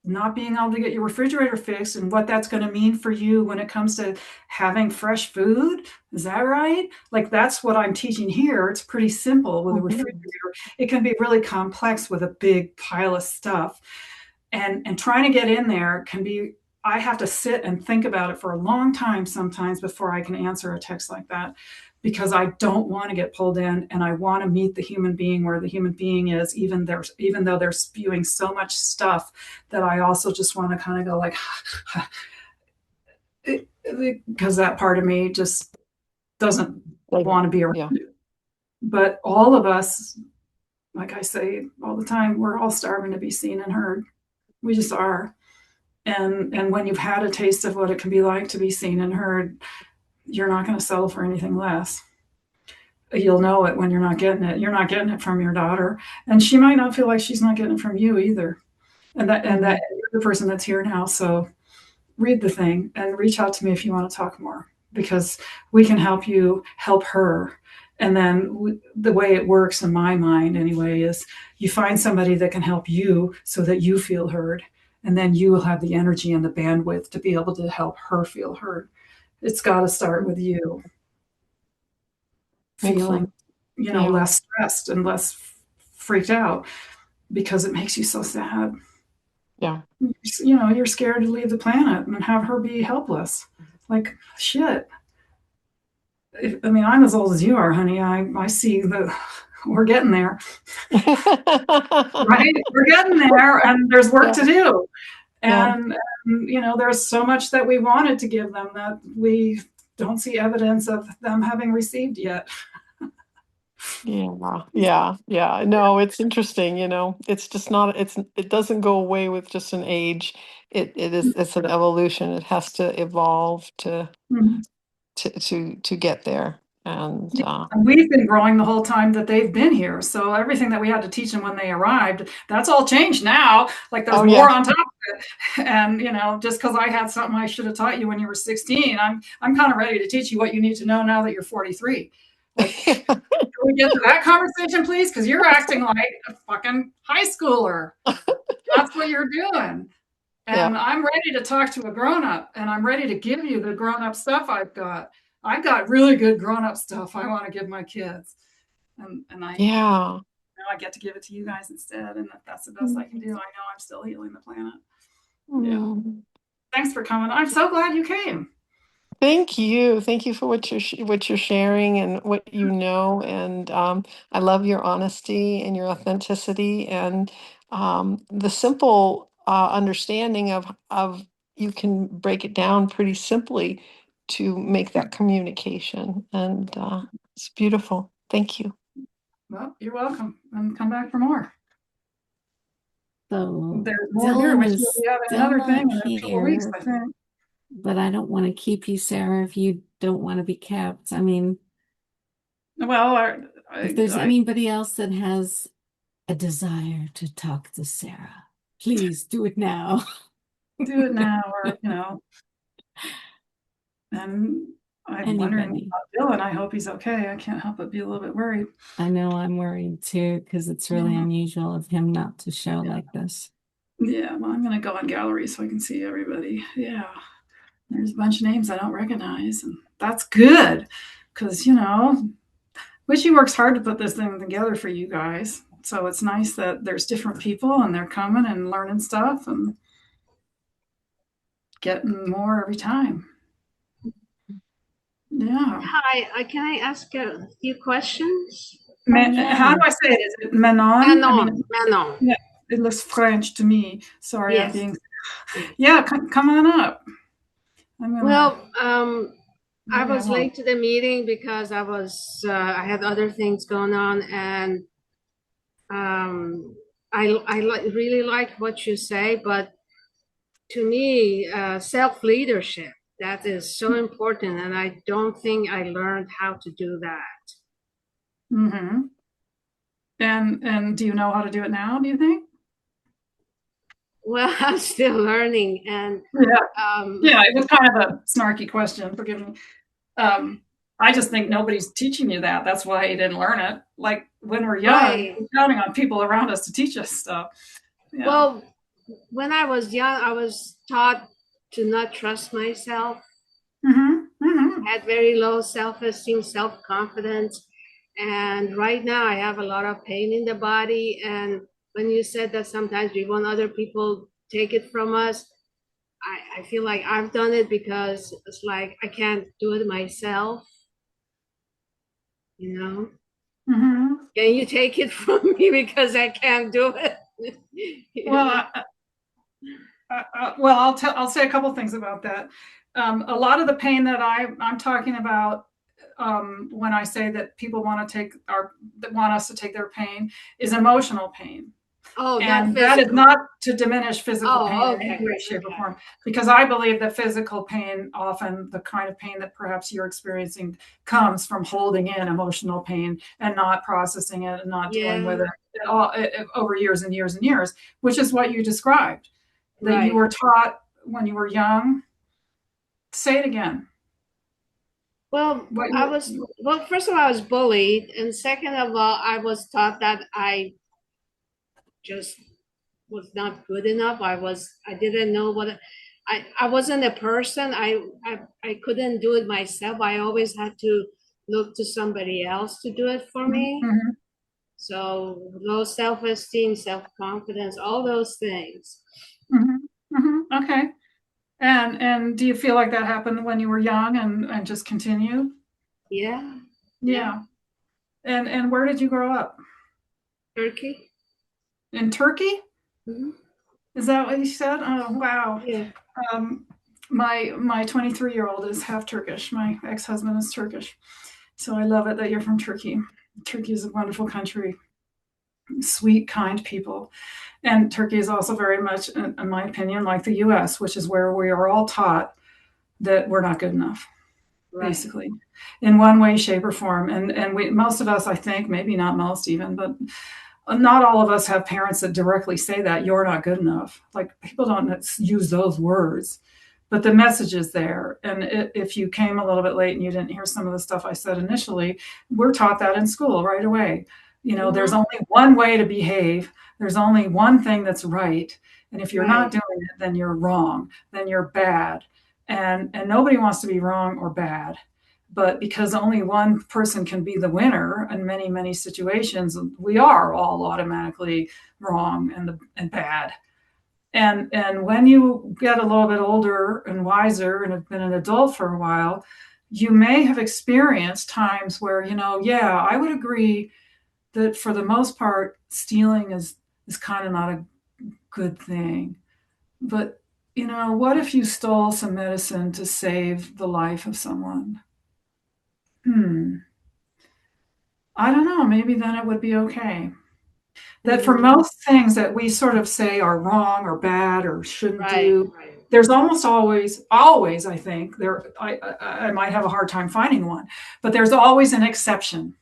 Speaker 10: not being able to get your refrigerator fixed and what that's going to mean for you when it comes to having fresh food. Is that right? Like, that's what I'm teaching here. It's pretty simple with a refrigerator. It can be really complex with a big pile of stuff. And trying to get in there can be, I have to sit and think about it for a long time sometimes before I can answer a text like that, because I don't want to get pulled in, and I want to meet the human being where the human being is, even though they're spewing so much stuff, that I also just want to kind of go like, because that part of me just doesn't want to be around it. But all of us, like I say all the time, we're all starving to be seen and heard. We just are. And when you've had a taste of what it can be like to be seen and heard, you're not going to settle for anything less. You'll know it when you're not getting it. You're not getting it from your daughter, and she might not feel like she's not getting it from you either. And that you're the person that's here now. So read the thing and reach out to me if you want to talk more, because we can help you help her. And then the way it works in my mind anyway is you find somebody that can help you so that you feel heard, and then you will have the energy and the bandwidth to be able to help her feel heard. It's got to start with you feeling, less stressed and less freaked out, because it makes you so sad.
Speaker 12: Yeah.
Speaker 10: You're scared to leave the planet and have her be helpless. Like, shit. I'm as old as you are, honey. I see We're getting there,
Speaker 12: Yeah.
Speaker 10: right? We're getting there, and there's work to do.
Speaker 12: Yeah.
Speaker 10: And, there's so much that we wanted to give them that we don't see evidence of them having received yet.
Speaker 12: Yeah. No, it's interesting, It's just not it doesn't go away with just an age. It's an evolution. It has to evolve to
Speaker 10: Mhm.
Speaker 12: get there. And
Speaker 10: And we've been growing the whole time that they've been here. So everything that we had to teach them when they arrived, that's all changed now. Like there's
Speaker 12: oh
Speaker 10: more
Speaker 12: yeah.
Speaker 10: on top of it. And just because I had something I should have taught you when you were 16, I'm kind of ready to teach you what you need to know now that you're 43. Like, can we get to that conversation, please? Because you're acting like a fucking high schooler. That's what you're doing.
Speaker 12: Yeah.
Speaker 10: And I'm ready to talk to a grown-up, and I'm ready to give you the grown-up stuff I've got. I've got really good grown-up stuff I want to give my kids. And I
Speaker 12: Yeah.
Speaker 10: I get to give it to you guys instead, and that's the best I can do. I know I'm still healing the planet. Yeah.
Speaker 12: Mm.
Speaker 10: Thanks for coming. I'm so glad you came.
Speaker 12: Thank you. Thank you for what you're sharing and what you know. And I love your honesty and your authenticity and the simple understanding of you can break it down pretty simply to make that communication. And it's beautiful. Thank you.
Speaker 10: Well, you're welcome, and come back for more.
Speaker 1: So
Speaker 10: There's more here,
Speaker 1: Dylan
Speaker 10: which we'll
Speaker 1: is
Speaker 10: be having
Speaker 1: still
Speaker 10: another thing
Speaker 1: not
Speaker 10: in a couple of weeks,
Speaker 1: here,
Speaker 10: I think.
Speaker 1: but I don't want to keep you, Sarah, if you don't want to be kept. I mean,
Speaker 10: Well,
Speaker 1: if there's anybody else that has a desire to talk to Sarah, please do it now.
Speaker 10: do it now, or and I'm wondering
Speaker 1: Anybody.
Speaker 10: about Dylan. I hope he's okay. I can't help but be a little bit worried.
Speaker 1: I know I'm worried too, because it's really unusual of him not to show like this.
Speaker 10: Yeah, well, I'm gonna go on gallery so I can see everybody. Yeah, there's a bunch of names I don't recognize, and that's good, because Wishy works hard to put this thing together for you guys. So it's nice that there's different people and they're coming and learning stuff and getting more every time. Yeah.
Speaker 13: Hi, can I ask a few questions?
Speaker 10: How do I say it? Is it Manon?
Speaker 13: Manon.
Speaker 10: Yeah, it looks French to me. Sorry,
Speaker 13: Yes.
Speaker 10: I'm being. Yeah, come on up.
Speaker 13: Well, I was late to the meeting because I had other things going on, and I really like what you say, but to me, self-leadership, that is so important, and I don't think I learned how to do that.
Speaker 10: Mm-hmm. And do you know how to do it now, do you think?
Speaker 13: Well, I'm still learning, and
Speaker 10: yeah, it was kind of a snarky question. Forgive me. I just think nobody's teaching you that. That's why you didn't learn it. Like when we're young, we're counting on people around us to teach us stuff. Yeah.
Speaker 13: Well, when I was young, I was taught to not trust myself. I had very low self-esteem, self-confidence. And right now I have a lot of pain in the body. And when you said that sometimes we want other people take it from us, I feel like I've done it because it's like I can't do it myself. Can you take it from me because I can't do it?
Speaker 10: Well, I'll say a couple things about that. A lot of the pain that I'm talking about when I say that people want us to take their pain is emotional pain.
Speaker 13: Oh,
Speaker 10: and that is not to diminish physical pain
Speaker 13: okay.
Speaker 10: in any way, shape, or form, because I believe that physical pain, often the kind of pain that perhaps you're experiencing, comes from holding in emotional pain and not processing it and not dealing with it over years and years and years, which is what you described, that you were taught when you were young. Say it again.
Speaker 13: Well, first of all, I was bullied, and second of all, I was taught that I just was not good enough. I didn't know I wasn't a person. I couldn't do it myself. I always had to look to somebody else to do it for me. So low self-esteem, self-confidence, all those things.
Speaker 10: Okay. And do you feel like that happened when you were young and just continue?
Speaker 13: Yeah.
Speaker 10: And where did you grow up?
Speaker 13: Turkey.
Speaker 10: In Turkey?
Speaker 13: Hmm.
Speaker 10: Is that what you said? Oh, wow.
Speaker 13: Yeah.
Speaker 10: Um, my 23-year-old is half Turkish. My ex-husband is Turkish. So I love it that you're from Turkey. Turkey is a wonderful country, sweet, kind people. And Turkey is also very much, in my opinion, like the US, which is where we are all taught that we're not good enough,
Speaker 13: Right.
Speaker 10: basically, in one way, shape, or form. And we, most of us, I think, maybe not most even, but not all of us have parents that directly say that you're not good enough. Like, people don't use those words, but the message is there. And if you came a little bit late and you didn't hear some of the stuff I said initially, we're taught that in school right away. There's
Speaker 13: Mm-hmm.
Speaker 10: only one way to behave. There's only one thing that's right. And if you're not
Speaker 13: Right.
Speaker 10: doing it, then you're wrong. Then you're bad. And nobody wants to be wrong or bad. But because only one person can be the winner in many, many situations, we are all automatically wrong and bad. And when you get a little bit older and wiser and have been an adult for a while, you may have experienced times where, yeah, I would agree that for the most part, stealing is kind of not a good thing. But, what if you stole some medicine to save the life of someone? I don't know. Maybe then it would be okay. That for
Speaker 13: Mm-hmm.
Speaker 10: most things that we sort of say are wrong or bad or shouldn't
Speaker 13: Right.
Speaker 10: do,
Speaker 13: Right.
Speaker 10: there's almost always, I think, I might have a hard time finding one, but there's always an exception.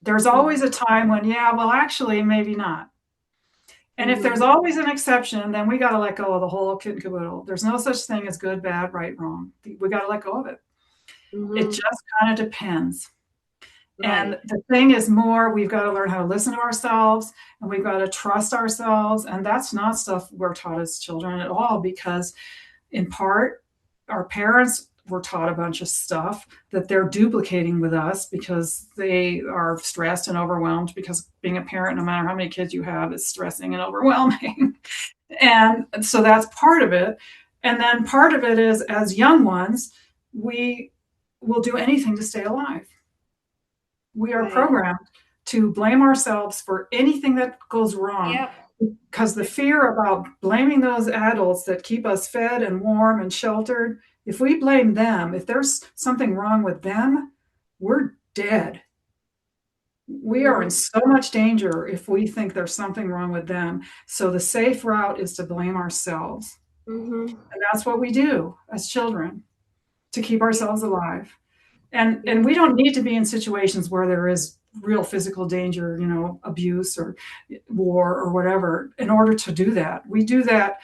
Speaker 10: There's always a time when, yeah, well, actually, maybe not. And if there's
Speaker 13: Mm-hmm.
Speaker 10: always an exception, then we got to let go of the whole kit and caboodle. There's no such thing as good, bad, right, wrong. We got to let go of it. It
Speaker 13: Mm-hmm.
Speaker 10: just kind of depends. And
Speaker 13: Right.
Speaker 10: the thing is more, we've got to learn how to listen to ourselves and we've got to trust ourselves. And that's not stuff we're taught as children at all, because in part, our parents were taught a bunch of stuff that they're duplicating with us because they are stressed and overwhelmed, because being a parent, no matter how many kids you have, is stressing and overwhelming. And so that's part of it. And then part of it is, as young ones, we will do anything to stay alive. We are
Speaker 13: Right.
Speaker 10: programmed to blame ourselves for anything that goes wrong,
Speaker 13: Yep.
Speaker 10: because the fear about blaming those adults that keep us fed and warm and sheltered, if we blame them, if there's something wrong with them, we're dead. We are in
Speaker 13: Mm-hmm.
Speaker 10: so much danger if we think there's something wrong with them. So the safe route is to blame ourselves.
Speaker 13: Mm-hmm.
Speaker 10: And that's what we do as children to keep
Speaker 13: Yep.
Speaker 10: ourselves alive. And
Speaker 13: Yep.
Speaker 10: we don't need to be in situations where there is real physical danger, abuse or war or whatever, in order to do that. We do that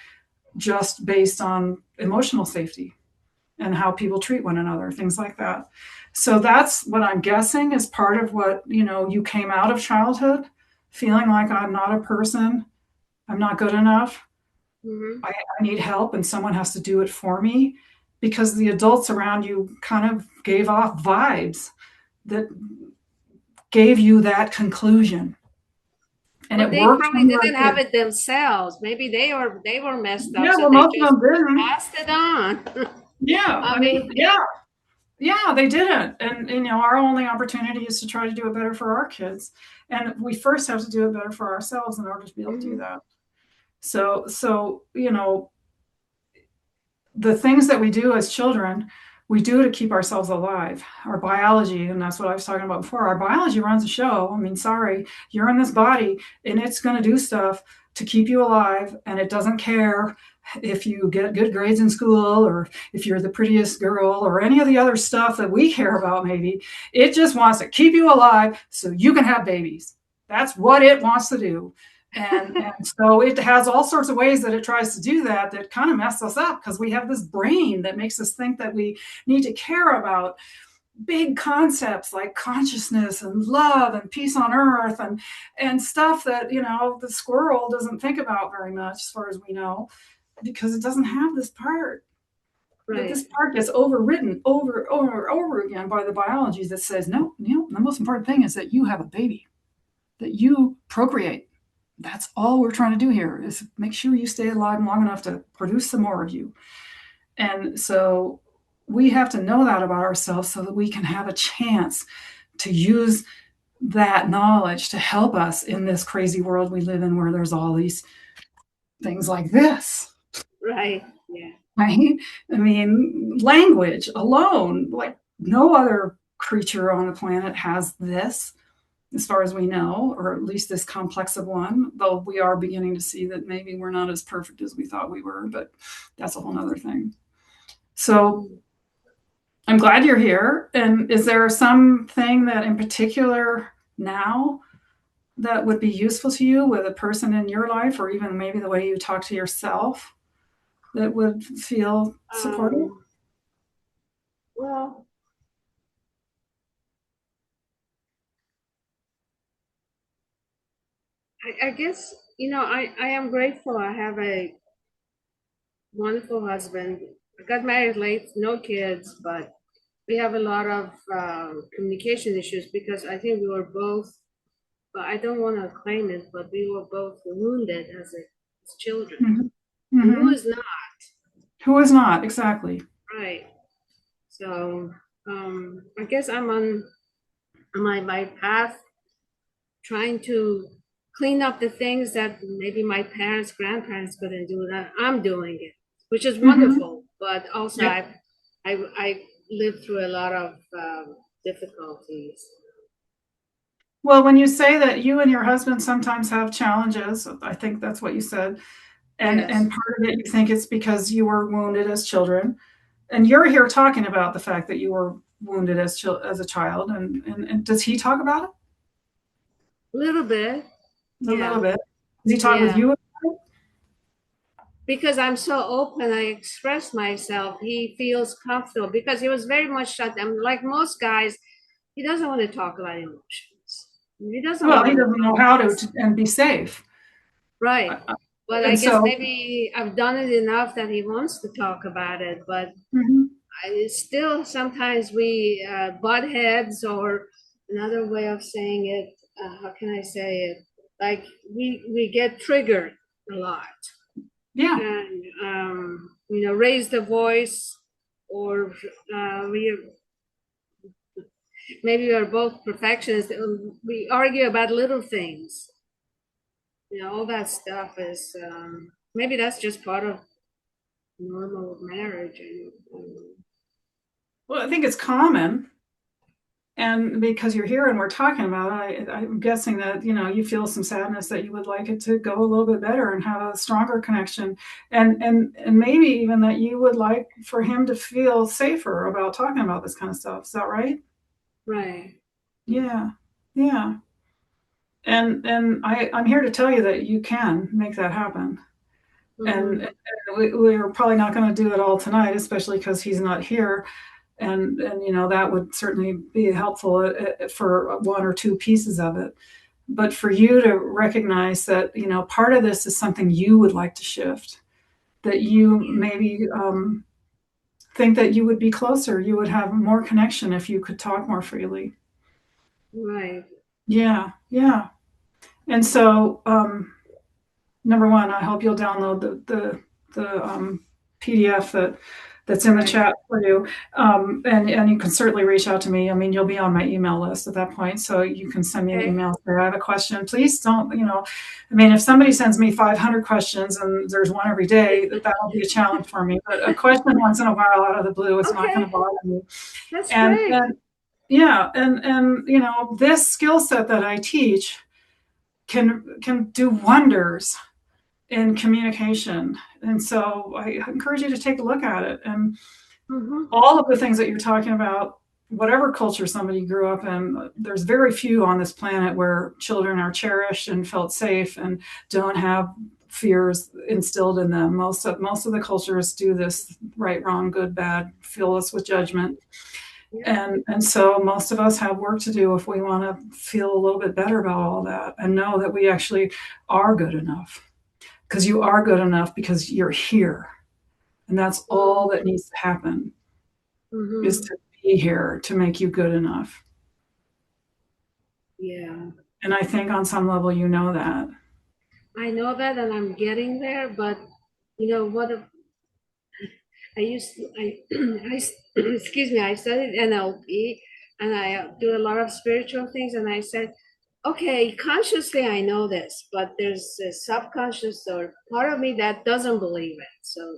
Speaker 10: just based on emotional safety and how people treat one another, things like that. So that's what I'm guessing is part of what, you came out of childhood feeling like, I'm not a person, I'm not good enough,
Speaker 13: Mm-hmm.
Speaker 10: I need help and someone has to do it for me, because the adults around you kind of gave off vibes that gave you that conclusion. And
Speaker 13: Or
Speaker 10: it
Speaker 13: they
Speaker 10: worked
Speaker 13: probably
Speaker 10: when you were a
Speaker 13: didn't have
Speaker 10: kid.
Speaker 13: it themselves. Maybe they were messed up,
Speaker 10: Yeah,
Speaker 13: so
Speaker 10: well,
Speaker 13: they
Speaker 10: most of
Speaker 13: just
Speaker 10: them didn't.
Speaker 13: passed it on.
Speaker 10: Yeah,
Speaker 13: I
Speaker 10: I mean,
Speaker 13: mean,
Speaker 10: yeah, they didn't. And, our only opportunity is to try to do it better for our kids. And we first have to do it better for ourselves in order to be able to do
Speaker 13: mhm,
Speaker 10: that. So, the things that we do as children, we do to keep ourselves alive. Our biology, and that's what I was talking about before, our biology runs the show. I mean, sorry, you're in this body and it's going to do stuff to keep you alive, and it doesn't care if you get good grades in school or if you're the prettiest girl or any of the other stuff that we care about. Maybe it just wants to keep you alive so you can have babies. That's what it wants to do. And so it has all sorts of ways that it tries to do that kind of mess us up, because we have this brain that makes us think that we need to care about big concepts like consciousness and love and peace on earth and stuff that the squirrel doesn't think about very much, as far as we know, because it doesn't have this part. But
Speaker 13: right,
Speaker 10: this part gets overridden over again by the biology that says, no, the most important thing is that you have a baby, that you procreate. That's all we're trying to do here, is make sure you stay alive long enough to produce some more of you. And so we have to know that about ourselves so that we can have a chance to use that knowledge to help us in this crazy world we live in where there's all these things like this.
Speaker 13: Right. Yeah.
Speaker 10: Right? I mean, language alone, like no other creature on the planet has this, as far as we know, or at least this complex of one, though we are beginning to see that maybe we're not as perfect as we thought we were, but that's a whole nother thing. So I'm glad you're here. And is there something that in particular now that would be useful to you with a person in your life, or even maybe the way you talk to yourself, that would feel supportive?
Speaker 13: Well, I guess, I am grateful. I have a wonderful husband. I got married late, no kids, but we have a lot of communication issues because I think we were both, but I don't want to claim it, but we were both wounded as children.
Speaker 10: Mm-hmm.
Speaker 13: And who
Speaker 10: Mm-hmm.
Speaker 13: is not?
Speaker 10: Who is not? Exactly.
Speaker 13: Right. So I guess I'm on my path trying to clean up the things that maybe my parents, grandparents couldn't do. That I'm doing it, which is
Speaker 10: Mm-hmm.
Speaker 13: wonderful. But also,
Speaker 10: Yep.
Speaker 13: I lived through a lot of difficulties.
Speaker 10: Well, when you say that you and your husband sometimes have challenges, I think that's what you said, and
Speaker 13: Yes.
Speaker 10: part of it you think it's because you were wounded as children, and you're here talking about the fact that you were wounded as a child, and does he talk about it?
Speaker 13: A little bit.
Speaker 10: A
Speaker 13: Yeah.
Speaker 10: little bit. Does he talk with
Speaker 13: Yeah.
Speaker 10: you?
Speaker 13: Because I'm so open, I express myself. He feels comfortable because he was very much shut down. Like most guys, he doesn't want to talk about emotions. He doesn't
Speaker 10: Well,
Speaker 13: want
Speaker 10: he
Speaker 13: to
Speaker 10: doesn't know
Speaker 13: talk
Speaker 10: how
Speaker 13: about.
Speaker 10: to and be safe.
Speaker 13: Right. But I
Speaker 10: And
Speaker 13: guess
Speaker 10: so,
Speaker 13: maybe I've done it enough that he wants to talk about it. But
Speaker 10: mhm.
Speaker 13: still, sometimes we butt heads, or another way of saying it, how can I say it? Like we get triggered a lot.
Speaker 10: Yeah.
Speaker 13: And raise the voice, or we maybe we are both perfectionists. We argue about little things. All that stuff is maybe that's just part of normal marriage.
Speaker 10: Well, I think it's common. And because you're here and we're talking about it, I'm guessing that you feel some sadness that you would like it to go a little bit better and have a stronger connection, and maybe even that you would like for him to feel safer about talking about this kind of stuff. Is that right?
Speaker 13: Right.
Speaker 10: Yeah, yeah. And I'm here to tell you that you can make that happen.
Speaker 13: Mm-hmm.
Speaker 10: And we're probably not going to do it all tonight, especially because he's not here. And that would certainly be helpful for one or two pieces of it. But for you to recognize that part of this is something you would like to shift, that you maybe think that you would be closer, you would have more connection if you could talk more freely.
Speaker 13: Right.
Speaker 10: Yeah, yeah. And so number one, I hope you'll download the PDF that's in the
Speaker 13: Right.
Speaker 10: chat for you. And you can certainly reach out to me. I mean, you'll be on my email list at that point, so you can send me an
Speaker 13: Okay.
Speaker 10: email if I have a question. Please don't, I mean, if somebody sends me 500 questions and there's one every day, that'll be a challenge for me. But a question once in a while out of the blue is not going to
Speaker 13: Okay.
Speaker 10: bother me.
Speaker 13: That's
Speaker 10: And
Speaker 13: great.
Speaker 10: yeah, and this skill set that I teach can do wonders in communication. And so I encourage you to take a look at it. And
Speaker 13: Mm-hmm.
Speaker 10: all of the things that you're talking about, whatever culture somebody grew up in, there's very few on this planet where children are cherished and felt safe and don't have fears instilled in them. Most of the cultures do this right, wrong, good, bad, fill us with judgment.
Speaker 13: Yeah.
Speaker 10: And so most of us have work to do if we want to feel a little bit better about all that and know that we actually are good enough, because you are good enough because you're here. And that's all that needs to happen,
Speaker 13: Mm-hmm.
Speaker 10: is to be here to make you good enough.
Speaker 13: Yeah.
Speaker 10: And I think on some level, you know that.
Speaker 13: I know that, and I'm getting there, but what I used to, I excuse me, I studied NLP, and I do a lot of spiritual things. And I said, okay, consciously I know this, but there's a subconscious or part of me that doesn't believe it. So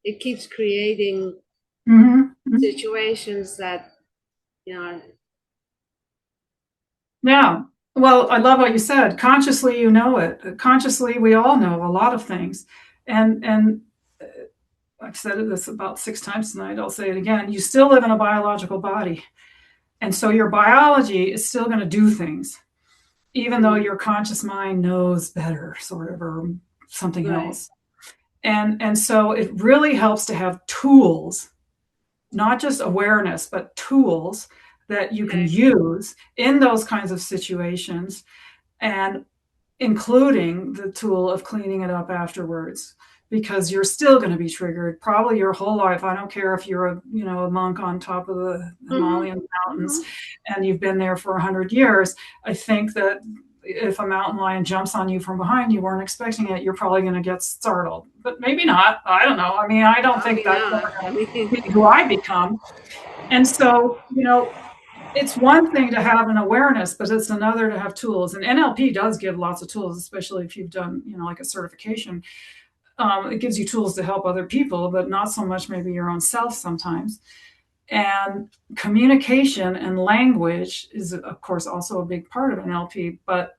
Speaker 13: it keeps creating situations that, you know.
Speaker 10: Yeah. Well, I love what you said. Consciously, you know it. Consciously, we all know a lot of things. And I've said this about 6 times tonight. I'll say it again. You still live in a biological body. And so your biology is still going to do things, even though your conscious mind knows better, sort of, or something else. And so it really helps to have tools, not just awareness, but tools that you can use in those kinds of situations, and including the tool of cleaning it up afterwards, because you're still going to be triggered probably your whole life. I don't care if you're a monk on top of the Himalayan mountains and you've been there for 100 years. I think that if a mountain lion jumps on you from behind, you weren't expecting it, you're probably going to get startled, but maybe not. I don't know. I mean, I don't think that's going to be who I become. And so, it's one thing to have an awareness, but it's another to have tools. And NLP does give lots of tools, especially if you've done, like a certification. It gives you tools to help other people, but not so much maybe your own self sometimes. And communication and language is, of course, also a big part of NLP, but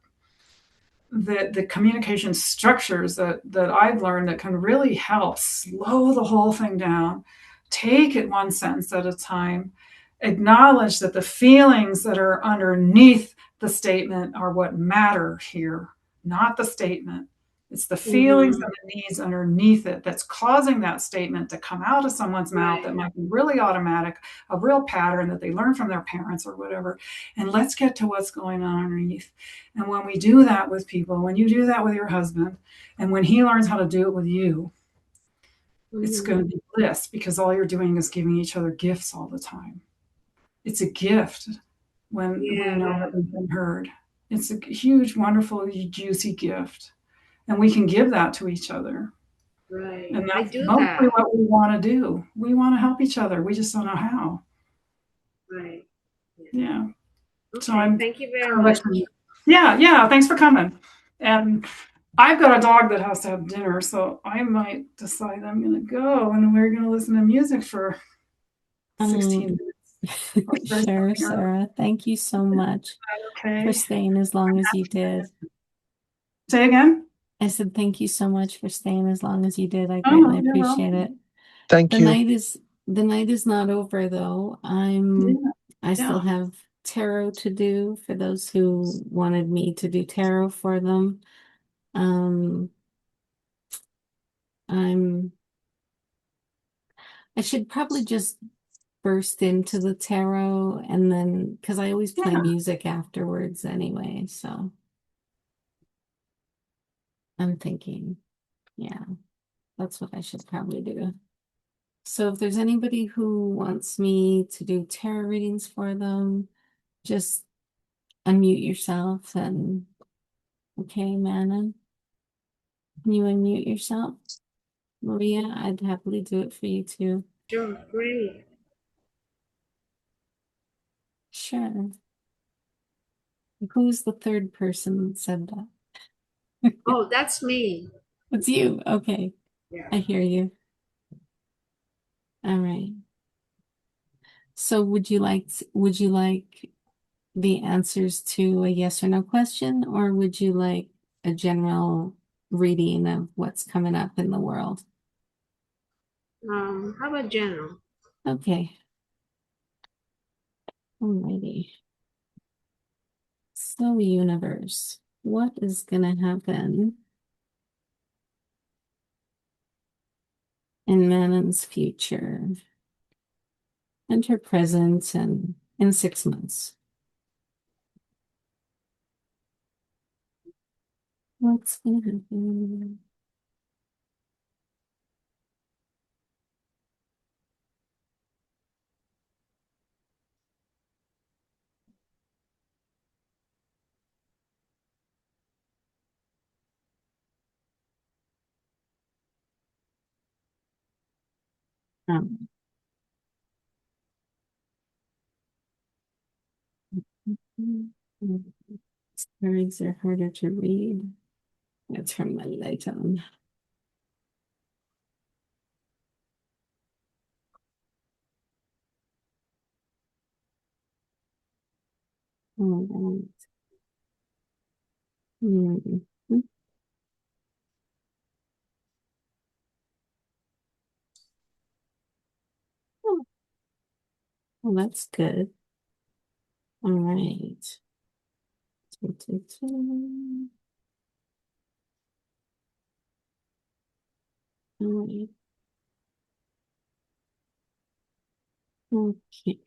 Speaker 10: the communication structures that I've learned that can really help slow the whole thing down, take it one sentence at a time, acknowledge that the feelings that are underneath the statement are what matter here, not the statement. It's the feelings and the needs underneath it that's causing that statement to come out of someone's mouth that might be really automatic, a real pattern that they learned from their parents or whatever. And let's get to what's going on underneath. And when we do that with people, when you do that with your husband, and when he learns how to do it with you, it's going to be bliss, because all you're doing is giving each other gifts all the time. It's a gift when we know that we've been heard. It's a huge, wonderful, juicy gift. And we can give that to each other.
Speaker 13: Right.
Speaker 10: And
Speaker 13: I
Speaker 10: that's
Speaker 13: do
Speaker 10: mostly
Speaker 13: that.
Speaker 10: what we want to do. We want to help each other. We just don't know how.
Speaker 13: Right.
Speaker 10: Yeah.
Speaker 13: Okay.
Speaker 10: So I'm
Speaker 13: Thank you very much.
Speaker 10: Yeah. Thanks for coming. And I've got a dog that has to have dinner, so I might decide I'm going to go and we're going to listen to music for 16 minutes.
Speaker 1: Sure, Sarah. Thank you so much for staying as long as you did.
Speaker 10: Say again?
Speaker 1: I said thank you so much for staying as long as you did. I greatly appreciate it.
Speaker 11: Thank you.
Speaker 1: The night is not over though. I still have tarot to do for those who wanted me to do tarot for them. I should probably just burst into the tarot, and then because I always play music afterwards anyway, so I'm thinking, yeah, that's what I should probably do. So if there's anybody who wants me to do tarot readings for them, just unmute yourself and okay, Manon. Can you unmute yourself? Maria, I'd happily do it for you too.
Speaker 13: Sure, great.
Speaker 1: Sure. Who's the third person that said that?
Speaker 13: Oh, that's me.
Speaker 1: It's you. Okay.
Speaker 13: Yeah.
Speaker 1: I hear you. All right. So would you like the answers to a yes or no question, or would you like a general reading of what's coming up in the world?
Speaker 13: How about general?
Speaker 1: Okay. Alrighty. So universe, what is gonna happen in Manon's future and her present and in 6 months? What's gonna happen? Um, Cards are harder to read. I'm gonna turn my light on. All right. Mhm. Oh, well, that's good. All right. All right. Okay.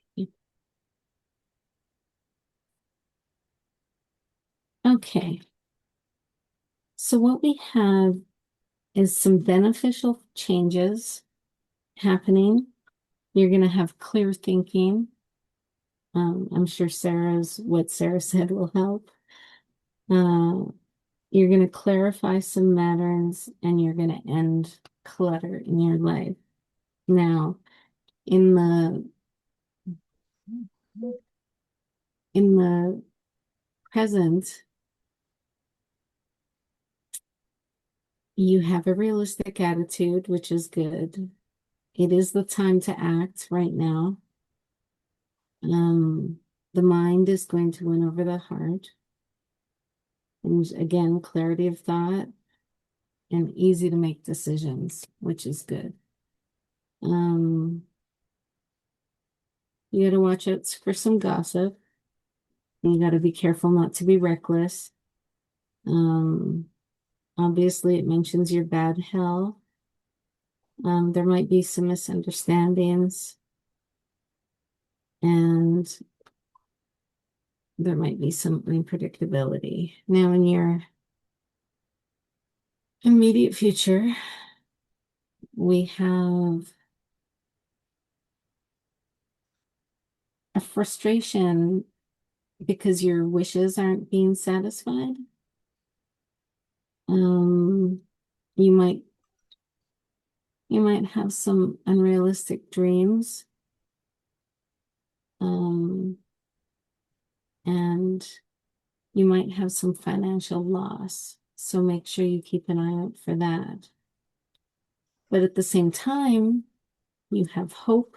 Speaker 1: Okay. So what we have is some beneficial changes happening. You're going to have clear thinking. I'm sure what Sarah said will help. You're going to clarify some matters and you're going to end clutter in your life. Now, in the present, you have a realistic attitude, which is good. It is the time to act right now. The mind is going to win over the heart. And again, clarity of thought and easy to make decisions, which is good. You got to watch out for some gossip. You got to be careful not to be reckless. Obviously, it mentions your bad health. There might be some misunderstandings, and there might be some unpredictability. Now, in your immediate future, we have a frustration because your wishes aren't being satisfied. Um, you might have some unrealistic dreams. And you might have some financial loss. So make sure you keep an eye out for that. But at the same time, you have hope,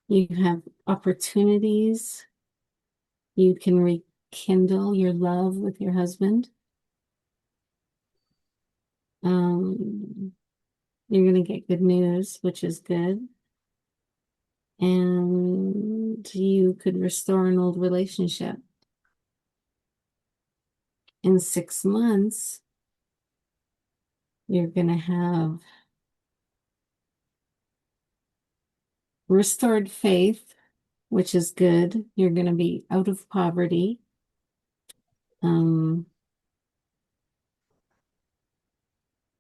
Speaker 1: you have opportunities, you can rekindle your love with your husband. You're going to get good news, which is good. And you could restore an old relationship. In 6 months, you're going to have restored faith, which is good. You're going to be out of poverty.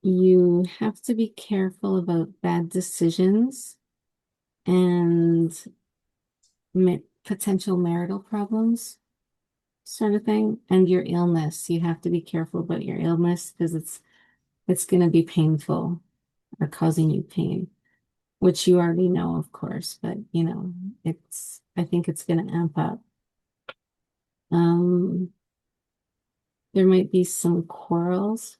Speaker 1: You have to be careful about bad decisions and potential marital problems, sort of thing. And your illness. You have to be careful about your illness because it's going to be painful or causing you pain, which you already know, of course, but I think it's going to amp up. There might be some quarrels.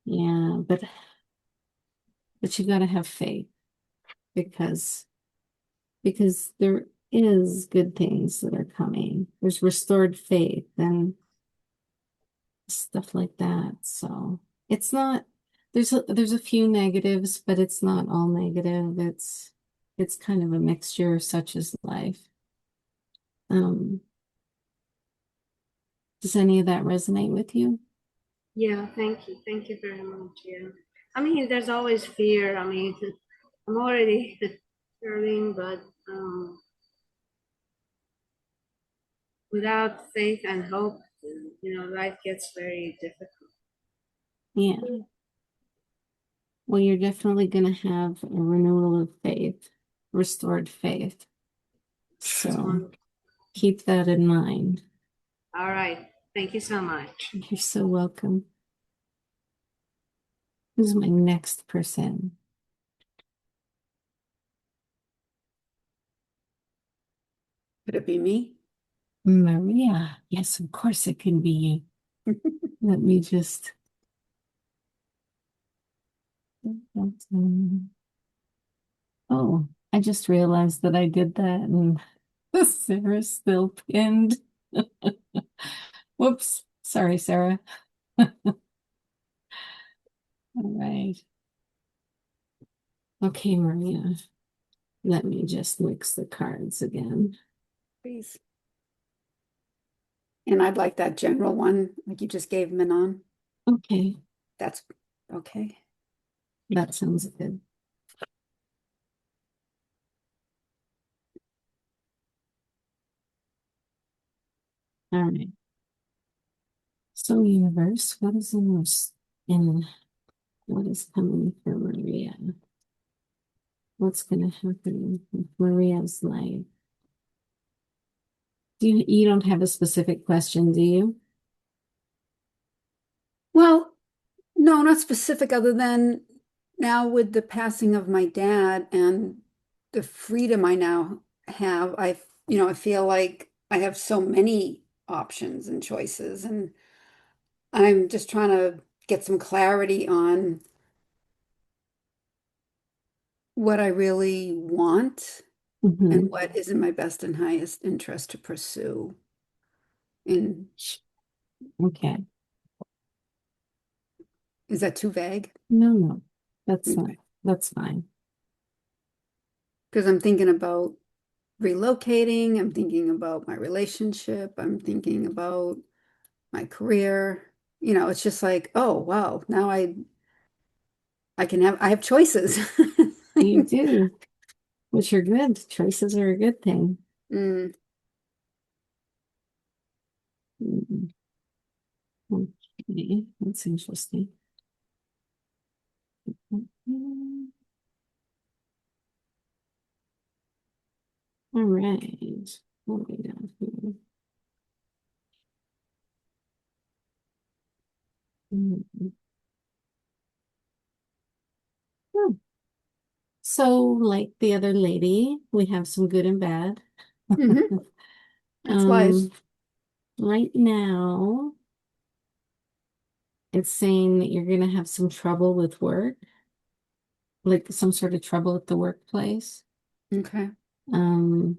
Speaker 1: Yeah, but you got to have faith because there is good things that are coming. There's restored faith and stuff like that. So it's not there's a few negatives, but it's not all negative. It's kind of a mixture, such as life. Does any of that resonate with you?
Speaker 13: Yeah, thank you. Thank you very much. Yeah. I mean, there's always fear. I mean, I'm already hurting, but without faith and hope, life gets very difficult.
Speaker 1: Yeah. Well, you're definitely going to have a renewal of faith, restored faith. So keep that in mind.
Speaker 13: All right. Thank you so much.
Speaker 1: You're so welcome. Who's my next person?
Speaker 7: Could it be me?
Speaker 1: Maria. Yes, of course it can be you. Let me just. Oh, I just realized that I did that and Sarah's still pinned. Whoops. Sorry, Sarah. All right. Okay, Maria. Let me just mix the cards again.
Speaker 7: Please. And I'd like that general one, like you just gave Manon.
Speaker 1: Okay,
Speaker 7: That's okay.
Speaker 1: that sounds good. All right. So, universe, what is in what is coming for Maria? What's going to happen with Maria's life? You don't have a specific question, do you?
Speaker 7: Well, no, not specific, other than now with the passing of my dad and the freedom I now have, I feel like I have so many options and choices, and I'm just trying to get some clarity on what I really want and
Speaker 1: Mm-hmm.
Speaker 7: what is in my best and highest interest to pursue. And
Speaker 1: Okay.
Speaker 7: is that too vague?
Speaker 1: No, that's not,
Speaker 7: Okay.
Speaker 1: that's fine.
Speaker 7: Because I'm thinking about relocating, I'm thinking about my relationship, I'm thinking about my career. It's just like, oh wow, now I have choices.
Speaker 1: You do, which are good. Choices are a good thing.
Speaker 7: Mm,
Speaker 1: Mm, okay, that's interesting. Mm, all right. What do we got here? Mm, oh. So, like the other lady, we have some good and bad.
Speaker 7: mhm. That's wise.
Speaker 1: Um, right now, it's saying that you're going to have some trouble with work, like some sort of trouble at the workplace.
Speaker 7: Okay.
Speaker 1: Um,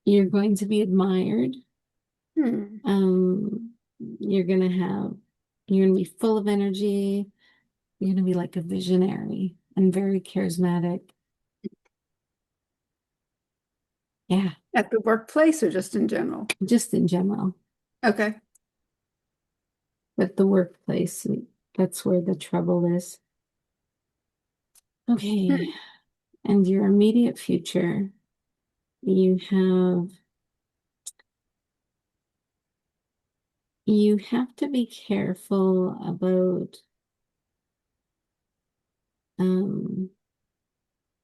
Speaker 1: you're going to be admired.
Speaker 7: Hmm.
Speaker 1: You're going to you're going to be full of energy. You're going to be like a visionary and very charismatic. Yeah,
Speaker 7: At the workplace or just in general?
Speaker 1: just in general.
Speaker 7: Okay.
Speaker 1: But the workplace, that's where the trouble is. Okay.
Speaker 7: Hmm.
Speaker 1: And your immediate future, you have you have to be careful about um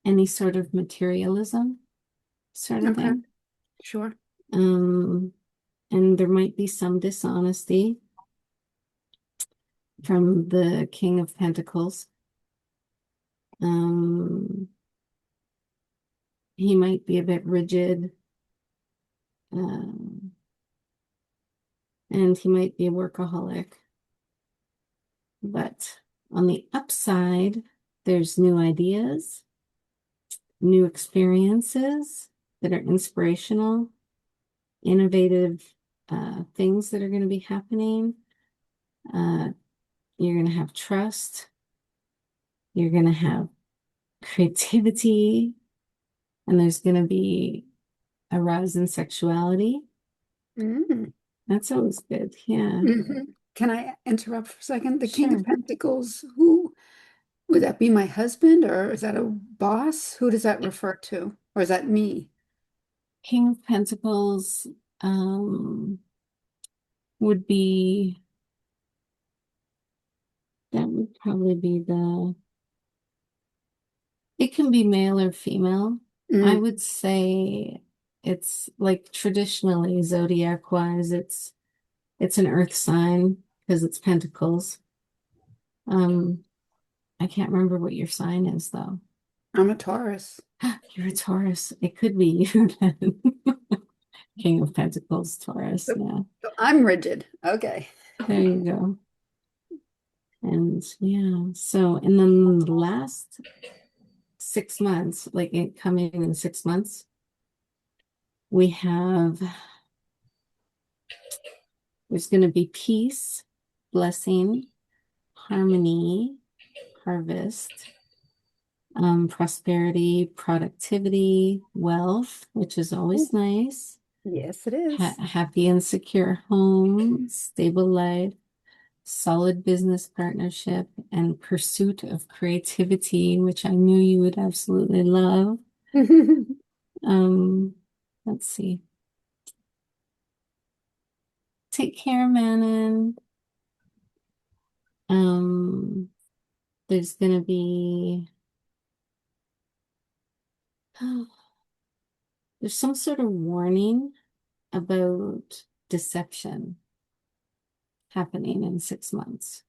Speaker 1: any sort of materialism sort of
Speaker 7: Okay.
Speaker 1: thing.
Speaker 7: Sure.
Speaker 1: Um, and there might be some dishonesty from the King of Pentacles. Um, he might be a bit rigid, um, and he might be a workaholic. But on the upside, there's new ideas, new experiences that are inspirational, innovative things that are going to be happening. Uh, you're going to have trust. You're going to have creativity, and there's going to be a rise in sexuality.
Speaker 7: Mm.
Speaker 1: That's always good. Yeah,
Speaker 7: Mhm. Can I interrupt for a second? The King of
Speaker 1: sure.
Speaker 7: Pentacles, who would that be, my husband, or is that a boss? Who does that refer to? Or is that me?
Speaker 1: King of Pentacles um, would be, that would probably be it can be male or female. I
Speaker 7: Mm.
Speaker 1: would say it's like traditionally zodiac wise, it's an earth sign because it's pentacles. Um, I can't remember what your sign is though.
Speaker 7: I'm a Taurus.
Speaker 1: You're a Taurus. It could be you then. King of Pentacles, Taurus.
Speaker 7: So,
Speaker 1: Yeah.
Speaker 7: so I'm rigid. Okay.
Speaker 1: There you go. And yeah, so, and then the last 6 months, like it coming in 6 months, we have, there's going to be peace, blessing, harmony, harvest, prosperity, productivity, wealth, which is always nice,
Speaker 7: Yes, it is.
Speaker 1: happy and secure home, stable life, solid business partnership, and pursuit of creativity, which I knew you would absolutely love. Um, let's see. Take care, Manon. There's gonna be there's some sort of warning about deception happening in 6 months.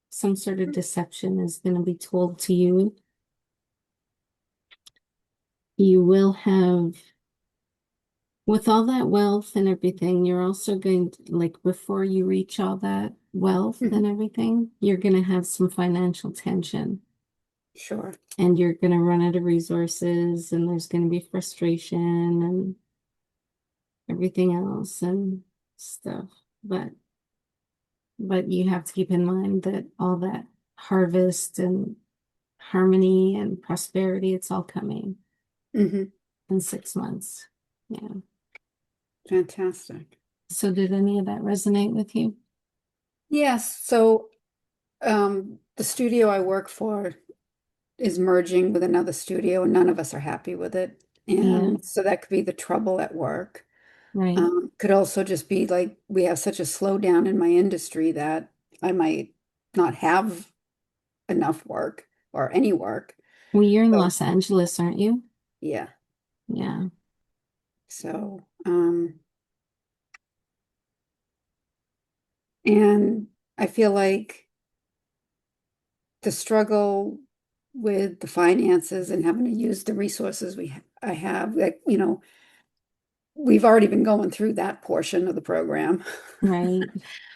Speaker 1: Some sort of deception is going to be told to you. You will have, with all that wealth and everything, you're also going to, like, before you reach all that wealth and everything, you're going to have some financial tension.
Speaker 7: Sure.
Speaker 1: And you're going to run out of resources, and there's going to be frustration and everything else and stuff. But you have to keep in mind that all that harvest and harmony and prosperity, it's all coming
Speaker 7: Mm-hmm.
Speaker 1: in 6 months. Yeah.
Speaker 7: Fantastic.
Speaker 1: So did any of that resonate with you?
Speaker 7: Yes. So the studio I work for is merging with another studio, and none of us are happy with it.
Speaker 1: Yeah,
Speaker 7: And so that could be the trouble at work.
Speaker 1: right.
Speaker 7: Could also just be like we have such a slowdown in my industry that I might not have enough work or any work.
Speaker 1: Well, you're in
Speaker 7: So
Speaker 1: Los Angeles, aren't you?
Speaker 7: yeah.
Speaker 1: Yeah.
Speaker 7: So and I feel like the struggle with the finances and having to use the resources I have, like, we've already been going through that portion of the program.
Speaker 1: Right.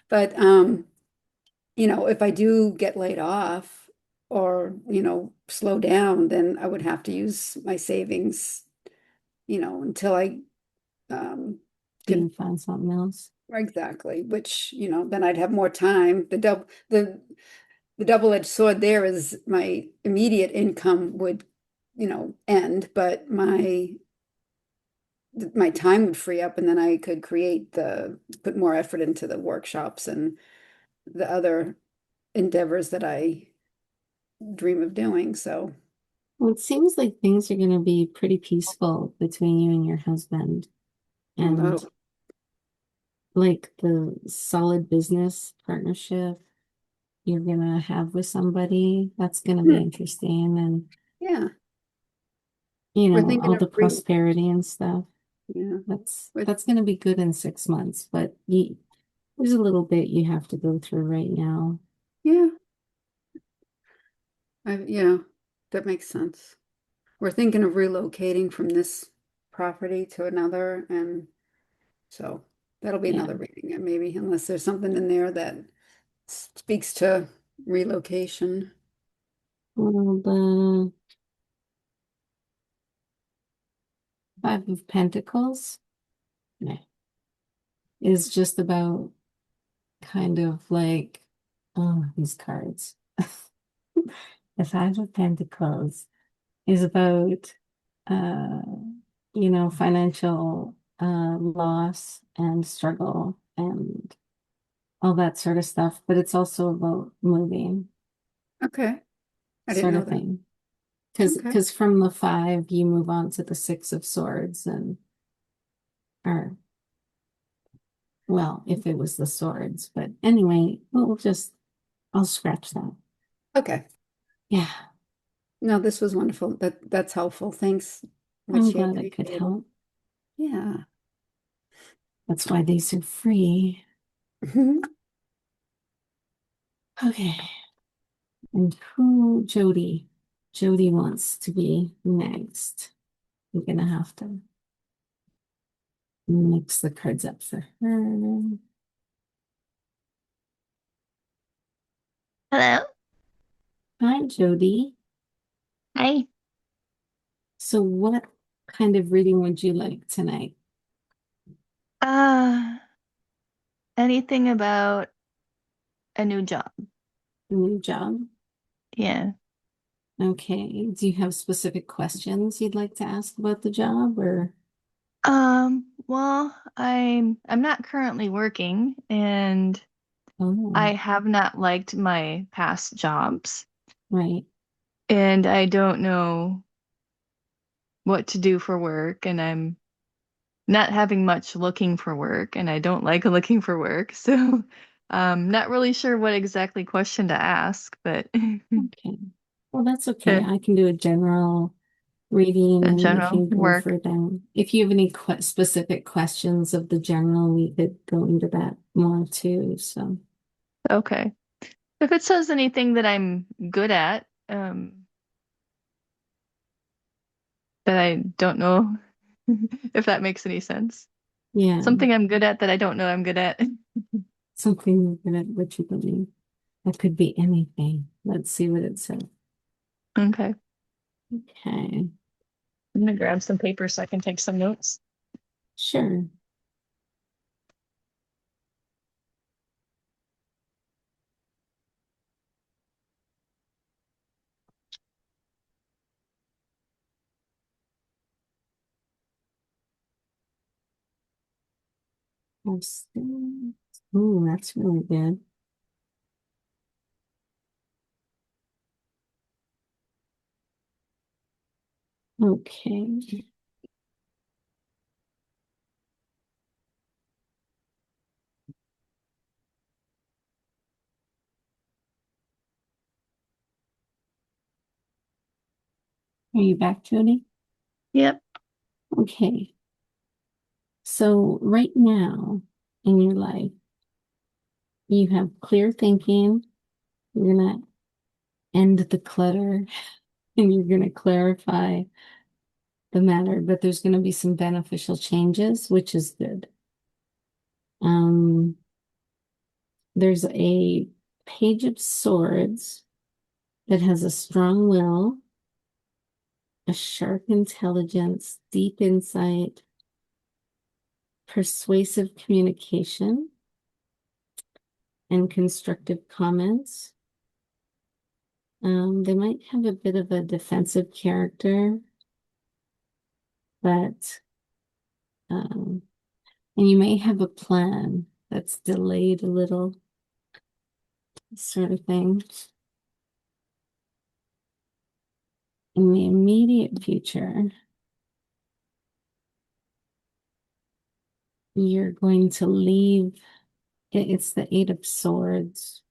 Speaker 7: But if I do get laid off or, slow down, then I would have to use my savings, until I
Speaker 1: Do you
Speaker 7: could
Speaker 1: find something else?
Speaker 7: exactly, which, then I'd have more time. The double-edged sword there is my immediate income would, end, but my time would free up, and then I could put more effort into the workshops and the other endeavors that I dream of doing. So,
Speaker 1: Well, it seems like things are going to be pretty peaceful between you and your husband. And
Speaker 7: that'll,
Speaker 1: like the solid business partnership you're going to have with somebody, that's going to be interesting. And,
Speaker 7: yeah, we're thinking
Speaker 1: all
Speaker 7: of
Speaker 1: the prosperity and stuff.
Speaker 7: yeah,
Speaker 1: That's going to be good in 6 months, but there's a little bit you have to go through right now.
Speaker 7: yeah, yeah, that makes sense. We're thinking of relocating from this property to another, and so that'll be
Speaker 1: Yeah.
Speaker 7: another reading, and maybe unless there's something in there that speaks to relocation.
Speaker 1: Well, the Five of Pentacles, yeah, is just about kind of like, oh, these cards. The Five of Pentacles is about, uh, financial loss and struggle and all that sort of stuff, but it's also about moving,
Speaker 7: Okay, I didn't
Speaker 1: sort
Speaker 7: know
Speaker 1: of
Speaker 7: that.
Speaker 1: thing.
Speaker 7: Okay.
Speaker 1: Because from the five, you move on to the Six of Swords or, well, if it was the swords, but anyway, I'll scratch that.
Speaker 7: Okay.
Speaker 1: Yeah,
Speaker 7: No, this was wonderful. That's helpful. Thanks,
Speaker 1: I'm
Speaker 7: Witchy. I
Speaker 1: glad I could
Speaker 7: appreciate it.
Speaker 1: help.
Speaker 7: Yeah.
Speaker 1: That's why these are free. Okay. And Jody? Jody wants to be next. I'm gonna have to mix the cards up for her.
Speaker 14: Hello.
Speaker 1: Hi, Jody.
Speaker 14: Hi.
Speaker 1: So what kind of reading would you like tonight?
Speaker 14: Uh, Anything about a new job?
Speaker 1: A new job?
Speaker 14: Yeah.
Speaker 1: Okay. Do you have specific questions you'd like to ask about the job or?
Speaker 14: Well, I'm not currently working and
Speaker 1: Oh,
Speaker 14: I have not liked my past jobs
Speaker 1: right.
Speaker 14: and I don't know what to do for work and I'm not having much looking for work and I don't like looking for work. So, not really sure what exactly question to ask, but
Speaker 1: Okay. Well, that's okay.
Speaker 14: a
Speaker 1: I can do a general reading and we
Speaker 14: general
Speaker 1: can go
Speaker 14: work.
Speaker 1: for them. If you have any specific questions of the general, we could go into that more too. So,
Speaker 14: Okay. If it says anything that I'm good at, that I don't know if that makes any sense.
Speaker 1: yeah,
Speaker 14: Something I'm good at that I don't know I'm good at.
Speaker 1: something that what you believe. That could be anything. Let's see what it says.
Speaker 14: Okay.
Speaker 1: Okay,
Speaker 14: I'm gonna grab some paper so I can take some notes.
Speaker 1: sure. Oh, that's really good. Okay. Are you back, Jody?
Speaker 14: Yep.
Speaker 1: Okay. So right now in your life, you have clear thinking. You're gonna end the clutter and you're gonna clarify the matter, but there's gonna be some beneficial changes, which is good. Um, there's a page of swords that has a strong will, a sharp intelligence, deep insight, persuasive communication, and constructive comments. They might have a bit of a defensive character, but and you may have a plan that's delayed a little, sort of thing. In the immediate future, you're going to leave. It's the Eight of Swords,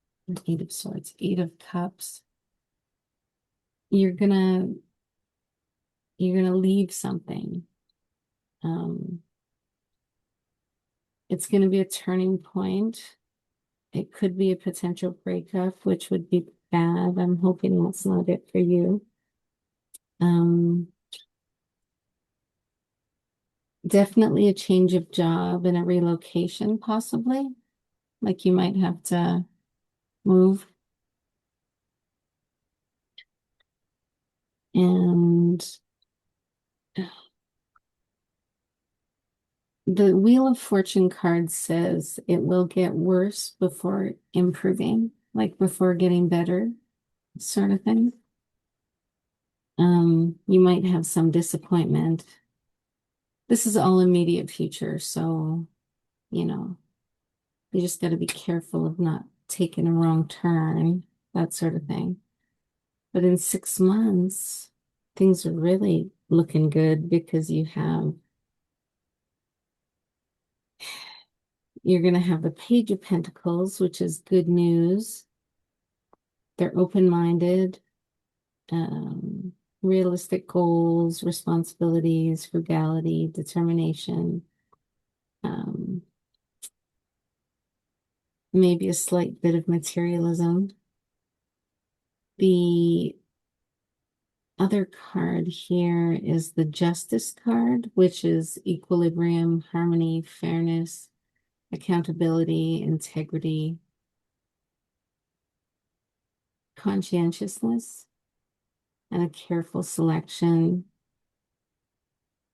Speaker 1: Eight of Swords, Eight of Cups. You're gonna leave something. It's gonna be a turning point. It could be a potential breakup, which would be bad. I'm hoping that's not it for you. Definitely a change of job and a relocation, possibly. Like you might have to move. And the Wheel of Fortune card says it will get worse before improving, like before getting better, sort of thing. You might have some disappointment. This is all immediate future, so you know, you just got to be careful of not taking a wrong turn, that sort of thing. But in 6 months, things are really looking good because you're going to have the Page of Pentacles, which is good news. They're open-minded, realistic goals, responsibilities, frugality, determination, um, maybe a slight bit of materialism. The other card here is the Justice card, which is equilibrium, harmony, fairness, accountability, integrity, conscientiousness, and a careful selection.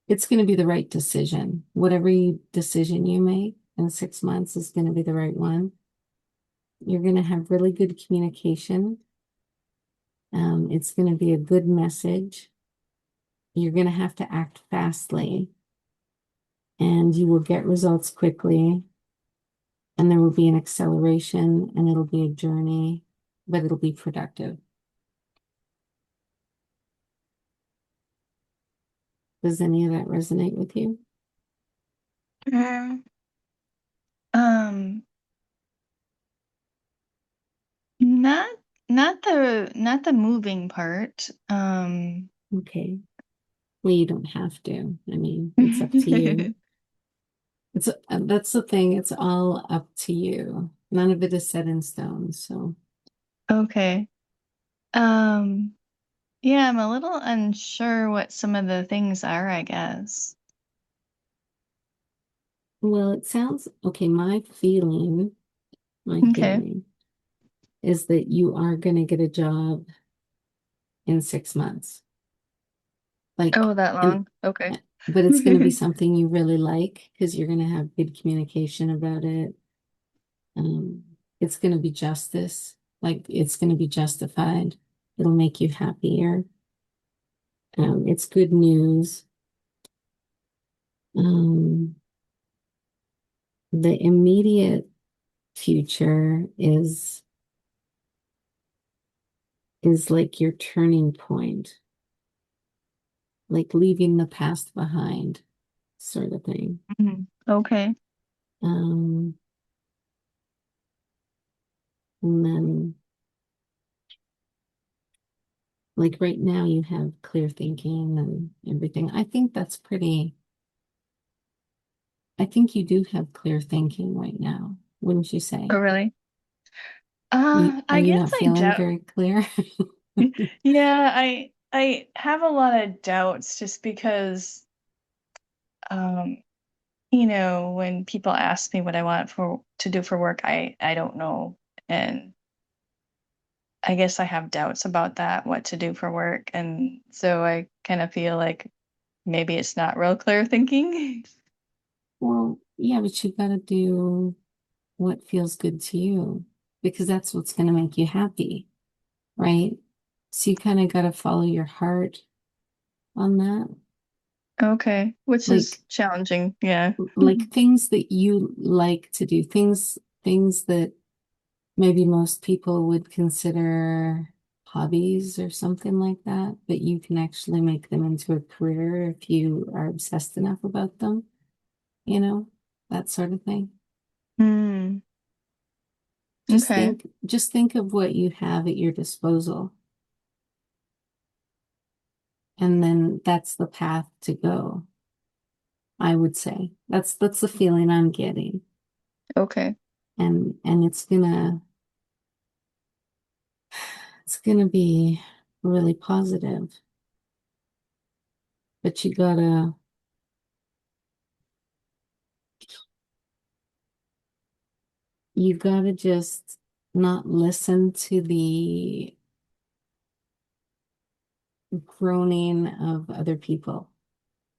Speaker 1: It's going to be the right decision. Whatever decision you make in 6 months is going to be the right one. You're going to have really good communication. It's going to be a good message. You're going to have to act fastly, and you will get results quickly. And there will be an acceleration, and it'll be a journey, but it'll be productive. Does any of that resonate with you?
Speaker 14: Mm, Um, not not the moving part.
Speaker 1: Okay. Well, you don't have to. I mean, it's up to you. That's the thing. It's all up to you. None of it is set in stone. So,
Speaker 14: Okay. Um, yeah, I'm a little unsure what some of the things are, I guess.
Speaker 1: well, it sounds okay. My
Speaker 14: Okay.
Speaker 1: feeling is that you are going to get a job in 6 months. Like,
Speaker 14: Oh, that
Speaker 1: and
Speaker 14: long. Okay.
Speaker 1: but it's going to be something you really like because you're going to have good communication about it. It's going to be justice, like it's going to be justified. It'll make you happier. It's good news. Um, the immediate future is like your turning point, like leaving the past behind, sort of thing.
Speaker 14: Okay.
Speaker 1: Um, and then like right now you have clear thinking and everything. I think you do have clear thinking right now, wouldn't you say?
Speaker 14: Oh, really?
Speaker 1: Are
Speaker 14: I
Speaker 1: you
Speaker 14: guess
Speaker 1: not
Speaker 14: I
Speaker 1: feeling
Speaker 14: doubt.
Speaker 1: very clear?
Speaker 14: Yeah, I have a lot of doubts just because um when people ask me what I want for to do for work, I don't know. And I guess I have doubts about that, what to do for work. And so I kind of feel like maybe it's not real clear thinking.
Speaker 1: Well, yeah, but you got to do what feels good to you because that's what's going to make you happy, right? So you kind of got to follow your heart on that.
Speaker 14: Okay, which
Speaker 1: Like
Speaker 14: is challenging. Yeah.
Speaker 1: like things that you like to do, things that maybe most people would consider hobbies or something like that, but you can actually make them into a career if you are obsessed enough about them, you know, that sort of thing.
Speaker 14: Hmm.
Speaker 1: Just
Speaker 14: Okay.
Speaker 1: think, just think of what you have at your disposal, and then that's the path to go, I would say. That's the feeling I'm getting.
Speaker 14: Okay.
Speaker 1: And it's gonna be really positive, but you gotta just not listen to the groaning of other people.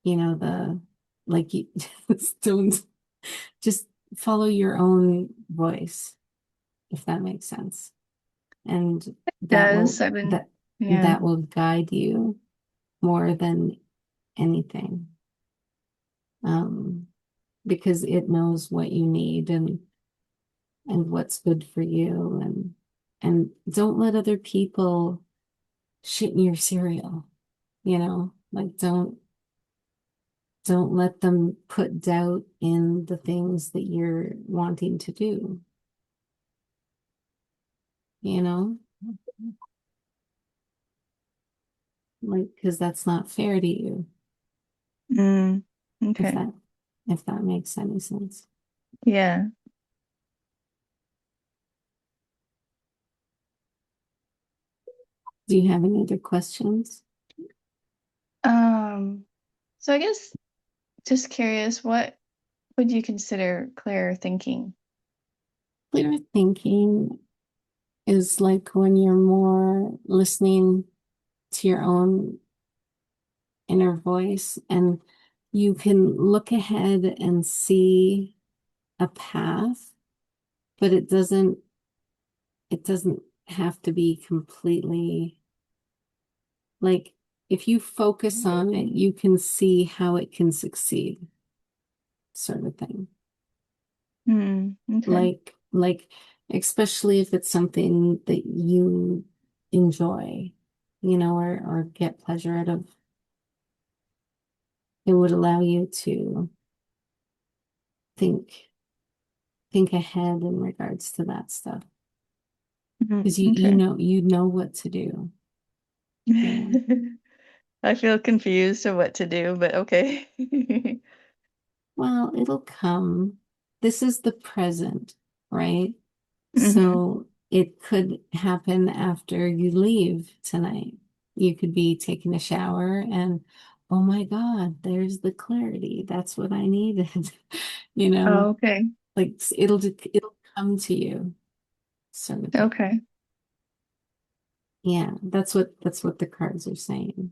Speaker 1: You know, like you just don't just follow your own voice, if that makes sense. And
Speaker 14: It
Speaker 1: that
Speaker 14: does.
Speaker 1: will
Speaker 14: I've been,
Speaker 1: that
Speaker 14: yeah.
Speaker 1: that will guide you more than anything. Um, because it knows what you need and what's good for you and don't let other people shit in your cereal, like don't let them put doubt in the things that you're wanting to do, you know, like because that's not fair to you,
Speaker 14: Mm.
Speaker 1: if
Speaker 14: Okay.
Speaker 1: that if that makes any sense.
Speaker 14: Yeah.
Speaker 1: Do you have any other questions?
Speaker 14: So I guess just curious, what would you consider clear thinking?
Speaker 1: Clear thinking is like when you're more listening to your own inner voice and you can look ahead and see a path, but it doesn't have to be completely like if you focus on it, you can see how it can succeed, sort of thing.
Speaker 14: Okay.
Speaker 1: Like especially if it's something that you enjoy, or get pleasure out of, it would allow you to think think ahead in regards to that stuff. Because you
Speaker 14: Okay.
Speaker 1: know what to do.
Speaker 14: I feel confused of what to do, but okay.
Speaker 1: Well, it'll come. This is the present, right?
Speaker 14: hmm
Speaker 1: So it could happen after you leave tonight. You could be taking a shower and, oh my God, there's the clarity. That's what I needed. You
Speaker 14: Oh,
Speaker 1: know,
Speaker 14: okay.
Speaker 1: like it'll come to you, sort of thing.
Speaker 14: Okay.
Speaker 1: Yeah, that's what the cards are saying.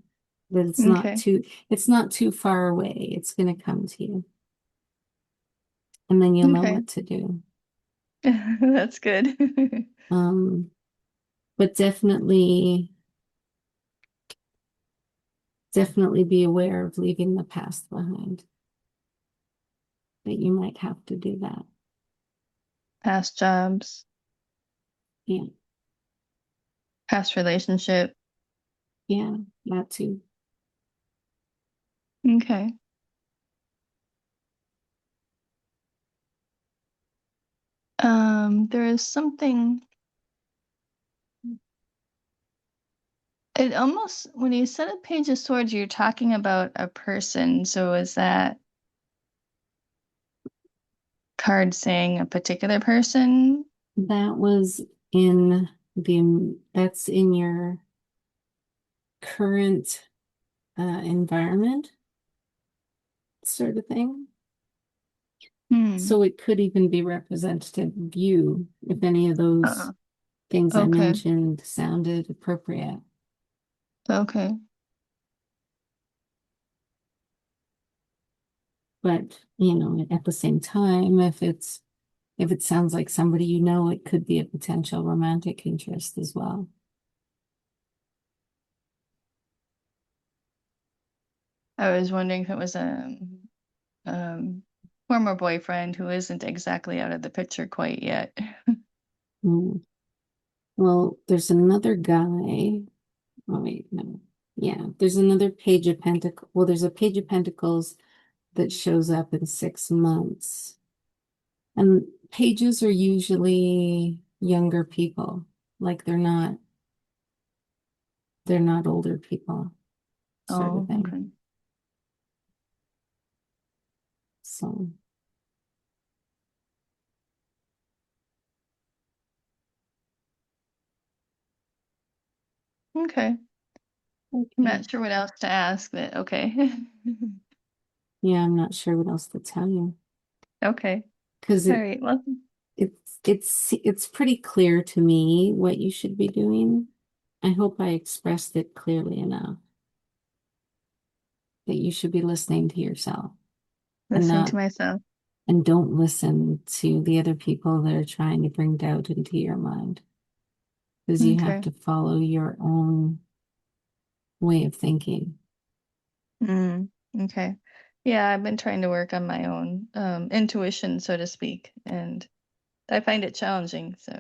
Speaker 1: That
Speaker 14: Okay.
Speaker 1: it's not too far away. It's gonna come to you. And then you'll know
Speaker 14: Okay.
Speaker 1: what to do.
Speaker 14: That's good.
Speaker 1: Um, but definitely be aware of leaving the past behind. That you might have to do that.
Speaker 14: Past jobs,
Speaker 1: Yeah,
Speaker 14: past relationship.
Speaker 1: yeah, that too.
Speaker 14: Okay. There is something, it almost, when you said a page of swords, you're talking about a person. So is that card saying a particular person?
Speaker 1: That was in that's in your current environment, sort of thing.
Speaker 14: Hmm.
Speaker 1: So it could even be representative of you if any of those
Speaker 14: Uh,
Speaker 1: things I
Speaker 14: okay.
Speaker 1: mentioned sounded appropriate.
Speaker 14: Okay.
Speaker 1: But, at the same time, if it sounds like somebody it could be a potential romantic interest as well.
Speaker 14: I was wondering if it was a um, former boyfriend who isn't exactly out of the picture quite yet.
Speaker 1: Mm. Well, there's another guy. Oh, wait, no. Yeah, there's another page of pentacles. Well, there's a page of pentacles that shows up in 6 months. And pages are usually younger people. Like they're not older people, sort of
Speaker 14: Oh,
Speaker 1: thing.
Speaker 14: okay.
Speaker 1: So,
Speaker 14: Okay. I'm
Speaker 1: okay.
Speaker 14: not sure what else to ask, but okay.
Speaker 1: Yeah, I'm not sure what else to tell you
Speaker 14: Okay.
Speaker 1: because
Speaker 14: All right. Well,
Speaker 1: it's pretty clear to me what you should be doing. I hope I expressed it clearly enough that you should be listening to yourself and
Speaker 14: listening
Speaker 1: not
Speaker 14: to myself.
Speaker 1: and don't listen to the other people that are trying to bring doubt into your mind because you have
Speaker 14: Okay.
Speaker 1: to follow your own way of thinking.
Speaker 14: Mm, okay. Yeah, I've been trying to work on my own intuition, so to speak, and I find it challenging. So,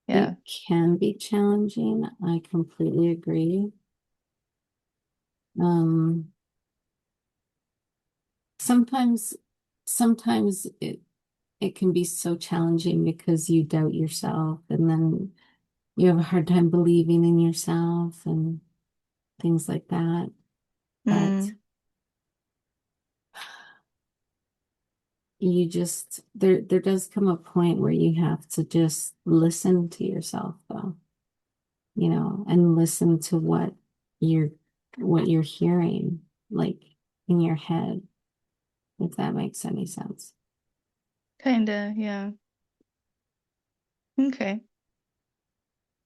Speaker 1: It
Speaker 14: yeah.
Speaker 1: can be challenging. I completely agree. Um, sometimes, sometimes it can be so challenging because you doubt yourself and then you have a hard time believing in yourself and things like that. But
Speaker 14: Mm,
Speaker 1: there does come a point where you have to just listen to yourself though, and listen to what you're what you're hearing, like in your head, if that makes any sense.
Speaker 14: Kinda, yeah. Okay.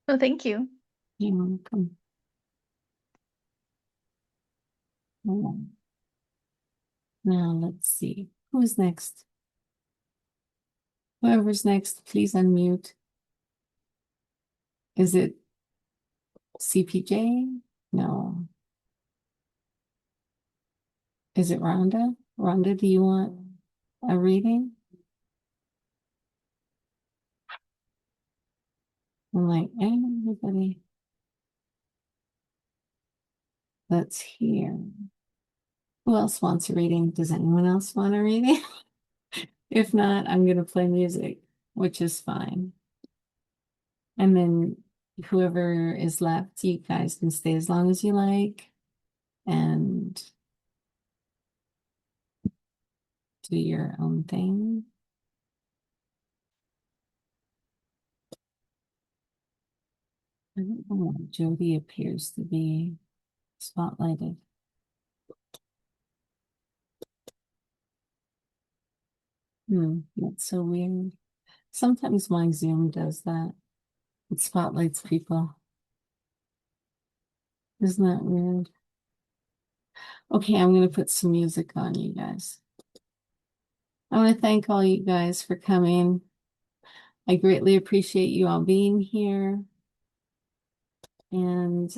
Speaker 14: Well, thank you.
Speaker 1: You're welcome. All right. Now let's see. Who's next? Whoever's next, please unmute. Is it CPJ? No. Is it Rhonda? Rhonda, do you want a reading? I'm like, everybody that's here. Who else wants a reading? Does anyone else want a reading? If not, I'm going to play music, which is fine. And then whoever is left, you guys can stay as long as you like and do your own thing. I don't know why Jody appears to be spotlighted. That's so weird. Sometimes my Zoom does that. It spotlights people. Isn't that weird? Okay, I'm going to put some music on, you guys. I want to thank all you guys for coming. I greatly appreciate you all being here. And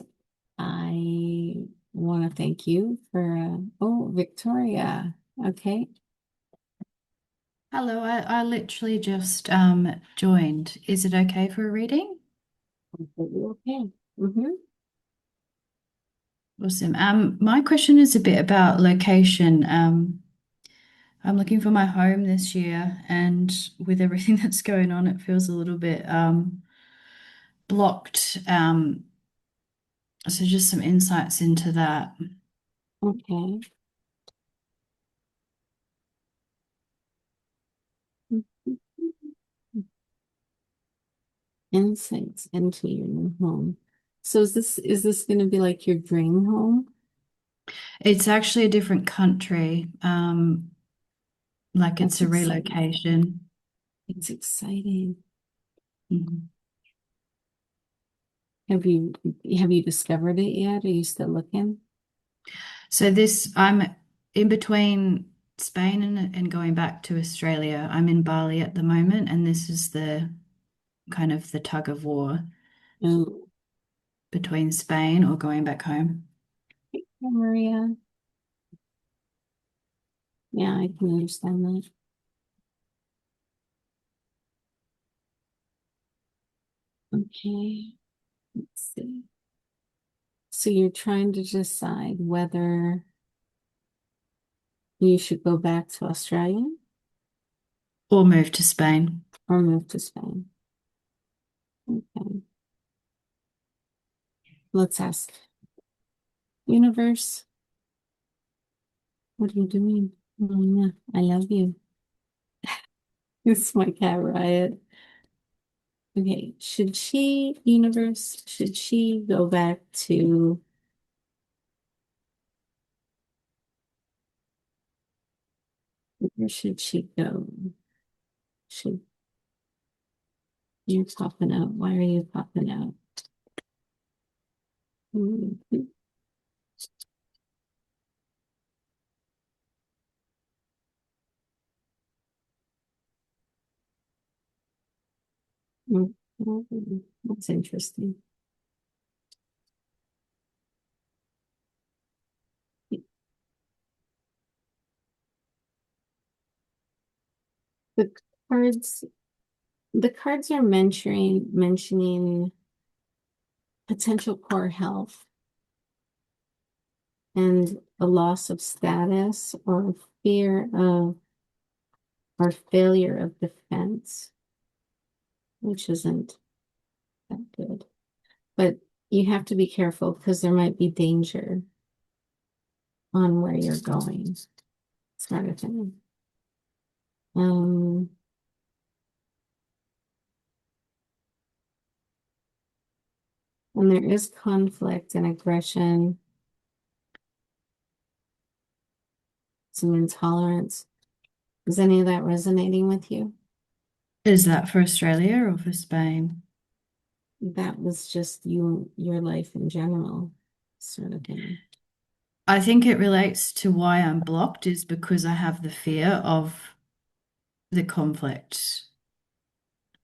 Speaker 1: I want to thank you for, oh, Victoria. Okay.
Speaker 15: Hello, I literally just joined. Is it okay for a reading?
Speaker 1: Okay. Mm-hmm.
Speaker 15: Awesome. My question is a bit about location. I'm looking for my home this year, and with everything that's going on, it feels a little bit blocked. So just some insights into that.
Speaker 1: Okay. Insights into your new home. So is this going to be like your dream home?
Speaker 15: It's actually a different country. Like it's
Speaker 1: That's
Speaker 15: a
Speaker 1: exciting.
Speaker 15: relocation.
Speaker 1: It's exciting.
Speaker 15: Mhm.
Speaker 1: Have you discovered it yet? Are you still looking?
Speaker 15: So I'm in between Spain and going back to Australia. I'm in Bali at the moment, and this is the kind of the tug of war
Speaker 1: Oh,
Speaker 15: between Spain or going back home.
Speaker 1: Maria. Yeah, I can understand that. Okay, let's see. So you're trying to decide whether you should go back to Australia
Speaker 15: Or move to Spain.
Speaker 1: or move to Spain. Okay, let's ask. Universe, what are you doing? Oh, yeah, I love you. It's my cat Riot. Okay, should she go back to, where should she go? Should, you're popping out. Why are you popping out? Mhm. That's interesting. The cards, the cards are mentioning potential poor health and a loss of status or fear of or failure of defense, which isn't that good. But you have to be careful because there might be danger on where you're going, sort of thing. Um, and there is conflict and aggression some intolerance. Is any of that resonating with you?
Speaker 15: Is that for Australia or for Spain?
Speaker 1: That was just your life in general, sort of thing.
Speaker 15: I think it relates to why I'm blocked is because I have the fear of the conflict.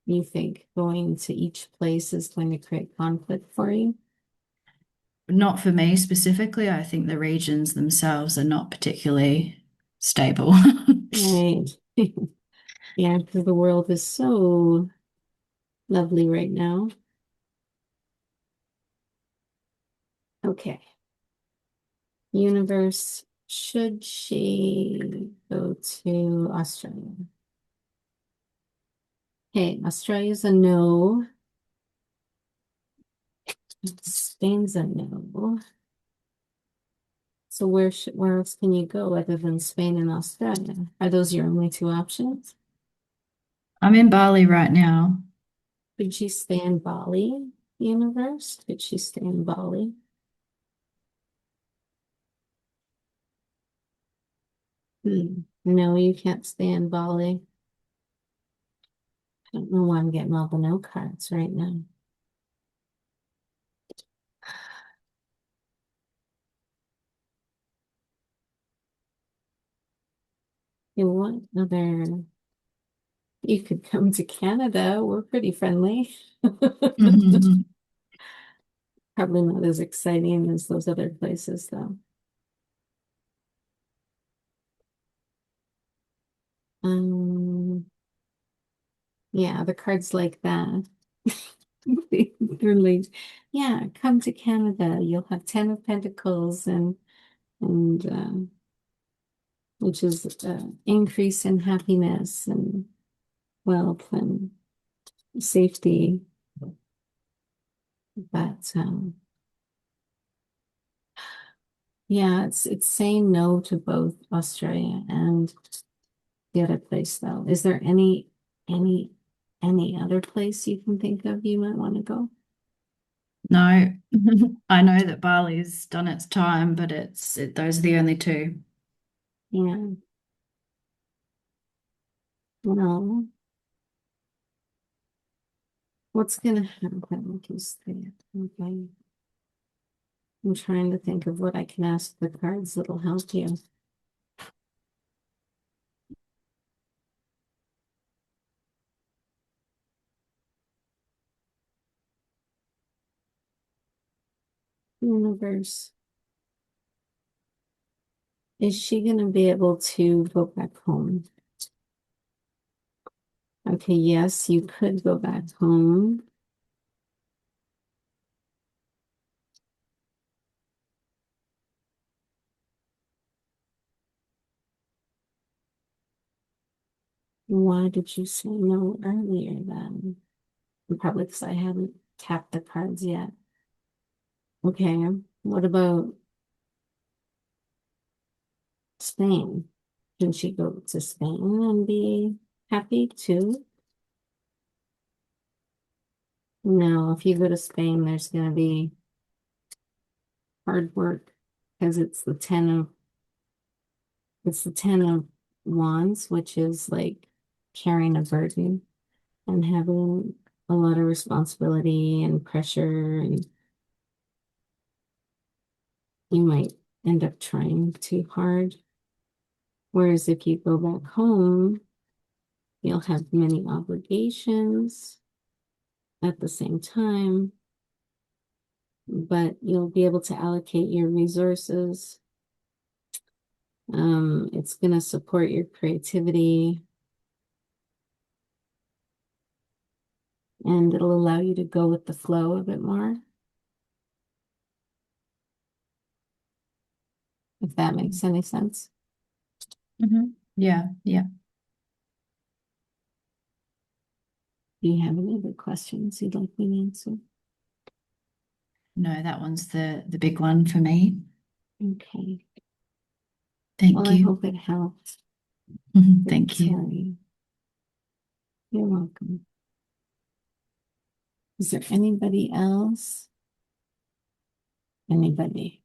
Speaker 1: You think going to each place is going to create conflict for you?
Speaker 15: Not for me specifically. I think the regions themselves are not particularly stable.
Speaker 1: Right. Yeah, because the world is so lovely right now. Okay. Universe, should she go to Australia? Okay, Australia's a no. Spain's a no. So where else can you go other than Spain and Australia? Are those your only two options?
Speaker 15: I'm in Bali right now.
Speaker 1: Could she stay in Bali, universe? Could she stay in Bali? No, you can't stay in Bali. I don't know why I'm getting all the no cards right now. You what other? You could come to Canada. We're pretty friendly. Probably not as exciting as those other places, though. Yeah, the cards like that. They're like, yeah, come to Canada. You'll have 10 of Pentacles and which is increase in happiness and wealth and safety. But yeah, it's saying no to both Australia and the other place though. Is there any any other place you can think of you might want to go?
Speaker 15: No, I know that Bali's done its time, but those are the only two.
Speaker 1: Yeah. Well, what's gonna happen if you stay? Okay. I'm trying to think of what I can ask the cards that'll help you. Universe. Is she going to be able to go back home? Okay, yes, you could go back home. Why did you say no earlier then? Probably because I haven't tapped the cards yet. Okay, what about Spain? Can she go to Spain and be happy too? No, if you go to Spain, there's going to be hard work because it's the 10 of wands, which is like carrying a burden and having a lot of responsibility and pressure, and you might end up trying too hard. Whereas if you go back home, you'll have many obligations at the same time, but you'll be able to allocate your resources. It's going to support your creativity and it'll allow you to go with the flow a bit more, if that makes any sense.
Speaker 15: Yeah, yeah.
Speaker 1: Do you have any other questions you'd like me to answer?
Speaker 15: No, that one's the big one for me.
Speaker 1: Okay.
Speaker 15: Thank
Speaker 1: Well, I
Speaker 15: you.
Speaker 1: hope it helped.
Speaker 15: Thank you.
Speaker 1: Sorry. You're welcome. Is there anybody else? Anybody?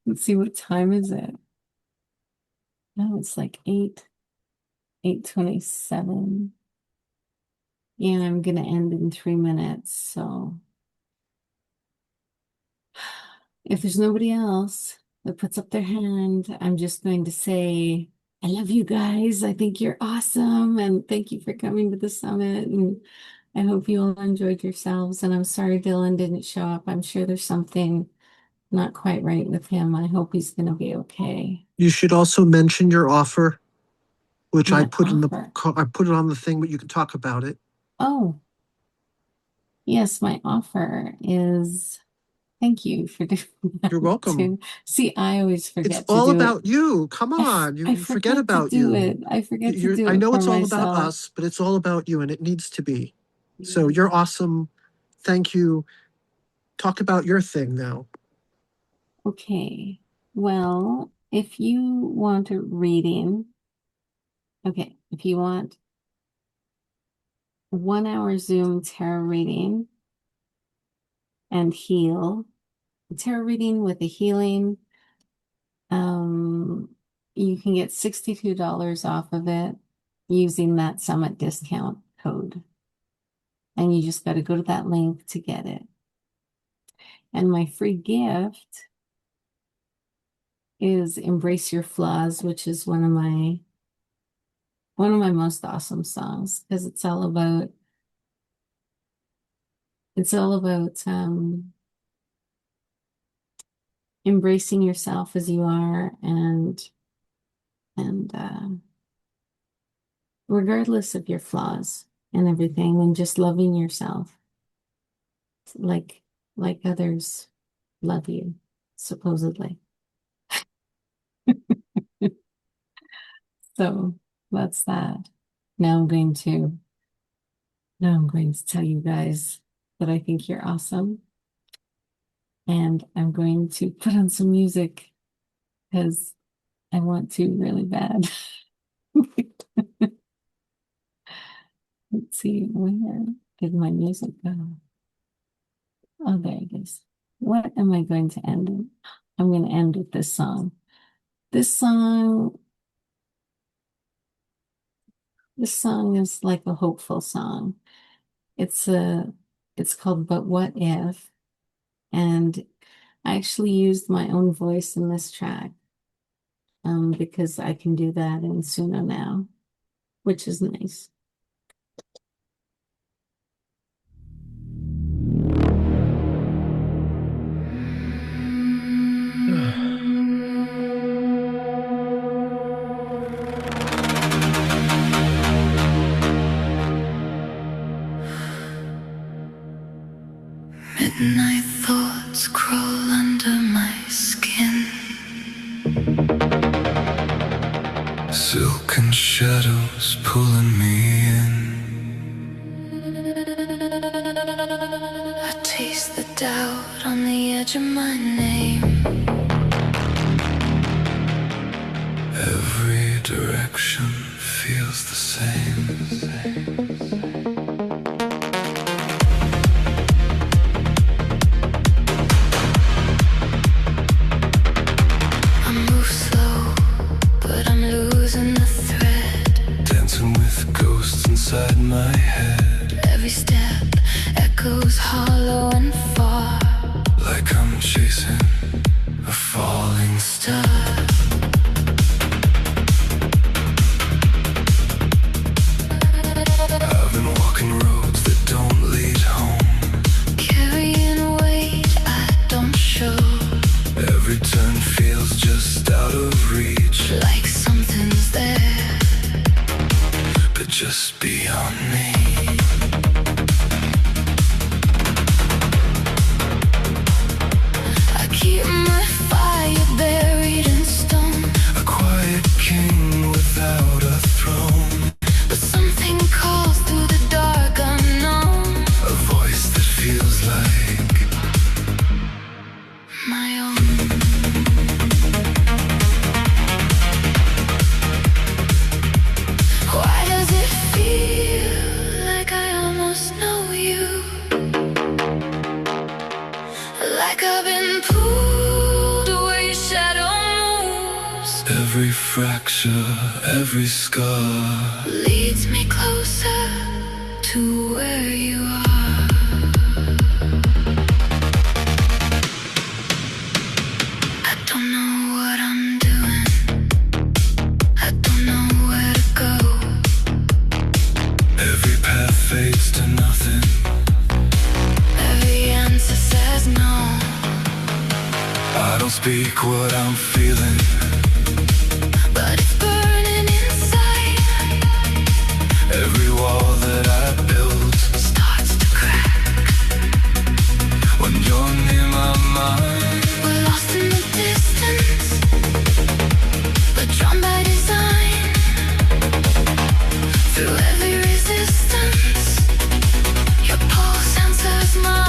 Speaker 1: Let's see, what time is it? No, it's like 8:27. And I'm gonna end in 3 minutes. So if there's nobody else that puts up their hand, I'm just going to say, I love you guys. I think you're awesome. And thank you for coming to the summit. And I hope you all enjoyed yourselves. And I'm sorry Dylan didn't show up. I'm sure there's something not quite right with him. I hope he's going to be okay.
Speaker 11: You should also mention your offer, which I
Speaker 1: What
Speaker 11: put
Speaker 1: offer?
Speaker 11: I put it on the thing, but you can talk about it.
Speaker 1: Oh, yes, my offer is thank you for doing that
Speaker 11: You're welcome.
Speaker 1: too. See, I always
Speaker 11: It's
Speaker 1: forget to
Speaker 11: all
Speaker 1: do it.
Speaker 11: about you. Come on,
Speaker 1: I
Speaker 11: you forget
Speaker 1: forget to
Speaker 11: about
Speaker 1: do
Speaker 11: you.
Speaker 1: it. I forget to do
Speaker 11: I
Speaker 1: it
Speaker 11: know
Speaker 1: for
Speaker 11: it's all about
Speaker 1: myself.
Speaker 11: us, but it's all about you, and it needs to be. So
Speaker 1: Yeah.
Speaker 11: you're awesome. Thank you. Talk about your thing now.
Speaker 1: Okay. Well, if you want a reading, okay, if you want 1 hour Zoom tarot reading and heal, tarot reading with a healing, you can get $62 off of it using that summit discount code. And you just got to go to that link to get it. And my free gift is Embrace Your Flaws, which is one of my most awesome songs, because it's all about embracing yourself as you are, and regardless of your flaws and everything, and just loving yourself like others love you, supposedly. So that's that. Now I'm going to tell you guys that I think you're awesome. And I'm going to put on some music because I want to really bad. Let's see, where did my music go? Oh, there it is. What am I going to end with? I'm going to end with this song. This song is like a hopeful song. It's called But What If? And I actually used my own voice in this track because I can do that in Suno now, which is nice.
Speaker 5: Midnight thoughts crawl under my skin. Silken shadows pulling me in. I taste the doubt on the edge of my name. Every direction feels the same. Inside my head, every step echoes hollow and far, like I'm chasing a falling star. I've been walking roads that don't lead home, carrying weight I don't show. Every turn feels just out of reach, like something's there, but just beyond me. I keep my fire buried in stone, a quiet king without a throne. But something calls through the dark unknown, a voice that feels like my own. Why does it feel like I almost know you? Like I've been pulled away, shadow moves. Every Every fracture, every scar leads me closer to where you are. I don't know what I'm doing. I don't know where to go. Every path fades to nothing. Every answer says no. I don't speak what I'm feeling, but it's burning inside. Every wall that I build starts to crack when you're near my mind. We're lost in the distance, but drawn by design. Through every resistance, your pulse answers mine.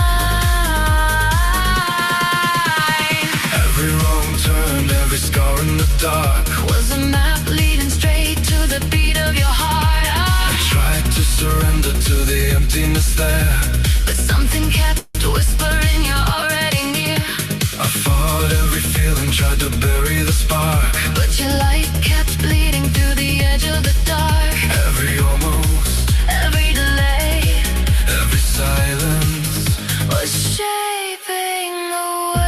Speaker 5: Every wrong turn, every scar in the dark was a map leading straight to the beat of your heart. I tried to surrender to the emptiness there, but something kept whispering you're already near. I fought every feeling, tried to bury the spark, but your light kept bleeding through the edge of the dark. Every almost, every delay, every silence was shaping the way.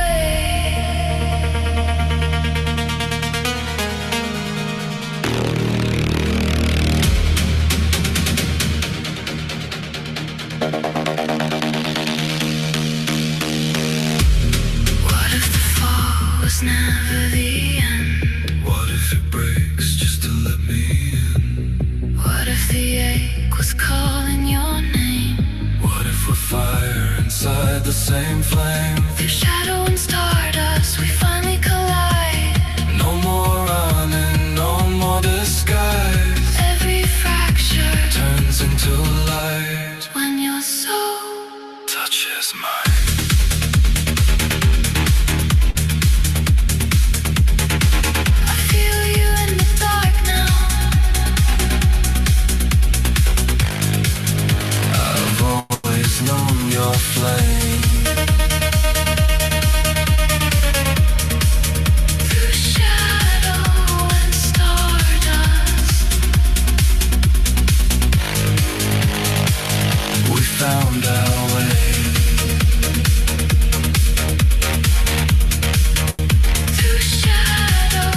Speaker 5: What if the fall was never the end? What if it breaks just to let me in? What if the ache was calling your name? What if we're fire inside the same flame? Through shadow and stardust we finally collide. No more running, no more disguise. Every fracture turns into light when your soul touches mine. I feel you in the dark now. I've always known your flame. Through shadow and stardust, we found our way. Through shadow,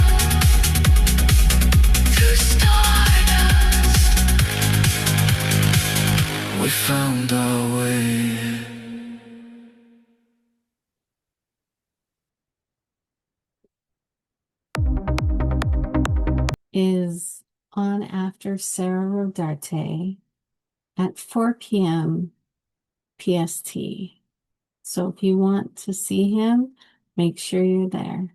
Speaker 5: through stardust, we found our way.
Speaker 1: Is on after Sarah Rodarte at 4 p.m. PST. So if you want to see him, make sure you're there.